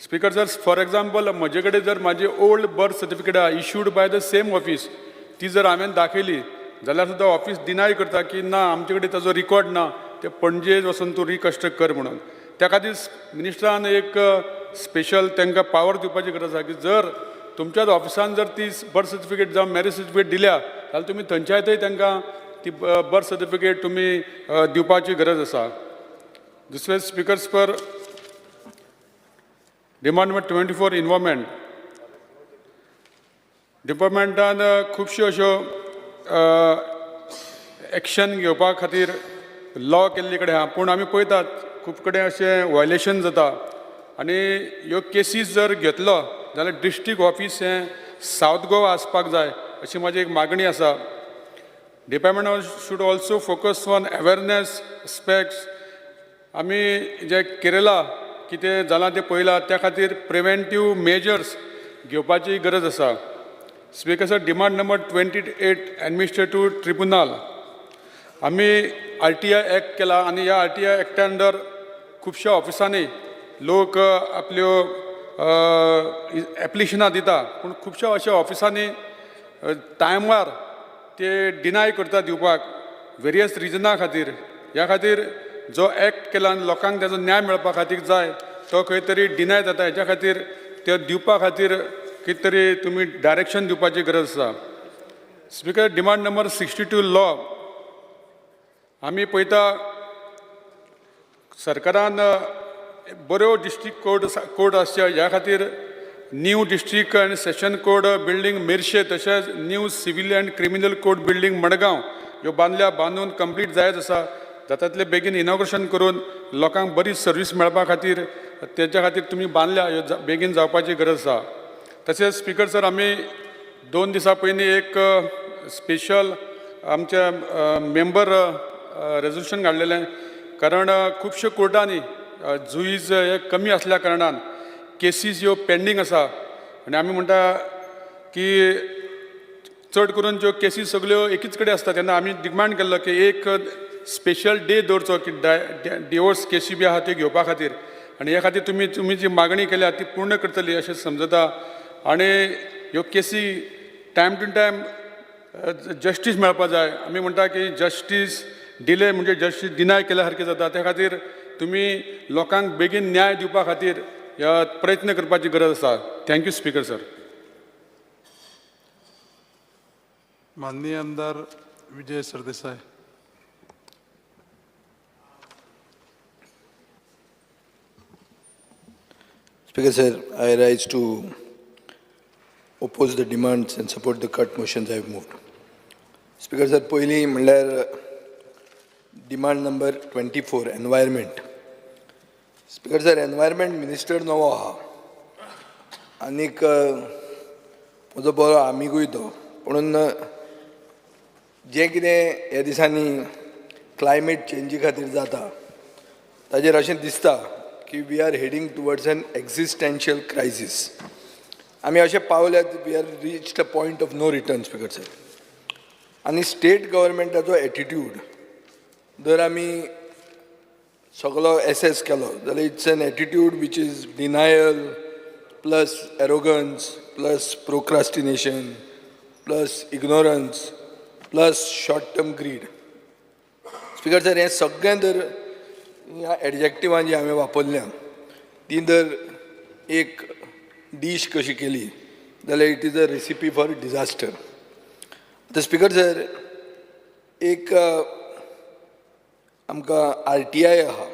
स्पीकर सर, फॉर एग्जाम्पल म्हजे कडेन जर म्हाजी ओल्ड बर्थ सर्टिफिकेट आहा issued by the same office, ती जर हांवें दाखयली जाल्यार सुद्दां ऑफिस डिनाय करता की ना आमचे कडेन ताजो रिकॉर्ड ना, ते पणजे वचून तूं रिकन्स्ट्रक्ट कर म्हणून. त्या खातीर मिनिस्टरान एक स्पेशल तांकां पावर दिवपाची गरज आसा की जर तुमच्याच ऑफिसान जर ती बर्थ सर्टिफिकेट जावं मॅरेज सर्टिफिकेट दिल्या जाल्यार तुमी थंयच्याय तांकां ती बर्थ सर्टिफिकेट तुमी दिवपाची गरज आसा. दुसरे स्पीकर्स पर डिमांड नंबर 24, इन्वॉल्वमेंट. डिपार्टमेंटान खुबश्यो अश्यो एक्शन घेवपा खातीर लॉ केल्ले कडेन आहा, पूण आमी पळयतात खूब कडेन अशें वायलेशन जाता आनी ह्यो केसीस जर घेतलो जाल्यार डिस्ट्रिक्ट ऑफीस हें सावथ गोवा आसपाक जाय अशी म्हाजी एक मागणी आसा. Department should also focus on awareness aspects. आमी जे केरला कितें जालां तें पळयलां त्या खातीर प्रिव्हेंटीव मेजर्स घेवपाची गरज आसा. Speaker sir, demand number 28, administrative tribunal. आमी RTI एक्ट केला आनी ह्या RTI एक्टा अंडर खुबश्या ऑफिसांनी लोक आपल्यो एप्लिकेशनां दिता, पूण खुबश्या अशा ऑफिसांनी टायमार ते डिनाय करता दिवपाक वेरियस रिजना खातीर. ह्या खातीर जो एक्ट केला आनी लोकांक तेजो न्याय मेळपा खातीर जाय तो खंय तरी डिनाय जाता. हेच्या खातीर ते दिवपा खातीर कितें तरी तुमी डायरेक्शन दिवपाची गरज आसा. Speaker, demand number 62, law. आमी पळयता सरकारान बऱ्यो डिस्ट्रिक्ट कोर्ट आसच्यो ह्या खातीर न्यू डिस्ट्रिक्ट आनी सेशन कोर्ट बिल्डींग मेर्शे तशेंच new civil and criminal court building Madgaon ह्यो बांदून कंप्लीट जायत आसा. जाता बेगीन इनॉग्रेशन करून लोकांक बरी सर्वीस मेळपा खातीर तेच्या खातीर तुमी बांदल्या ह्यो बेगीन जावपाची गरज आसा. तशेंच स्पीकर सर, आमी 2 दिसां पयलीं एक स्पेशल आमच्या मेंबर रेजोल्युशन काडलेलें, कारण खुबश्यो कोर्टांनी जुईज हे कमी आसल्या कारणान केसीस ह्यो पेंडींग आसा आनी आमी म्हणटा की चड करून ज्यो केसीस सगळ्यो एकीच कडेन आसता तेन्ना आमी डिमांड केल्लो की एक स्पेशल डे दवरचो की डिवोर्स केसी बी आहा त्यो घेवपा खातीर आनी ह्या खातीर तुमी जी मागणी केल्या ती पूर्ण करतली अशें समजता. आनी ह्यो केसी टायम टू टायम जस्टीस मेळपा जाय. आमी म्हणटा की जस्टीस डिले म्हणजे जस्टीस डिनाय केल्या सारकें जाता. त्या खातीर तुमी लोकांक बेगीन न्याय दिवपा खातीर ह्या प्रयत्न करपाची गरज आसा. Thank you speaker sir. माननीय आमदार Vijay Sardesai. Speaker sir, I rise to oppose the demands and support the cut motions I have moved. Speaker sir, पयली म्हणल्यार demand number 24 environment. Speaker sir, environment minister नवो आहा आनीक म्हजो बरो आमिगूय तो, म्हणून जें कितें ह्या दिसांनी क्लायमेट चेंजी खातीर जाता ताजेर अशें दिसता की we are heading towards an existential crisis. आमी अशें पावल्यात, we are reached a point of no return speaker sir. आनी स्टेट गव्हर्मेंटाचो एटिट्यूड जर आमी सगळो एसेस केलो जाल्यार it's an attitude which is denial plus arrogance plus procrastination plus ignorance plus short term greed. Speaker sir, हें सगळें जर ह्या एडजेक्टिवां जी हांवें वापरल्या ती जर एक डीश कशी केली जाल्यार it is a recipe for disaster. आतां स्पीकर सर, एक आमकां RTI आहा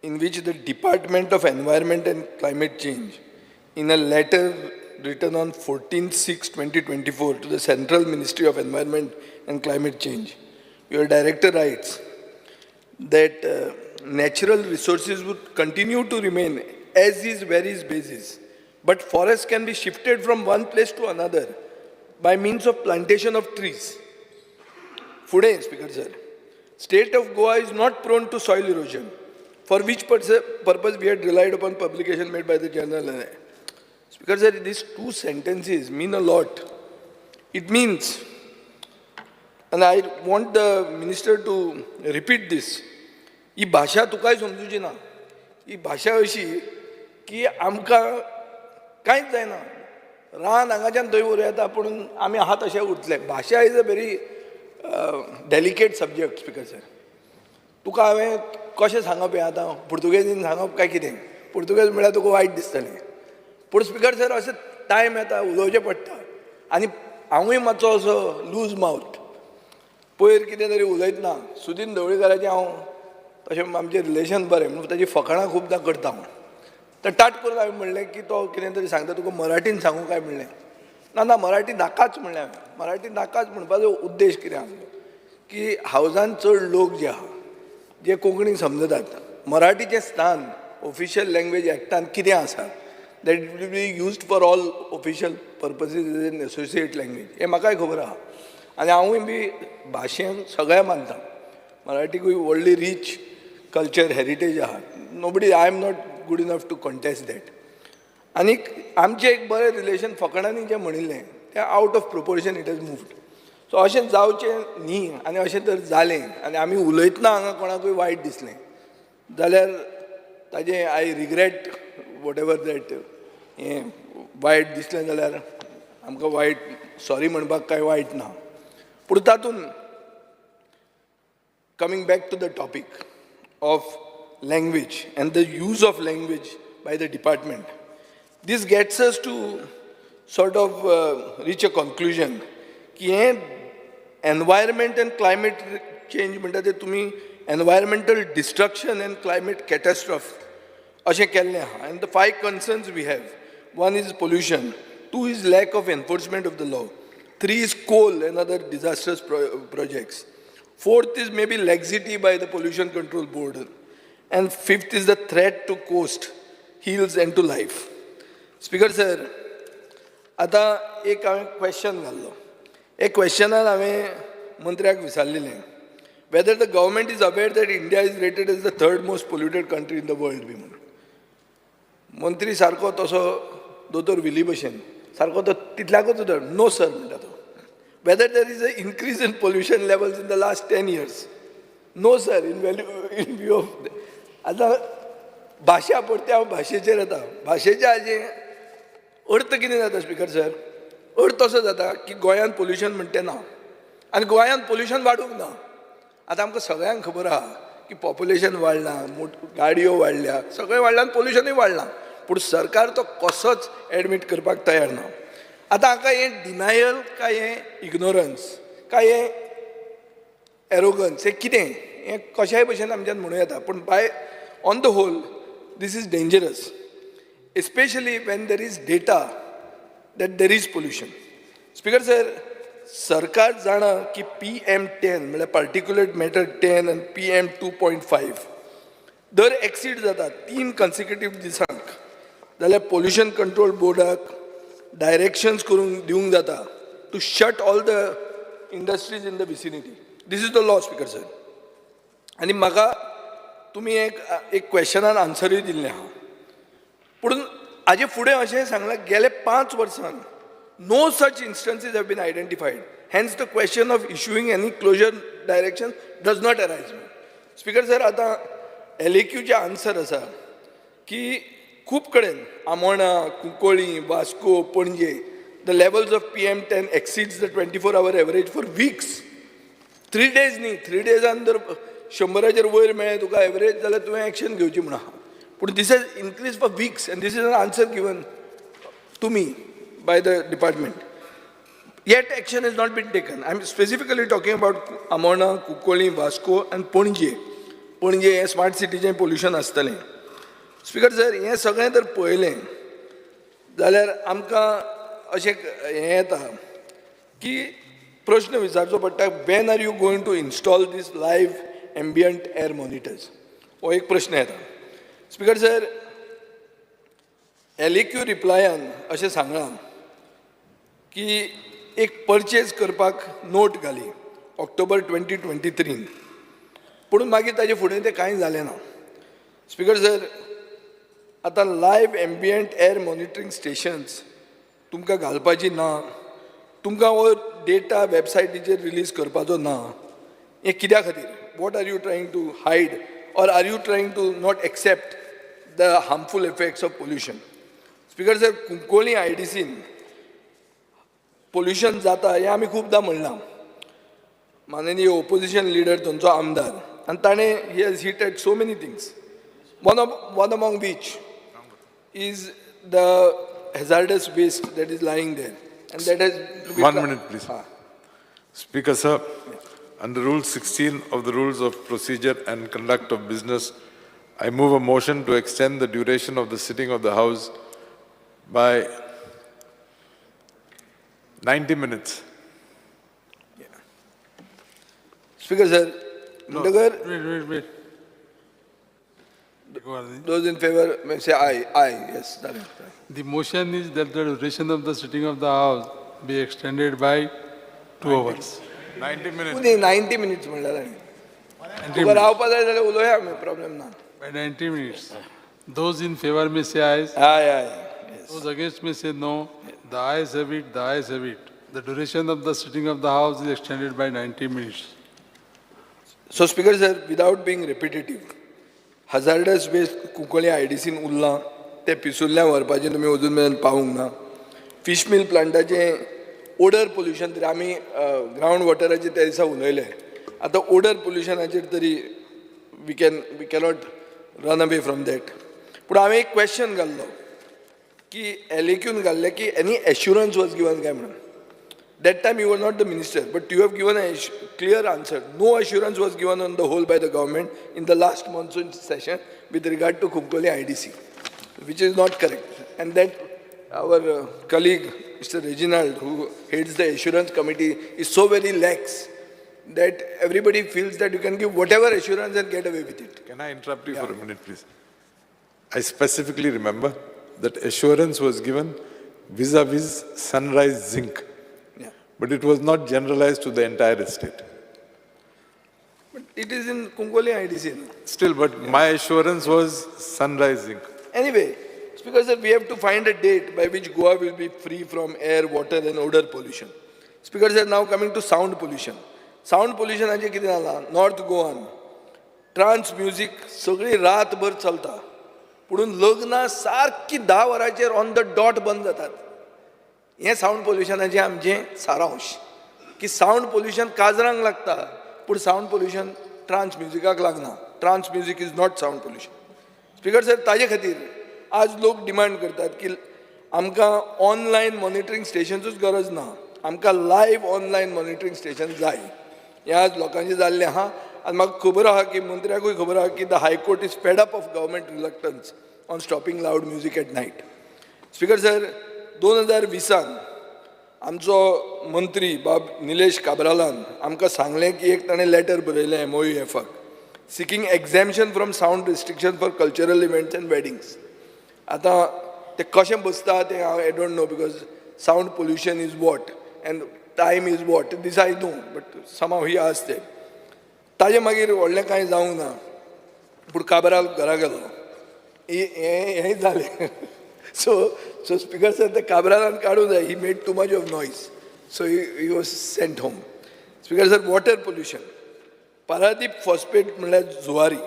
in which the Department of Environment and Climate Change, in a letter written on 14/6/2024 to the Central Ministry of Environment and Climate Change, your director writes that natural resources would continue to remain as is where is basis, but forests can be shifted from one place to another by means of plantation of trees. Fude, Speaker sir, State of Goa is not prone to soil erosion, for which purpose we had relied upon publication made by the journal. Speaker sir, these two sentences mean a lot. It means, and I want the minister to repeat this, ही भाषा तुकाय समजुची ना. ही भाषा अशी की आमकां कांयच जायना, रान हांगाच्यान थंय व्हरूं येता पूण आमी आहा तशें उरतले. भाषा is a very delicate subject. Speaker sir, तुका हांवें कशें सांगप हें आतां, पुर्तुगेजीन सांगप काय कितें? पुर्तुगेज म्हळ्यार तुका वायट दिसतलें. पूण स्पीकर सर, अशें टायम येता उलोवचें पडटा आनी हांवूय मातसो असो लूज मावथ. पयर कितें तरी उलयतना सुदीन ढवळीकाराचें हांव तशें आमचें रिलेशन बरें म्हणून ताची फकाणां खुबदां करता हांव. तर टाट करून हांवें म्हणलें की तो कितें तरी सांगता तुका मराठीन सांगू काय म्हणलें. ना मराठी नाकाच म्हणलें हांवें. मराठी नाकाच म्हणपाचो उद्देश कितें आसलो की हावजान चड लोक जे आहा जे कोंकणी समजतात, मराठीचें स्थान ऑफिशियल लँग्वेज एक्टान कितें आसा that it will be used for all official purposes as an associate language, हें म्हाकाय खबर आहा. आनी हांवूय बी भाशेंक सगळ्या मानता. मराठीकूय व्हडली रीच कल्चर हेरिटेज आहा. Nobody, I am not good enough to contest that. आनीक आमचें एक बरें रिलेशन फकाणांनी जें म्हणिल्लें तें out of proportion it has moved. So अशें जावचें न्ही. आनी अशें जर जालें आनी आमी उलयतना हांगा कोणाकूय वायट दिसलें जाल्यार ताजें आय रिग्रेट वॉट एवर दॅट हें वायट दिसलें जाल्यार आमकां वायट सॉरी म्हणपाक कांय वायट ना. पूण तातूंत coming back to the topic of language and the use of language by the department, this gets us to sort of reach a conclusion की हें एनवायरमेंट एंड क्लायमेट चेंज म्हणटा तें तुमी एनवायरमेंटल डिस्ट्रक्शन एंड क्लायमेट कॅटास्ट्रॉफ अशें केल्लें आहा. And the 5 concerns we have, 1 is pollution, 2 is lack of enforcement of the law, 3 is coal and other disastrous projects, 4th is maybe laxity by the pollution control board, and 5th is the threat to coast, hills and to life. Speaker sir, आतां एक हांवें question घाल्लो. एक क्वेश्चनान हांवें मंत्र्याक विचारलेलें whether the government is aware that India is rated as the 3rd most polluted country in the world be म्हणून. मंत्री सारको तसो दोतोर विली भशेन सारको तो तितल्याकूच उतर नो सर म्हणटा तो. Whether there is a increase in pollution levels in the last 10 years, no sir in view of. आतां भाशा पडते हांव भाशेचेर येता. भाशेच्या हाजें अर्थ कितें जाता स्पीकर सर? अर्थ असो जाता की गोंयांत पोल्युशन म्हणटा ना आनी गोंयांत पोल्युशन वाडूंक ना. आतां आमकां सगळ्यांक खबर आहा की पॉप्युलेशन वाडलां, गाडयो वाडल्या, सगळें वाडलां आनी पोल्युशनूय वाडलां. पूण सरकार तो कसोच एडमीट करपाक तयार ना. आतां हाका हें डिनायल काय हें इग्नोरन्स काय हें एरोगन्स हें कितें हें कशाय भशेन आमच्यान म्हणूं येता. पूण by on the whole this is dangerous, especially when there is data that there is pollution. Speaker sir, सरकार जाणा की PM10 म्हळ्यार पार्टिक्युलेट मॅटर 10 आनी PM 2.5 दर एक्सीड जाता 3 कन्सिक्युटीव दिसांक, जाल्यार पोल्युशन कंट्रोल बोर्डाक डायरेक्शन्स करून दिवंक जाता to shut all the industries in the vicinity. This is the law speaker sir. आनी म्हाका तुमी एक क्वेश्चनान आन्सरूय दिल्लें आहा, पूण हाजे फुडें अशें सांगलां गेले 5 वर्सान no such instances have been identified. Hence the question of issuing any closure direction does not arise. Speaker sir, आता LAQ चे आन्सर आसा की खूब कडेन Amona, Cuncolim, Vasco, Panje the levels of PM10 exceeds the 24-hour average for weeks. 3 days न्ही, 3 days जर 100च्या वयर मेळ्ळें तुका एवरेज जाल्यार तुवें एक्शन घेवची म्हण आहा. पूण this has increased for weeks and this is an answer given to me by the department. Yet action has not been taken. I am specifically talking about Amona, Kukoli, Vasco and Panje. Panje हे smart सिटीचें pollution आसतलें. Speaker sir, हें सगळें जर पळयलें जाल्यार आमकां अशें हें येता की प्रश्न विचारचो पडटा, when are you going to install this live ambient air monitors, हो एक प्रश्न येता. स्पीकर सर, LAQ रिप्लायान अशें सांगलां की एक परचेज करपाक नोट घाली ऑक्टोबर 2023, पूण मागीर ताजे फुडें तें कांय जालें ना. स्पीकर सर, आतां live ambient air monitoring stations तुमकां घालपाची ना, तुमकां हो डेटा वेबसायटीचेर रिलीज करपाचो ना, हें कित्या खातीर? What are you trying to hide or are you trying to not accept the harmful effects of pollution? Speaker sir, Cuncolim IDCन पोल्युशन जाता हें आमी खूबदां म्हणलां. माननीय ओपोजिशन लिडर थंयचो आमदार, आनी ताणें he has hinted so many things. One among which is the hazardous waste that is lying there, and that has to be 1 minute please. Speaker sir, under Rule 16 of the Rules of Procedure and Conduct of Business, I move a motion to extend the duration of the sitting of the House by 90 minutes. Speaker sir, Mundagar, Wait. those in favor may say aye. Aye, yes. The motion is that the duration of the sitting of the House be extended by 2 hours. 90 minutes. 90 minutes म्हणल्यार तुका रावपा जाय जाल्यार उलोवया आमी, problem ना. By 90 minutes. Those in favor may say ayes. Aye. Those against may say no. The ayes have it, the ayes have it. The duration of the sitting of the House is extended by 90 minutes. So, Speaker sir, without being repetitive, hazardous waste Cuncolim IDCन उरलां, तें पिसुल्ल्यान व्हरपाचें तुमी अजून मेरेन पावूंक ना. Fish मिल प्लांटाचें order pollution तरी आमी ग्रावंड वॉटराचेर त्या दिसा उलयले. आतां ओडर पोल्युशनाचेर तरी we cannot run away from that. पूण हांवें एक क्वेश्चन घाल्लो की LAQन घाल्लें की एनी एश्युरन्स वॉज गिवन काय म्हणून. That time you were not the minister, but you have given a clear answer. No assurance was given on the whole by the government in the last monsoon session with regard to Kunkoli IDC, which is not correct. And that our colleague, Mr. Reginald, who heads the assurance committee, is so very lax that everybody feels that you can give whatever assurance and get away with it. Can I interrupt you for a minute, please? I specifically remember that assurance was given vis-a-vis Sunrise Zinc. But it was not generalized to the entire estate. But it is in Kunkoli IDC. Still, but my assurance was Sunrise Zinc. Anyway, Speaker sir, we have to find a date by which Goa will be free from air, water and odor pollution. Speaker sir, now coming to sound pollution. Sound pollution चे कितें जालां? North गोवान trans music सगळी रातभर चलता. पुणून लग्नां सारकी 10 वरांचेर ऑन द डॉट बंद जातात. हें सावंड पोल्युशनाचें आमचें सारांश की सावंड पोल्युशन काजरांक लागता, पूण सावंड पोल्युशन ट्रान्स म्युजिकाक लागना. Trance music is not sound pollution. Speaker sir, ताजे खातीर आज लोक डिमांड करतात की आमकां ऑनलायन मॉनिटरींग स्टेशनचूच गरज ना, आमकां लायव्ह ऑनलायन मॉनिटरींग स्टेशन जाय. हें आज लोकांचें जाल्लें आहा. आनी म्हाका खबर आहा की मंत्र्याकूय खबर आहा की the high court is fed up of government reluctance on stopping loud music at night. Speaker sir, 2020 आमचो मंत्री बाब निलेश काब्रालान आमकां सांगलें की एक ताणें लेटर बरयलें MOUFाक seeking exemption from sound restriction for cultural events and weddings. आतां ते कशें बसता तें हांव I don't know, because sound pollution is what and time is what, this I know, but somehow he आस ते ताजें मागीर व्हडलें कांय जावंक ना. पूण काब्राल घरा गेलो, हेंय जालें. So Speaker sir, the Cabralan Kaduza, he made too much of noise. So he was sent home. Speaker sir, water pollution. Paradip phosphate Zuari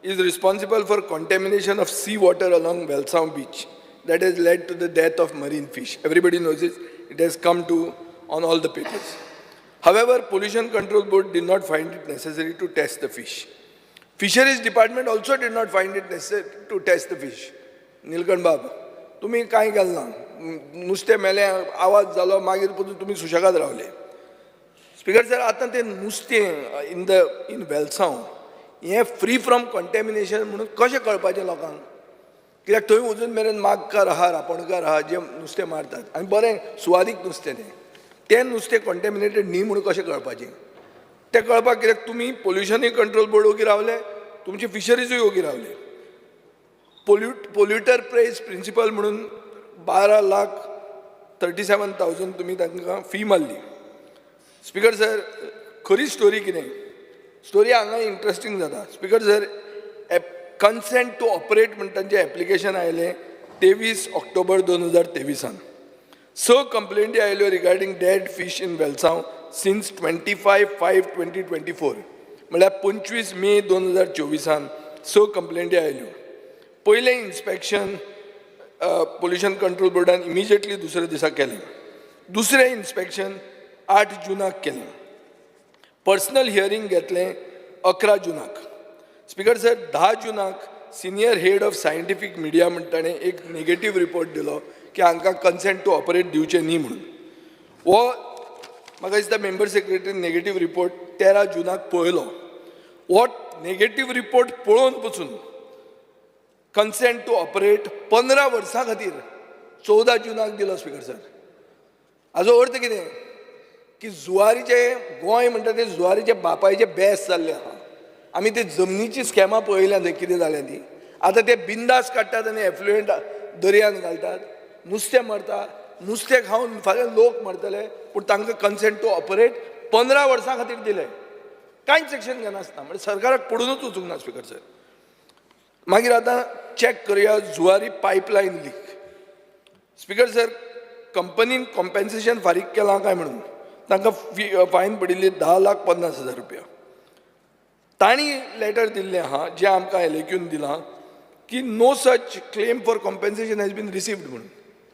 is responsible for contamination of sea water along Welsound beach. That has led to the death of marine fish. Everybody knows it. It has come to on all the papers. However, Pollution Control Board did not find it necessary to test the fish. Fisheries Department also did not find it necessary to test the fish. Nilkant Bab, तुम्ही काय केलें ना, नुस्तें मेलें, आवाज जालो, मागीर तुम्ही सुशेगाद रावले. स्पीकर सर, आतां तें नुस्तें इन वेलसांव हें फ्री फ्रॉम कंटेमिनेशन म्हणून कशें कळपाचें लोकांक? कित्याक थंय अजून मेरेन मागकार आहा, रापणकार आहा जे नुस्तें मारतात आनी बरें सुवादीक नुस्तें तें नुस्तें कंटेमिनेटेड न्ही म्हणून कशें कळपाचें? तें कळपाक कित्याक तुमी पोल्युशनूय कंट्रोल बोर्ड ओगी रावले, तुमची फिशरीजूय ओगी रावले. पोल्युटर प्रेस प्रिंसिपल म्हणून 12,37,000 तुम्ही तांकां फी मारली. स्पीकर सर, खरी स्टोरी कितें? स्टोरी हांगा इंट्रस्टींग जाता. Speaker sir, consent to operate म्हणटा जें एप्लिकेशन आयलें 23 ऑक्टोबर 2023. 6 कंप्लेंटी आयल्यो रिगार्डींग डेड फीश इन वेलसांव सिन्स 25/5/2024. म्हळ्यार 25 मे 2024 6 कंप्लेंटी आयल्यो. पयलें इन्स्पेक्शन पोल्युशन कंट्रोल बोर्डान इमिजिएटली दुसऱ्या दिसा केलें. दुसरें इन्स्पेक्शन 8 जूनाक केलें. पर्सनल हियरींग घेतलें 11 जूनाक. स्पीकर सर, 10 जूनाक senior head of scientific media म्हणटा ताणें एक नेगेटीव रिपोर्ट दिलो की हांकां कन्सेंट टू ऑपरेट दिवचें न्ही म्हणून. हो म्हाका दिसता मेंबर सेक्रेटरीन नेगेटीव रिपोर्ट 13 जूनाक पळयलो. हो नेगेटीव रिपोर्ट पळोवन पसून कन्सेंट टू ऑपरेट 15 वर्सां खातीर 14 जूनाक दिलो. स्पीकर सर, हाजो अर्थ कितें? की जुवारीचे गोंय म्हणटा ते जुवारीचे बापायचे बेस जाल्ले आहा. आमी ते जमनीची स्कॅमां पळयल्या थंय कितें जाल्या ती. आतां ते बिंदास काडटात आनी एफ्लुएंट दर्यान घालतात, नुस्तें मारतात, नुस्तें खावन फाल्यां लोक मरतले, पूण तांकां कन्सेंट टू ऑपरेट 15 वर्सां खातीर दिले. कांयच एक्शन घेनासतना, म्हणजे सरकाराक पडूनच वचूंक ना. स्पीकर सर, मागीर आतां चॅक करुया Zuari pipeline leak. Speaker sir, कंपनीन कॉम्पेन्सेशन फारीक केलां काय म्हणून तांकां फायन पडिल्ली 10,50,000 रुपया. तांणी लेटर दिल्लें आहा जें आमकां एलेक्यून दिलां की no such claim for compensation has been received म्हणून.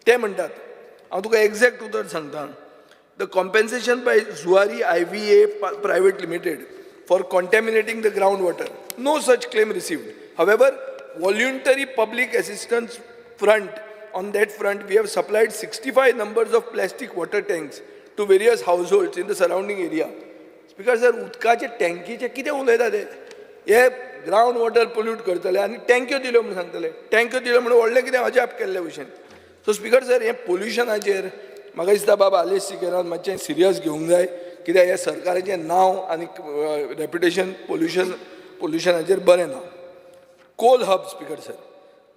ते म्हणटात, हांव तुका एक्झॅक्ट उतर सांगता, the compensation by Zuari IVA private limited for contaminating the groundwater. No such claim received. However, voluntary public assistance front, on that front, we have supplied 65 numbers of plastic water tanks to various households in the surrounding area. Speaker sir, उदकाचे टँकीचे कितें उलयता ते? हे ground water pollute करतले आनी टँक्यो दिल्यो म्हणून सांगतले. टँक्यो दिल्यो म्हणून व्हडलें कितें अजाप केल्ले भशेन. सो स्पीकर सर, हें पोल्युशनाचेर म्हाका दिसता बाबा आलेश सिकरान मातशें सिरियस घेवंक जाय. कित्याक हे सरकाराचें नांव आनी रेप्युटेशन पोल्युशनाचेर बरें ना. कोल हब. स्पीकर सर,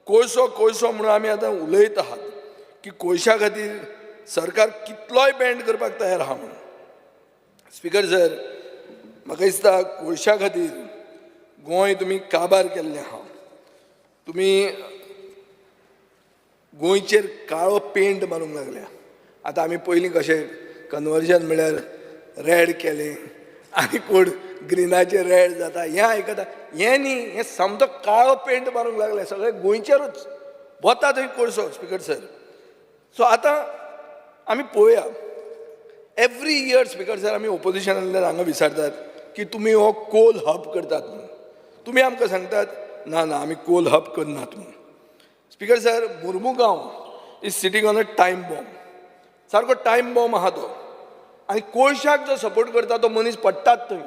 कोळसो म्हणून आमी आतां उलयत आहात की कोळशा खातीर सरकार कितलोय बँड करपाक तयार आहा म्हणून. स्पीकर सर, म्हाका दिसता कोळशा खातीर गोंय तुमी काबार केल्लें आहा. तुमी गोंयचेर काळो पेंट मारूंक लागल्या. आतां आमी पयलीं कशें कन्वर्जन म्हळ्यार रेड केलें आनी कोण ग्रिनाचेर रेड जाता हें आयकता. हें न्ही, हें समतो काळो पेंट मारूंक लागले. सगळे गोंयचेरूच वता थंय कोळसो. स्पीकर सर, सो आतां आमी पळोवया एवरी इयर. स्पीकर सर, आमी ओपोजिशनांतल्यान हांगा विचारतात की तुमी हो कोल हब करतात म्हणून. तुमी आमकां सांगतात ना ना आमी कोल हब करनात म्हणून. Speaker sir, Mormugao is sitting on a time bomb. सारको टायम बॉम्ब आहा तो. आनी कोळशाक जो सपोर्ट करता तो मनीस पडटात थंय.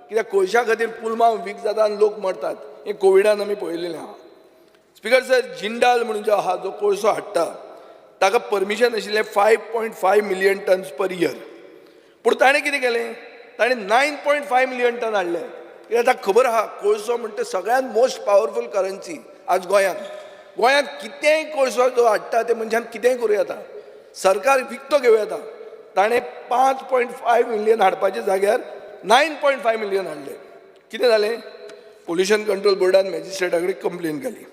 कित्याक कोळशा खातीर पुलमां वीक जाता आनी लोक मरतात. हें कोविडान आमी पळयलेलें आहा. स्पीकर सर, जिंडाल म्हणून जो आहा जो कोळसो हाडटा ताका परमिशन आशिल्लें 5.5 मिलियन टन्स पर इयर. पूण ताणें कितें केलें? ताणें 9.5 मिलियन टन हाडले. कित्याक ताका खबर आहा कोळसो म्हणटा सगळ्यांत मोस्ट पावरफूल करन्सी आज गोंयांत. गोंयांत कितेंय कोळसो जो हाडटा ते मनशान कितेंय करूं येता. सरकार विकतो घेवं येता. ताणें 5.5 मिलियन हाडपाच्या जाग्यार 9.5 मिलियन हाडले. कितें जालें? पोल्युशन कंट्रोल बोर्डान मॅजिस्ट्रेटा कडेन कंप्लेन केली.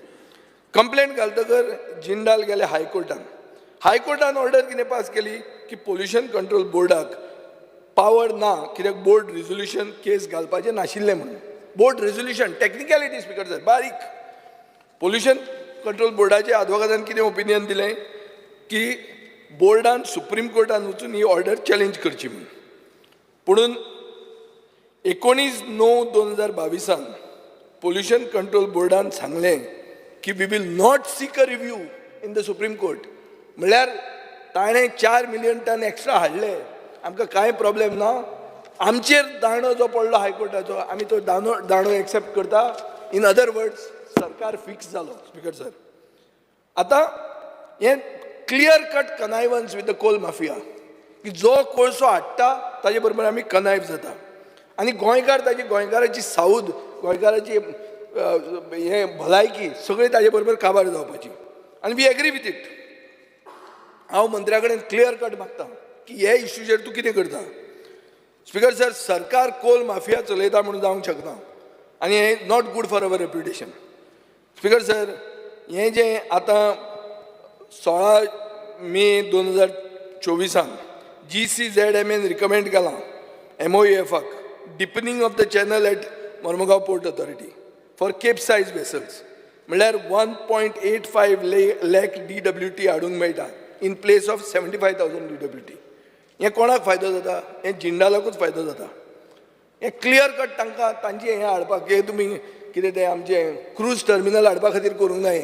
कंप्लेन घालतकर जिंदाल गेले हायकोर्टान. हायकोर्टान ऑर्डर कितें पास केली की पोल्युशन कंट्रोल बोर्डाक पावर ना, कित्याक बोर्ड रिझोल्युशन केस घालपाचें नाशिल्लें म्हणून. Board resolution technicality speaker sir बारीक. पोल्युशन कंट्रोल बोर्डाच्या advocate कितें ओपिनियन दिलें की बोर्डान सुप्रीम कोर्टान वचून ही ऑर्डर चॅलेंज करची म्हणून. पुणून 19/9/2022 पोल्युशन कंट्रोल बोर्डान सांगलें की we will not seek a review in the supreme court. म्हळ्यार ताणें 4 मिलियन टन एक्स्ट्रा हाडले, आमकां कांय प्रॉब्लेम ना. आमचेर दांडो जो पडलो हायकोर्टाचो आमी तो दांडो एक्सेप्ट करता. इन अदर वर्ड्स सरकार फिक्स जालो स्पीकर सर. आतां हें clear cut connivance with the coal mafia की जो कोळसो हाडटा ताजे बरोबर आमी कनायव जाता. आनी गोंयकाराची साऊद, गोंयकाराची हें भलायकी सगळी ताजे बरोबर काबार जावपाची. आनी वी एग्री विथ इट. हांव मंत्र्या कडेन क्लियर कट मागता की हे इश्यूचेर तूं कितें करता. स्पीकर सर, सरकार कोल माफिया चलयता म्हणून जावंक शकना आनी हें not good for our reputation. Speaker sir, हें जें आतां 16 मे 2024 GCZMAन रिकमेंड केलां MOEFाक deepening of the channel at Mormugao port authority for cape size vessels. म्हळ्यार 1.85 लाख DWT हाडूंक मेळटा इन प्लेस ऑफ 75,000 DWT. हें कोणाक फायदो जाता? हें जिंडालाकूच फायदो जाता. हें क्लियर कट तांकां तांची हें हाडपाक हें तुमी कितें तें आमचें क्रूज टर्मिनल हाडपा खातीर करूंक जाय.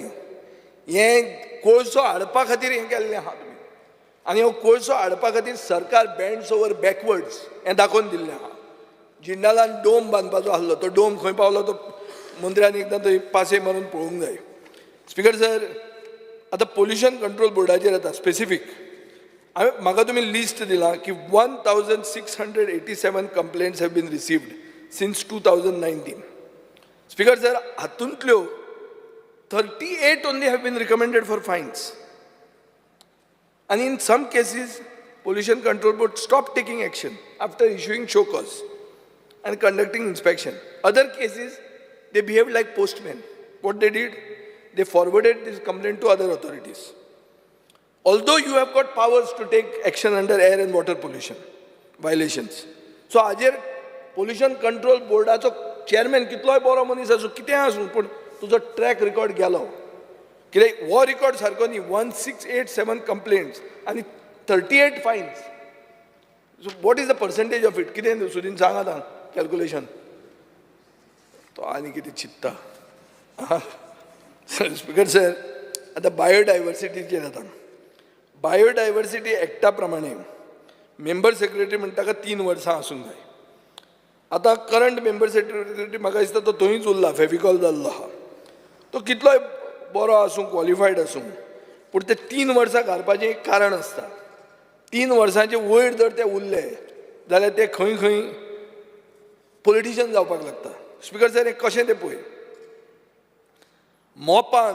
हें कोळसो हाडपा खातीर हें केल्लें आहा तुमी. आनी हो कोळसो हाडपा खातीर सरकार बँड्स ओवर बॅकवर्ड्स हें दाखोवन दिल्लें आहा. जिंडालान डोम बांदपाचो आसलो, तो डोम खंय पावलो तो मंत्र्यान एकदां थंय पासे मारून पळोवंक जाय. स्पीकर सर, आतां पोल्युशन कंट्रोल बोर्डाचेर येता स्पेसिफीक. म्हाका तुमी लिस्ट दिलां की 1687 complaints have been received since 2019. Speaker sir, हातूंतल्यो 38 only have been recommended for fines. And in some cases, Pollution Control Board stopped taking action after issuing show cause and conducting inspection. Other cases, they behaved like postmen. What they did, they forwarded this complaint to other authorities. Although you have got powers to take action under air and water pollution violations. So, हाजेर Pollution Control Boardaचो chairman कितलोय बरो मनीस आसूं, कितें आसूं, पूण तुजो track record गेलो. कित्याक हो रिकॉर्ड सारको न्ही. 1687 कंप्लेंट्स आनी 38 finance. So what is the percentage of it? कितें सुदीन सांग आतां कॅल्क्युलेशन. तो आनी कितें चिंतता. स्पीकर सर, आतां बायोडायवर्सिटीचेर येता. बायोडायवर्सिटी एक्टा प्रमाणे मेंबर सेक्रेटरी म्हणटा ताका 3 वर्सां आसूंक जाय. आतां करंट मेंबर सेक्रेटरी म्हाका दिसता तो थंयच उरला, फेविकॉल जाल्लो आहा. तो कितलोय बरो आसूं, क्वॉलिफायड आसूं, पूण ते 3 वर्सां घालपाचें एक कारण आसता. 3 वर्सांचे वयर जर ते उरले जाल्यार ते खंय खंय पॉलिटिशियन जावपाक लागता. स्पीकर सर, हें कशें तें पळय. मोपान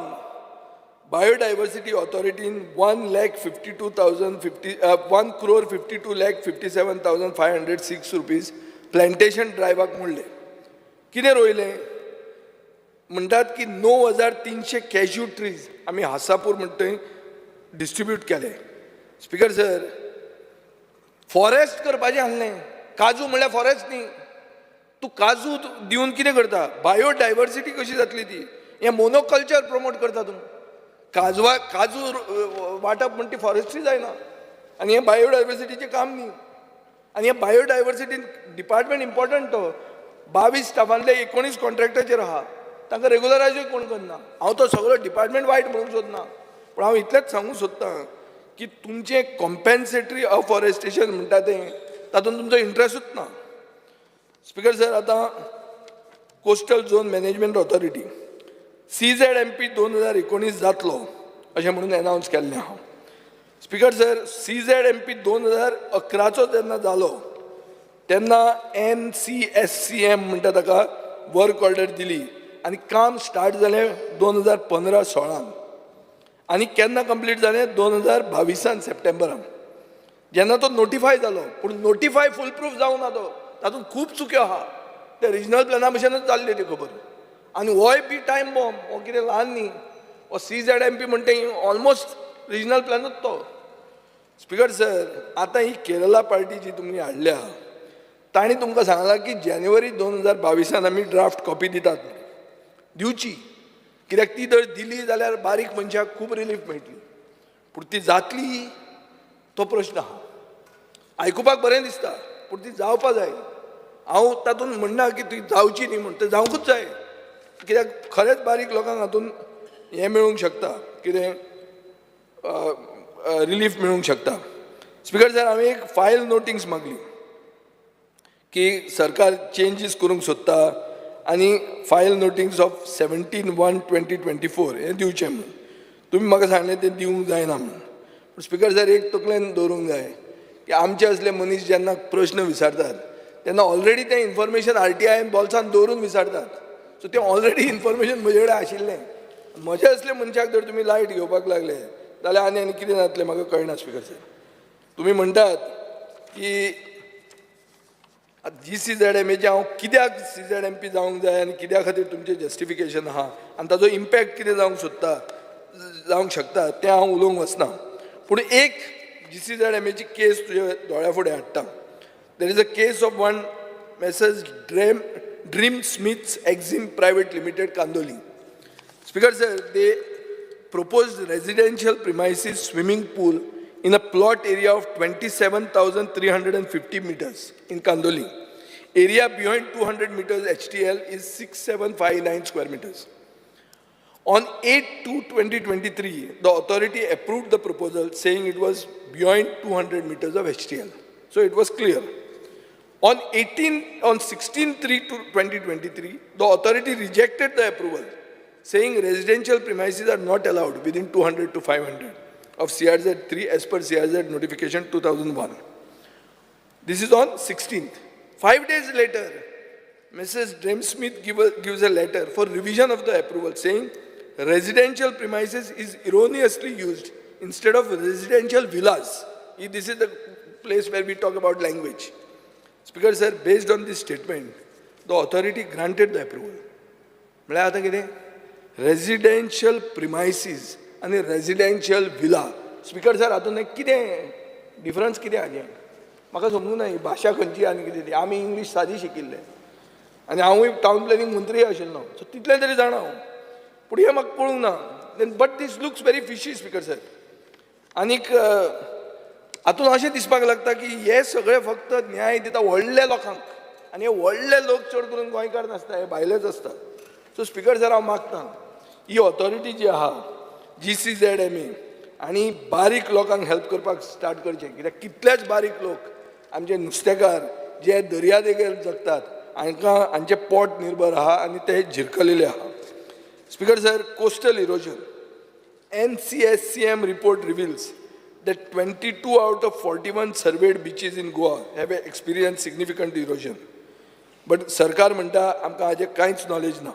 बायोडायवर्सिटी ऑथॉरिटीन 1,52,57,506 रुपीज प्लॅन्टेशन ड्रायव्हाक म्हणलें. कितें रोयलें? म्हणटात की 9,300 कॅज्यू ट्रीज आमी हासापूर म्हणटा थंय डिस्ट्रिब्यूट केले. स्पीकर सर, फॉरेस्ट करपाचें आसलें. काजू म्हणल्यार फॉरेस्ट न्ही. तूं काजू दिवन कितें करता? बायोडायवर्सिटी कशी जातली ती? हें मोनोकल्चर प्रमोट करता तूं. काजू वांटप म्हणटा ती फॉरेस्ट्री जायना. आनी हें बायोडायवर्सिटीचें काम न्ही. आनी हें बायोडायवर्सिटी डिपार्टमेंट इम्पॉर्टंट तो. 22 स्टाफांतले 19 कॉन्ट्रॅक्टाचेर आहा. तांकां रेगुलरायजूय कोण करना. हांव तो सगळो डिपार्टमेंट वायट म्हणूंक सोदना, पूण हांव इतलेंच सांगूंक सोदतां की तुमचें कॉम्पेन्सेटरी अफॉरेस्टेशन म्हणटा तें तातूंत तुमचो इंट्रस्टूच ना. स्पिकर सर, आतां coastal zone management authority CZMP 2019 जातलो अशें म्हणून एनावन्स केल्लें हांव. स्पिकर सर, CZMP 2011चो जेन्ना जालो तेन्ना NCSCM म्हणटा ताका वर्क ऑर्डर दिली आनी काम स्टार्ट जालें 2015-16 आनी केन्ना कंप्लीट जालें 2022 सप्टेंबरान. जेन्ना तो नोटिफाय जालो, पूण नोटिफाय फूल प्रूफ जावं ना तो, तातूंत खूब चुक्यो आहा. ते रिजनल प्लॅना भशेनूच जाल्ली ती खबर. आनी होय बी टायम बॉम्ब, हो कितें ल्हान न्ही. हो CZMP म्हणटा ऑलमोस्ट रिजनल प्लॅनूच तो. स्पिकर सर, आतां ही केरला पार्टी जी तुमी हाडल्या, तांणी तुमकां सांगलां की जानेवारी 2022 आमी ड्राफ्ट कॉपी दितात. दिवची, कित्याक ती जर दिली जाल्यार बारीक मनशाक खूब रिलीफ मेळटली. पूण ती जातली तो प्रश्न आहा. आयकुपाक बरें दिसता, पूण ती जावपा जाय. हांव तातूंत म्हणना की ती जावची न्ही म्हण, तें जावंकूच जाय. कित्याक खरेंच बारीक लोकांक हातूंत हें मेळूंक शकता, कितें रिलीफ मेळूंक शकता. स्पिकर सर, हांवें एक फायल नोटिंग्स मागली की सरकार चेंजीस करूंक सोदता आनी फायल नोटिंग्स ऑफ 17/1/2024 हें दिवचें म्हणून. तुमी म्हाका सांगलें तें दिवंक जायना म्हणून. पूण स्पिकर सर, एक तकलेन दवरूंक जाय की आमचे असले मनीस जेन्ना प्रश्न विचारतात तेन्ना ऑलरेडी तें इन्फॉर्मेशन RTIन बॉल्सान दवरून विचारतात. सो तें ऑलरेडी इन्फॉर्मेशन म्हजे कडेन आशिल्लें. म्हजे असले मनशाक जर तुमी लायट घेवपाक लागले जाल्यार आनी कितें जातलें म्हाका कळना. स्पिकर सर, तुमी म्हणटात की GCZMAचें हांव कित्याक CZMP जावंक जाय आनी कित्या खातीर तुमचें जस्टिफिकेशन आहा आनी ताजो इम्पॅक्ट कितें जावंक शकता तें हांव उलोवंक वचना. पूण एक GCZMAची केस तुज्या दोळ्या फुडें हाडटा. देर is a case of one messrs dream Smiths Exim private limited, Candolim. Speaker sir, they proposed residential premises swimming pool in a plot area of 27,350 meters in Kandoli. Area beyond 200 meters HTL is 6759 square meters. On 8/2/2023, the authority approved the proposal saying it was beyond 200 meters of HTL. So it was clear. On 16/3/2023, the authority rejected the approval, saying residential premises are not allowed within 200 to 500 of CRZ 3 as per CRZ notification 2001. This is on 16th. 5 days later, Mrs. Dream Smith gives a letter for revision of the approval saying residential premises is erroneously used instead of residential villas. This is the place where we talk about language. Speaker sir, based on this statement, the authority granted the approval. म्हळ्यार आतां कितें residential premises आनी residential villa. Speaker sir, हातूंत कितें difference कितें हाजें म्हाका समजूंक ना. ही भाशा खंयची आनी कितें ती. आमी इंग्लीश सादी शिकिल्ले आनी हांवूय टावन प्लॅनिंग मंत्री आशिल्लो, सो तितलें तरी जाणा हांव. पूण हें म्हाका कळूंक ना. But this looks very fishy. Speaker sir, आनीक हातूंत अशें दिसपाक लागता की हे सगळे फक्त न्याय दिता व्हडल्या लोकांक, आनी हे व्हडले लोक चड करून गोंयकार नासता, हे भायलेच आसता. सो स्पिकर सर, हांव मागतां ही ऑथॉरिटी जी आहा GCZMA आनी बारीक लोकांक हेल्प करपाक स्टार्ट करचें. कित्याक कितलेच बारीक लोक आमचे नुस्तेकार जे दर्यादेगेर जगतात, हांचें पोट निर्भर आहा आनी ते झिरकलेले आहा. Speaker sir, coastal erosion NCSCM report reveals that 22 out of 41 surveyed beaches in Goa have experienced significant erosion. But सरकार म्हणटा आमकां हाजें कांयच नॉलेज ना.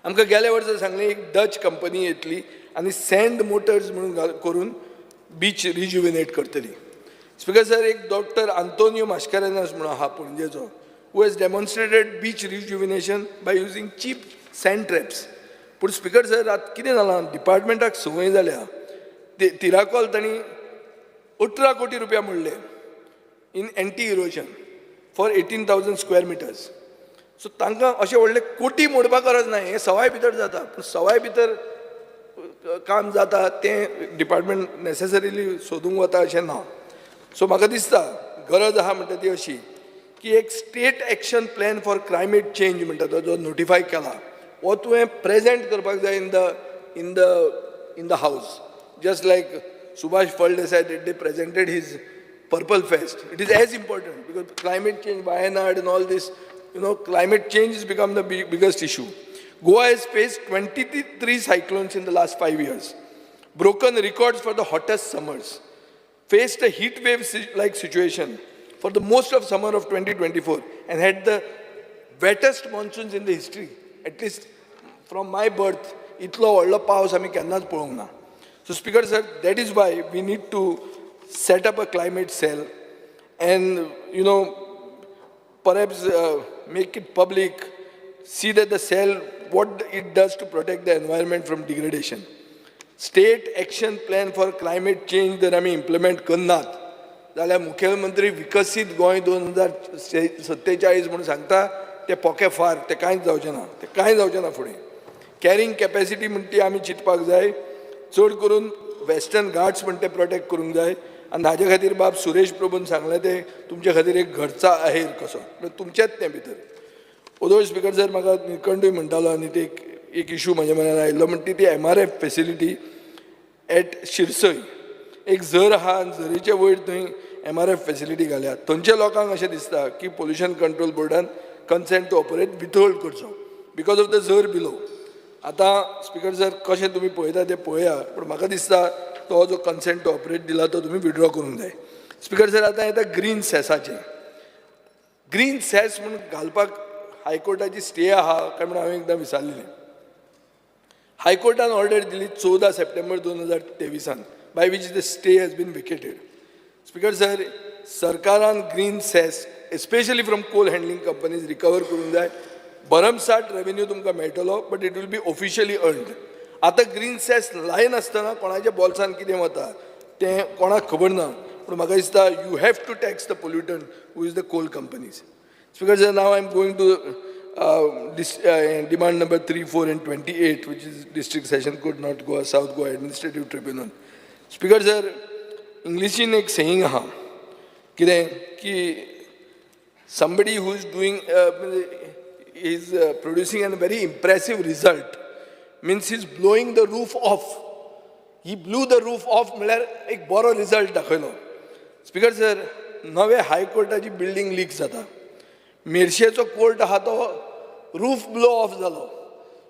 आमकां गेल्या वर्सा सांगलें एक डच कंपनी येतली आनी सँड मोटर्स म्हणून करून बीच रिज्युविनेट करतली. स्पिकर सर, एक डॉक्टर आंतोनियो मास्कारेनास म्हणून आहा पणजेचो, who has demonstrated beach rejuvenation by using cheap sand traps. पूण स्पिकर सर, आतां कितें जालां, डिपार्टमेंटाक संवय जाल्या. तिराकोल तांणी 18 कोटी रुपया मोडले in anti erosion for 18,000 square metres. So तांकां अशें व्हडले कोटी मोडपाक गरज ना. हें सवाय भितर जाता, पूण सवाय भितर काम जाता तें डिपार्टमेंट नेसेसरिली सोदूंक वता अशें ना. सो म्हाका दिसता गरज आहा म्हणटा ती अशी की एक state action plan for climate change म्हणटा तो जो नोटिफाय केला, हो तुवें प्रेजेंट करपाक जाय in the house. Just like Subhash Faldesai they presented his Purple Fest. It is as important because climate change, Wayanad and all this, climate change has become the biggest issue. Goa has faced 23 cyclones in the last 5 years, broken records for the hottest summers, faced a heat wave like situation for the most of summer of 2024 and had the wettest monsoons in the history. At least from my birth, itlo व्हडलो पावस आमी केन्नाच पळोवंक ना. So Speaker sir, that is why we need to set up a climate cell and perhaps make it public, see that the cell, what it does to protect the environment from degradation. State action plan for climate change जर आमी implement करनात जाल्यार मुखेलमंत्री विकसीत गोंय 2047 म्हणून सांगता ते पोके फार, ते कांयच जावचें ना फुडें. कॅरींग कॅपॅसिटी म्हणटा ती आमी चिंतपाक जाय. चड करून वेस्टर्न घाट्स म्हणटा ते प्रोटेक्ट करूंक जाय आनी हाजे खातीर बाब सुरेश प्रभून सांगलें ते तुमचे खातीर एक घरचा आहेर कसो, तुमचेच तें भितर. ओदो स्पिकर जर म्हाका निलकंठूय म्हणटालो आनी ते एक इशू म्हाज्या मनान आयिल्लो म्हणटा ती MRF फेसिलिटी एट शिरसय. एक झर आहा आनी झरीचे वयर थंय MRF फेसिलिटी घाल्या. थंयच्या लोकांक अशें दिसता की पोल्युशन कंट्रोल बोर्डान कन्सेंट टू ऑपरेट विथहोल्ड करचो बिकॉज ऑफ द झर बिलो. आतां स्पिकर जर कशें तुमी पळयता तें पळया, पूण म्हाका दिसता तो जो कन्सेंट टू ऑपरेट दिला तो तुमी विड्रॉ करूंक जाय. स्पिकर सर आतां येता ग्रीन सॅसाचें. ग्रीन सॅस म्हणून घालपाक हायकोर्टाची स्टे आहा काय म्हणून हांवें एकदां विचारलेलें. हायकोर्टान ऑर्डर दिली 14 September 2023 by which the stay has been vacated. Speaker sir, सरकारान green cess especially from coal handling companies recover करूंक जाय. भरमसाट रेवेन्यू तुमकां मेळटलो but it will be officially earned. आतां ग्रीन सॅस लाय नासतना कोणाच्या बॉल्सान कितें वता तें कोणाक खबर ना, पूण म्हाका दिसता you have to tax the pollutant who is the coal companies. Speaker sir, now I am going to demand number 3, 4 and 28 which is District Session Court North Goa, South Goa Administrative Tribunal. Speaker sir, इंग्लिशीन एक saying आहा कितें की somebody who is doing is producing a very impressive result means he's blowing the roof off. He blew the roof off म्हळ्यार एक बरो result दाखयलो. Speaker sir, नवे हायकोर्टाची बिल्डींग लीक जाता. मेर्शेचो कोर्ट आहा तो रूफ ब्लो ऑफ जालो.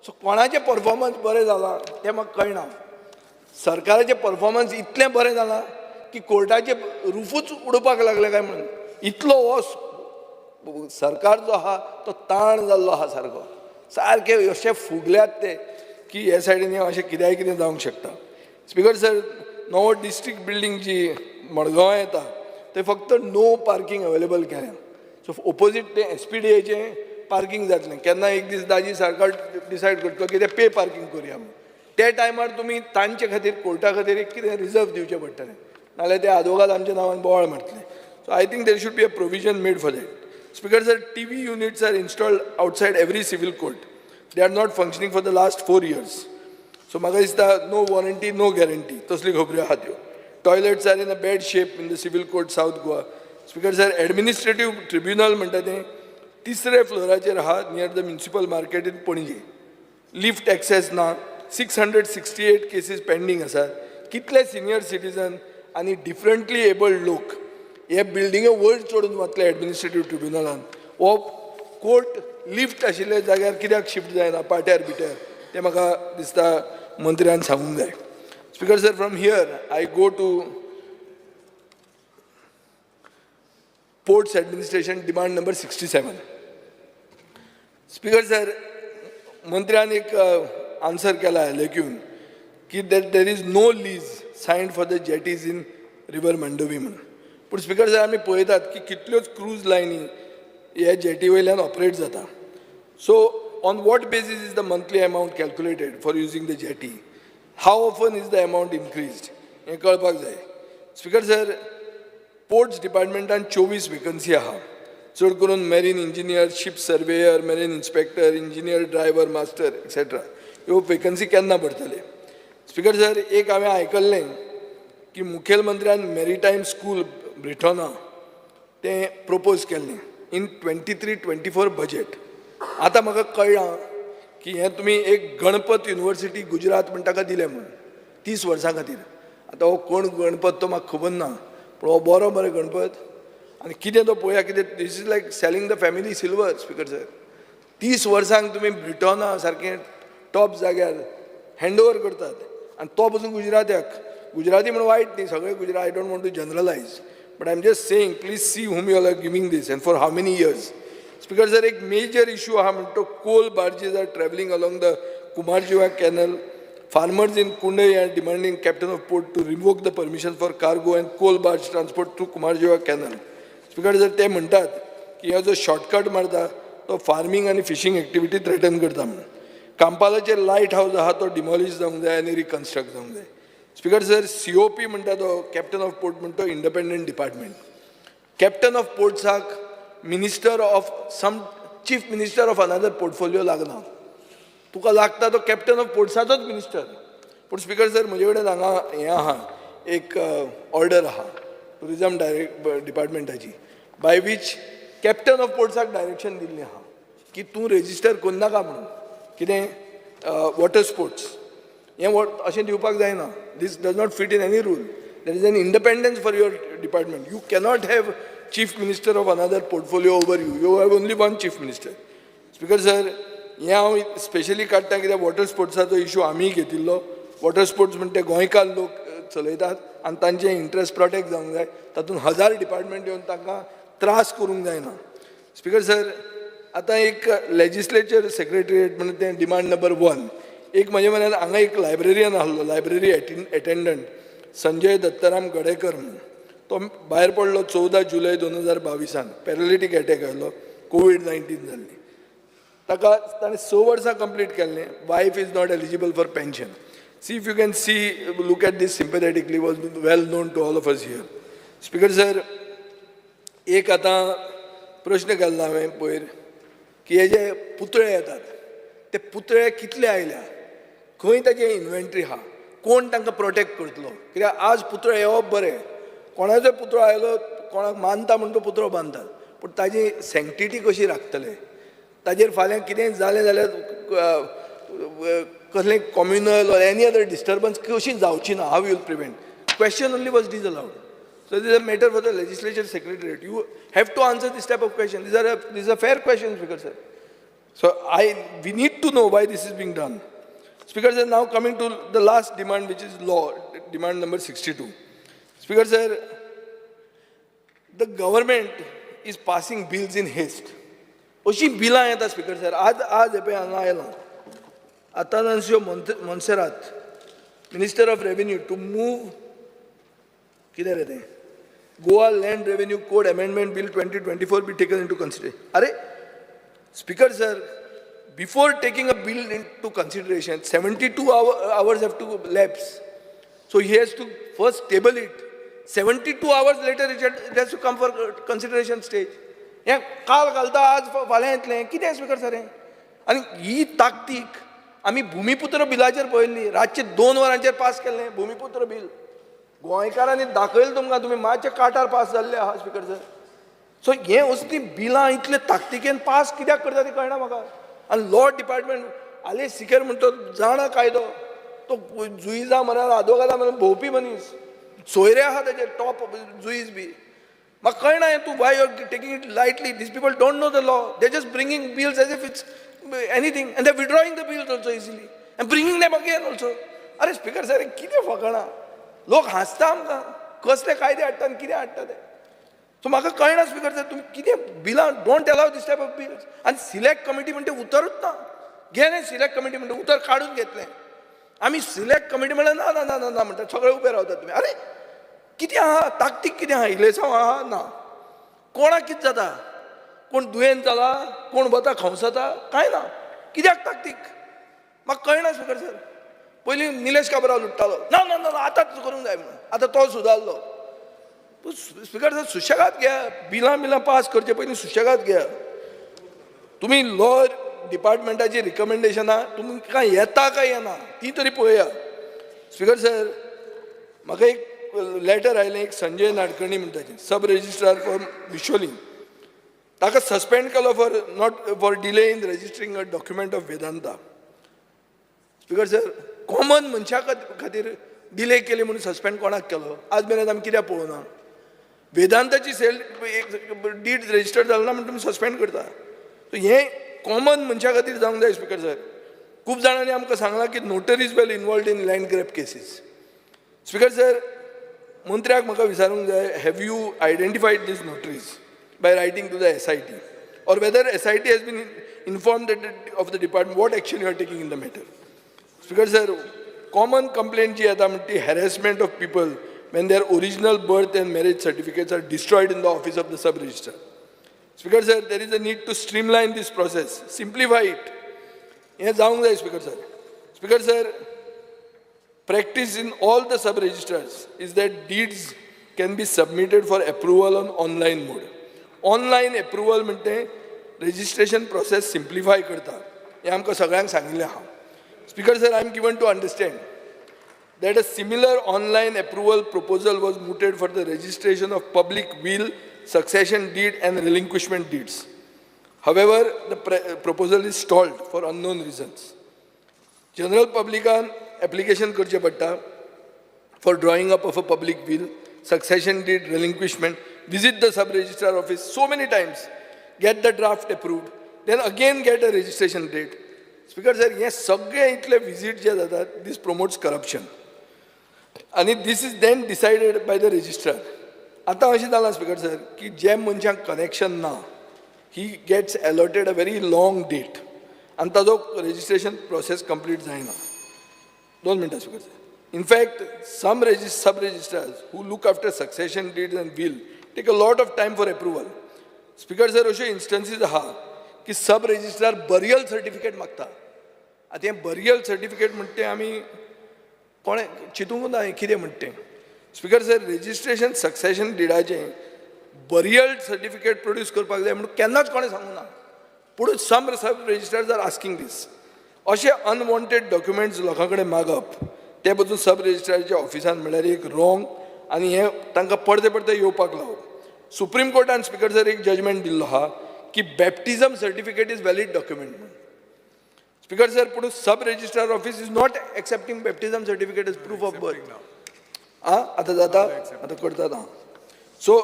सो कोणाचें परफॉर्मन्स बरें जालां तें म्हाका कळना. सरकाराचें परफॉर्मन्स इतलें बरें जालां की कोर्टाचें रूफूच उडोवपाक लागलें काय म्हणून. इतलो हो सरकार जो आहा तो ताण जाल्लो आहा सारको. सारके अशे फुगल्यात ते की हे सायडीन अशें कितें जावंक शकता. स्पिकर सर, नवो डिस्ट्रिक्ट बिल्डींग जी मडगांवां येता थंय फक्त नो पार्किंग अवेलेबल केल्या. सो ओपोजीट ते SPDAचें पार्किंग जातलें. केन्ना एक दीस दाजी सरकार डिसायड करतलो की ते पे पार्किंग करुया म्हणून. त्या टायमार तुमी तांचे खातीर कोर्टा खातीर एक कितें रिजर्व दिवचें पडटलें, नाजाल्यार ते आदवोगाद आमच्या नांवान बोवाळ मारतले. So I think there should be a provision made for that. Speaker sir, TV units are installed outside every civil court. They are not functioning for the last 4 years. So म्हाका दिसता no warranty, no guarantee. तसली खबऱ्यो आहात ह्यो. Toilets are in a bad shape in the civil court South Goa. Speaker sir, administrative tribunal म्हणटा तें 3ऱ्या फ्लोराचेर आहा near the municipal market in Pणजे. Lift access ना. 668 cases pending आसात. कितले senior citizen आनी differently abled लोक हे बिल्डिंगे वयर चडून वतले एडमिनिस्ट्रेटिव्ह ट्रिब्युनलान. हो कोर्ट लिफ्ट आशिल्ल्या जाग्यार कित्याक शिफ्ट जायना पाट्यार बिट्यार तें म्हाका दिसता मंत्र्यान सांगूंक जाय. Speaker sir, from here I go to ports administration demand number 67. Speaker sir, मंत्र्यान एक आन्सर केला लेक्यून की there is no lease signed for the jetties in river Mandovi म्हणून. पूण स्पिकर सर, आमी पळयतात की कितल्योच क्रूज लायनी हे जेटी वयल्यान ऑपरेट जाता. So on what basis is the monthly amount calculated for using the jetty? How often is the amount increased हें कळपाक जाय. स्पिकर सर, पोर्ट्स डिपार्टमेंटान 24 वेकन्सी आहा. चड करून marine engineer, ship surveyor, marine inspector, engineer, driver, master etcetera ह्यो vacancy केन्ना भरतले? स्पिकर सर, एक हांवें आयकल्लें की मुखेलमंत्र्यान मॅरिटायम स्कूल ब्रिटोना तें प्रपोज केल्लें इन 23-24 बजेट. आतां म्हाका कळ्ळां की हें तुमी एक गणपत युनिवर्सिटी गुजरात म्हण ताका दिलें म्हणून 30 वर्सां खातीर. आतां हो कोण गणपत तो म्हाका खबर ना, पूण हो बरो मरे गणपत. आनी कितें तो पळया, कितें this is like selling the family silver. Speaker sir, 30 वर्सांक तुमी ब्रिटना सारकें टॉप जाग्यार हँड ओवर करतात, आनी तो पसून गुजराती म्हणून वायट न्ही, सगळे Gujarat. I don't want to generalise, but I am just saying please see whom you all are giving this and for how many years. Speaker sir, एक मेजर इशू आहा म्हणटा तो coal barges are travelling along the Cumbarjua canal. Farmers in Kundai are demanding captain of port to revoke the permission for cargo and coal barge transport through Kumarjiwa Canal. Speaker, जर ते म्हणटात की हो जो shortcut मारता तो फार्मिंग आनी fishing activity threaten करता म्हणून. कांपालाचेर लायट हावस आहा तो डिमॉलिश जावंक जाय आनी रिकन्स्ट्रक्ट जावंक जाय. स्पिकर सर, COP म्हणटा तो कॅप्टन ऑफ पोर्ट म्हणटा तो इंडिपेंडंट डिपार्टमेंट. कॅप्टन ऑफ पोर्ट्साक minister of some chief minister of another portfolio लागना. तुका लागता तो कॅप्टन ऑफ पोर्ट्साचोच मिनिस्टर. पूण स्पिकर सर, म्हजे कडेन हांगा हें आहा, एक ऑर्डर आहा टुरिजम डिपार्टमेंटाची, बाय वीच कॅप्टन ऑफ पोर्ट्साक डायरेक्शन दिल्लें आहा की तूं रेजिस्टर करनाका म्हणून. कितें वॉटर स्पोर्ट्स हें अशें दिवपाक जायना. This does not fit in any rule. There is an independence for your department. You cannot have chief minister of another portfolio over you. You have only one chief minister. Speaker sir, हें हांव specially काडटा कित्याक water स्पोर्ट्साचो issue आमी घेतिल्लो. Water sports म्हणटा गोंयकार लोक चलयतात आनी तांचे इंट्रस्ट प्रोटेक्ट जावंक जाय. तातूंत 1000 डिपार्टमेंट येवन तांकां त्रास करूंक जायना. स्पिकर सर, आतां एक लेजिस्लेचर सेक्रेटरिएट म्हणून तें डिमांड नंबर 1. एक म्हजे म्हऱ्यान हांगा एक लायब्ररियन आहलो, लायब्ररी एटेंडंट संजय दत्ताराम गडेकर म्हणून. तो भायर पडलो 14 जुलय 2022. पॅरालिटीक एटॅक आयलो, COVID-19 जाल्ली. ताका ताणें 6 वर्सां कंप्लीट केल्लें. Wife is not eligible for pension. See if you can see, look at this sympathetically, was well known to all of us here. Speaker sir, एक आतां प्रश्न केल्लो हांवें पयर की हे जे पुतळे येतात ते पुतळे कितले आयल्या, खंय ताची इन्व्हेंटरी आहा, कोण तांकां प्रोटेक्ट करतलो. कित्याक आज पुतळे येवप बरें, कोणाचो पुतळो आयलो कोणाक मानता म्हणून तो पुतळो बांदतात, पूण ताजी सँक्टिटी कशी राखतले. ताजेर फाल्यां कितेंय जालें जाल्यार कसलें communal or any other disturbance कशी जावची ना. How you'll prevent. Question only was disallowed. So this is a matter for the legislature secretariat. You have to answer this type of question. These are fair questions, Speaker sir. So we need to know why this is being done. Speaker sir, now coming to the last demand, which is law, demand number 62. Speaker sir, the government is passing bills in haste. अशी बिलां येता speaker sir. आज हे पळय हांगा आयलां Atanasio Monserrate, minister of revenue, to move कितें रे तें Goa land revenue code amendment bill 2024 be taken into consideration. अरे speaker sir, before taking a bill into consideration 72 hours have to lapse. So he has to first table it. 72 hours later it has to come for consideration stage. हें काल घालता आज फाल्यां येतलें, कितें speaker sir हें. आनी ही ताकतीक आमी भुमिपुत्र बिलाचेर पळयल्ली. रातचे 2 वरांचेर पास केल्लें भुमिपुत्र बिल. गोंयकारांनी दाखयलें तुमकां, तुमी मातशे काटार पास जाल्ले आहा स्पीकर सर. सो हें असलीं बिलां इतले ताकतिकेन पास कित्याक करता तें कळना म्हाका. आनी लॉ डिपार्टमेंट आले सिकर म्हणटा जाणा कायदो तो जुईजा म्हणाल आदोगादा म्हणाल भोंवपी मनीस सोयरे आहा तेजे टॉप जुईज बी. म्हाका कळना हें तूं why you are taking it lightly. These people don't know the law. They just bringing bills as if it's anything and they withdrawing the bills also easily and bringing them again also. अरे speaker sir, कितें फकाणां. लोक हांसता आमकां कसले कायदे हाडटा आनी कितें हाडटा ते. सो म्हाका कळना स्पीकर सर, तुमी कितें बिलां डोंट अलाव दीस टायप ऑफ बिल्स. आनी सिलेक्ट कमिटी म्हणटा उतरूच ना. गेलें सिलेक्ट कमिटी म्हणटा उतर काडून घेतलें. आमी सिलेक्ट कमिटी म्हणल्यार ना ना ना ना म्हणटा सगळे उबे रावतात तुमी. अरे कितें आहा, ताकतीक कितें आहा, इलेसांव आहा ना. कोणाक कितें जाता, कोण दुयेंत जाला, कोण वता खंवसता, कांय ना. कित्याक ताकतीक म्हाका कळना स्पीकर सर. पयलीं निलेश काब्राल उठ्ठालो, ना ना ना आतांच करूंक जाय म्हणून. आतां तो सुदारलो. स्पीकर सर, सुशेगाद घ्या. बिलां पास करचे पयलीं सुशेगाद घ्या. तुमी लॉ डिपार्टमेंटाची रिकमेंडेशनां तुमकां येता काय येना ती तरी पळया. स्पीकर सर, म्हाका एक लेटर आयलें एक संजय नाडकर्णी म्हणटाचें, सब रेजिस्ट्रार फॉर बिशोली. ताका सस्पेंड केलो for delay in registering a document of Vedanta. Speaker sir, common मनशा खातीर डिले केली म्हणून सस्पेंड कोणाक केलो आज मेरेन आमी कित्याक पळोवना. वेदांताची सेल डीड रेजिस्टर जालो ना म्हणून तुमी सस्पेंड करता. सो हें कॉमन मनशा खातीर जावंक जाय स्पीकर सर. खूब जाणांनी आमकां सांगलां की notaries were involved in land grab cases. Speaker sir, मंत्र्याक म्हाका विचारूंक जाय, have you identified these notaries by writing to the SIT, or whether SIT has been informed of the department, what action you are taking in the matter? Speaker sir, common complaint ji येता म्हणटी harassment of people when their original birth and marriage certificates are destroyed in the office of the sub-registrar. Speaker sir, there is a need to streamline this process, simplify it. हे जावंक जाय Speaker sir. Speaker sir, practice in all the sub-registrars is that deeds can be submitted for approval on online mode. Online approval म्हणते registration process simplify करता. हे आमकां सगळ्यांक सांगिल्लें आहा. Speaker sir, I am given to understand that a similar online approval proposal was mooted for the registration of public will, succession deed and relinquishment deeds. However, the proposal is stalled for unknown reasons. General publican application करचे पडटा for drawing up of a public will, succession deed, relinquishment, visit the sub-registrar office so many times, get the draft approved, then again get a registration date. Speaker sir, हे सगळे इतले visit जे जातात, this promotes corruption. And this is then decided by the registrar. आता अशें जालां Speaker sir, की जे मनशाक connection ना, he gets allotted a very long date. आणि ताजो registration process complete जायना. 2 minutes Speaker sir. In fact, some sub-registrars who look after succession deeds and will take a lot of time for approval. Speaker sir, अशे instances आहा की sub-registrar burial certificate मागता. आतां हें burial certificate म्हणटे आमी कोणे चिंतूंक ना कितें म्हणटे. Speaker sir, registration succession deedaचें burial certificate produce करपाक जाय म्हणून केन्नाच कोणें सांगूंक ना. पूण some sub-registrars are asking this. अशे unwanted documents लोकां कडेन मागप, ते बसून सब रजिस्ट्राराच्या ऑफिसान म्हळ्यार एक रॉंग आनी हे तांकां पडते पडते येवपाक लावप. सुप्रीम कोर्टान स्पीकर सर एक जजमेंट दिल्लो आहा की baptism certificate is valid document म्हणून. स्पीकर सर, पूण sub registrar office is not accepting baptism certificate as proof of birth. आतां जाता, आतां करतात हांव. सो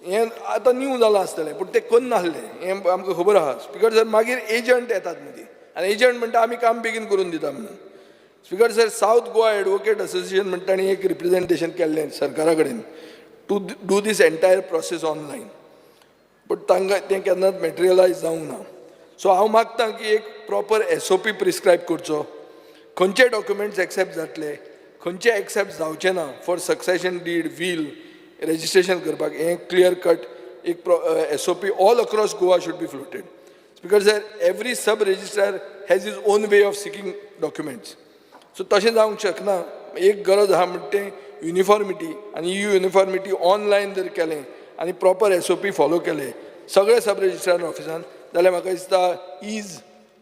हें आतां न्यू जालां आसतलें पूण तें करून नासलें हें आमकां खबर आहा. स्पीकर सर, मागीर एजंट येतात मदीं आनी एजंट म्हणटा आमी काम बेगीन करून दिता म्हणून. Speaker sir, South Goa advocate association म्हणटा आनी एक रिप्रेझेंटेशन केल्लें सरकारा कडेन to do this entire process online, but तांकां तें केन्नाच मॅटेरियलायज जावंक ना. सो हांव मागतां की एक प्रॉपर SOP प्रिस्क्रायब करचो, खंयचे डॉक्युमेंट्स एक्सेप्ट जातले, खंयचे एक्सेप्ट जावचे ना for succession deed, will, registration करपाक. हें क्लियर कट एक SOP all across Goa should be floated. Speaker sir, every sub registrar has his own way of seeking documents. So तशें जावंक शकना. एक गरज आहा म्हणटे युनिफॉर्मिटी, आनी ही युनिफॉर्मिटी ऑनलायन जर केलें आनी प्रॉपर SOP फॉलो केले सगळे सब रजिस्ट्रार ऑफिसान जाल्यार म्हाका दिसता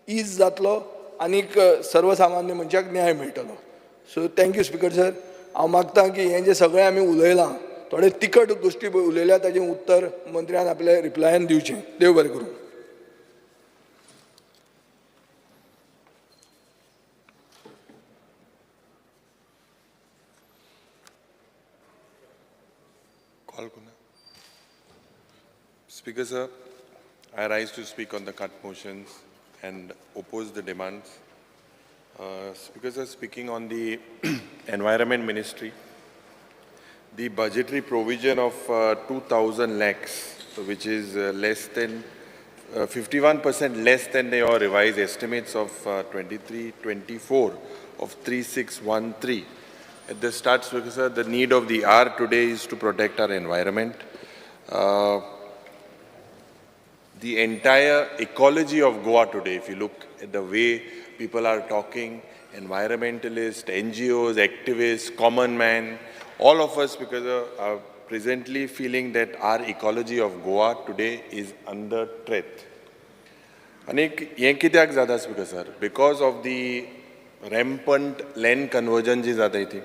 इज जातलो आनीक सर्वसामान्य मनशाक न्याय मेळटलो. So thank you speaker sir. हांव मागतां की हें जें सगळें आमी उलयलां, थोडे तिखट गोश्टी उलयल्या ताचें उत्तर मंत्र्यान आपल्या रिप्लायान दिवचें. देव बरें करूं. Speaker sir, I rise to speak on the cut motions and oppose the demands. Speaker sir, speaking on the Environment Ministry, the budgetary provision of 2,000 lakhs, which is less than 51% less than your revised estimates of 23-24 of 3613. At the start, Speaker sir, the need of the hour today is to protect our environment. The entire ecology of Goa today, if you look at the way people are talking, environmentalists, NGOs, activists, common man, all of us, because are presently feeling that our ecology of Goa today is under threat. And हे कित्याक जाता Speaker sir? Because of the rampant land conversion जी जाता इथे,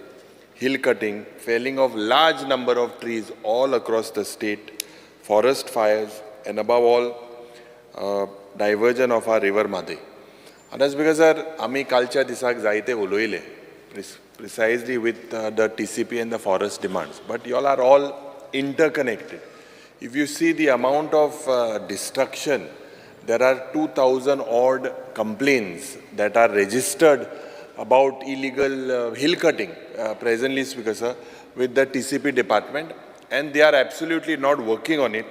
hill cutting, felling of large number of trees all across the state, forest fires, and above all, diversion of our river Madhe. And that's because आमी कालच्या दिसाक जायते उलोयले precisely with the TCP and the forest demands. But you all are all interconnected. If you see the amount of destruction, there are 2,000 odd complaints that are registered about illegal hill cutting presently, Speaker Sir, with the TCP department, and they are absolutely not working on it.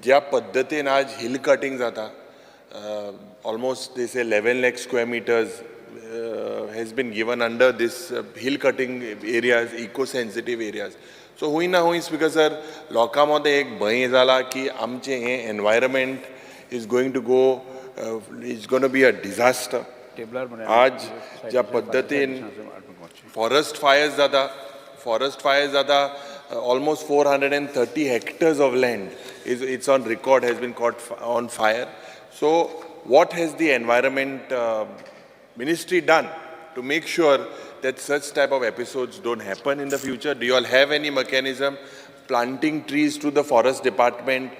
ज्या पद्धतीन आज hill cutting जाता, almost they say 11 lakh square meters has been given under this hill cutting areas, eco-sensitive areas. So हुई ना हुई Speaker Sir, लोकांमध्ये एक भय जाला की आमचे हे environment is going to go, it's going to be a disaster. आज ज्या पद्धतीन forest fires जाता, almost 430 hectares of land it's on record has been caught on fire. So what has the environment ministry done to make sure that such type of episodes don't happen in the future? Do you all have any mechanism planting trees to the forest department?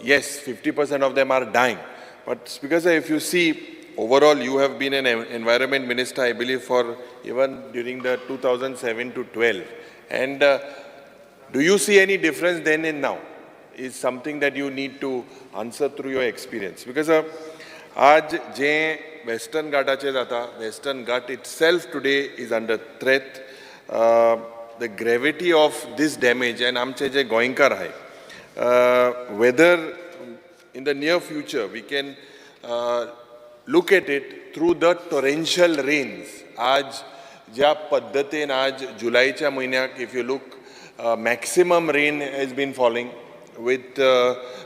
Yes, 50% of them are dying. But Speaker Sir, if you see, overall you have been an environment minister, I believe, for even during the 2007 to 12. And do you see any difference then and now? Is something that you need to answer through your experience. Because आज जे Western Ghatache jata, Western Ghat itself today is under threat. The gravity of this damage and आमचे जे गोंयकार आहे, whether in the near future we can look at it through the torrential rains. आज ज्या पद्धतीन आज जुलैच्या महिन्याक, if you look, maximum rain has been falling with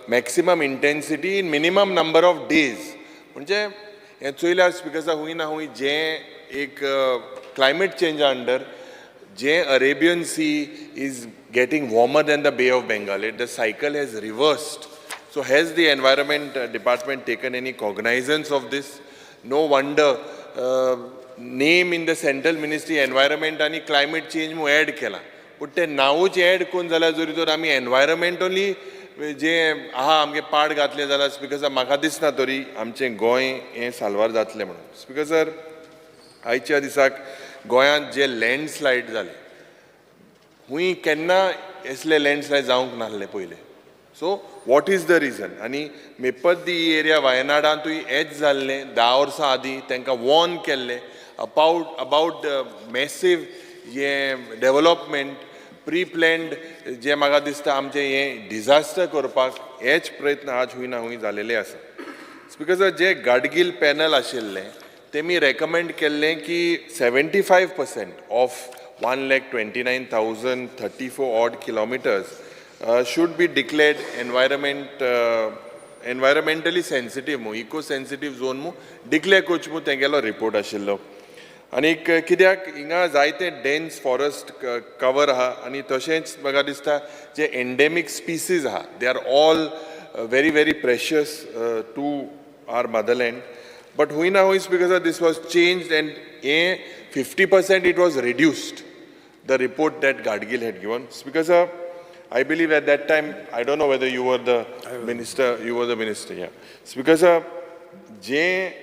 maximum intensity in minimum number of days. म्हणजे हे चोयल्यार Speaker Sir, हुई ना हुई जे एक climate change under, J Arabian Sea is getting warmer than the Bay of Bengal. The cycle has reversed. So has the Environment Department taken any cognizance of this? No wonder name in the Central Ministry Environment and Climate Change mu add केला. But ते नावच add कोण जाला जरी तर आमी environmentally जे आमगे पाड घातले जाल्यार Speaker Sir म्हाका दिसना तरी आमचे गोंय हे साल्वार जातले म्हणून. Speaker Sir, आयच्या दिसाक गोंयांत जे लँडस्लायड जाले, हुई केन्ना असले लँडस्लायड जावंक नासले पयले. So what is the reason? आणि मेपद्दी एरिया वायनाडांतूय हेच जाल्ले 10 वर्सां आदीं तांकां वॉर्न केल्ले about massive development, pre-planned जे म्हाका दिसता आमचे हे डिझास्टर करपाक हेच प्रयत्न आज हुई ना हुई जालेले आसा. Speaker Sir, जे गाडगील पॅनल आशिल्ले तेमी रेकमेंड केल्लें की 75% of 1,29,034 odd kilometers should be declared environmentally sensitive, eco-sensitive zone declare कोच तेंगेलो रिपोर्ट आशिल्लो. आनी कित्याक हिंगा जायते डेन्स फॉरेस्ट कवर आहा आनी तशेंच म्हाका दिसता जे एंडेमीक स्पीसीज आहा, they are all very, very precious to our motherland. But हुई ना हुई Speaker Sir, this was changed and 50% it was reduced, the report that Gadgil had given. Speaker Sir, I believe at that time, I don't know whether you were the minister, yeah. Speaker Sir, जे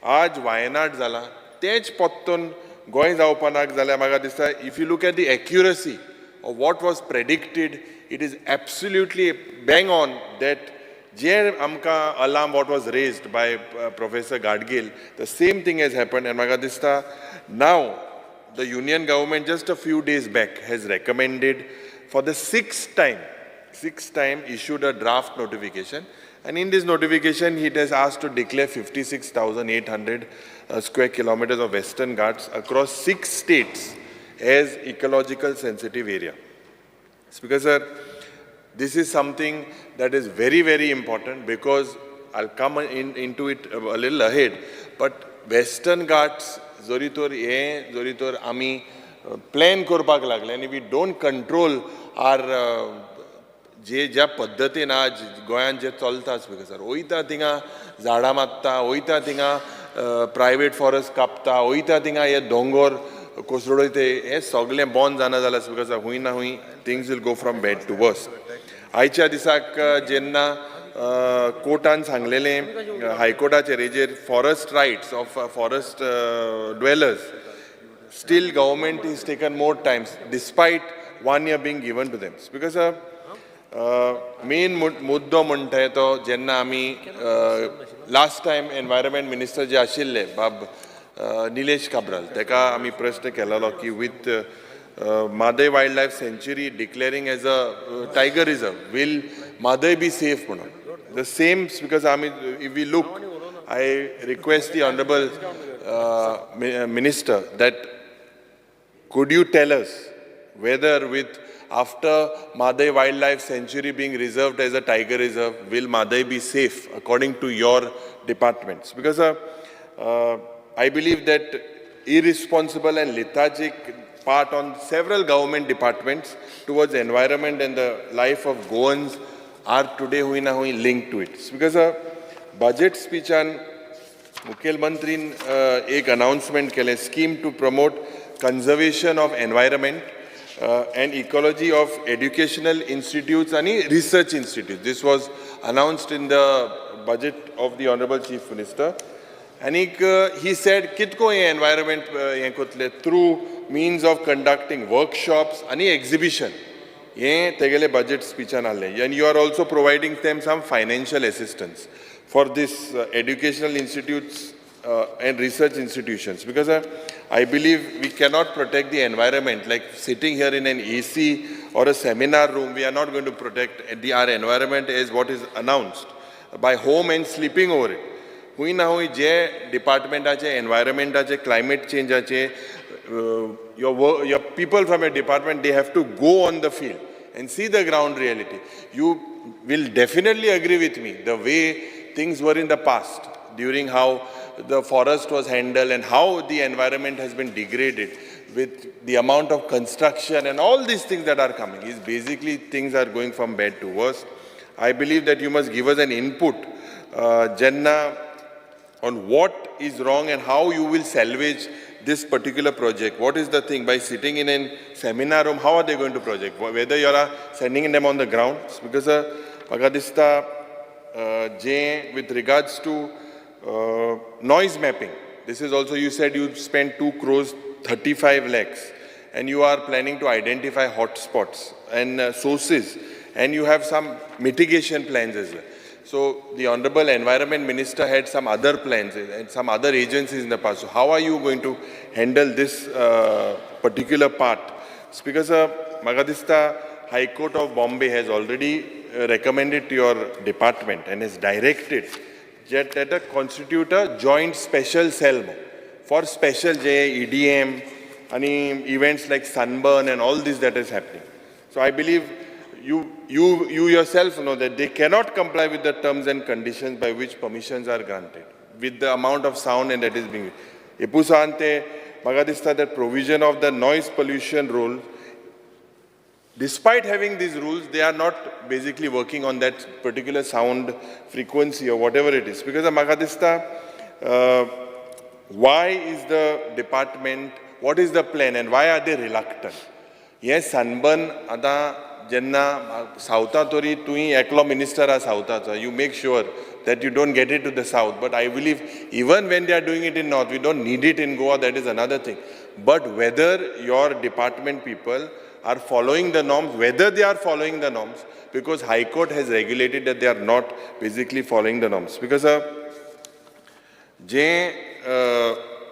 आज वायनाड जाला, तेच पत्तून गोंय जावपाक जाल्यार म्हाका दिसता, if you look at the accuracy of what was predicted, it is absolutely bang on that जे आमकां alarm what was raised by Professor Gadgil, the same thing has happened. And म्हाका दिसता, now the union government just a few days back has recommended for the sixth time issued a draft notification. And in this notification, it has asked to declare 56,800 square kilometers of Western Ghats across 6 states as ecological sensitive area. Speaker Sir, this is something that is very, very important because I'll come into it a little ahead. But Western Ghats, Zoritor, Ami, plan korpak lagle, and if we don't control our जे ज्या पद्धतीन आज गोंयांत जे चलता Speaker Sir, वयता थिंगा झाडां मारता, वयता थिंगा प्रायवेट फॉरेस्ट कापता, वयता थिंगा हे दोंगर कोसळोयते, हे सगळें बंद जाना जाल्यार Speaker Sir, हुई ना हुई things will go from bad to worse. आयच्या दिसाक जेन्ना कोर्टान सांगलेलें हायकोर्टाचेर हेजेर forest rights of forest dwellers, still government is taken more times despite 1 year being given to them. Because main मुद्दो म्हणटाय तो जेन्ना आमी लास्ट टायम एनवायरमेंट मिनिस्टर जे आशिल्ले बाब निलेश काब्राल तेका आमी प्रश्न केलेलो की with Madai Wildlife Sanctuary declaring as a tiger reserve, will Madai be safe? The same, because if we look, I request the Honorable Minister that could you tell us whether after Madai Wildlife Sanctuary being reserved as a tiger reserve, will Madai be safe according to your departments? Because I believe that irresponsible and lethargic part on several government departments towards the environment and the life of Goans are today linked to it. Because budget speech on Mukhel Mantrin ek announcement kele scheme to promote conservation of environment and ecology of educational institutes and research institutes. This was announced in the budget of the Honorable Chief Minister. And he said, kitko ye environment through means of conducting workshops and exhibition. Ye tegele budget speech and you are also providing them some financial assistance for this educational institutes and research institutions. Because I believe we cannot protect the environment like sitting here in an AC or a seminar room. We are not going to protect our environment as what is announced by home and sleeping over it. हुई ना हुई जे डिपार्टमेंटाचे एनवायरमेंटाचे climate चेंजाचे your people from your department, they have to go on the field and see the ground reality. You will definitely agree with me the way things were in the past during how the forest was handled and how the environment has been degraded with the amount of construction and all these things that are coming. Is basically things are going from bad to worse. I believe that you must give us an input, Jenna, on what is wrong and how you will salvage this particular project. What is the thing? By sitting in a seminar room, how are they going to project? Whether you are sending them on the ground? Because Magadista, with regards to noise mapping, this is also, you said you spent 2 crores, 35 lakhs, and you are planning to identify hotspots and sources, and you have some mitigation plans as well. So the Honorable Environment Minister had some other plans and some other agencies in the past. So how are you going to handle this particular part? Because Magadista High Court of Bombay has already recommended to your department and has directed that constitute a joint special cell for special EDM and events like sunburn and all this that is happening. So I believe you yourself know that they cannot comply with the terms and conditions by which permissions are granted with the amount of sound and that is being. Epusante, Magadista, that provision of the noise pollution rule, despite having these rules, they are not basically working on that particular sound frequency or whatever it is. Because of Magadista, why is the department, what is the plan and why are they reluctant? Yes, sunburn, Jenna, South Tori, Tui, Eklo Minister as South, you make sure that you don't get it to the south. But I believe even when they are doing it in north, we don't need it in Goa, that is another thing. But whether your department people are following the norms, whether they are following the norms, because High Court has regulated that they are not basically following the norms. Because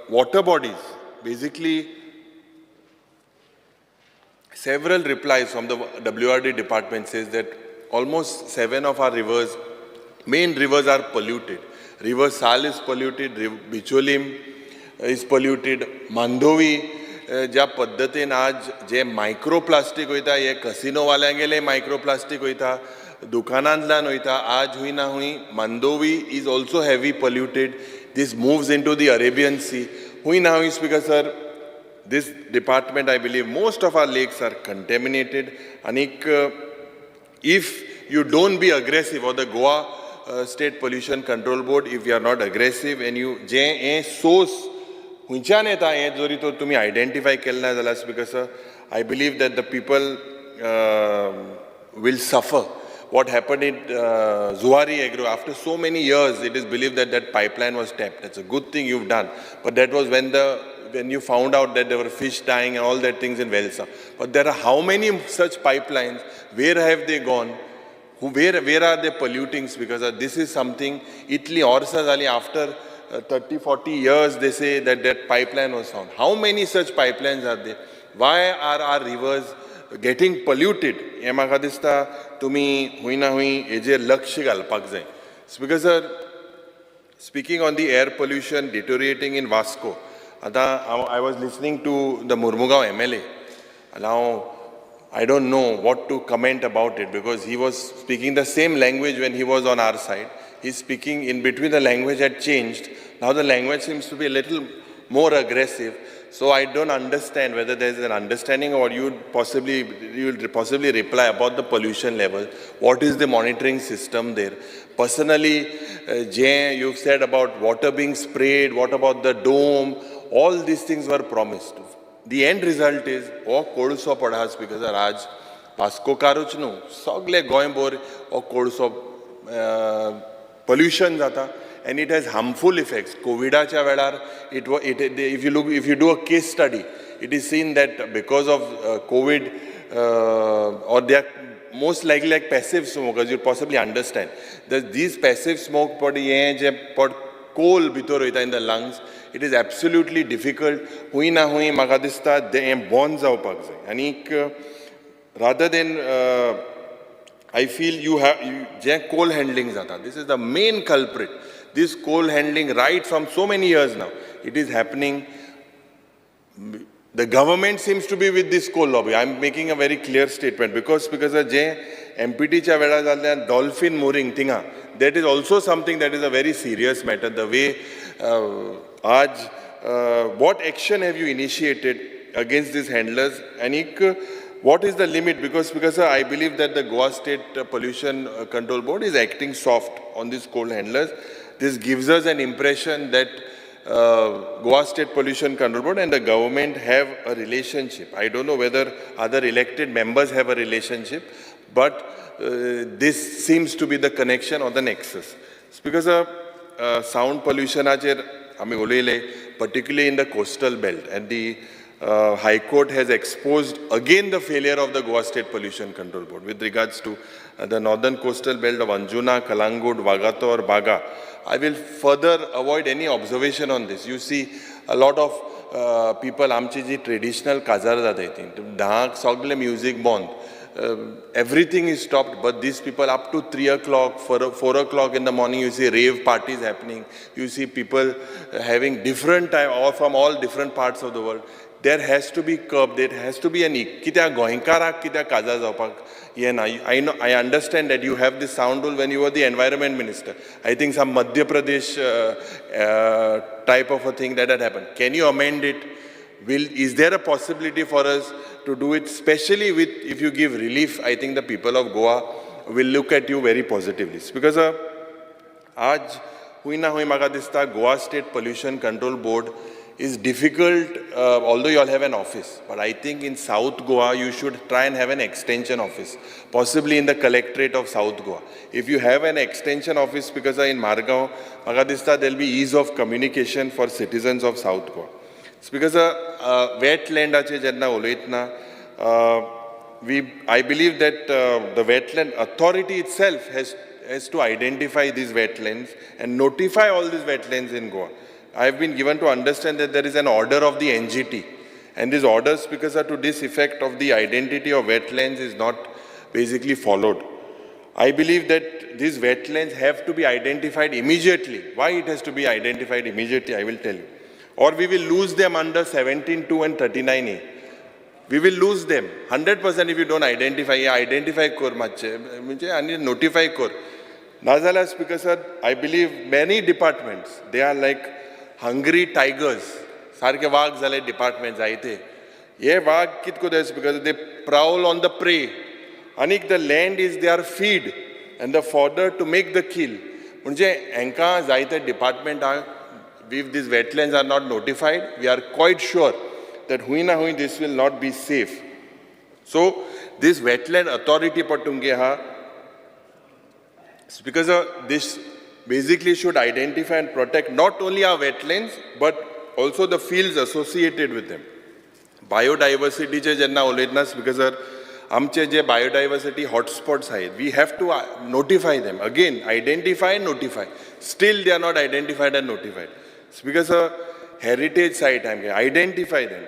water bodies, basically, several replies from the WRD department says that almost 7 of our rivers, main rivers are polluted. River Sal is polluted, Bicholim is polluted, Mandovi, ज्या पद्धतीन आज जे microplastic वयता हे casino वाल्यांगेले microplastic वयता दुकानांतल्यान वयता आज हुई ना हुई Mandovi is also heavy polluted. This moves into the Arabian Sea. Huy na huy, Speaker sir, this department, I believe, most of our lakes are contaminated. Anik, if you don't be aggressive, or the Goa State Pollution Control Board, if you are not aggressive and you source हुंयच्यान येता हें जरी तर तुमी identify केलें ना जाल्यार because I believe that the people will suffer what happened in Zuari Agro. After so many years, it is believed that that pipeline was tapped. That's a good thing you've done. But that was when you found out that there were fish dying and all that things in Velsa. But there are how many such pipelines? Where have they gone? Where are they polluting? Because this is something, Italy Orsa Zali, after 30, 40 years, they say that that pipeline was found. How many such pipelines are there? Why are our rivers getting polluted? हे म्हाका दिसता तुमी हुई ना हुई हेजेर लक्ष घालपाक जाय. Because speaking on the air pollution deteriorating in Vasco, I was listening to the Murmugaon MLA. Now, I don't know what to comment about it because he was speaking the same language when he was on our side. He's speaking in between, the language had changed. Now the language seems to be a little more aggressive. So I don't understand whether there's an understanding or you will possibly reply about the pollution level. What is the monitoring system there? Personally, Jay, you've said about water being sprayed, what about the dome? All these things were promised. The end result is, oh, कोळसो पडास because आज वास्कोकारूच न्हू सगळे गोंयभर हो कोळसो pollution जाता and it has harmful effects. COVIDच्या वेळार if you do a case study, it is seen that because of COVID or they are most likely like passive smokers, you possibly understand that these passive smoke coal भितर वयता in the lungs, it is absolutely difficult. हुई ना हुई म्हाका दिसता हें बंद जावपाक जाय. आनीक rather than I feel J coal handling जाता, this is the main culprit. This coal handling right from so many years now, it is happening. The government seems to be with this coal lobby. I'm making a very clear statement because जे MPTच्या वेळार जाल्ल्या dolphin mooring थिंगा, that is also something that is a very serious matter. The way what action have you initiated against these handlers? And what is the limit? Because I believe that the Goa State Pollution Control Board is acting soft on these coal handlers. This gives us an impression that Goa State Pollution Control Board and the government have a relationship. I don't know whether other elected members have a relationship, but this seems to be the connection or the nexus. It's because sound pollution, particularly in the coastal belt, and the High Court has exposed again the failure of the Goa State Pollution Control Board with regards to the northern coastal belt of Anjuna, Kalangud, Vagator, Baga. I will further avoid any observation on this. You see a lot of people, आमची जी traditional काजार जाता धाक सगळे music bond. Everything is stopped, but these people up to 3 o'clock, 4 o'clock in the morning, you see rave parties happening. You see people having different time, or from all different parts of the world. There has to be curb. There has to be an कित्याक गोंयकाराक कित्याक काजार जावपाक येना. I understand that you have this sound rule when you were the environment minister. I think some Madhya Pradesh type of a thing that had happened. Can you amend it? Is there a possibility for us to do it, especially if you give relief? I think the people of Goa will look at you very positively. Because आज हुई ना हुई म्हाका दिसता Goa State Pollution Control Board is difficult, although you all have an office. But I think in South Goa, you should try and have an extension office, possibly in the collectorate of South Goa. If you have an extension office, because in Margao, there will be ease of communication for citizens of South Goa. It's because wetland I believe that the wetland authority itself has to identify these wetlands and notify all these wetlands in Goa. I have been given to understand that there is an order of the NGT, and these orders, because to this effect of the identity of wetlands, is not basically followed. I believe that these wetlands have to be identified immediately. Why it has to be identified immediately, I will tell you. Or we will lose them under 17(2) and 39A. We will lose them 100% if you don't identify. Identify kor mache, and notify kor. Nazala Speaker sir, I believe many departments, they are like hungry tigers. Sarke wag zale departments aite. Ye wag kitko des because they prowl on the prey. Anik the land is their feed and the fodder to make the kill. Munje enka zaite department if these wetlands are not notified, we are quite sure that hui na hui this will not be safe. So this wetland authority patunge ha Because this basically should identify and protect not only our wetlands, but also the fields associated with them. Biodiversity चे जेन्ना उलयतना because आमचे जे biodiversity hotspots आहेत, we have to notify them. Again, identify and notify. Still they are not identified and notified. Because heritage site आमगे, identify them.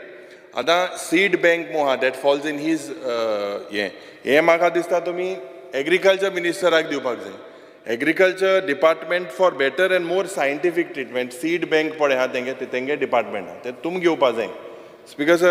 आता seed bank मोहा that falls in his हे म्हाका दिसता तुमी agriculture ministeraक दिवपाक जाय. Agriculture department for better and more scientific treatment, seed bank पडे हा तेंगे department हा, ते तुम घेवपा जाय. Because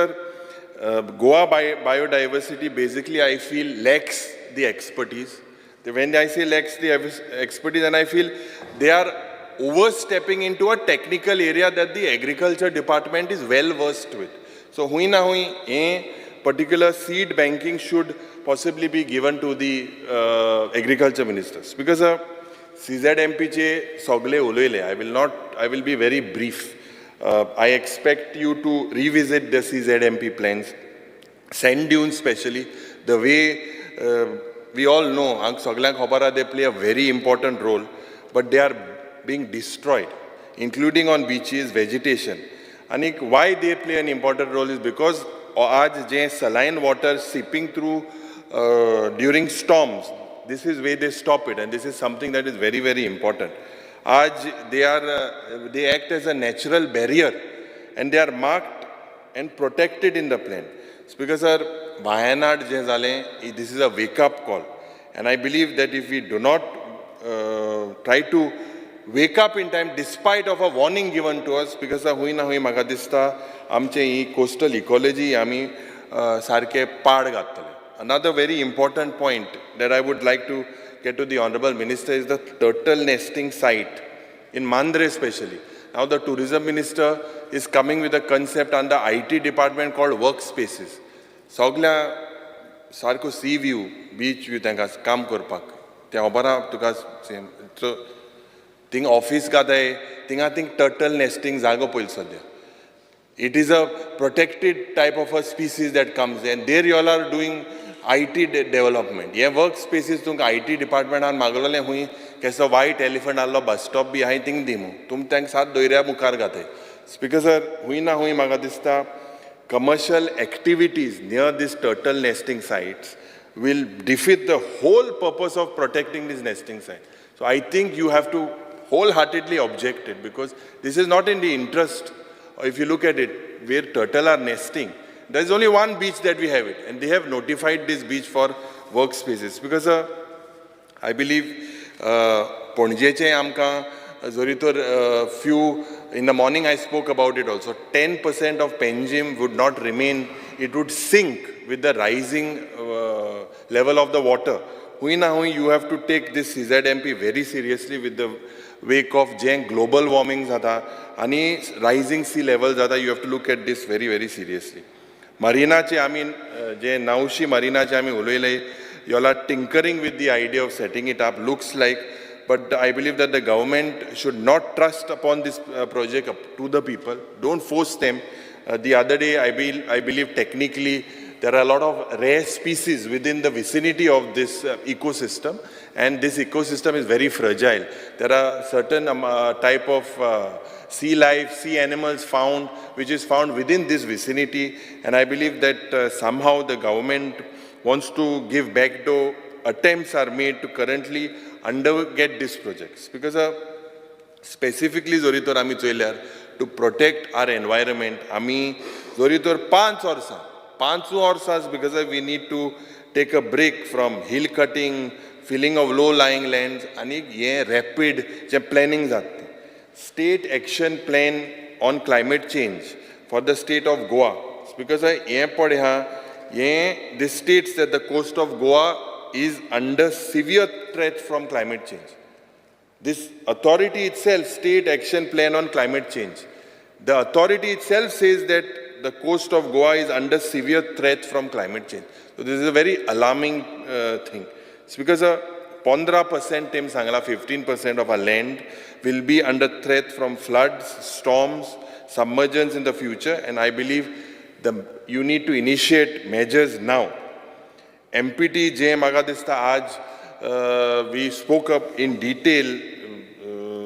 Goa biodiversity basically I feel lacks the expertise. When I say lacks the expertise, and I feel they are overstepping into a technical area that the agriculture department is well versed with. So hui na hui, a particular seed banking should possibly be given to the agriculture ministers. Because CZMP che sogle uloile, I will be very brief. I expect you to revisit the CZMP plans, sand dunes especially, the way we all know, they play a very important role, but they are being destroyed, including on beaches, vegetation. And why they play an important role is because aaj saline water seeping through during storms, this is where they stop it, and this is something that is very, very important. They act as a natural barrier, and they are marked and protected in the plan. It's because Wayanad this is a wake-up call, and I believe that if we do not try to wake up in time, despite of a warning given to us, because hui na hui magadista amche coastal ecology ami sarke pad gattale. Another very important point that I would like to get to the Honorable Minister is the turtle nesting site in Mandre especially. Now the Tourism Minister is coming with a concept under IT department called workspaces. Sogla sarko sea view beach view tenka kam korpak. Te obara tuka same. So ting office ka day tinga ting turtle nesting zago poil sadya. It is a protected type of a species that comes in. There you all are doing IT development. ये workspaces तुमका IT department आन मागलोले हुई कैसा white elephant आलो bus stop भी I think दिमु तुम तंग साथ दोइऱ्या मुखार गाते. Speaker sir हुई ना हुई मागा दिसता commercial activities near these turtle nesting sites will defeat the whole purpose of protecting this nesting site. So I think you have to wholeheartedly object it, because this is not in the interest. If you look at it, where turtle are nesting, there is only one beach that we have it, and they have notified this beach for workspaces. Because I believe Ponjeche amka zoritor few in the morning I spoke about it also. 10% of Penjim would not remain; it would sink with the rising level of the water. Hui na hui, you have to take this CZMP very seriously with the wake of global warming zada, ani rising sea levels zada. You have to look at this very, very seriously. Marina che, I mean, Naushi Marina che, I mean, uloile, you all are tinkering with the idea of setting it up, looks like, but I believe that the government should not trust upon this project to the people. Don't force them. The other day, I believe technically there are a lot of rare species within the vicinity of this ecosystem, and this ecosystem is very fragile. There are certain type of sea life, sea animals found, which is found within this vicinity, and I believe that somehow the government wants to give backdoor attempts are made to currently underget these projects. Because specifically Zoritor Ami Choilyar, to protect our environment, Ami Zoritor 5 hours, because we need to take a break from hill cutting, filling of low-lying lands, and rapid planning. State action plan on climate change for the state of Goa. Because this states that the coast of Goa is under severe threat from climate change. This authority itself, state action plan on climate change. The authority itself says that the coast of Goa is under severe threat from climate change. So this is a very alarming thing. It's because 15% 15% of our land will be under threat from floods, storms, submergence in the future, and I believe you need to initiate measures now. MPT J Magadista Aj we spoke up in detail,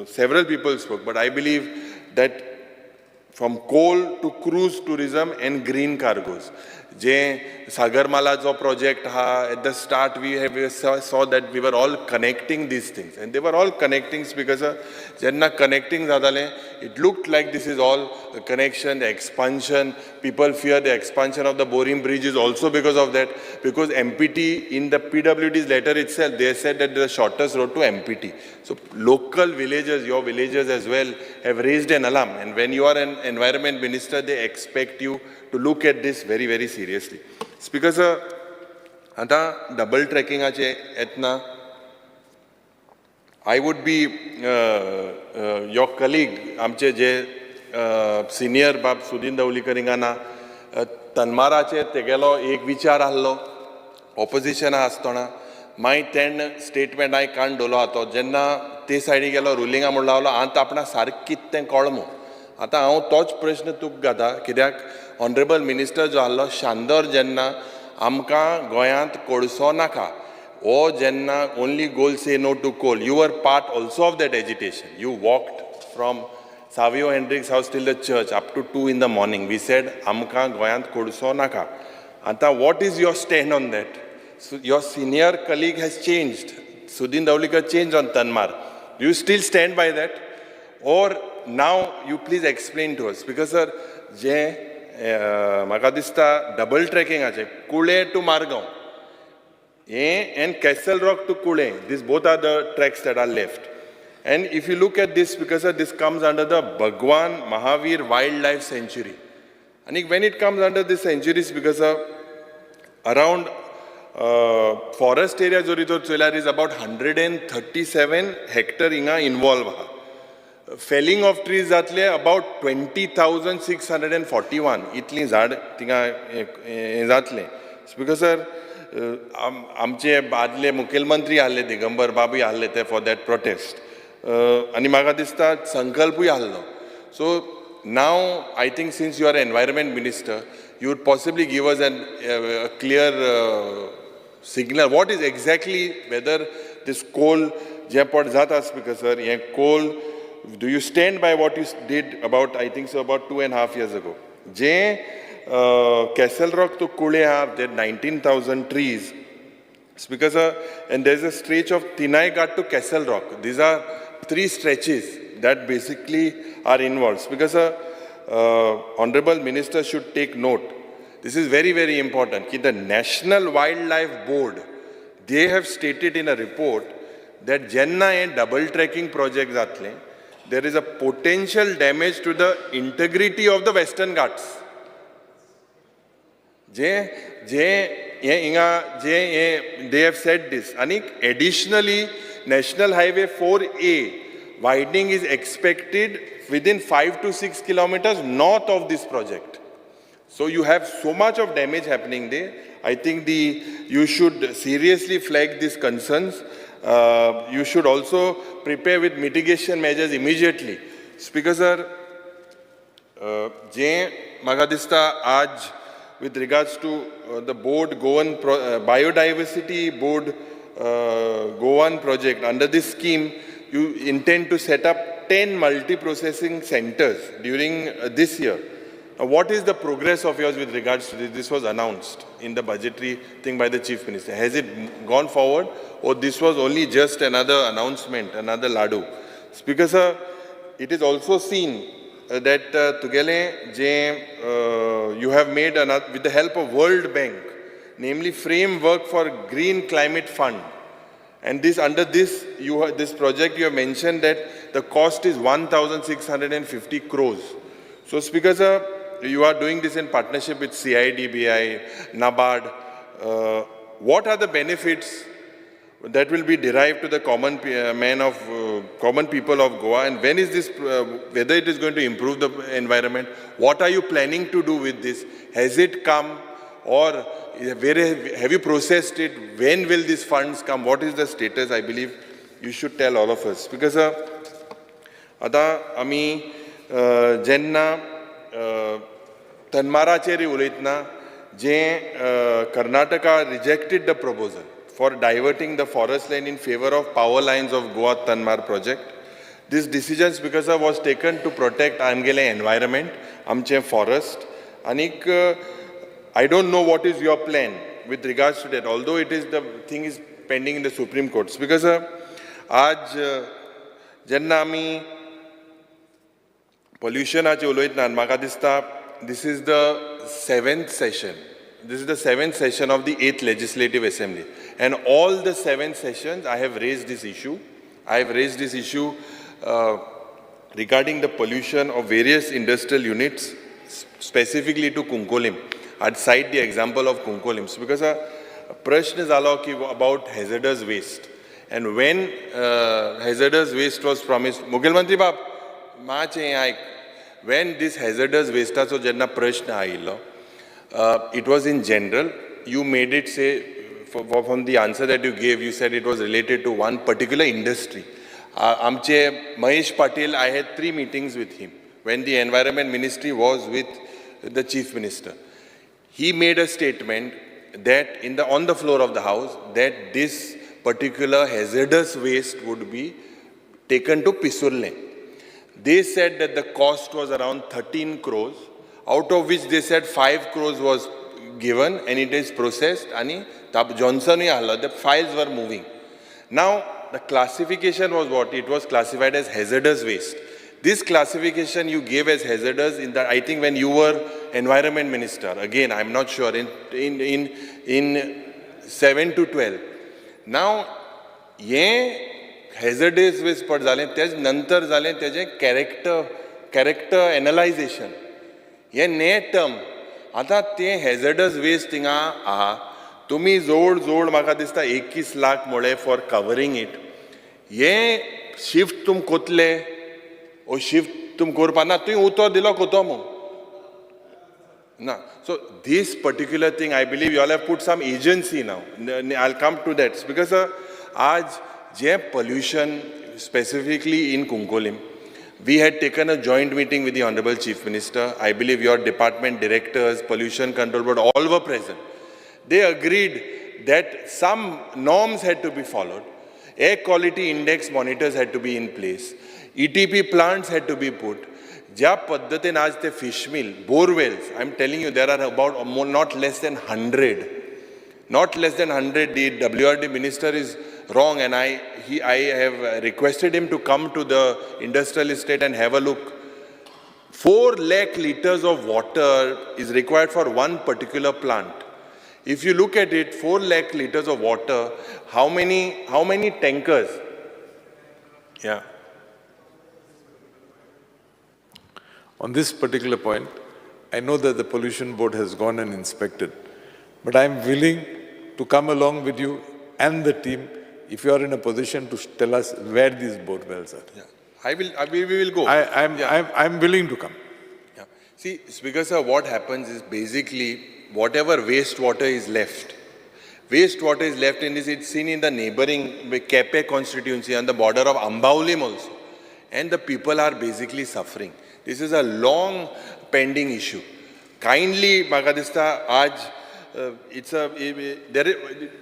several people spoke, but I believe that from coal to cruise tourism and green cargoes, J Sagarmala jo project ha, at the start we saw that we were all connecting these things, and they were all connecting because jenna connecting zadale, it looked like this is all a connection, the expansion. People fear the expansion of the Boring Bridge is also because of that, because MPT in the PWD's letter itself, they said that the shortest road to MPT. So local villagers, your villagers as well, have raised an alarm, and when you are an environment minister, they expect you to look at this very, very seriously. Speaker sir, आता double tracking etna, I would be your colleague, आमचे जे senior बाब सुदीन दवलीकर हिंगाना तनमाराचे तेगेलो एक विचार आहलो opposition आसतना मागीर तेण statement हांवें काण दवरलो आतो जेन्ना ते सायडी गेलो रुलिंगा म्हूण लावलो आतां आपणा सारकें तें कळमो आतां हांव तोच प्रश्न तुका घाता कित्याक ऑनरेबल मिनिस्टर जो आहलो शांदोर जेन्ना आमकां गोंयांत कोळसो नाका ओ जेन्ना only goal say no to coal you were part also of that agitation you walked from Savio Hendricks house till the church up to 2 in the morning. We said, Amka Goyant Kodso Naka. Anta, what is your stand on that? So your senior colleague has changed. Sudin Davlikar changed on Tanmar. Do you still stand by that? Or now you please explain to us. Because sir, je Makadista double tracking ache, Kule to Margaon. And Castle Rock to Kule. These both are the tracks that are left. And if you look at this, because this comes under the Bhagwan Mahavir Wildlife Sanctuary. And when it comes under this sanctuaries, because around forest area is about 137 hectare involved. Felling of trees about 20,641. Itli zad tinga zatle. Because sir, आमचे बादले मुखेलमंत्री आले दिगंबर बाबू आले ते for that protest. आणि म्हाका दिसता संकल्पूय आहलो. So now I think since you are an environment minister, you would possibly give us a clear signal. What is exactly whether this coal jeopard zata speaker sir, ye coal, do you stand by what you did about I think so about 2.5 years ago? Je Castle Rock to Kule have there 19,000 trees. Speaker sir, and there's a stretch of Tinai Ghat to Castle Rock. These are 3 stretches that basically are involved. Because Honorable Minister should take note. This is very, very important. The National Wildlife Board, they have stated in a report that Jenna and double tracking project there is a potential damage to the integrity of the Western Ghats. They have said this. And additionally, National Highway 4A widening is expected within 5 to 6 kilometers north of this project. So you have so much of damage happening there. I think you should seriously flag these concerns. You should also prepare with mitigation measures immediately. Speaker sir, Magadista Aj, with regards to the board Goan biodiversity board Goan project, under this scheme, you intend to set up 10 multi-processing centers during this year. What is the progress of yours with regards to this? This was announced in the budgetary thing by the Chief Minister. Has it gone forward, or this was only just another announcement, another ladu? Speaker sir, it is also seen that you have made with the help of World Bank, namely framework for Green Climate Fund. And this under this this project you have mentioned that the cost is 1,650 crores. So Speaker sir, you are doing this in partnership with CIDBI, NABARD. What are the benefits that will be derived to the common people of Goa, and when is this, whether it is going to improve the environment? What are you planning to do with this? Has it come, or have you processed it? When will these funds come? What is the status? I believe you should tell all of us. Because आता आमी जेन्ना Tanmaraचेर उलयतना Karnataka rejected the proposal for diverting the forest land in favor of power lines of Goa Tanmar project. This decision, Speaker sir, was taken to protect Amgele environment, Amche forest. Anik, I don't know what is your plan with regards to that, although it is the thing is pending in the Supreme Court. Speaker sir, आज जेन्ना आमी पोल्युशनाचे उलयतना म्हाका दिसता this is the 7th session. This is the 7th session of the 8th Legislative Assembly. And all the 7 sessions, I have raised this issue. I have raised this issue regarding the pollution of various industrial units, specifically to Kunkolim. I'd cite the example of Kunkolim. Because prashn is about hazardous waste. And when hazardous waste was promised, Mughal Mantri Bab, when this hazardous waste so jenna prashna ailo, it was in general. You made it say, from the answer that you gave, you said it was related to one particular industry. Amche Mahesh Patil, I had 3 meetings with him when the Environment Ministry was with the Chief Minister. He made a statement that on the floor of the House that this particular hazardous waste would be taken to Pisurle. They said that the cost was around 13 crores, out of which they said 5 crores was given and it is processed. And Johnson, the files were moving. Now, the classification was what? It was classified as hazardous waste. This classification you gave as hazardous in that, I think when you were Environment Minister, again, I'm not sure, in 7 to 12. Now, hazardous waste per जालें तेज नंतर जालें तेजें character एनालायझेशन हें ने term आतां तें hazardous waste थिंगा आहा तुमी जोड म्हाका दिसता 21 लाख म्हळे फॉर कवरींग इट हें शिफ्ट तुम कोतले ओ शिफ्ट तुम करपा ना तुवें उतर दिलो कोतो मो ना so this particular thing I believe you all have put some agency now. I'll come to that because आज pollution, specifically in Kunkolim, we had taken a joint meeting with the Honorable Chief Minister. I believe your department directors, Pollution Control Board, all were present. They agreed that some norms had to be followed. Air quality index monitors had to be in place. ETP plants had to be put. ज्या पद्धतीन आज ते fish mill, bore wells, I'm telling you, there are about not less than 100. Not less than 100. The WRD minister is wrong, and I have requested him to come to the industrial estate and have a look. 4 lakh liters of water is required for one particular plant. If you look at it, 4 lakh liters of water, how many tankers? Yeah. On this particular point, I know that the Pollution Board has gone and inspected, but I'm willing to come along with you and the team if you are in a position to tell us where these bore wells are. Yeah. We will go. I'm willing to come. Yeah. See, Speaker sir, what happens is basically whatever wastewater is left in this, it's seen in the neighboring Kepe constituency on the border of Ambaulim also. And the people are basically suffering. This is a long pending issue. Kindly, Magadista,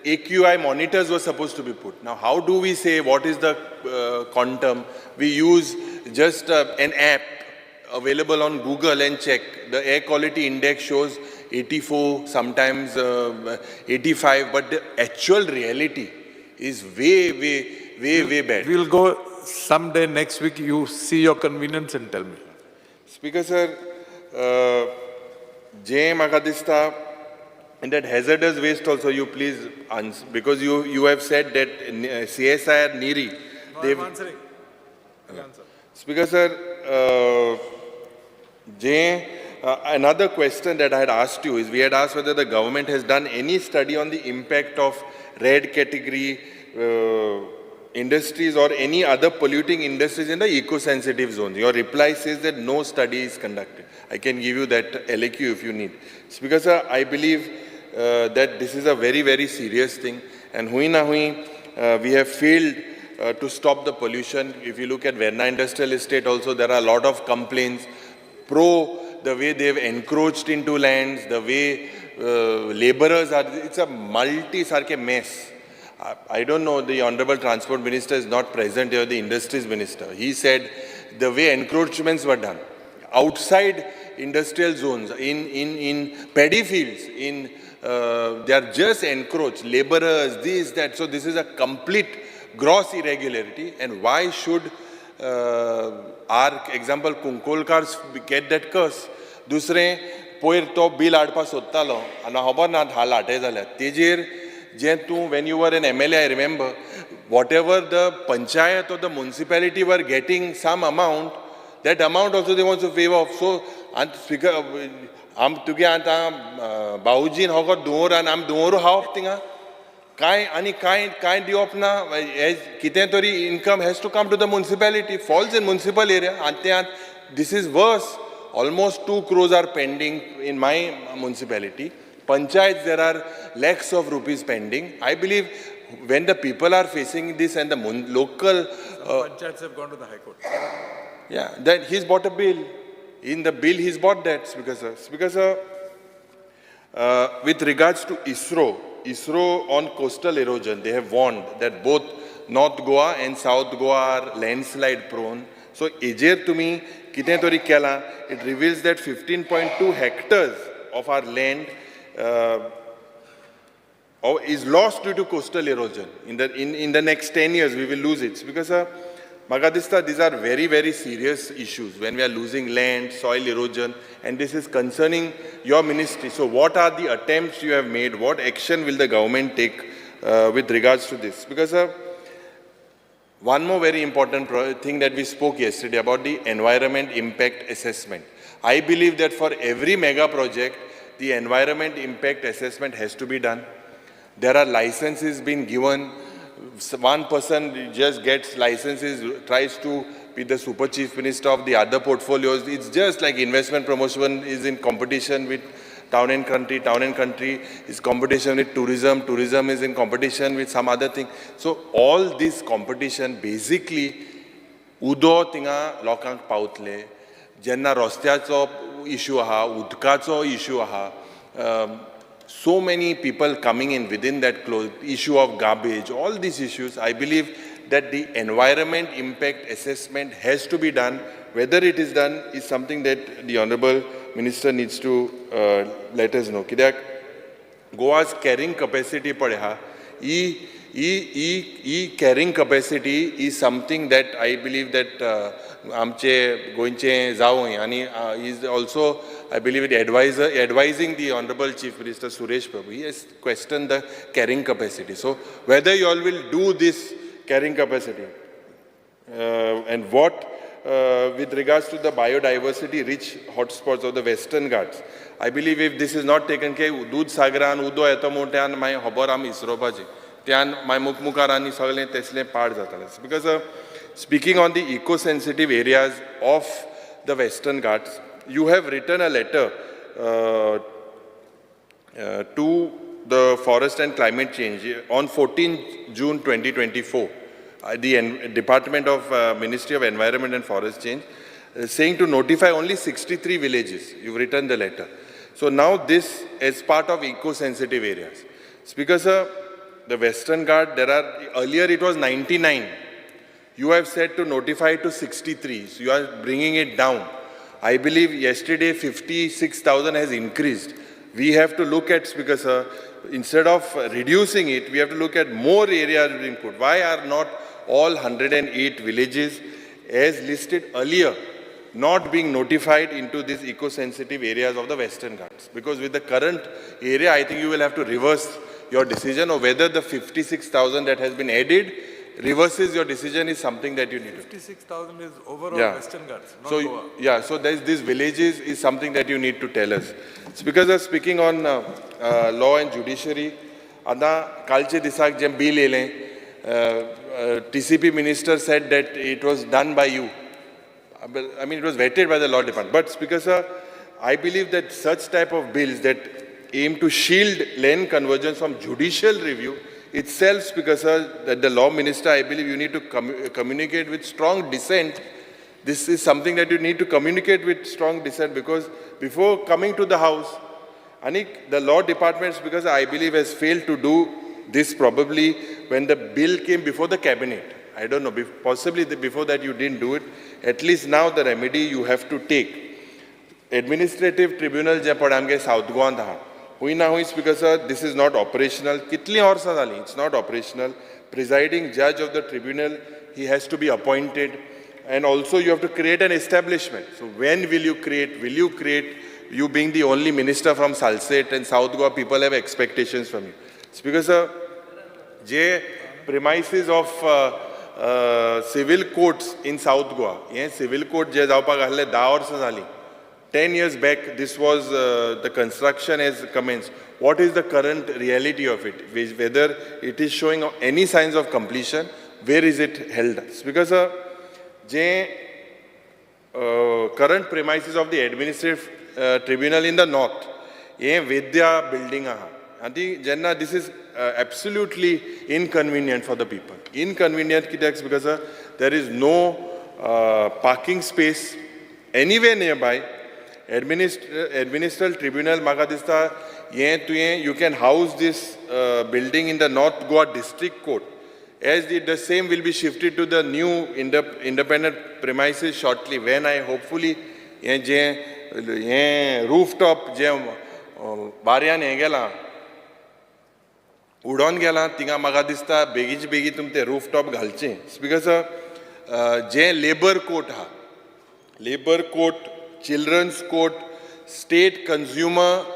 AQI monitors were supposed to be put. Now, how do we say what is the quantum? We use just an app available on Google and check. The air quality index shows 84, sometimes 85, but the actual reality is way bad. We'll go someday next week, you see your convenience and tell me. Speaker sir, Jay Magadista, in that hazardous waste also you please answer, because you have said that CSIR NEERI. I'm answering. Speaker sir, Jay, another question that I had asked you is, we had asked whether the government has done any study on the impact of red category industries or any other polluting industries in the eco-sensitive zones. Your reply says that no study is conducted. I can give you that LAQ if you need. Speaker sir, I believe that this is a very serious thing, and we have failed to stop the pollution. If you look at Verna Industrial Estate also, there are a lot of complaints the way they've encroached into lands, the way laborers are, it's a multi-sarke mess. I don't know, the Honorable Transport Minister is not present here, the Industries Minister. He said the way encroachments were done, outside industrial zones, in paddy fields, they are just encroached, laborers, this, that. So this is a complete gross irregularity. And why should our example Kunkolkars get that curse? दुसरें पयर तो bill हाडपा सोदतालो आनी खबर ना हाल हाडय जाल्यार तेजेर जें तूं when you were an MLA, I remember, whatever the panchayat or the municipality were getting some amount, that amount also they want to waive off. So, and speaker, आम तुगे आतां बावजीन हो दोंगर आनी आमी दोंगरू हावप थिंगा कांय दिवप ना कितें तरी income has to come to the municipality, falls in municipal area, and this is worse. Almost 2 crores are pending in my municipality. Panchayats, there are lakhs of rupees pending. I believe when the people are facing this and the local... Panchayats have gone to the High Court. Yeah, then he's bought a bill. In the bill, he's bought that, Speaker Sir. Speaker Sir, with regards to ISRO on coastal erosion, they have warned that both North Goa and South Goa are landslide prone. So, ejer to me, kiten tori kela, it reveals that 15.2 hectares of our land is lost due to coastal erosion. In the next 10 years, we will lose it. Because Magadista, these are very, very serious issues when we are losing land, soil erosion, and this is concerning your ministry. So what are the attempts you have made? What action will the government take with regards to this? Because one more very important thing that we spoke yesterday about the environment impact assessment. I believe that for every mega project, the environment impact assessment has to be done. There are licenses being given. One person just gets licenses, tries to be the super chief minister of the other portfolios. It's just like investment promotion is in competition with town and country is competition with tourism is in competition with some other thing. So all this competition basically udo tinga lokank pautle, jenna rostyacho issue aha, udkacho issue aha, so many people coming in within that issue of garbage, all these issues, I believe that the environment impact assessment has to be done. Whether it is done is something that the Honorable Minister needs to let us know. Kidak Goa's carrying capacity padha, carrying capacity is something that I believe that amche goinche zaoi, and is also, I believe, advising the Honorable Chief Minister Suresh Prabhu. He has questioned the carrying capacity. So whether you all will do this carrying capacity and what with regards to the biodiversity rich hotspots of the Western Ghats, I believe if this is not taken care, Dudh Sagaran, Udo Etamotyan, my Hoboram Isrobaji, Tian, my Mukmukarani Sagale Tesle Pad Zatalas. Because speaking on the eco-sensitive areas of the Western Ghats, you have written a letter to the Forest and Climate Change on 14 June 2024. The Department of Ministry of Environment and Forest Change saying to notify only 63 villages. You've written the letter. So now this is part of eco-sensitive areas. Speaker Sir, the Western Ghat, earlier it was 99. You have said to notify to 63. So you are bringing it down. I believe yesterday 56,000 has increased. We have to look at, Speaker Sir, instead of reducing it, we have to look at more areas being put. Why are not all 108 villages as listed earlier not being notified into these eco-sensitive areas of the Western Ghats? Because with the current area, I think you will have to reverse your decision, or whether the 56,000 that has been added reverses your decision is something that you need to. 56,000 is overall Western Ghats, not so, Goa. Yeah, so these villages is something that you need to tell us. Speaker, speaking on law and judiciary, Ada Kalche Disak Jem bill TCP minister said that it was done by you. I mean, it was vetted by the law department. But Speaker Sir, I believe that such type of bills that aim to shield land convergence from judicial review itself, Speaker Sir, that the law minister, I believe you need to communicate with strong dissent. This is something that you need to communicate with strong dissent, because before coming to the House, Anik, the law department, because I believe has failed to do this probably when the bill came before the cabinet, I don't know, possibly before that you didn't do it. At least now the remedy you have to take. Administrative tribunal J per आमगे south गोवान आहा हुई ना हुई speaker sir this is not operational कितली वर्सां जाली it's not operational presiding जज of the tribunal he has to be appointed and also you have to create an establishment. So when will you create, you being the only minister from Salsette and South Goa, people have expectations from you. Speaker sir, je premises of civil courts in South Goa, ye civil court je जावपाक आहले 10 वर्सां जाली. 10 years back, this was, the construction has commenced. What is the current reality of it? Whether it is showing any signs of completion, where is it held? Because the current premises of the administrative tribunal in the north, Vidya building, this is absolutely inconvenient for the people. Inconvenient because there is no parking space anywhere nearby. Administrative tribunal, you can house this building in the North Goa District Court. As the same will be shifted to the new independent premises shortly, when I hopefully rooftop baryan gela udon gela tinga maga dista begi tum te rooftop ghalche because labor court, children's court, state consumer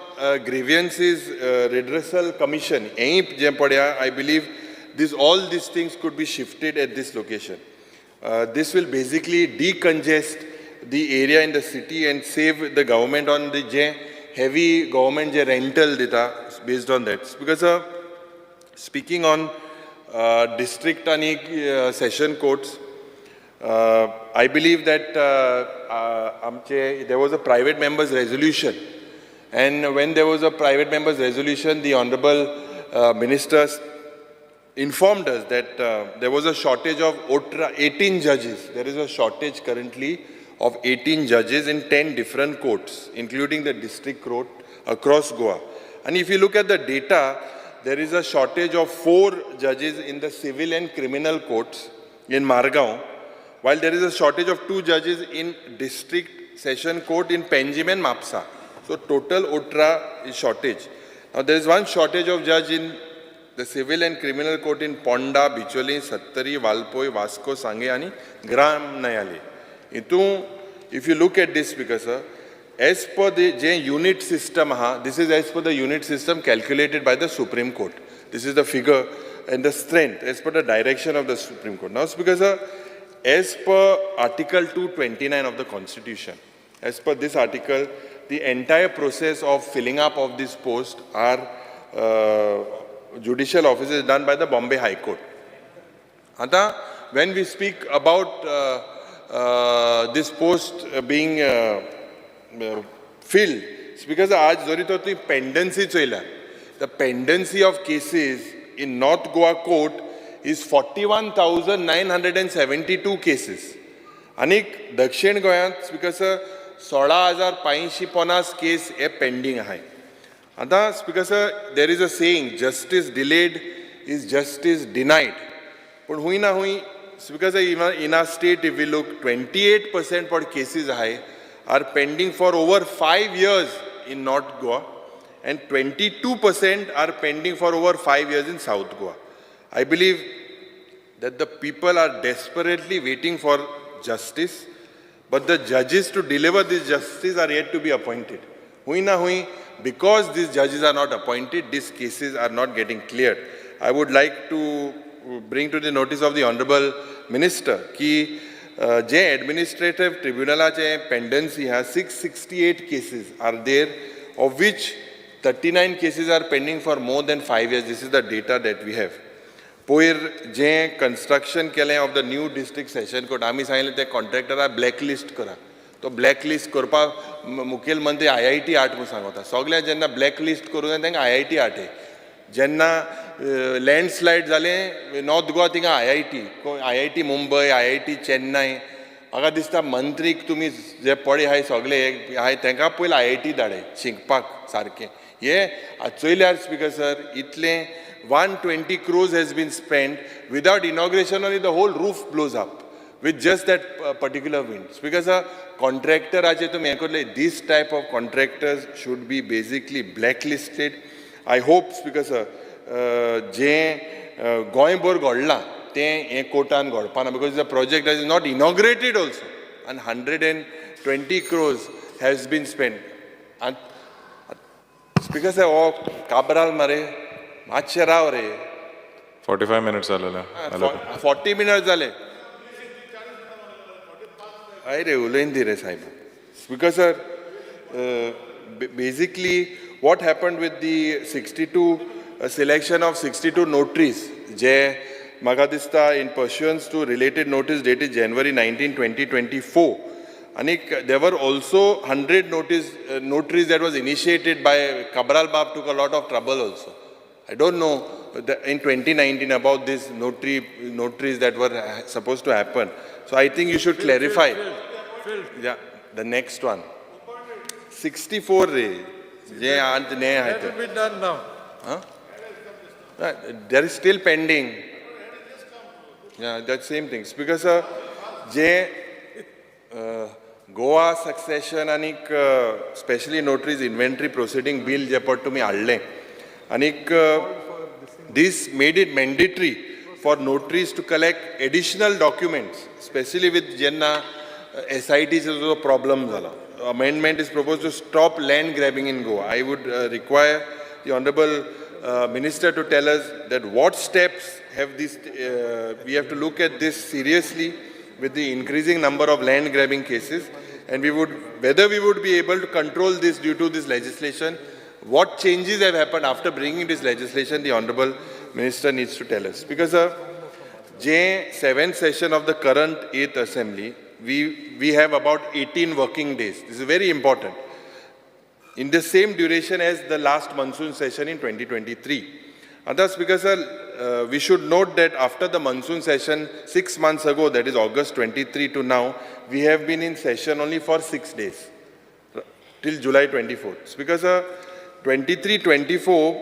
grievances redressal commission I believe all these things could be shifted at this location. This will basically decongest the area in the city and save the government on the heavy government rental data based on that. Because speaking on district and session courts, I believe that there was a private member's resolution, and when there was a private member's resolution, the Honorable Ministers informed us that there was a shortage of 18 judges. There is a shortage currently of 18 judges in 10 different courts, including the district court across Goa. And if you look at the data, there is a shortage of 4 judges in the civil and criminal courts in Margao, while there is a shortage of 2 judges in district session court in Panjim and Mapsa. So total OTRA is shortage. Now there is one shortage of judge in the civil and criminal court in Ponda, Bicholi, Sattari, Valpoi, Vasco, Sange and Gram Nayali. If you look at this, because as per the unit system, this is as per the unit system calculated by the Supreme Court. This is the figure and the strength as per the direction of the Supreme Court. Now, because as per Article 229 of the Constitution, as per this article, the entire process of filling up of this post are judicial offices done by the Bombay High Court. Ata, when we speak about this post being filled, it's because the pendency of cases in North Goa Court is 41,972 cases. Anik Dakshin Goyant, because 16,550 case is pending. Because there is a saying, justice delayed is justice denied. But hui na hui, because in our state, if we look, 28% of cases are pending for over 5 years in North Goa, and 22% are pending for over 5 years in South Goa. I believe that the people are desperately waiting for justice, but the judges to deliver this justice are yet to be appointed. Hui na hui, because these judges are not appointed, these cases are not getting cleared. I would like to bring to the notice of the Honorable Minister कि administrative tribunal pendency has 668 cases are there, of which 39 cases are pending for more than 5 years. This is the data that we have. Poir construction of the new district session court, आमी सांगितले ते contractor blacklist करा. तो blacklist करपा मुखेलमंत्री IIT 8 म्हणून सांगता. सगळ्या जेन्ना blacklist करून तांकां IIT 8 जेन्ना लँडस्लायड जालें नॉर्थ गोवा थिंगा IIT मुंबय, IIT चेन्नई, म्हाका दिसता मंत्रीक तुमी जे पडे आहाय सगळे आहाय तांकां पयलीं IIT धाडय शिकपाक सारकें. हे चोयल्यार स्पीकर सर इतलें 120 crores has been spent. Without inauguration, only the whole roof blows up with just that particular wind. Because a contractor, this type of contractors should be basically blacklisted. I hope, because Goimbor Godla, Kotan Godpana, because the project is not inaugurated also, and 120 crores has been spent. And because of Cabral Mare, Machera Re, 45 minutes. 40 minutes. Because basically what happened with the 62 selection of 62 notaries, Je Magadista in pursuance to related notice dated January 19, 2024. And there were also 100 notaries that was initiated by Cabral Bab, took a lot of trouble also. I don't know in 2019 about these notaries that were supposed to happen. So I think you should clarify. Yeah, the next one. 64 re. That will be done now. Huh? There is still pending. Yeah, that same things. Because Goa succession and especially notaries inventory proceeding bill to me adle. And this made it mandatory for notaries to collect additional documents, especially with Jenna SITs is a problem. Amendment is proposed to stop land grabbing in Goa. I would require the Honorable Minister to tell us that what steps have this, we have to look at this seriously with the increasing number of land grabbing cases, and whether we would be able to control this due to this legislation. What changes have happened after bringing this legislation, the Honorable Minister needs to tell us. Because J7th session of the current 8th Assembly, we have about 18 working days. This is very important. In the same duration as the last monsoon session in 2023. And that's because we should note that after the monsoon session 6 months ago, that is August 23 to now, we have been in session only for 6 days, till July 24th. Because 23-24,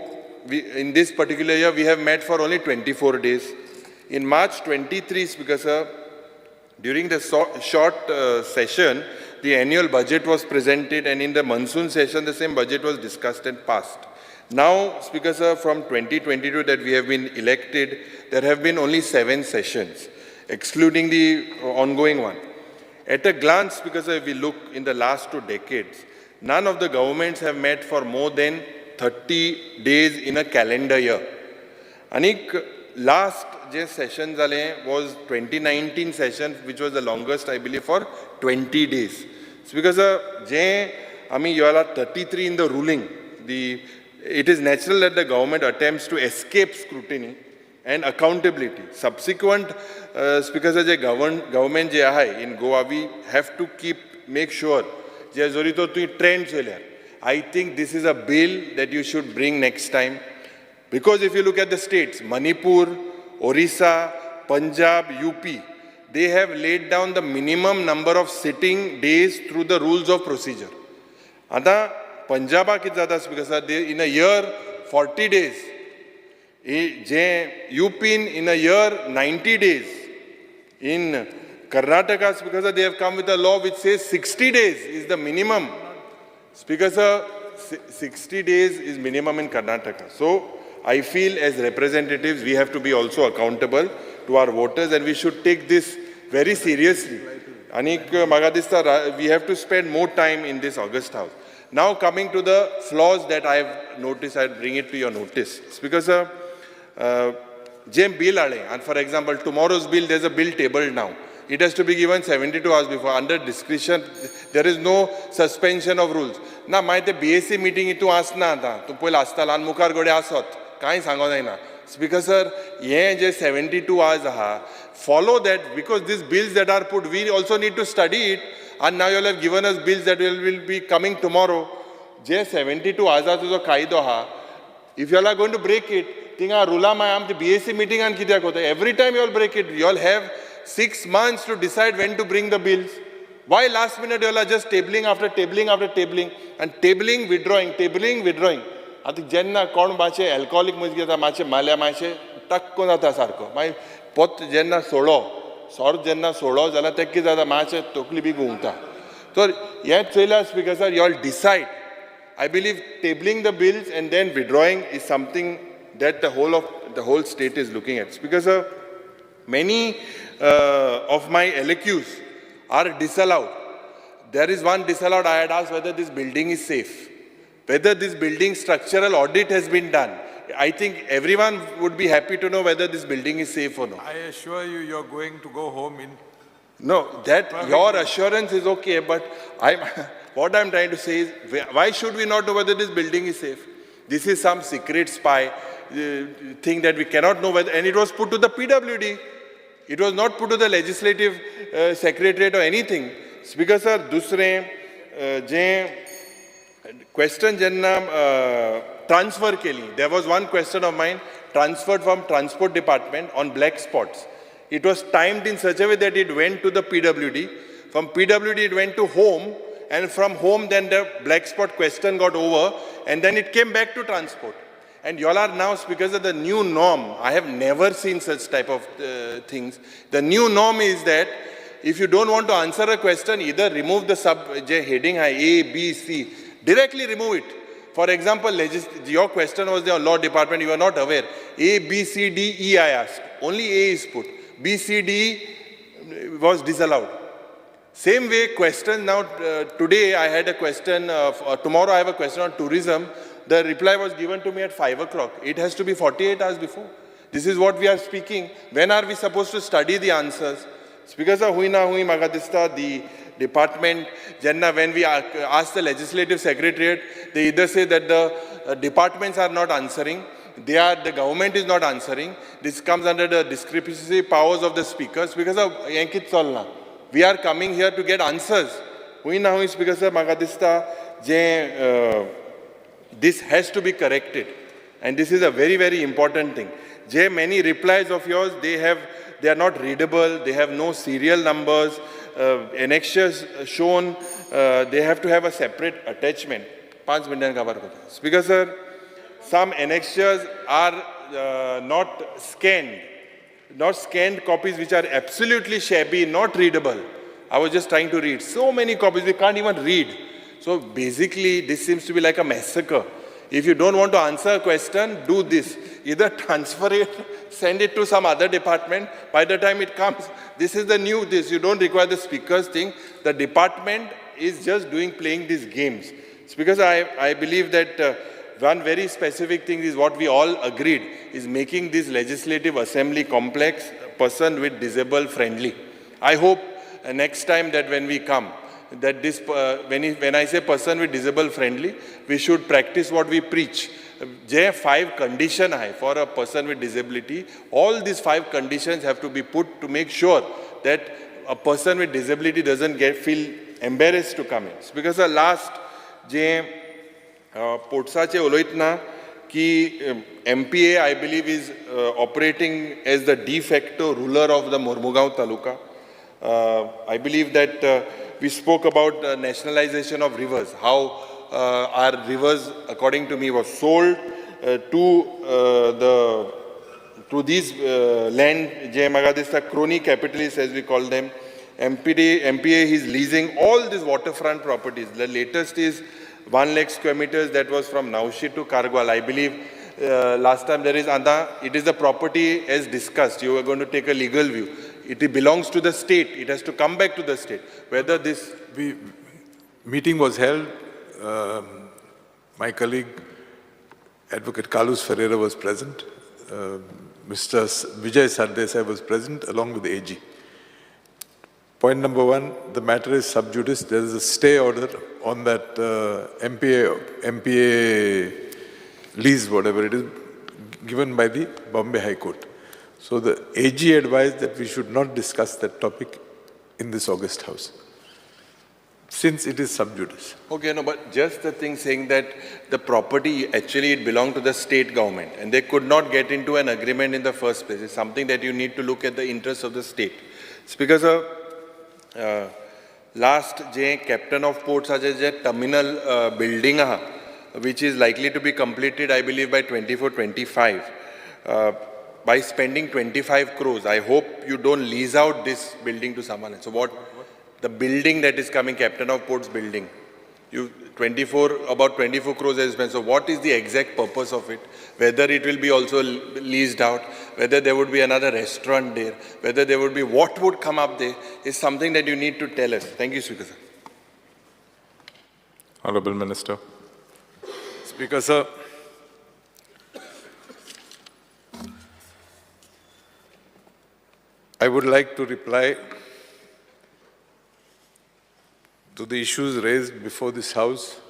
in this particular year, we have met for only 24 days. In March 23, because during the short session, the annual budget was presented, and in the monsoon session, the same budget was discussed and passed. Now, Speaker Sir, from 2022 that we have been elected, there have been only 7 sessions, excluding the ongoing one. At a glance, Speaker Sir, if we look in the last 2 decades, none of the governments have met for more than 30 days in a calendar year. Anik last session was 2019 session, which was the longest, I believe, for 20 days. So because you are 33 in the ruling, it is natural that the government attempts to escape scrutiny and accountability. Subsequent, because the government in Goa, we have to make sure trend. I think this is a bill that you should bring next time. Because if you look at the states, Manipur, Orissa, Punjab, UP, they have laid down the minimum number of sitting days through the rules of procedure. Ata Punjab because in a year 40 days, UP in a year 90 days. In Karnataka, because they have come with a law which says 60 days is the minimum. Because 60 days is minimum in Karnataka. So I feel as representatives, we have to be also accountable to our voters, and we should take this very seriously. Anik Magadista, we have to spend more time in this August House. Now coming to the flaws that I have noticed, I'll bring it to your notice. It's because Jem bill and for example, tomorrow's bill, there's a bill tabled now. It has to be given 72 hours before. Under discretion, there is no suspension of rules. Na, my the BSc meeting itu asna ta. Tu poil asta lan mukar gode asot. Kai sango na. Speaker sir, ye je 72 hours aha. Follow that, because these bills that are put, we also need to study it. And now you all have given us bills that will be coming tomorrow. Je 72 hours to kaido ha. If you all are going to break it, tinga rula ma am the BSc meeting and kidya kota. Every time you all break it, you all have 6 months to decide when to bring the bills. Why last minute you all are just tabling after tabling after tabling and tabling, withdrawing, tabling, withdrawing? आतां जेन्ना कोण मातशें एल्कोहोलीक मदीं घेता मातशें माल्या मातशें टक्को जाता सारको मागीर पोत जेन्ना सोडो सोर जेन्ना सोडो जाल्यार तें कितें जाता मातशें तकली बी घुंवता तर हें चयल्यार speaker sir you all decide I believe tabling the bills and then withdrawing is something that the whole state is looking at. Because many of my LQs are disallowed. There is one disallowed. I had asked whether this building is safe, whether this building structural audit has been done. I think everyone would be happy to know whether this building is safe or not. I assure you, you're going to go home in. No, that your assurance is okay, but what I'm trying to say is, why should we not know whether this building is safe? This is some secret spy thing that we cannot know whether, and it was put to the PWD. It was not put to the legislative secretariat or anything. Speaker sir, dusre je question jenna transfer keli. There was one question of mine transferred from transport department on black spots. It was timed in such a way that it went to the PWD. From PWD it went to home. And from home, then the black spot question got over, and then it came back to transport. And y'all are now, because of the new norm, I have never seen such type of things. The new norm is that if you don't want to answer a question, either remove the heading A, B, C, directly remove it. For example, your question was the law department, you are not aware. A, B, C, D, E I asked. Only A is put. B, C, D was disallowed. Same way, question now, today I had a question, tomorrow I have a question on tourism. The reply was given to me at 5 o'clock. It has to be 48 hours before. This is what we are speaking. When are we supposed to study the answers? Speaker sir, hui na hui magadista, the department, Jenna, when we ask the legislative secretariat, they either say that the departments are not answering, the government is not answering. This comes under the discrepancy powers of the speaker. Speaker sir, yankit solna. We are coming here to get answers. We now, Speaker sir, magadista, this has to be corrected, and this is a very, very important thing. Many replies of yours, they are not readable. They have no serial numbers. Annexures shown. They have to have a separate attachment. 5 minutes cover. Speaker sir, some annexures are not scanned. Not scanned copies which are absolutely shabby, not readable. I was just trying to read. So many copies, we can't even read. So basically, this seems to be like a massacre. If you don't want to answer a question, do this. Either transfer it, send it to some other department. By the time it comes, this is the new this. You don't require the speaker's thing. The department is just playing these games. Because I believe that one very specific thing is what we all agreed, is making this legislative assembly complex, person with disable friendly. I hope next time that when we come, that this, when I say person with disable friendly, we should practice what we preach. There are 5 conditions for a person with disability. All these 5 conditions have to be put to make sure that a person with disability doesn't feel embarrassed to come in. Because the last, पोटसाचे उलयतना की MPA, I believe, is operating as the de facto ruler of the Mormugaon Taluka. I believe that we spoke about nationalization of rivers, how our rivers, according to me, were sold to these land, Magadista crony capitalists, as we call them. MPA is leasing all these waterfront properties. The latest is 1 lakh square meters that was from Naushi to Kargwal. I believe last time there is it is the property as discussed. You are going to take a legal view. It belongs to the state. It has to come back to the state. Whether this meeting was held, my colleague, Advocate Carlos Ferreira was present. Mr. Vijay Sardesai was present along with the AG. Point number 1, the matter is sub judice. There is a stay order on that MPA lease, whatever it is, given by the Bombay High Court. So the AG advised that we should not discuss that topic in this August House, since it is sub judice. Okay, no, but just the thing saying that the property, actually it belonged to the state government and they could not get into an agreement in the first place. It's something that you need to look at the interests of the state. Speaker sir, last captain of ports terminal building which is likely to be completed, I believe, by 24-25. By spending 25 crores, I hope you don't lease out this building to someone else. So what? The building that is coming, Captain of Ports building, about 24 crores has spent. So what is the exact purpose of it? Whether it will be also leased out, whether there would be another restaurant there, whether there would be, what would come up there is something that you need to tell us. Thank you, Speaker sir. Honorable Minister. Speaker sir, I would like to reply to the issues raised before this House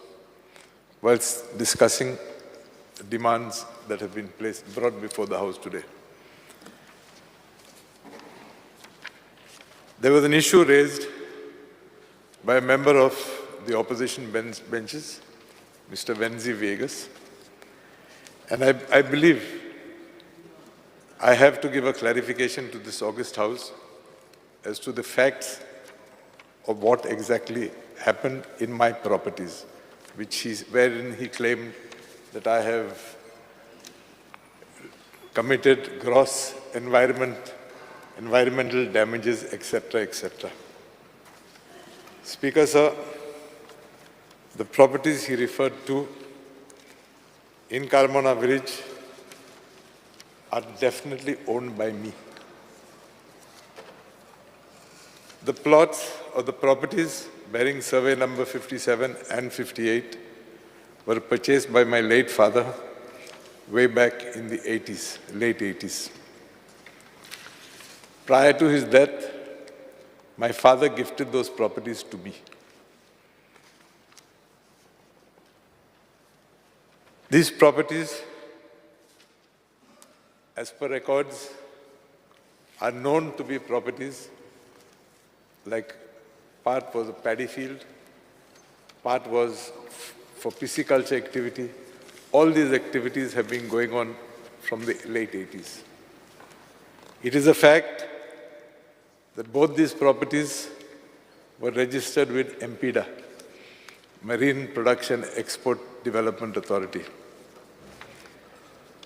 whilst discussing the demands that have been brought before the House today. There was an issue raised by a member of the opposition benches, Mr. Venzi Vegas, and I believe I have to give a clarification to this august House as to the facts of what exactly happened in my properties, wherein he claimed that I have committed gross environmental damages, etc., etc. Speaker sir, the properties he referred to in Carmona village are definitely owned by me. The plots or the properties bearing survey number 57 and 58 were purchased by my late father way back in the 80s, late 80s. Prior to his death, my father gifted those properties to me. These properties, as per records, are known to be properties like part was a paddy field, part was for pisciculture activity. All these activities have been going on from the late 80s. It is a fact that both these properties were registered with MPDA, Marine Production Export Development Authority.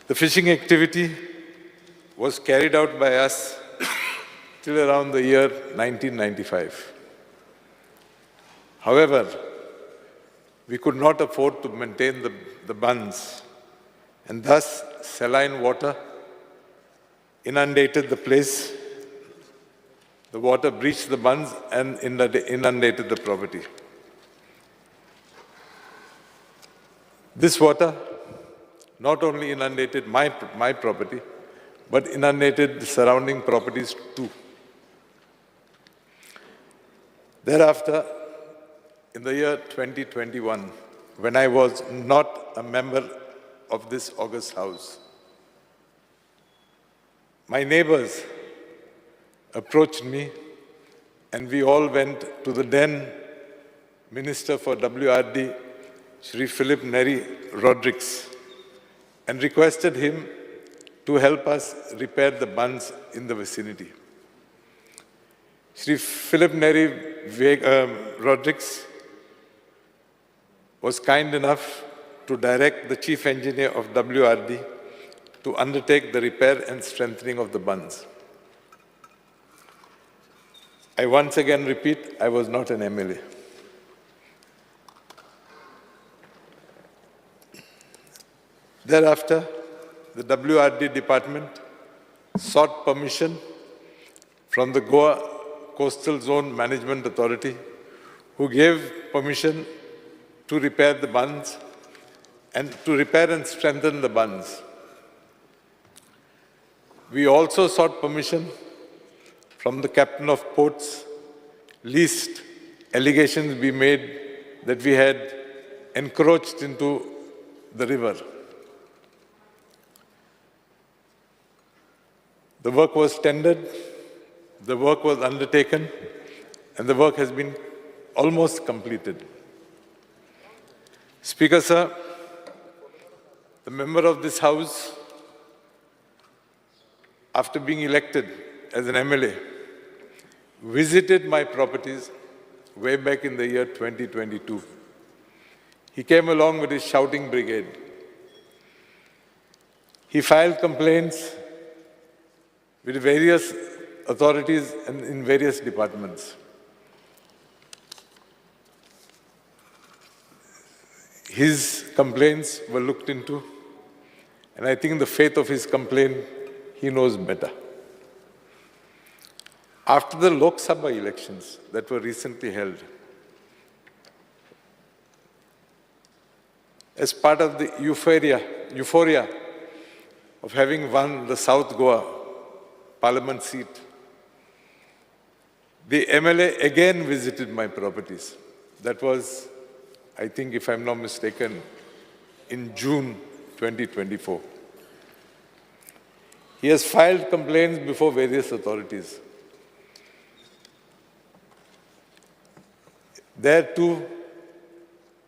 The fishing activity was carried out by us till around the year 1995. However, we could not afford to maintain the bunds, and thus saline water inundated the place. The water breached the bunds and inundated the property. This water not only inundated my property, but inundated the surrounding properties too. Thereafter, in the year 2021, when I was not a member of this august House, my neighbors approached me and we all went to the then Minister for WRD, Shri Philip Neri Rodrigues, and requested him to help us repair the bunds in the vicinity. Shri Philip Neri Rodrigues was kind enough to direct the Chief Engineer of WRD to undertake the repair and strengthening of the bunds. I once again repeat, I was not an MLA. Thereafter, the WRD department sought permission from the Goa Coastal Zone Management Authority, who gave permission to repair the bunds and to repair and strengthen the bunds. We also sought permission from the Captain of Ports, lest allegations be made that we had encroached into the river. The work was tendered, the work was undertaken, and the work has been almost completed. Speaker sir, the member of this House, after being elected as an MLA, visited my properties way back in the year 2022. He came along with his shouting brigade. He filed complaints with various authorities and in various departments. His complaints were looked into, and I think the faith of his complaint, he knows better. After the Lok Sabha elections that were recently held, as part of the euphoria of having won the South Goa Parliament seat, the MLA again visited my properties. That was, I think, if I'm not mistaken, in June 2024. He has filed complaints before various authorities. There too,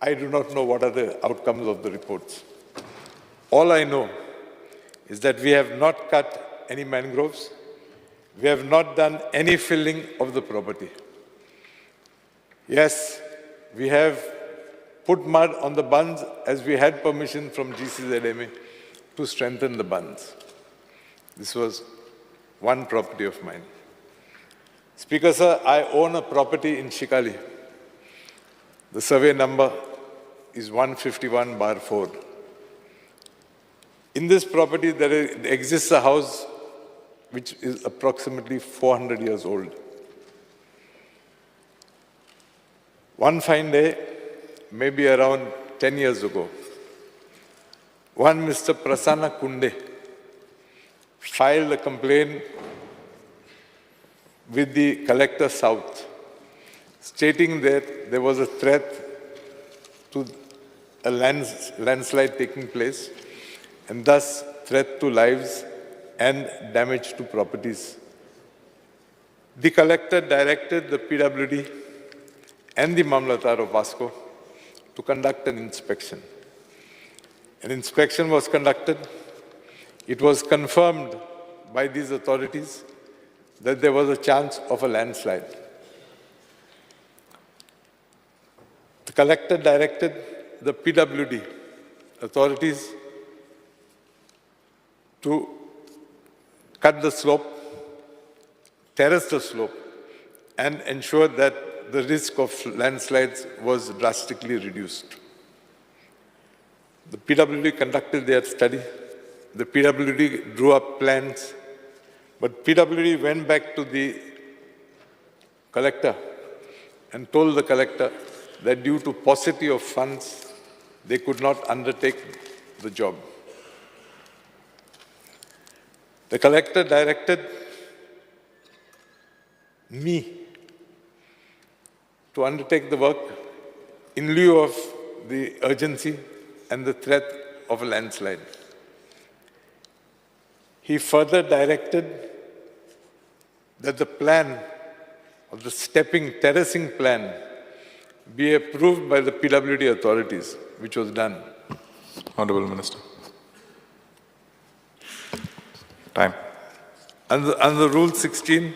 I do not know what are the outcomes of the reports. All I know is that we have not cut any mangroves. We have not done any filling of the property. Yes, we have put mud on the bunds as we had permission from GCZMA to strengthen the bunds. This was one property of mine. Speaker, sir, I own a property in Shikali. The survey number is 151/4. In this property, there exists a house which is approximately 400 years old. One fine day, maybe around 10 years ago, one Mr. Prasanna Kunde filed a complaint with the Collector South, stating that there was a threat to a landslide taking place, and thus threat to lives and damage to properties. The collector directed the PWD and the Mamlatar of Vasco to conduct an inspection. An inspection was conducted. It was confirmed by these authorities that there was a chance of a landslide. The collector directed the PWD authorities to cut the slope, terrace the slope, and ensure that the risk of landslides was drastically reduced. The PWD conducted their study. The PWD drew up plans, but PWD went back to the collector and told the collector that due to paucity of funds, they could not undertake the job. The collector directed me to undertake the work in lieu of the urgency and the threat of a landslide. He further directed that the plan of the terracing plan be approved by the PWD authorities, which was done. Honorable Minister. Time. Under Rule 16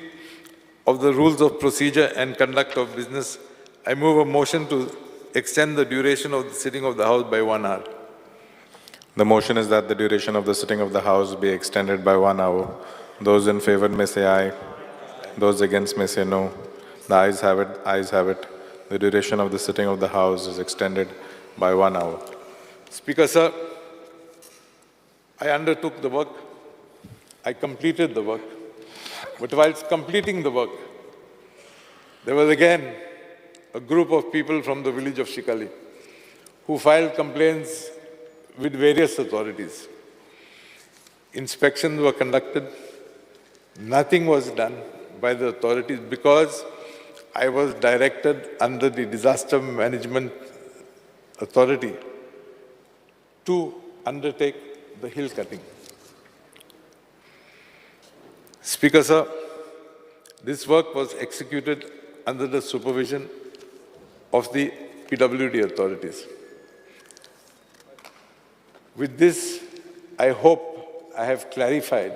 of the Rules of Procedure and Conduct of Business, I move a motion to extend the duration of the sitting of the House by 1 hour. The motion is that the duration of the sitting of the House be extended by 1 hour. Those in favor may say aye. Those against may say no. The ayes have it. Ayes have it. The duration of the sitting of the House is extended by 1 hour. Speaker, sir, I undertook the work. I completed the work. But whilst completing the work, there was again a group of people from the village of Shikali who filed complaints with various authorities. Inspections were conducted. Nothing was done by the authorities because I was directed under the Disaster Management Authority to undertake the hill cutting. Speaker, sir, this work was executed under the supervision of the PWD authorities. With this, I hope I have clarified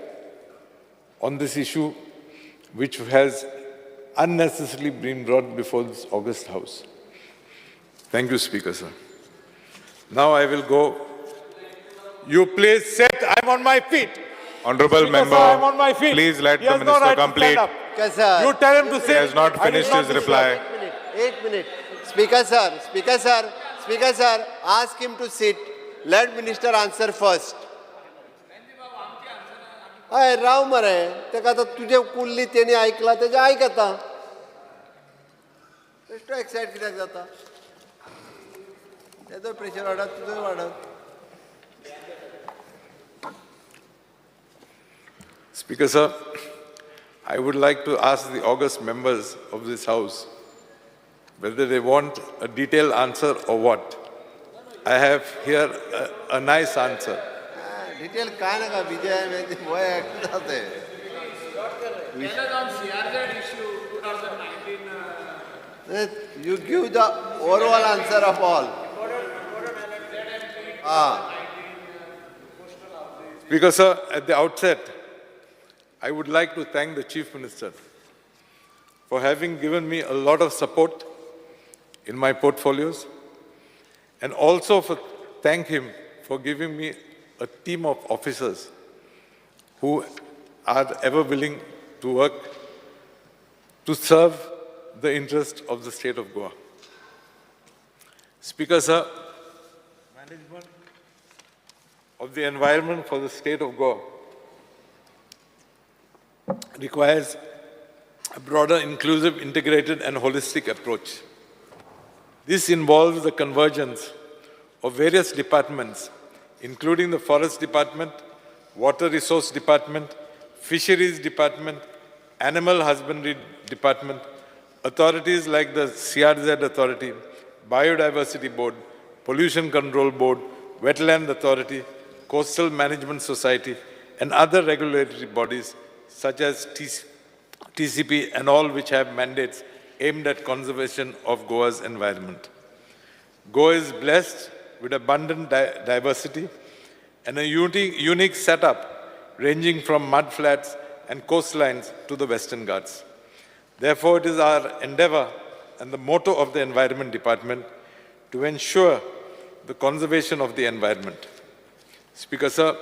on this issue which has unnecessarily been brought before this August House. Thank you, Speaker, sir. Now I will go. You please sit, I'm on my feet. Honorable Speaker, member, sir, I'm on my feet. please let He the has no minister right to complete. stand up. Speaker, sir. You tell him to sit. He has not I will finished not his disturb. reply. 8 minutes. Speaker, sir. Speaker, sir. Speaker, sir. Ask him to sit. Let minister answer first. हय राव मरे तेका आतां तुजे कुल्ली तेणी ऐकला तेजे आयक आतां बेश्टो एक्सायट कित्याक जाता तेजो प्रेशर वाडत तुजोय वाडत Speaker, sir, I would like to ask the august members of this House whether they want a detailed answer or what. I have here a nice answer. Detail काय नाका विजय वय एक्ट जाते You give the overall answer of all. Speaker, sir, at the outset, I would like to thank the Chief Minister for having given me a lot of support in my portfolios and also thank him for giving me a team of officers who are ever willing to work to serve the interest of the state of Goa. Speaker, sir, management of the environment for the state of Goa requires a broader, inclusive, integrated and holistic approach. This involves the convergence of various departments, including the Forest Department, Water Resource Department, Fisheries Department, Animal Husbandry Department, authorities like the CRZ Authority, Biodiversity Board, Pollution Control Board, Wetland Authority, Coastal Management Society, and other regulatory bodies such as TCP and all which have mandates aimed at conservation of Goa's environment. Goa is blessed with abundant diversity and a unique setup ranging from mudflats and coastlines to the Western Ghats. Therefore, it is our endeavor and the motto of the Environment Department to ensure the conservation of the environment. Speaker, sir,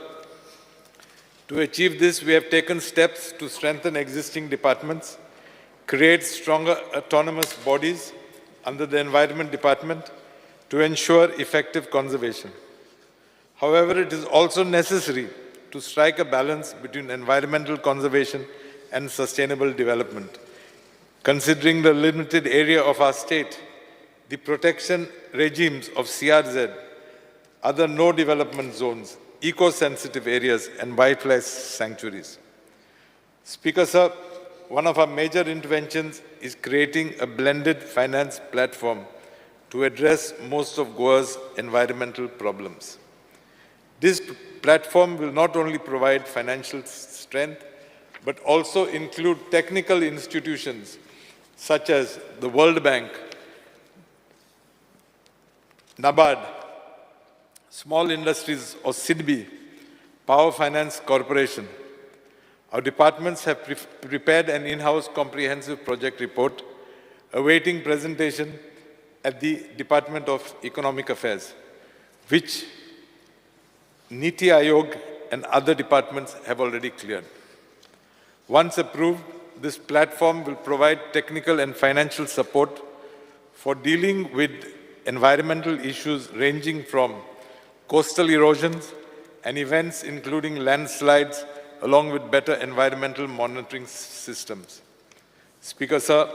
to achieve this, we have taken steps to strengthen existing departments, create stronger autonomous bodies under the Environment Department to ensure effective conservation. However, it is also necessary to strike a balance between environmental conservation and sustainable development. Considering the limited area of our state, the protection regimes of CRZ, other no development zones, eco-sensitive areas and wildlife sanctuaries. Speaker, sir, one of our major interventions is creating a blended finance platform to address most of Goa's environmental problems. This platform will not only provide financial strength, but also include technical institutions such as the World Bank, NABARD, Small Industries or SIDBI, Power Finance Corporation. Our departments have prepared an in-house comprehensive project report awaiting presentation at the Department of Economic Affairs, which Niti Aayog and other departments have already cleared. Once approved, this platform will provide technical and financial support for dealing with environmental issues ranging from coastal erosions and events including landslides, along with better environmental monitoring systems. Speaker, sir,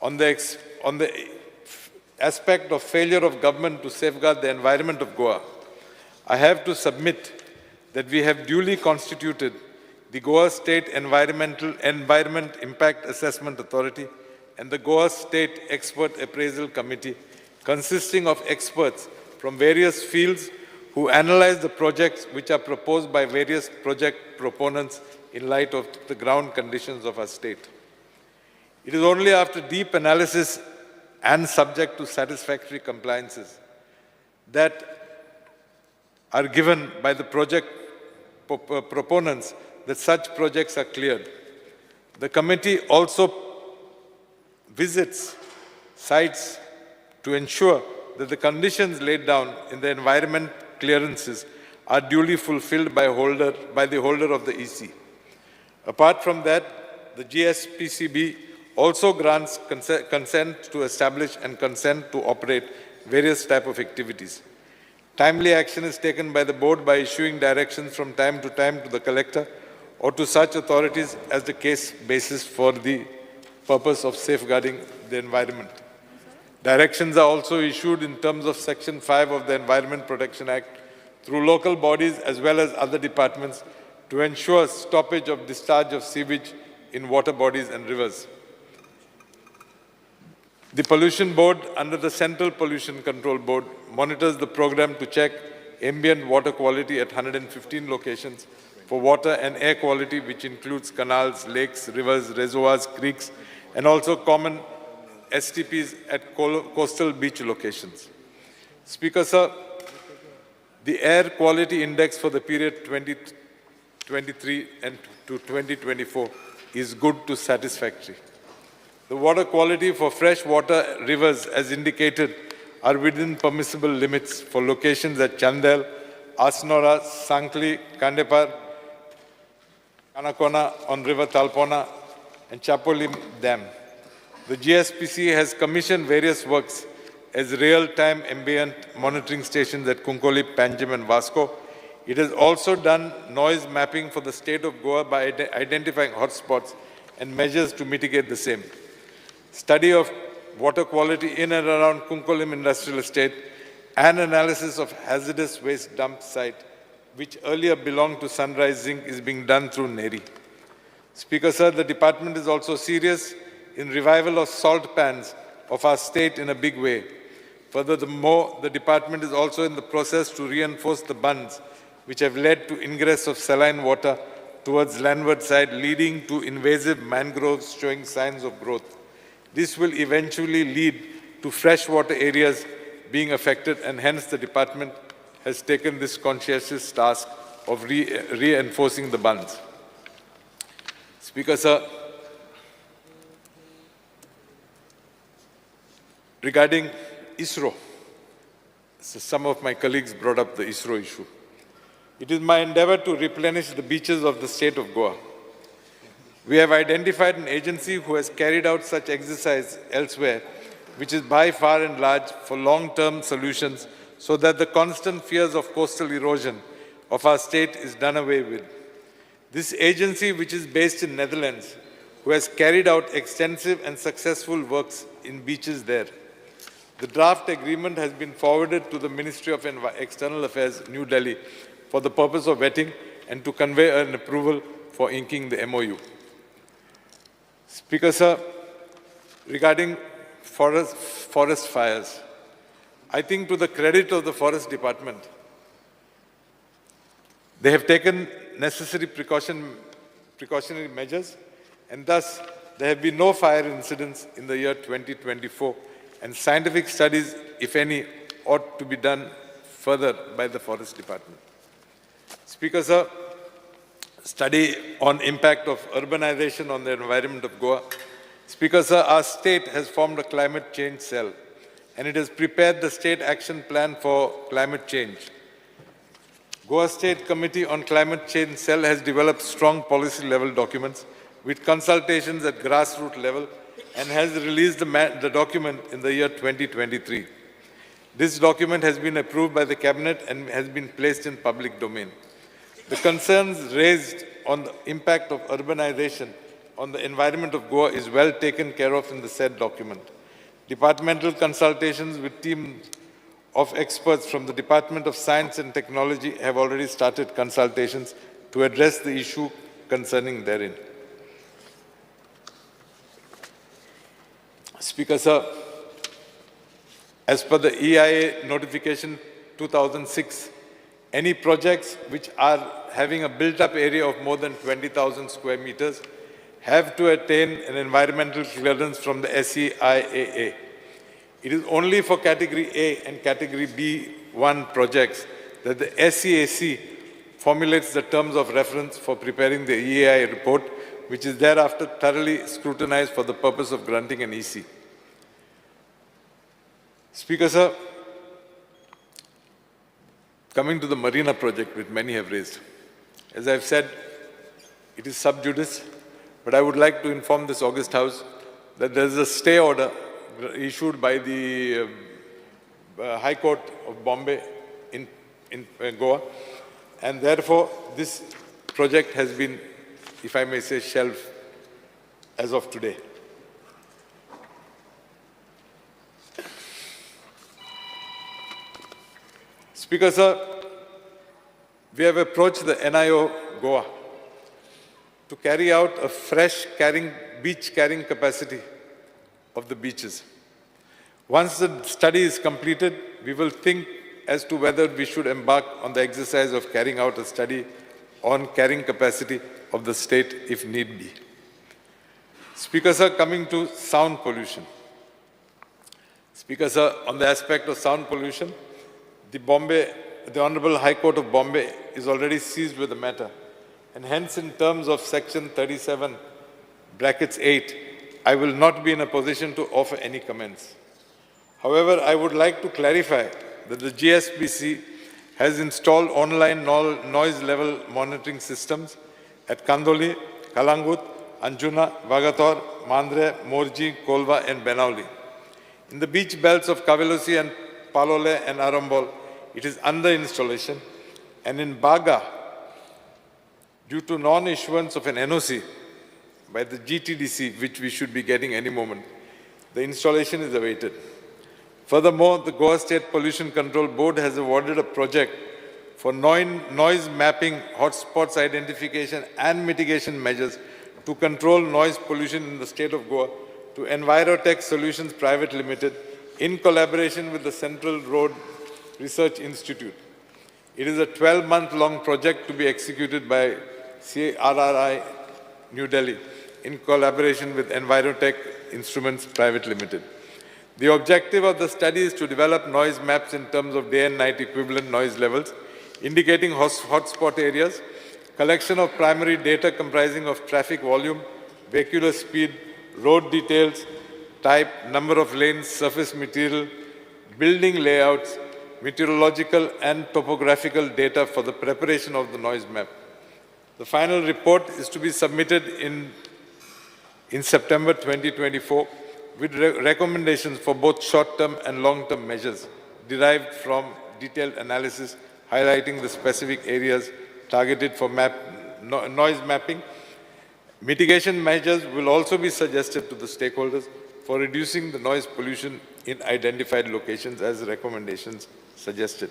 on the aspect of failure of government to safeguard the environment of Goa, I have to submit that we have duly constituted the Goa State Environment Impact Assessment Authority and the Goa State Expert Appraisal Committee, consisting of experts from various fields who analyze the projects which are proposed by various project proponents in light of the ground conditions of our state. It is only after deep analysis and subject to satisfactory compliances that are given by the project proponents that such projects are cleared. The committee also visits sites to ensure that the conditions laid down in the environment clearances are duly fulfilled by the holder of the EC. Apart from that, the GSPCB also grants consent to establish and consent to operate various types of activities. Timely action is taken by the board by issuing directions from time to the collector or to such authorities as the case basis for the purpose of safeguarding the environment. Directions are also issued in terms of Section 5 of the Environment Protection Act through local bodies as well as other departments to ensure stoppage of discharge of sewage in water bodies and rivers. The Pollution Board, under the Central Pollution Control Board, monitors the program to check ambient water quality at 115 locations for water and air quality, which includes canals, lakes, rivers, reservoirs, creeks, and also common STPs at coastal beach locations. Speaker, sir, the air quality index for the period 2023 and to 2024 is good to satisfactory. The water quality for freshwater rivers, as indicated, are within permissible limits for locations at Chandel, Asnora, Sankli, Kandepar, Kanakona on River Talpona, and Chapolim Dam. The GSPC has commissioned various works as real-time ambient monitoring stations at Kunkolip, Panjim, and Vasco. It has also done noise mapping for the state of Goa by identifying hotspots and measures to mitigate the same. Study of water quality in and around Kunkolim Industrial Estate and analysis of hazardous waste dump site, which earlier belonged to Sunrise Zinc, is being done through NERI. Speaker, sir, the department is also serious in revival of salt pans of our state in a big way. Furthermore, the department is also in the process to reinforce the bunds which have led to ingress of saline water towards landward side, leading to invasive mangroves showing signs of growth. This will eventually lead to freshwater areas being affected, and hence the department has taken this conscientious task of reinforcing the bunds. Speaker, sir, regarding ISRO, so some of my colleagues brought up the ISRO issue. It is my endeavor to replenish the beaches of the state of Goa. We have identified an agency who has carried out such exercise elsewhere, which is by far and large for long-term solutions so that the constant fears of coastal erosion of our state is done away with. This agency, which is based in Netherlands, who has carried out extensive and successful works in beaches there. The draft agreement has been forwarded to the Ministry of External Affairs, New Delhi, for the purpose of vetting and to convey an approval for inking the MOU. Speaker, sir, regarding forest fires, I think to the credit of the Forest Department, they have taken necessary precautionary measures, and thus there have been no fire incidents in the year 2024, and scientific studies, if any, ought to be done further by the Forest Department. Speaker, sir, study on impact of urbanization on the environment of Goa. Speaker, sir, our state has formed a climate change cell, and it has prepared the state action plan for climate change. Goa State Committee on Climate Change Cell has developed strong policy level documents with consultations at grassroots level and has released the document in the year 2023. This document has been approved by the Cabinet and has been placed in public domain. The concerns raised on the impact of urbanization on the environment of Goa is well taken care of in the said document. Departmental consultations with teams of experts from the Department of Science and Technology have already started consultations to address the issue concerning therein. Speaker, sir, as per the EIA notification 2006, any projects which are having a built-up area of more than 20,000 square meters have to attain an environmental clearance from the SEIAA. It is only for Category A and Category B1 projects that the SEAC formulates the terms of reference for preparing the EAI report, which is thereafter thoroughly scrutinized for the purpose of granting an EC. Speaker, sir, coming to the Marina project, which many have raised. As I've said, it is sub judice, but I would like to inform this August House that there is a stay order issued by the High Court of Bombay in Goa, and therefore this project has been, if I may say, shelved as of today. Speaker, sir, we have approached the NIO Goa to carry out a fresh beach carrying capacity of the beaches. Once the study is completed, we will think as to whether we should embark on the exercise of carrying out a study on carrying capacity of the state if need be. Speaker, sir, coming to sound pollution. Speaker, sir, on the aspect of sound pollution, the Honorable High Court of Bombay is already seized with the matter, and hence in terms of section 37, brackets 8, I will not be in a position to offer any comments. However, I would like to clarify that the GSBC has installed online noise level monitoring systems at Kandoli, Kalangut, Anjuna, Vagator, Mandre, Morji, Kolva and Benauli. In the beach belts of Kavelosi and Palole and Arambol, it is under installation, and in Baga, due to non-issuance of an NOC by the GTDC, which we should be getting any moment, the installation is awaited. Furthermore, the Goa State Pollution Control Board has awarded a project for noise mapping, hotspots identification and mitigation measures to control noise pollution in the state of Goa to Envirotech Solutions Private Limited in collaboration with the Central Road Research Institute. It is a 12-month-long project to be executed by CRRI New Delhi in collaboration with Envirotech Instruments Private Limited. The objective of the study is to develop noise maps in terms of day and night equivalent noise levels, indicating hotspot areas, collection of primary data comprising of traffic volume, vehicular speed, road details, type, number of lanes, surface material, building layouts, meteorological and topographical data for the preparation of the noise map. The final report is to be submitted in September 2024 with recommendations for both short-term and long-term measures derived from detailed analysis highlighting the specific areas targeted for noise mapping. Mitigation measures will also be suggested to the stakeholders for reducing the noise pollution in identified locations as recommendations suggested.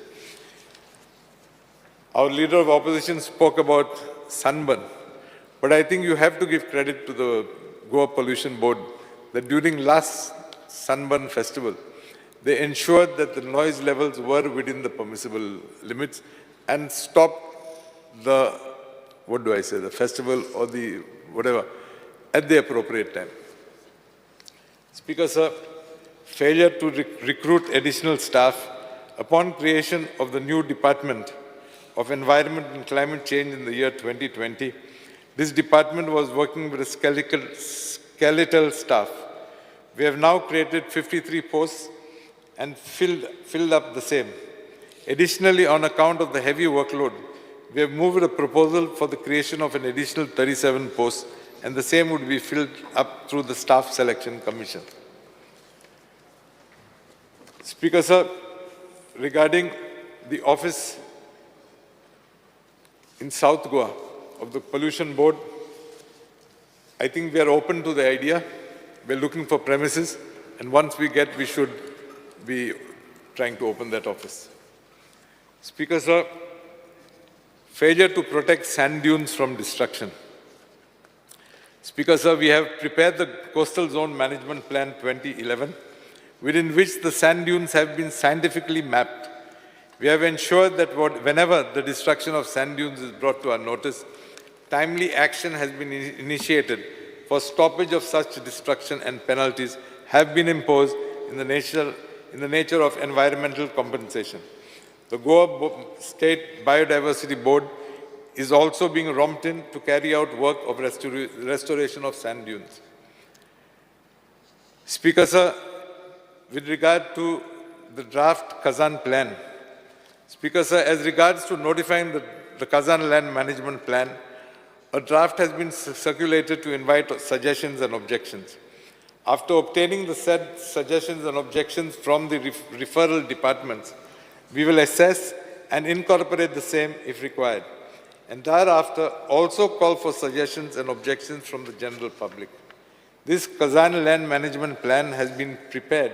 Our leader of opposition spoke about sunburn, but I think you have to give credit to the Goa Pollution Board that during last sunburn festival, they ensured that the noise levels were within the permissible limits and stopped the, the festival or the whatever, at the appropriate time. Speaker, sir, failure to recruit additional staff upon creation of the new Department of Environment and Climate Change in the year 2020, this department was working with a skeletal staff. We have now created 53 posts and filled up the same. Additionally, on account of the heavy workload, we have moved a proposal for the creation of an additional 37 posts, and the same would be filled up through the Staff Selection Commission. Speaker, sir, regarding the office in South Goa of the Pollution Board, I think we are open to the idea. We're looking for premises, and once we should be trying to open that office. Speaker, sir, failure to protect sand dunes from destruction. Speaker, sir, we have prepared the Coastal Zone Management Plan 2011, within which the sand dunes have been scientifically mapped. We have ensured that whenever the destruction of sand dunes is brought to our notice, timely action has been initiated for stoppage of such destruction, and penalties have been imposed in the nature of environmental compensation. The Goa State Biodiversity Board is also being romped in to carry out work of restoration of sand dunes. Speaker, sir, with regard to the draft Kazan plan, Speaker, sir, as regards to notifying the Kazan Land Management Plan, a draft has been circulated to invite suggestions and objections. After obtaining the said suggestions and objections from the referral departments, we will assess and incorporate the same if required, and thereafter also call for suggestions and objections from the general public. This Kazan Land Management Plan has been prepared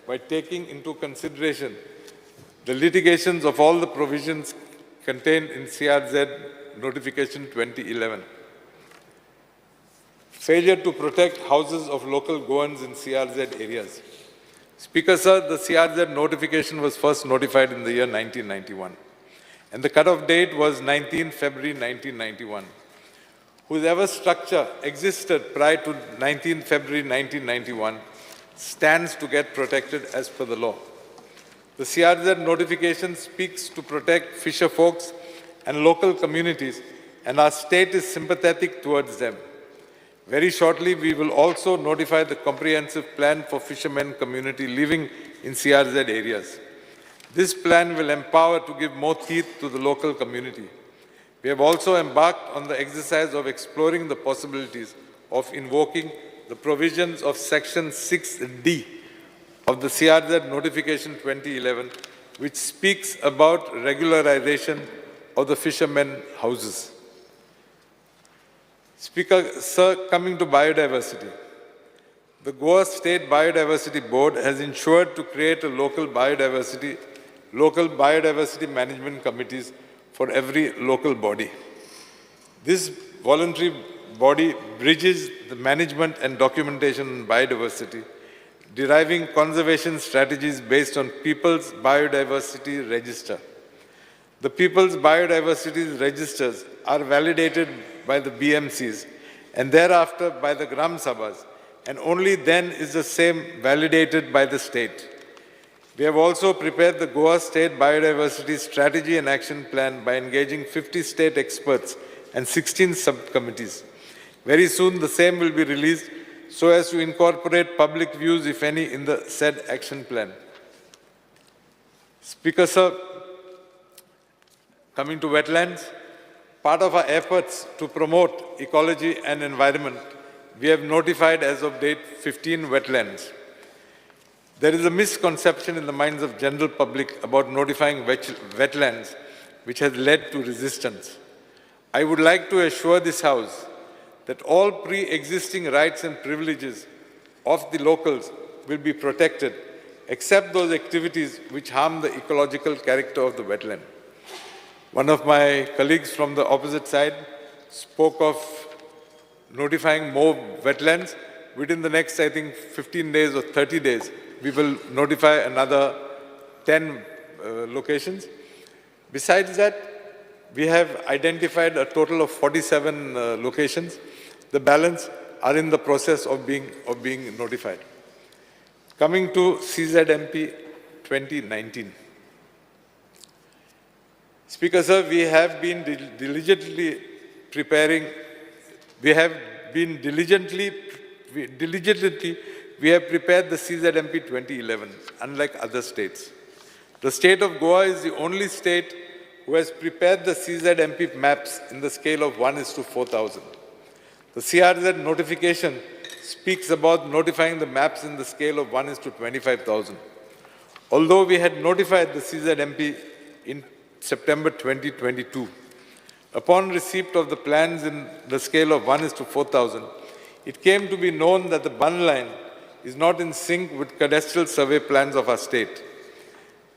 by taking into consideration the litigations of all the provisions contained in CRZ Notification 2011. Failure to protect houses of local Goans in CRZ areas. Speaker, sir, the CRZ notification was first notified in the year 1991, and the cutoff date was 19 February 1991. Whoever structure existed prior to 19 February 1991 stands to get protected as per the law. The CRZ notification speaks to protect fisher folks and local communities, and our state is sympathetic towards them. Very shortly, we will also notify the comprehensive plan for fishermen community living in CRZ areas. This plan will empower to give more teeth to the local community. We have also embarked on the exercise of exploring the possibilities of invoking the provisions of Section 6D of the CRZ Notification 2011, which speaks about regularization of the fishermen houses. Speaker, sir, coming to biodiversity. The Goa State Biodiversity Board has ensured to create a local biodiversity management committees for every local body. This voluntary body bridges the management and documentation on biodiversity, deriving conservation strategies based on People's Biodiversity Register. The People's Biodiversity Registers are validated by the BMCs and thereafter by the Gram Sabhas, and only then is the same validated by the state. We have also prepared the Goa State Biodiversity Strategy and Action Plan by engaging 50 state experts and 16 subcommittees. Very soon the same will be released so as to incorporate public views, if any, in the said action plan. Speaker, sir, coming to wetlands, part of our efforts to promote ecology and environment, we have notified as of date 15 wetlands. There is a misconception in the minds of general public about notifying wetlands, which has led to resistance. I would like to assure this House that all pre-existing rights and privileges of the locals will be protected, except those activities which harm the ecological character of the wetland. One of my colleagues from the opposite side spoke of notifying more wetlands. Within the next, I think, 15 days or 30 days, we will notify another 10 locations. Besides that, we have identified a total of 47 locations. The balance are in the process of being notified. Coming to CZMP 2019. Speaker, sir, we have been diligently preparing, we have prepared the CZMP 2011, unlike other states. The state of Goa is the only state who has prepared the CZMP maps in the scale of 1:4,000. The CRZ notification speaks about notifying the maps in the scale of 1:25,000. Although we had notified the CZMP in September 2022, upon receipt of the plans in the scale of 1:4,000, it came to be known that the bun line is not in sync with cadastral survey plans of our state.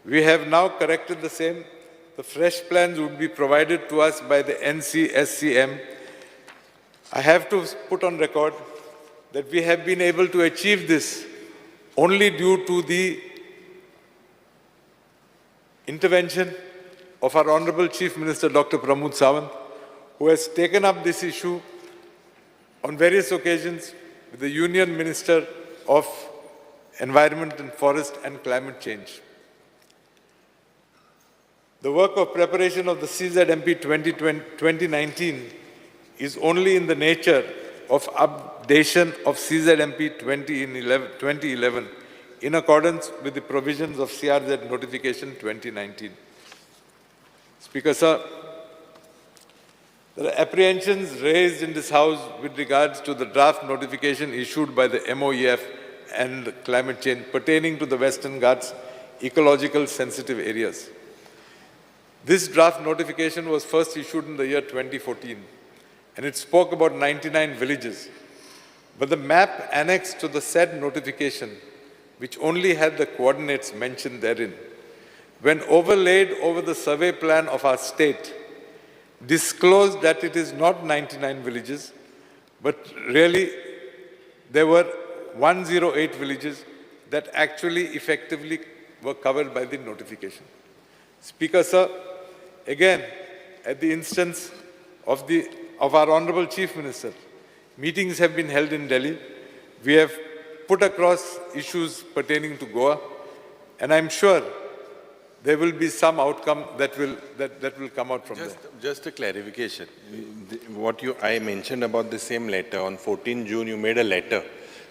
We have now corrected the same. The fresh plans would be provided to us by the NCSCM. I have to put on record that we have been able to achieve this only due to the intervention of our Honorable Chief Minister, Dr. Pramod Sawant, who has taken up this issue on various occasions with the Union Minister of Environment and Forest and Climate Change. The work of preparation of the CZMP 2019 is only in the nature of updation of CZMP 2011 in accordance with the provisions of CRZ Notification 2019. Speaker, sir, there are apprehensions raised in this House with regards to the draft notification issued by the MOEF and climate change pertaining to the Western Ghats ecological sensitive areas. This draft notification was first issued in the year 2014, and it spoke about 99 villages. But the map annexed to the said notification, which only had the coordinates mentioned therein, when overlaid over the survey plan of our state, disclosed that it is not 99 villages, but really there were 108 villages that actually effectively were covered by the notification. Speaker, sir, again, at the instance of our Honorable Chief Minister, meetings have been held in Delhi. We have put across issues pertaining to Goa, and I'm sure there will be some outcome that will come out from there. Just a clarification. I mentioned about the same letter, on 14 June you made a letter.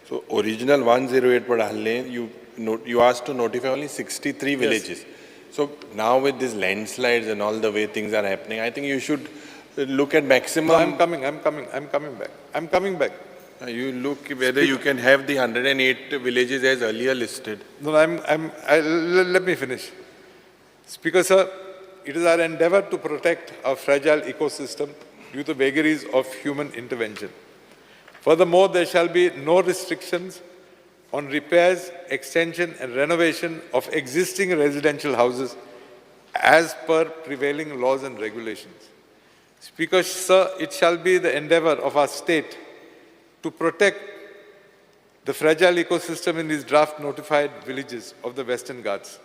So original 108 पर डालने, you asked to notify only 63 villages. So now with these landslides and all the way things are happening, I think you should look at maximum. No, I'm coming back. You look whether you can have the 108 villages as earlier listed. No, let me finish. Speaker, sir, it is our endeavor to protect our fragile ecosystem due to vagaries of human intervention. Furthermore, there shall be no restrictions on repairs, extension and renovation of existing residential houses as per prevailing laws and regulations. Speaker, sir, it shall be the endeavor of our state to protect the fragile ecosystem in these draft notified villages of the Western Ghats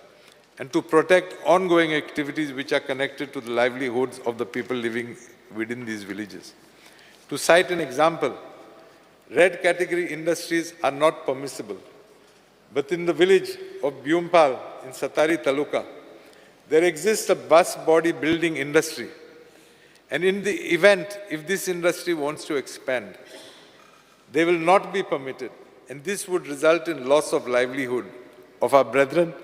and to protect ongoing activities which are connected to the livelihoods of the people living within these villages. To cite an example, red category industries are not permissible, but in the village of Byumpal in Satari Taluka, there exists a bus body building industry. And in the event, if this industry wants to expand, they will not be permitted. And this would result in loss of livelihood of our brethren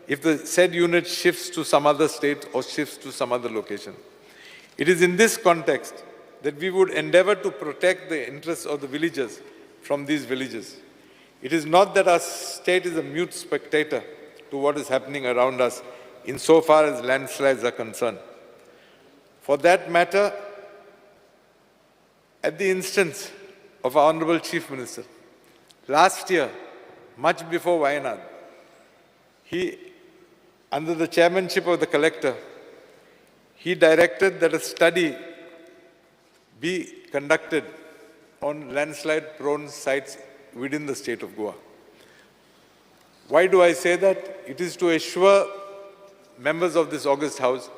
if the said unit shifts to some other state or shifts to some other location. It is in this context that we would endeavor to protect the interests of the villagers from these villages. It is not that our state is a mute spectator to what is happening around us insofar as landslides are concerned. For that matter, at the instance of our Honorable Chief Minister, last year, much before Wayanad, he, under the chairmanship of the collector, he directed that a study be conducted on landslide-prone sites within the state of Goa. Why do I say that? It is to assure members of this august House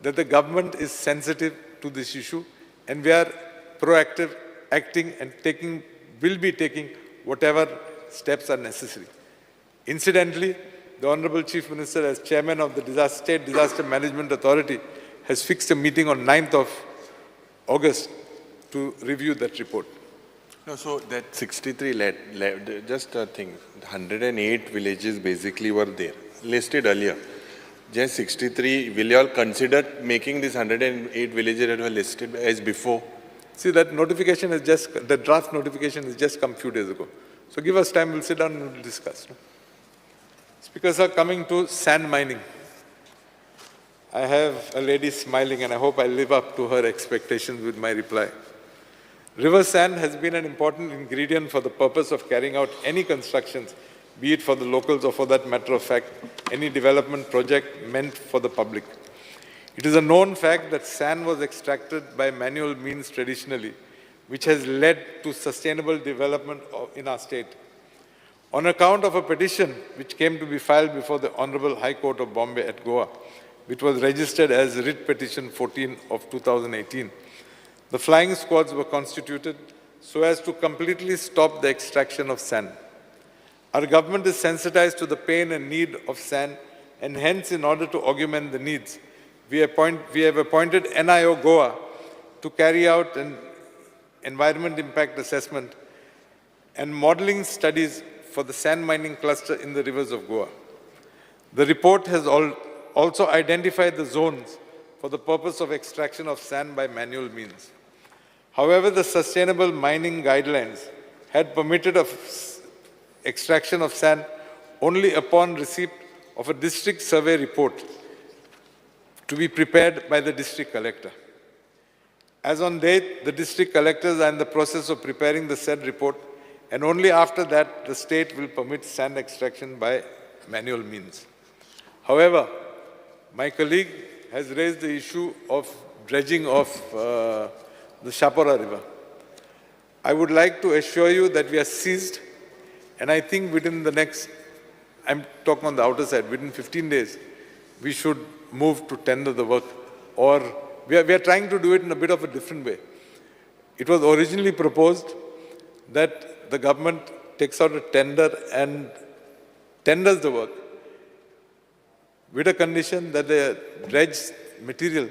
that the government is sensitive to this issue and we are proactive, acting and will be taking whatever steps are necessary. Incidentally, the Honorable Chief Minister, as Chairman of the State Disaster Management Authority, has fixed a meeting on 9th of August to review that report. No, so that 63, just a thing, 108 villages basically were there, listed earlier. Just 63, will you all consider making these 108 villages that were listed as before? See, that notification is just, the draft notification has just come a few days ago. So give us time, we'll sit down and we'll discuss. Speakers are coming to sand mining. I have a lady smiling and I hope I live up to her expectations with my reply. River sand has been an important ingredient for the purpose of carrying out any constructions, be it for the locals or for that matter of fact, any development project meant for the public. It is a known fact that sand was extracted by manual means traditionally, which has led to sustainable development in our state. On account of a petition which came to be filed before the Honorable High Court of Bombay at Goa, which was registered as Writ Petition 14 of 2018, the flying squads were constituted so as to completely stop the extraction of sand. Our government is sensitized to the pain and need of sand, and hence, in order to augment the needs, we have appointed NIO Goa to carry out an environment impact assessment and modeling studies for the sand mining cluster in the rivers of Goa. The report has also identified the zones for the purpose of extraction of sand by manual means. However, the sustainable mining guidelines had permitted of extraction of sand only upon receipt of a district survey report to be prepared by the district collector. As on date, the district collectors are in the process of preparing the said report, and only after that the state will permit sand extraction by manual means. However, my colleague has raised the issue of dredging of the Shapora River. I would like to assure you that we are seized, and I think within the next, I'm talking on the outer side, within 15 days, we should move to tender the work, or we are trying to do it in a bit of a different way. It was originally proposed that the government takes out a tender and tenders the work with a condition that the dredged material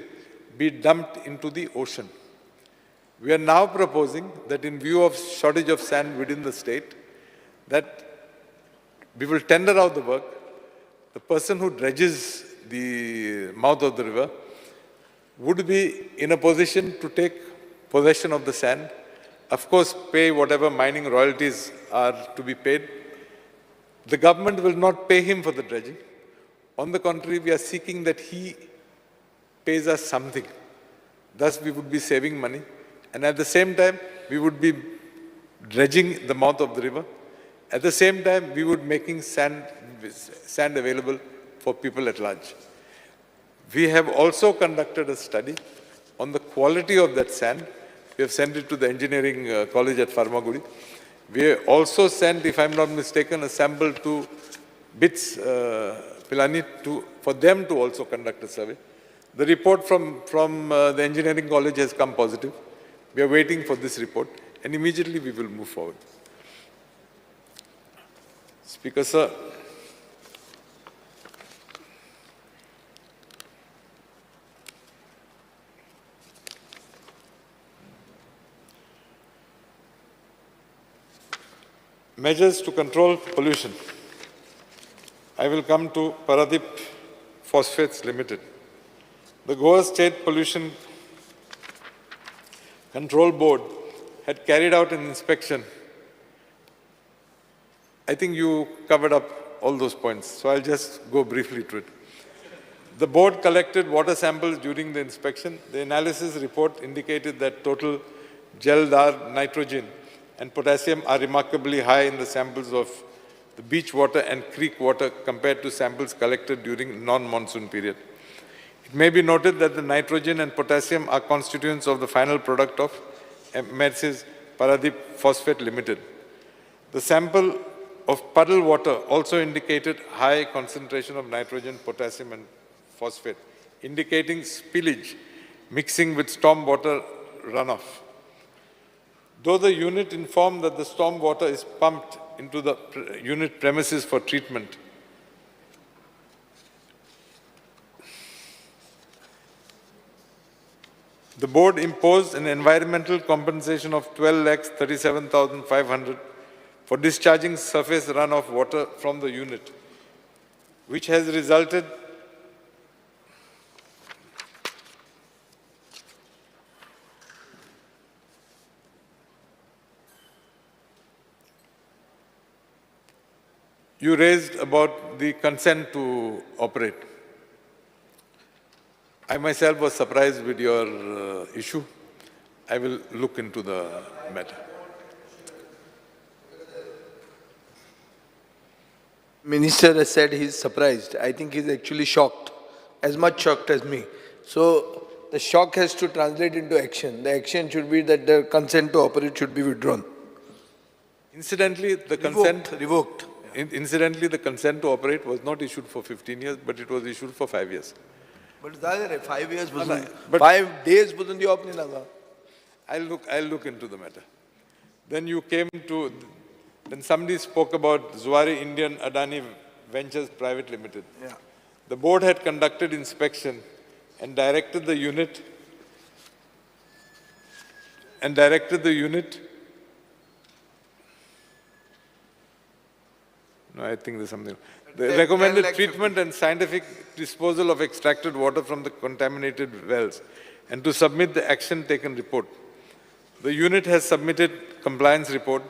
be dumped into the ocean. We are now proposing that in view of shortage of sand within the state, that we will tender out the work. The person who dredges the mouth of the river would be in a position to take possession of the sand, of course pay whatever mining royalties are to be paid. The government will not pay him for the dredging. On the contrary, we are seeking that he pays us something. Thus, we would be saving money. And at the same time, we would be dredging the mouth of the river. At the same time, we would be making sand available for people at large. We have also conducted a study on the quality of that sand. We have sent it to the engineering college at Farmagudi. We have also sent, if I'm not mistaken, a sample to BITS Pilani for them to also conduct a survey. The report from the engineering college has come positive. We are waiting for this report, and immediately we will move forward. Speaker, sir. Measures to control pollution. I will come to Paradip Phosphates Limited. The Goa State Pollution Control Board had carried out an inspection. I think you covered up all those points, so I'll just go briefly to it. The board collected water samples during the inspection. The analysis report indicated that total gel dar, nitrogen, and potassium are remarkably high in the samples of the beach water and creek water compared to samples collected during non-monsoon period. It may be noted that the nitrogen and potassium are constituents of the final product of MRC's Paradip Phosphate Limited. The sample of puddle water also indicated high concentration of nitrogen, potassium and phosphate, indicating spillage mixing with storm water runoff. Though the unit informed that the storm water is pumped into the unit premises for treatment, the board imposed an environmental compensation of 12,37,500 for discharging surface runoff water from the unit, which has resulted You raised about the consent to operate. I myself was surprised with your issue. I will look into the matter. Minister has said he's surprised. I think he's actually shocked, as much shocked as me. So the shock has to translate into action. The action should be that the consent to operate should be withdrawn. Incidentally, the Revoked. Incidentally, the consent to operate was not issued for 15 years, but it was issued for 5 years. But 5 years, But 5 days wasn't the opening. I'll look into the matter. Then you came to, then somebody spoke about Zuari Indian Adani Ventures Private Limited. Yeah. The board had conducted inspection and directed the unit No, I think there's something. The recommended treatment and scientific disposal of extracted water from the contaminated wells, and to submit the action taken report. The unit has submitted compliance report.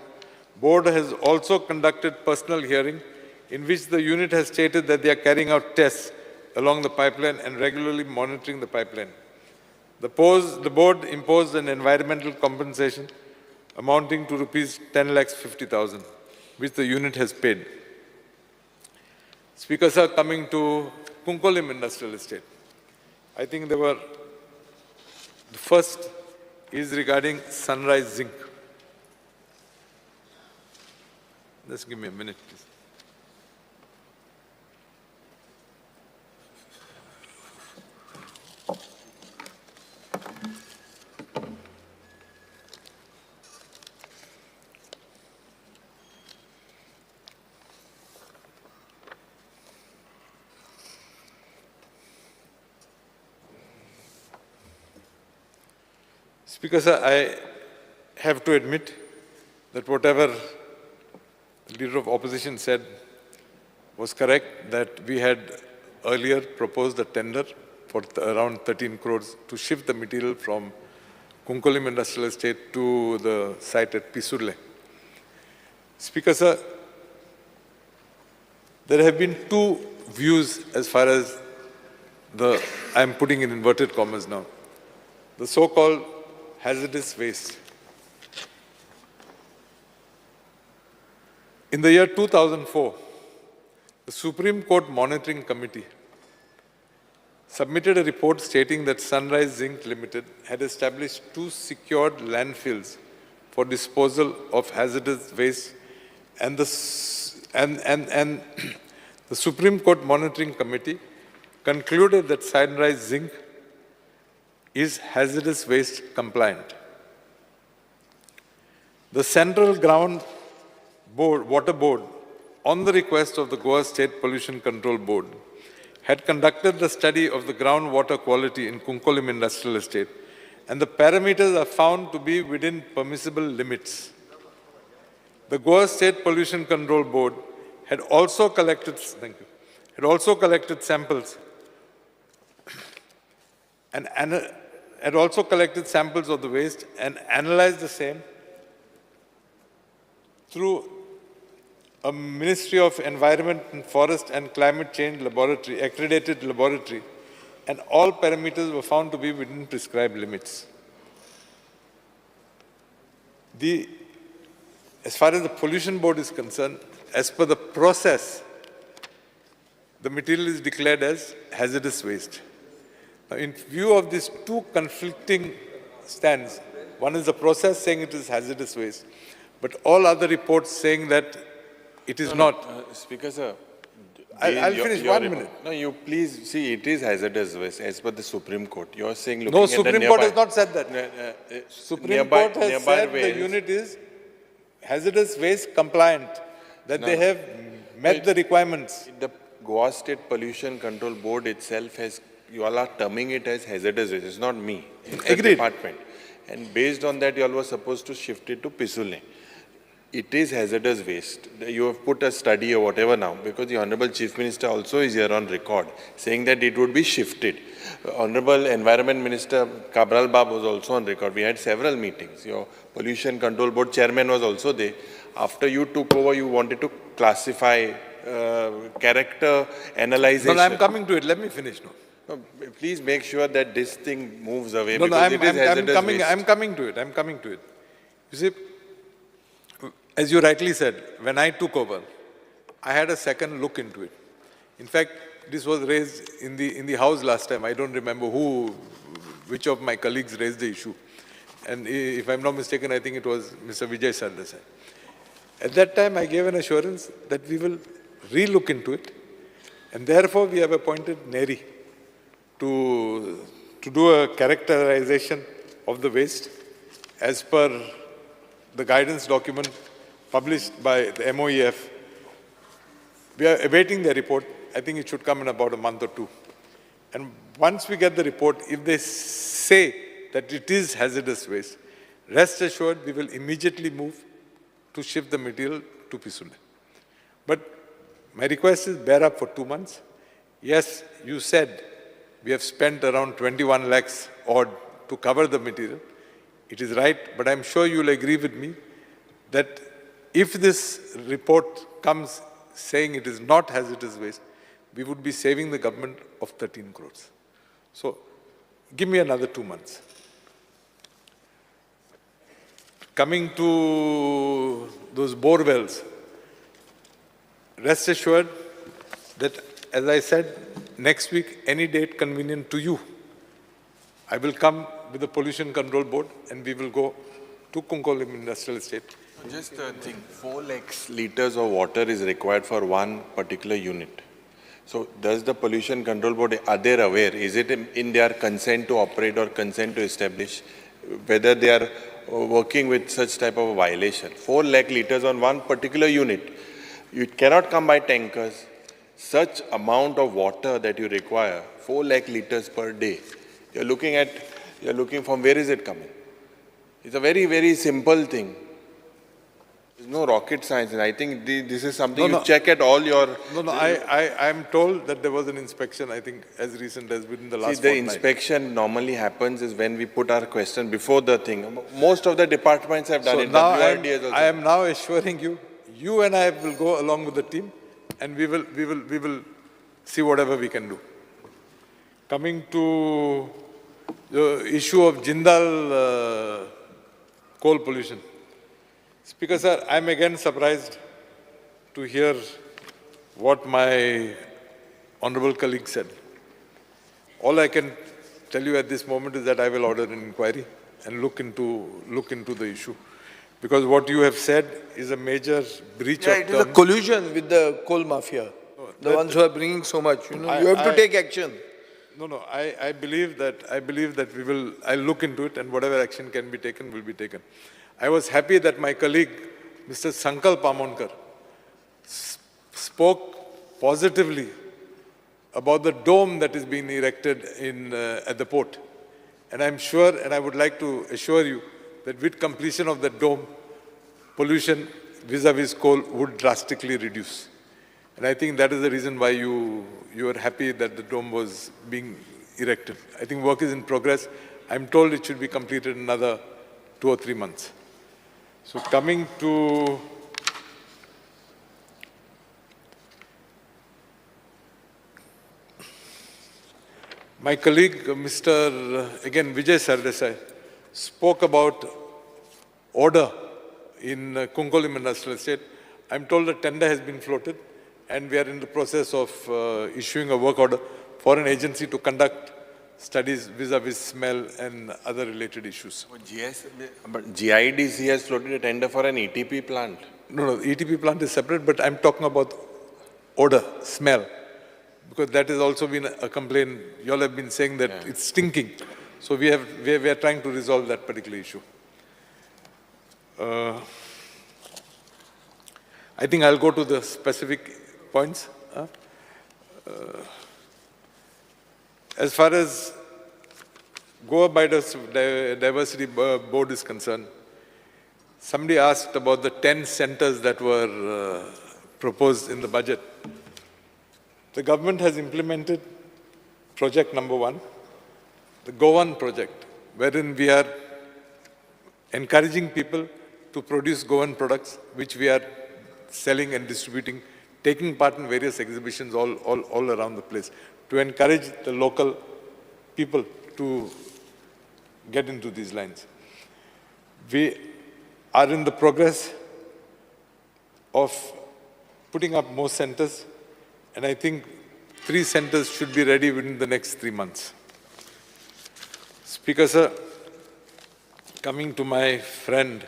Board has also conducted personal hearing in which the unit has stated that they are carrying out tests along the pipeline and regularly monitoring the pipeline. The board imposed an environmental compensation amounting to rupees 10,50,000, which the unit has paid. Speaker sir, coming to Kunkolim Industrial Estate, I think the first is regarding Sunrise Zinc. Just give me a minute, please. Speaker sir, I have to admit that whatever the Leader of Opposition said was correct, that we had earlier proposed a tender for around 13 crores to shift the material from Kunkolim Industrial Estate to the site at Pisurle. Speaker sir, there have been two views as far as I am putting in inverted commas now, the so-called hazardous waste. In the year 2004, the Supreme Court Monitoring Committee submitted a report stating that Sunrise Zinc Limited had established 2 secured landfills for disposal of hazardous waste, and the Supreme Court Monitoring Committee concluded that Sunrise Zinc is hazardous waste compliant. The Central Ground Water Board, on the request of the Goa State Pollution Control Board, had conducted the study of the groundwater quality in Kunkolim Industrial Estate, and the parameters are found to be within permissible limits. The Goa State Pollution Control Board had also collected samples and had also collected samples of the waste and analyzed the same through a Ministry of Environment and Forest and Climate Change laboratory, accredited laboratory, and all parameters were found to be within prescribed limits. As far as the Pollution Board is concerned, as per the process, the material is declared as hazardous waste. Now, in view of these two conflicting stands, one is the process saying it is hazardous waste, but all other reports saying that it is not. Speaker sir, I'll finish 1 minute. No, you please see, it is hazardous waste as per the Supreme Court. You are saying looking No, at the Supreme nearby, Court has not said that. Supreme Court has said the unit is hazardous waste compliant, that they have met the requirements. The Goa State Pollution Control Board itself has, you all are terming it as hazardous waste. It's not me. It's the department. And based on that, you all were supposed to shift it to Pisulne. It is hazardous waste. You have put a study or whatever now, because the Honorable Chief Minister also is here on record, saying that it would be shifted. Honorable Environment Minister Cabral Bab was also on record. We had several meetings. Your Pollution Control Board Chairman was also there. After you took over, you wanted to classify character analysis. No, I'm coming to it. Let me finish now. No, please make sure that this thing moves away, No, because it is hazardous waste. I'm coming to it. You see, as you rightly said, when I took over, I had a second look into it. In fact, this was raised in the House last time. I don't remember which of my colleagues raised the issue. And if I'm not mistaken, I think it was Mr. Vijay Sardesai. At that time, I gave an assurance that we will re-look into it. And therefore, we have appointed NERI to do a characterization of the waste as per the guidance document published by the MOEF. We are awaiting their report. I think it should come in about a month or two. And once we get the report, if they say that it is hazardous waste, rest assured we will immediately move to shift the material to Pisulne. But My request is bear up for 2 months. Yes, you said we have spent around 21 lakhs odd to cover the material. It is right, but I'm sure you'll agree with me that if this report comes saying it is not hazardous waste, we would be saving the government of 13 crores. So give me another 2 months. Coming to those bore wells, rest assured that, as I said, next week, any date convenient to you, I will come with the Pollution Control Board and we will go to Kunkolim Industrial Estate. Just a thing, 4 lakhs liters of water is required for one particular unit. So does the Pollution Control Board, are they aware, is it in their consent to operate or consent to establish, whether they are working with such type of a violation? 4 lakh liters on one particular unit. You cannot come by tankers. Such amount of water that you require, 4 lakh liters per day. You're looking from where is it coming? It's a very, very simple thing. There's no rocket science, and I think this is something you check at all your... I'm told that there was an inspection, I think, as recent as within the last The inspection normally happens is when we put our question before the thing. Most of the departments have done So it. now WRD has also I am now assuring you, you and I will go along with the team and we will see whatever we can do. Coming to the issue of Jindal coal pollution. Speaker sir, I am again surprised to hear what my honorable colleague said. All I can tell you at this moment is that I will order an inquiry and look into the issue. Because what you have said is a major breach of It is a collusion with the coal mafia, the ones who are bringing so much. You have to take action. No, I believe that I'll look into it and whatever action can be taken will be taken. I was happy that my colleague, Mr. Sankalp Amonkar, spoke positively about the dome that is being erected at the port. And I'm sure, and I would like to assure you, that with completion of that dome, pollution vis-a-vis coal would drastically reduce. And I think that is the reason why you are happy that the dome was being erected. I think work is in progress. I'm told it should be completed in another 2 or 3 months. So coming to my colleague, Mr. again Vijay Sardesai, spoke about order in Kunkolim Industrial Estate. I'm told a tender has been floated and we are in the process of issuing a work order for an agency to conduct studies vis-a-vis smell and other related issues. But GIDC has floated a tender for an ETP plant. No, ETP plant is separate, but I'm talking about odor, smell, because that has also been a complaint. You all have been saying that it's stinking. So we are trying to resolve that particular issue. I think I'll go to the specific points. As far as Goa Biodiversity Board is concerned, somebody asked about the 10 centers that were proposed in the budget. The government has implemented project number 1, the Goan project, wherein we are encouraging people to produce Goan products, which we are selling and distributing, taking part in various exhibitions all around the place, to encourage the local people to get into these lines. We are in the progress of putting up more centers, and I think 3 centers should be ready within the next 3 months. Speaker sir, coming to my friend,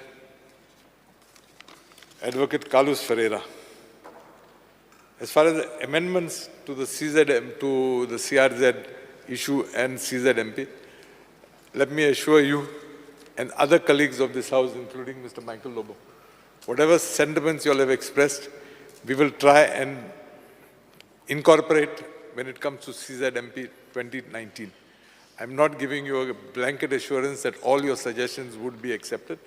Advocate Carlos Ferreira, as far as the amendments to the CRZ issue and CZMP, let me assure you and other colleagues of this House, including Mr. Michael Lobo, whatever sentiments you all have expressed, we will try and incorporate when it comes to CZMP 2019. I'm not giving you a blanket assurance that all your suggestions would be accepted,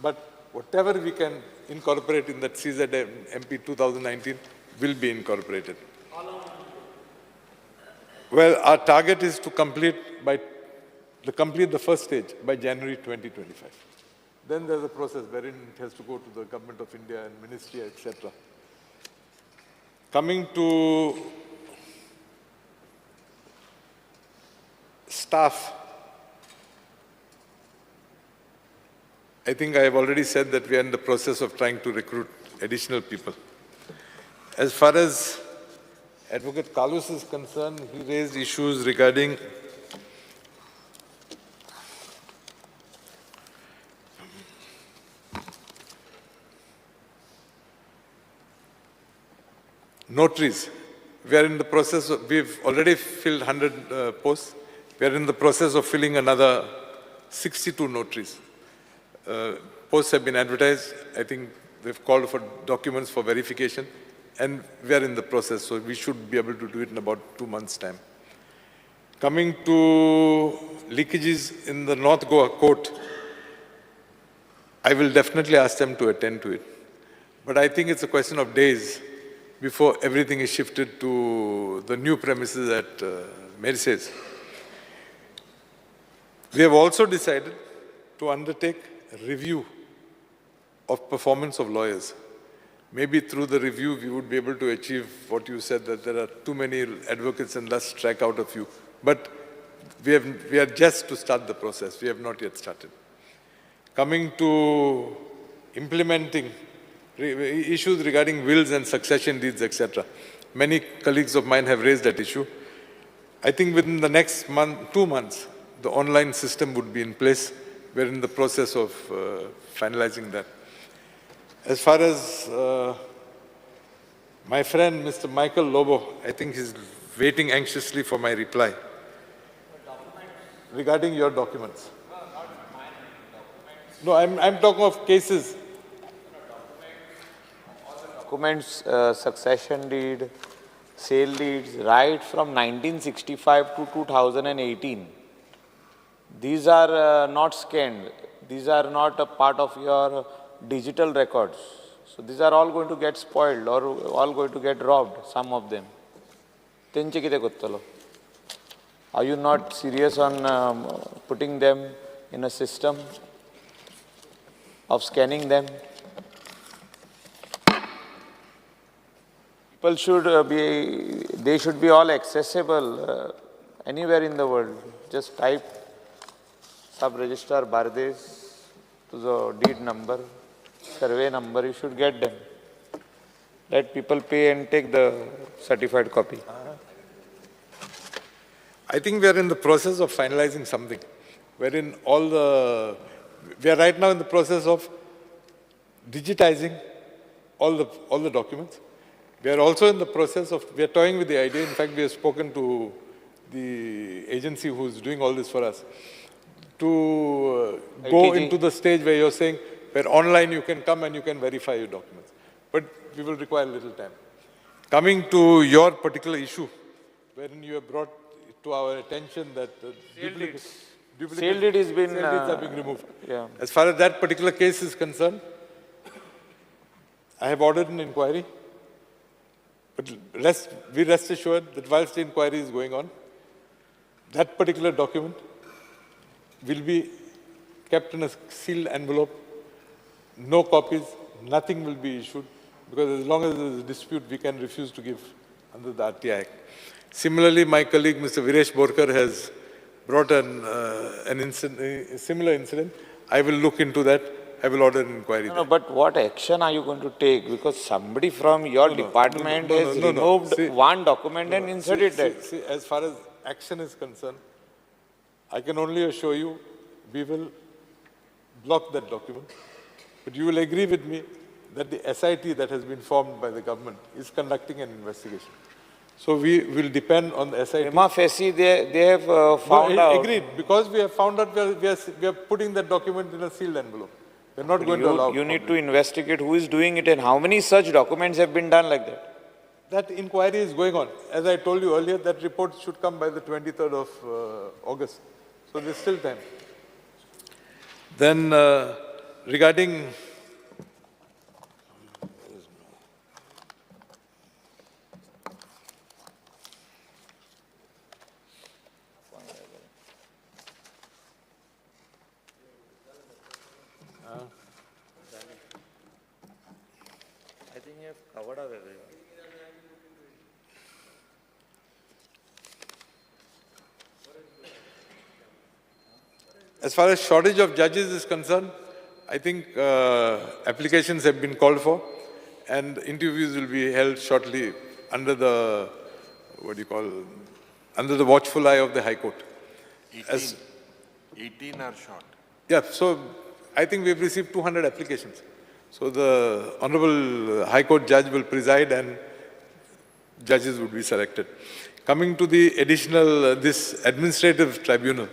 but whatever we can incorporate in that CZMP 2019, will be incorporated. Well, our target is to complete the first stage by January 2025. Then there's a process wherein it has to go to the Government of India and Ministry, etc. Coming to staff, I think I have already said that we are in the process of trying to recruit additional people. As far as Advocate Kalus is concerned, he raised issues regarding notaries. We are in the process of, we've already filled 100 posts. We are in the process of filling another 62 notaries. Posts have been advertised. I think they've called for documents for verification, and we are in the process, so we should be able to do it in about 2 months' time. Coming to leakages in the North Goa court, I will definitely ask them to attend to it. But I think it's a question of days before everything is shifted to the new premises at Mercedes. We have also decided to undertake a review of performance of lawyers. Maybe through the review, we would be able to achieve what you said, that there are too many advocates and thus strike out a few. But we are just to start the process. We have not yet started. Coming to implementing issues regarding wills and succession deeds, etc. Many colleagues of mine have raised that issue. I think within the next 2 months, the online system would be in place. We're in the process of finalizing that. As far as my friend, Mr. Michael Lobo, I think he's waiting anxiously for my reply regarding your documents. No, I'm talking of cases. Documents, succession deed, sale deeds, right from 1965 to 2018. These are not scanned. These are not a part of your digital records. So these are all going to get spoiled or all going to get robbed, some of them. Tenche kite kottalo? Are you not serious on putting them in a system of scanning them? People should they should be all accessible anywhere in the world. Just type Sub-Registrar Bardes to the deed number, survey number, you should get them. Let people pay and take the certified copy. I think we are in the process of finalizing something, wherein we are right now in the process of digitizing all the documents. We are also in the process of, we are toying with the idea, in fact we have spoken to the agency who is doing all this for us, to go into the stage where you're saying, where online you can come and you can verify your documents. But we will require a little time. Coming to your particular issue, wherein you have brought to our attention that Sale deed has been, sale deeds are being removed. yeah. As far as that particular case is concerned, I have ordered an inquiry. But rest assured that whilst the inquiry is going on, that particular document will be kept in a sealed envelope. No copies, nothing will be issued, because as long as there is a dispute, we can refuse to give under the RTI Act. Similarly, my colleague, Mr. Viresh Borkar, has brought a similar incident. I will look into that. I will order an inquiry. No, but what action are you going to take? Because somebody from your department has removed one document and inserted that. See, as far as action is concerned, I can only assure you we will block that document. But you will agree with me that the SIT that has been formed by the government is conducting an investigation. So we will depend on the SIT. Prima facie, they have found out. Agreed. Because we have found out, we are putting that document in a sealed envelope. We're not going to allow. You need to investigate who is doing it and how many such documents have been done like that. That inquiry is going on. As I told you earlier, that report should come by the 23rd of August. So there's still time. Then regarding As far as shortage of judges is concerned, I think applications have been called for and interviews will be held shortly under the, under the watchful eye of the High Court. 18 are short. Yeah, so I think we've received 200 applications. So the Honorable High Court judge will preside and judges would be selected. Coming to the additional, this administrative tribunal.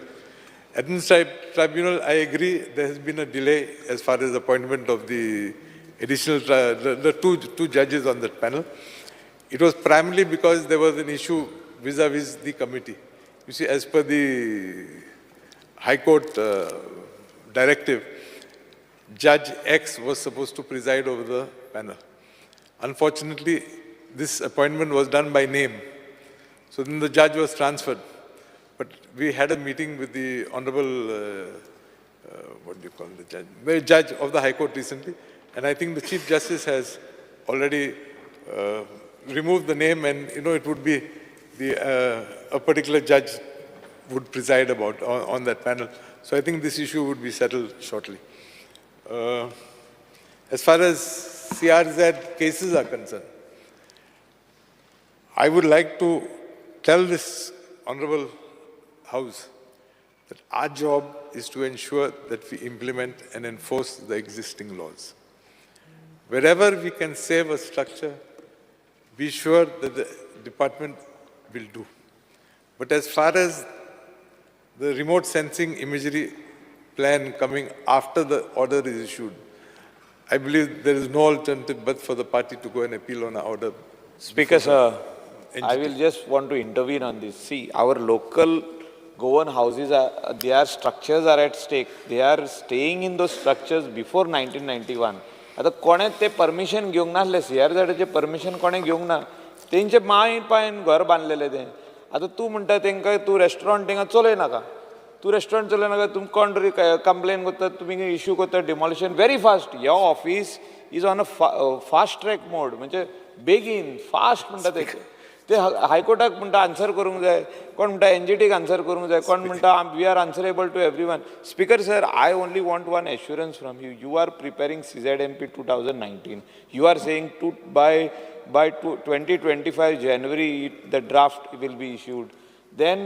Administrative tribunal, I agree, there has been a delay as far as appointment of the additional, the two judges on that panel. It was primarily because there was an issue vis-a-vis the committee. You see, as per the High Court directive, Judge X was supposed to preside over the panel. Unfortunately, this appointment was done by name. So then the judge was transferred. But we had a meeting with the Honorable, the judge of the High Court recently, and I think the Chief Justice has already removed the name, and it would be a particular judge would preside on that panel. So I think this issue would be settled shortly. As far as CRZ cases are concerned, I would like to tell this Honorable House that our job is to ensure that we implement and enforce the existing laws. Wherever we can save a structure, be sure that the department will do. But as far as the remote sensing imagery plan coming after the order is issued, I believe there is no alternative but for the party to go and appeal on an order. Speaker, sir, I will just want to intervene on this. See, our local Goan houses, their structures are at stake. They are staying in those structures before 1991. आता कोणे ते permission घेवंक नासले CRZचे permission कोणे घेवंक ना तेंचे my पायन घर बांधलेले ते आता तूं म्हणटा तेंकां तूं रेस्टॉरंट थिंगा चलय नाका तूं रेस्टॉरंट चलय नाका तुमकां कोण तरी कंप्लेन करता तुमी इश्यू करता demolition very fast your office is on a fast track mode म्हणजे बेगीन फास्ट म्हणटा ते हायकोर्टाक म्हणटा आन्सर करूंक जाय कोण म्हणटा NGTक आन्सर करूंक जाय कोण म्हणटा we are answerable to everyone speaker sir I only want one assurance from you you are preparing CZMP 2019 you are saying by 2025 January the draft will be issued then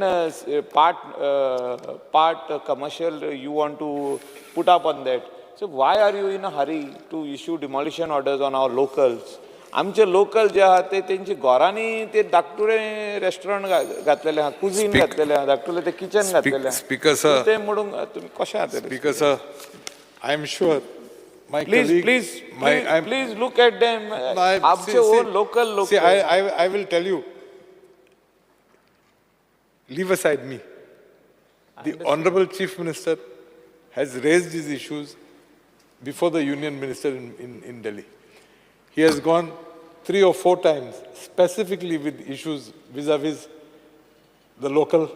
part commercial you want to put up on that so why are you in a hurry to issue demolition orders on our locals आमचे local जे आहात ते तेंची घरांनी ते धाकटुळे restaurant घातलेले आहा cuisine घातलेले आहा धाकटुळे ते किचन घातलेले आहा स्पीकर सर ते म्हणून तुम्ही कशे आहात speaker sir I am sure my please look at them आमचे own local See, I will tell you, leave aside me. The Honorable Chief Minister has raised these issues before the Union Minister in Delhi. He has gone 3 or 4 times specifically with issues vis-a-vis the local,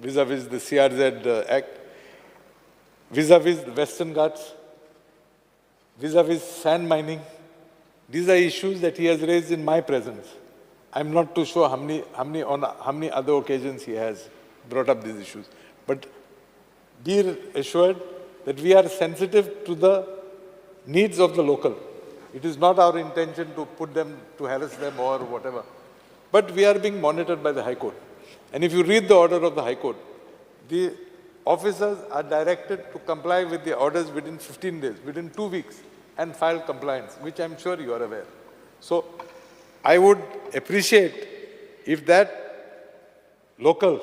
vis-a-vis the CRZ Act, vis-a-vis the Western Ghats, vis-a-vis sand mining. These are issues that he has raised in my presence. I'm not too sure how many other occasions he has brought up these issues. But be assured that we are sensitive to the needs of the local. It is not our intention to put them, to harass them or whatever. But we are being monitored by the High Court. And if you read the order of the High Court, the officers are directed to comply with the orders within 15 days, within 2 weeks, and file compliance, which I'm sure you are aware. So I would appreciate if that local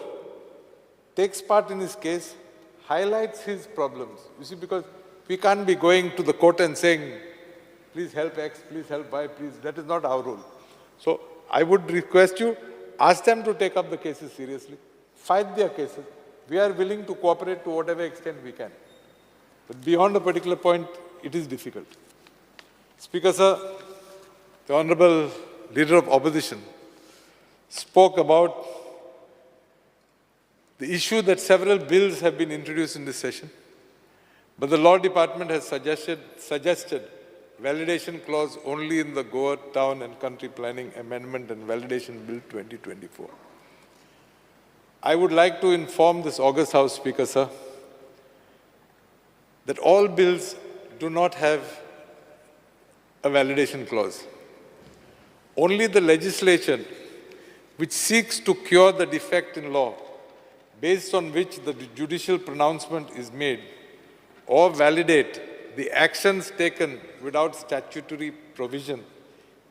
takes part in his case, highlights his problems. You see, because we can't be going to the court and saying, please help X, please help Y, please. That is not our role. So I would request you, ask them to take up the cases seriously, fight their cases. We are willing to cooperate to whatever extent we can. But beyond a particular point, it is difficult. Speaker, sir, the Honorable Leader of Opposition spoke about the issue that several bills have been introduced in this session, but the Law Department has suggested validation clause only in the Goa Town and Country Planning Amendment and Validation Bill 2024. I would like to inform this August House Speaker, sir, that all bills do not have a validation clause. Only the legislation which seeks to cure the defect in law based on which the judicial pronouncement is made or validate the actions taken without statutory provision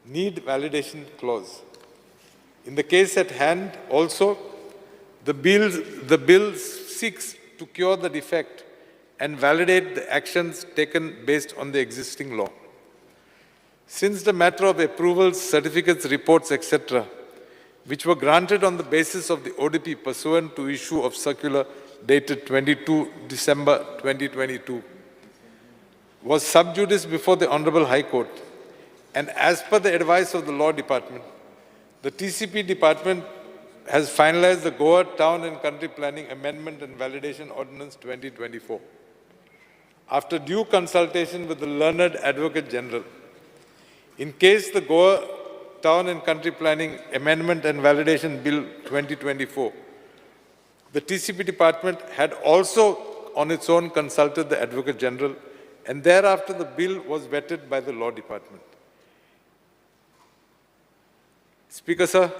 need validation clause. In the case at hand also, the bill seeks to cure the defect and validate the actions taken based on the existing law. Since the matter of approvals, certificates, reports, etc., which were granted on the basis of the ODP pursuant to issue of circular dated 22 December 2022, was sub judice before the Honorable High Court, and as per the advice of the Law Department, the TCP Department has finalized the Goa Town and Country Planning Amendment and Validation Ordinance 2024. After due consultation with the learned Advocate General, in case the Goa Town and Country Planning Amendment and Validation Bill 2024, the TCP Department had also on its own consulted the Advocate General, and thereafter the bill was vetted by the Law Department. Speaker, sir,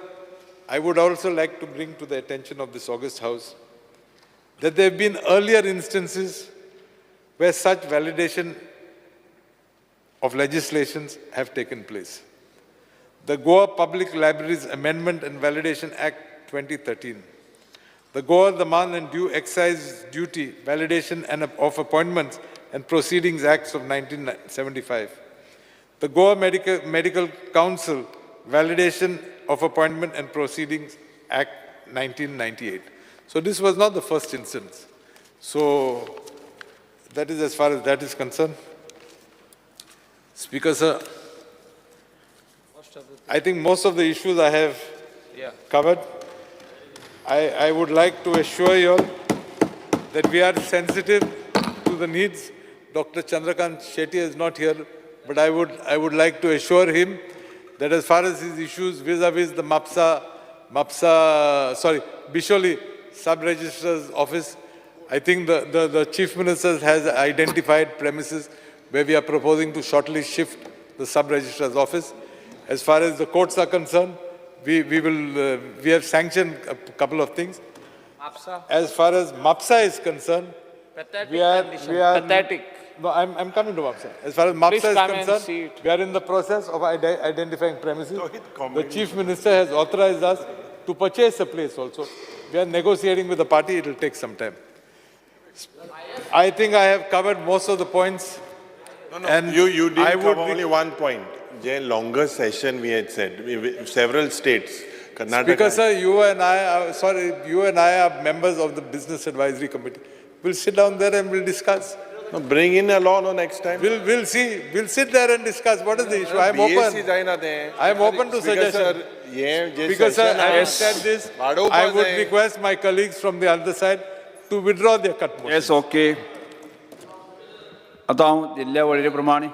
I would also like to bring to the attention of this August House that there have been earlier instances where such validation of legislations have taken place. The Goa Public Libraries Amendment and Validation Act 2013, the Goa Daman and Due Excise Duty Validation and of Appointments and Proceedings Acts of 1975, the Goa Medical Council Validation of Appointment and Proceedings Act 1998. So this was not the first instance. So that is as far as that is concerned. Speaker, sir, I think most of the issues I have covered. I would like to assure you all that we are sensitive to the needs. Dr. Chandrakant Shetty is not here, but I would like to assure him that as far as his issues vis-a-vis the Bisholi Sub-Registrar's office, I think the Chief Minister has identified premises where we are proposing to shortly shift the Sub-Registrar's office. As far as the courts are concerned, we have sanctioned a couple of things. MAPSA? As far as MAPSA is concerned, we are Pathetic. No, I'm coming to MAPSA. As far as MAPSA Please is come and see concerned, it. we are in the process of identifying premises. The Chief Minister has authorized us to purchase a place also. We are negotiating with the party. It will take some time. I think I have covered most of the points. And you did cover only one point. The longer session we had said, several states, Karnataka. Speaker, sir, you and I are members of the Business Advisory Committee. We'll sit down there and we'll discuss. No, bring in a law next time. We'll see. We'll sit there and discuss. What is the issue? I'm open. I'm open to suggestions. Speaker, sir, having said this, I would request my colleagues from the other side to withdraw their cut motion. Yes, okay. आता हांव दिल्ल्या वळेरे प्रमाणे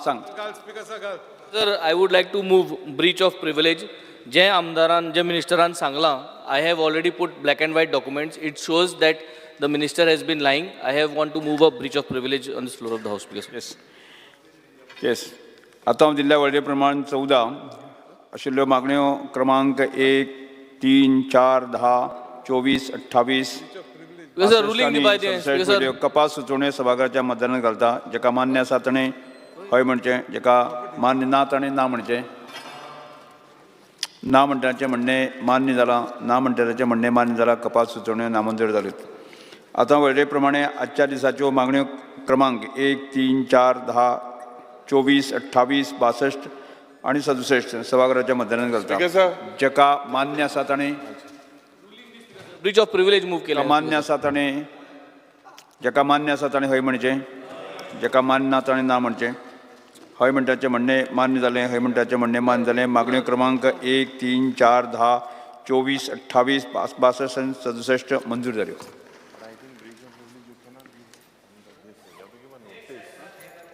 सांग. Sir, I would like to move breach of privilege. जे आमदारान, जे मिनिस्टरान सांगलां, I have already put black and white documents. It shows that the minister has been lying. I have want to move a breach of privilege on this floor of the House, please. Yes. Yes. आता हांव दिल्ल्या वळेरे प्रमाण 14 आशिल्ल्यो मागण्यो क्रमांक 1, 3, 4, 10, 24, 28 Sir, ruling by the कपास सुचोवण्यो सभागृहाच्या मतदानात घालता. जेका मान्य आसा ताणें हय म्हणचें, जेका मान्य ना ताणें ना म्हणचें. ना म्हणटाचें म्हणणें मान्य जालां, ना म्हणटाचें म्हणणें मान्य जालां. कपास सुचोवण्यो नामंजूर जाल्यो. आतां वळेरे प्रमाणे आजच्या दिसाच्यो मागण्यो क्रमांक 1, 3, 4, 10, 24, 28, 62 आनी 67 सभागृहाच्या मतदानात घालता. जेका मान्य आसा ताणें breach of privilege move केला. मान्य आसा ताणें, जेका मान्य आसा ताणें हय म्हणचें, जेका मान्य ना ताणें ना म्हणचें. हय म्हणटाचें म्हणणें मान्य जालें, हय म्हणटाचें म्हणणें मान्य जालें. मागण्यो क्रमांक 1, 3, 4, 10, 24, 28, 62 आनी 67 मंजूर जाल्यो.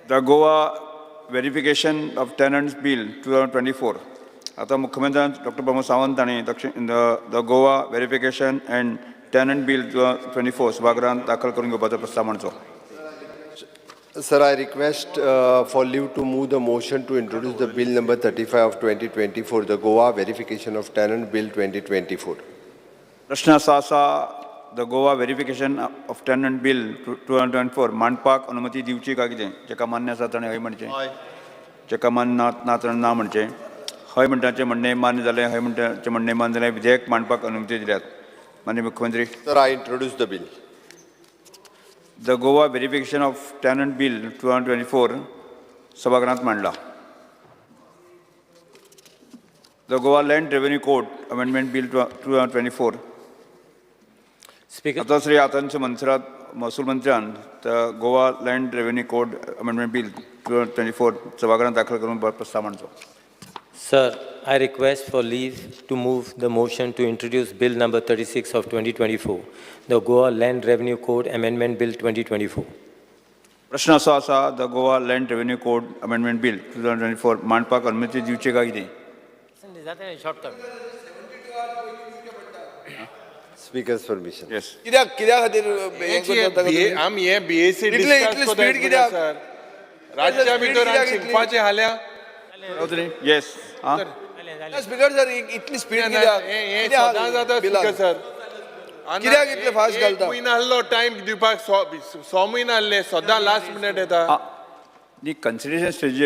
The Goa Verification of Tenants Bill 2024. आता मुख्यमंत्र्यान डॉक्टर प्रमोद सावंत हांणी the Goa verification and tenant bill 24 सभागृहांत दाखल करून घेवपाचो प्रस्ताव मांडचो. Sir, I request for leave to move the motion to introduce the bill number 35 of 2024, the Goa Verification of Tenant Bill 2024. प्रश्न असा the Goa verification of tenant bill 2024 मांडपाक अनुमती दिवची काय कितें? जेका मान्य आसा ताणें हय म्हणचें, जेका मान्य ना ताणें ना म्हणचें. हय म्हणटाचें म्हणणें मान्य जालें, हय म्हणटाचें म्हणणें मान्य जालें. विधेयक मांडपाक अनुमती दिल्यात. माननीय मुख्यमंत्री. Sir, I introduce the bill. The Goa verification of tenant bill 2024 सभागृहांत मांडला. The Goa land revenue code amendment bill 2024. Speaker. आता श्री आतांश महसूल मंत्र्यान the Goa land revenue code amendment bill 2024 सभागृहांत दाखल करून प्रस्ताव मांडचो. Sir, I request for leave to move the motion to introduce Bill number 36 of 2024, the Goa Land Revenue Code Amendment Bill 2024. प्रश्न असो आसा the Goa land revenue code amendment bill 2024 मांडपाक अनुमती दिवची काय कितें? Speaker's permission. Yes. कित्याक खातीर हें करता तुमी? आमी हे BAC इतले स्पीड कित्याक? राज्या भितर शिकपाचें हाल्या येस. स्पीकर सर इतली स्पीड कित्याक? हे सदां जाता स्पीकर सर. कित्याक इतले फास्ट घालता? म्हयनो आहलो टायम दिवपाक 6 म्हयने आहले सदां लास्ट मिनट येता. दी कन्सिडरेशन स्टेज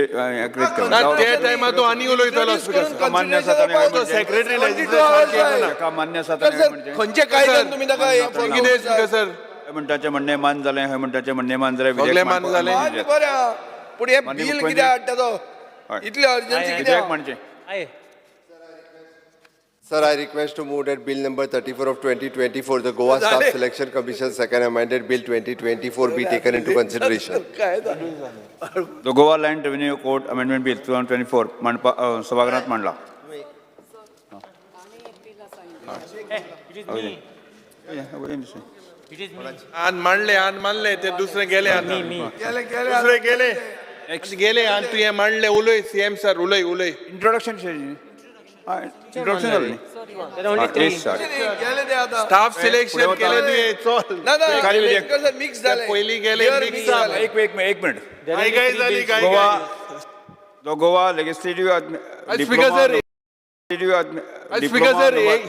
ना ते टायमार तो आनी उलयतालो स्पीकर सर. मान्य आसा ताणें तो सेक्रेटरी लेजिस्लेशन जेका मान्य आसा ताणें म्हणचें. खंयचे कायद्यान तुमी ताका कितें स्पीकर सर? हय म्हणटाचें म्हणणें मान जालें, हय म्हणटाचें म्हणणें मान जालें. सगळें मान जालें. बरें पूण हे बिल कित्याक हाडटा तो? इतली अर्जन्सी विधेयक कित्याक? म्हणचें. Sir, I request to move that bill number 34 of 2024, the Goa Staff Selection Commission Second Amended Bill 2024 be taken into consideration. The Goa land revenue code amendment bill 2024 मांडपा सभागृहात मांडला. आन मांडले ते दुसरे गेले आतां. दुसरे गेले आनी तुवें मांडले. उलय सीएम सर उलय. इंट्रोडक्शन इंट्रोडक्शन जालें. गेले ते आतां. स्टाफ सिलेक्शन केले तुवें चल. ना स्पीकर सर मिक्स जाले. पयलीं गेले मिक्स जाले. एक मिनिट. काय झाली काय Goa the Goa legislative speaker sir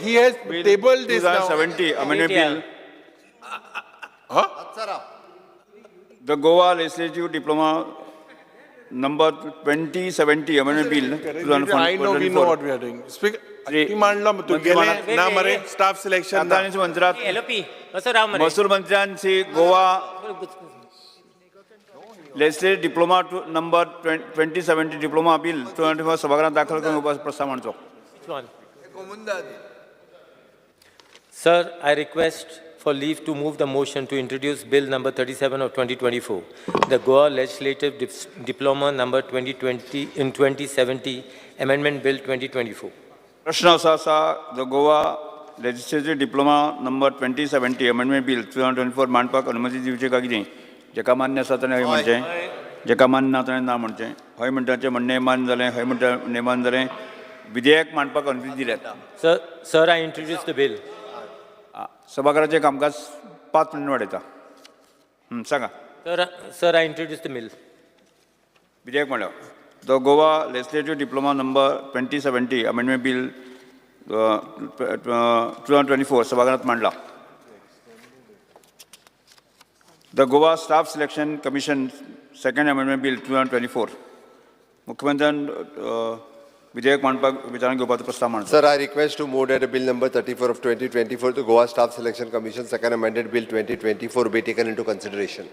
he has tabled this now. 2070 amendment bill. The Goa Legislative Diploma number 2070 amendment bill. I know we know what we are doing. Speaker, ती मांडला तू गेले ना मरे स्टाफ सिलेक्शन ना. महसूल मंत्र्यांची Goa legislative diploma number 2070 diploma bill 2024 सभागृहात दाखल करून प्रस्ताव मांडचो. Sir, I request for leave to move the motion to introduce Bill number 37 of 2024, the Goa Legislative Diploma number 2070 Amendment Bill 2024. प्रश्न असा आसा the Goa legislative diploma number 2070 amendment bill 2024 मांडपाक अनुमती दिवची काय कितें? जेका मान्य आसा ताणें हय म्हणचें, जेका मान्य ना ताणें ना म्हणचें. हय म्हणटाचें म्हणणें मान जालें, हय म्हणणें मान जालें. विधेयक मांडपाक अनुमती दिल्यात. Sir, I introduce the bill. सभागृहाचें कामकाज 5 मिनट वाडयता. सांगा. Sir, I introduce the bill. विधेयक म्हणल्यार the Goa legislative diploma number 2070 amendment bill 2024 सभागृहात मांडला. The Goa staff selection commission second amendment bill 2024 मुख्यमंत्र्यान विधेयक मांडपाक विचारान घेवपाचो प्रस्ताव मांडला. Sir, I request to move that bill number 34 of 2024, the Goa Staff Selection Commission Second Amended Bill 2024 be taken into consideration.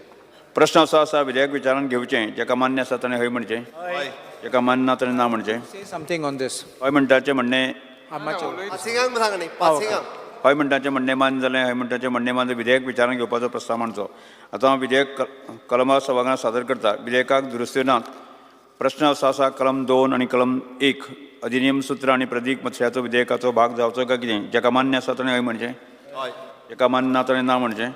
प्रश्न असो आसा विधेयक विचारान घेवचें, जेका मान्य आसा ताणें हय म्हणचें, जेका मान्य ना ताणें ना म्हणचें. Something on this. हय म्हणटाचें म्हणणें Passing हय म्हणटाचें म्हणणें मान जालें, हय म्हणटाचें म्हणणें मान विधेयक विचारान घेवपाचो प्रस्ताव मांडचो. आतां हांव विधेयक कलमा सभागृहांत सादर करता. विधेयकाक दुरुस्त्यो नात. प्रश्न असो आसा कलम 2 आनी कलम 1 अधिनियम सूत्र आनी प्रतीक मतशेचो विधेयकाचो भाग जावचो काय कितें? जेका मान्य आसा ताणें हय म्हणचें, जेका मान्य ना ताणें ना म्हणचें.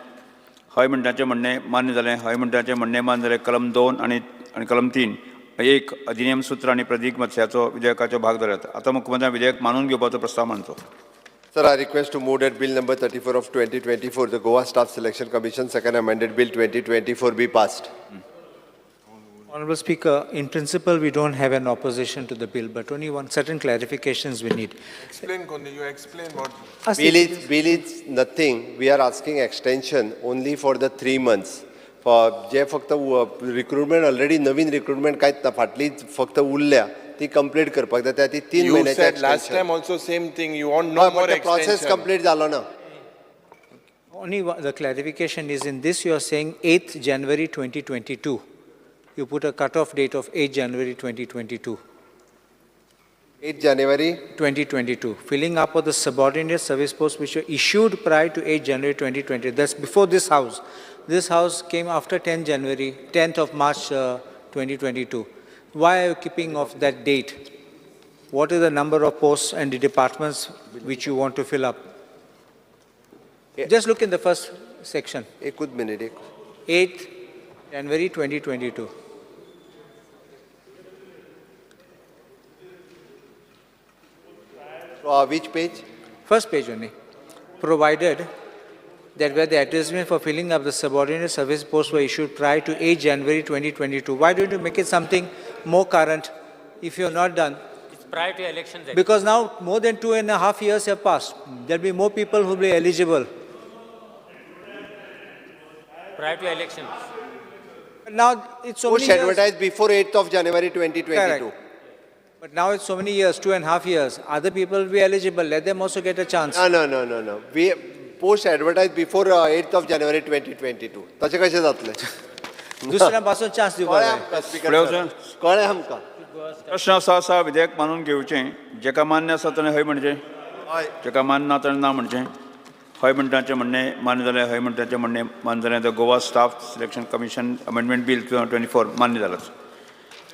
हय म्हणटाचें म्हणणें मान्य जालें, हय म्हणटाचें म्हणणें मान जालें. कलम 2 आनी आणि कलम 3(1) अधिनियम सूत्र आणि प्रतीक मत्स्याचो विधेयकाचो भाग धरत. आता मुख्यमंत्र्यान विधेयक मानून घेवपाचो प्रस्ताव मांडचो. Sir, I request to move that Bill number 34 of 2024, the Goa Staff Selection Commission, second amended Bill 2024 be passed. Honorable Speaker, in principle, we don't have an opposition to the bill, but only one certain clarifications we need. Explain, Kondi, you explain what. Bill is nothing. We are asking extension only for the 3 months. For जे फक्त recruitment already नवीन recruitment कांयच ना फाटली फक्त उरल्या ती complete करपाक जाता ती 3 You महिन्याची said last extension. time also same thing, you want no more process extension. Complete जालो ना. Only the clarification is in this, you are saying 8th January 2022. You put a cutoff date of 8 January 2022. 8 January 2022. Filling up of the subordinate service posts which were issued prior to 8 January 2020. That's before this House. This House came after 10th of March 2022. Why are you keeping off that date? What is the number of posts and the departments which you want to fill up? Just look in the first section. एक minute. 8th January 2022. Which page? First page only. Provided that where the advertisement for filling up the subordinate service posts were issued prior to 8 January 2022. Why don't you make it something more current if you're not done? It's prior to elections. Because now more than 2.5 years have passed. There'll be more people who will be eligible. Prior to elections. Now it's so Push many years. advertised before 8th of January 2022. Correct. But now it's so many years, 2.5 years. Other people will be eligible. Let them also get a chance. No. We post advertised before 8th of January 2022. तशें कशें जातलें? दुसऱ्यांपासून chance दिवपाक जाय. कळ्ळें आमकां. प्रश्न असो आसा विधेयक मानून घेवचें जेका मान्य आसा ताणें हय म्हणचें जेका मान्य ना ताणें ना म्हणचें. हय म्हणटाचें म्हणणें मान्य जालें हय म्हणटाचें म्हणणें मान्य जालें the Goa staff selection commission amendment bill 2024 मान्य जालां.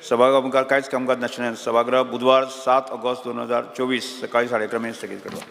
सभागृह मुखार कांयच कामकाज नाशिल्लें. सभागृह बुधवार 7 ऑगस्ट 2024 सकाळीं 11:30 स्थगीत करता.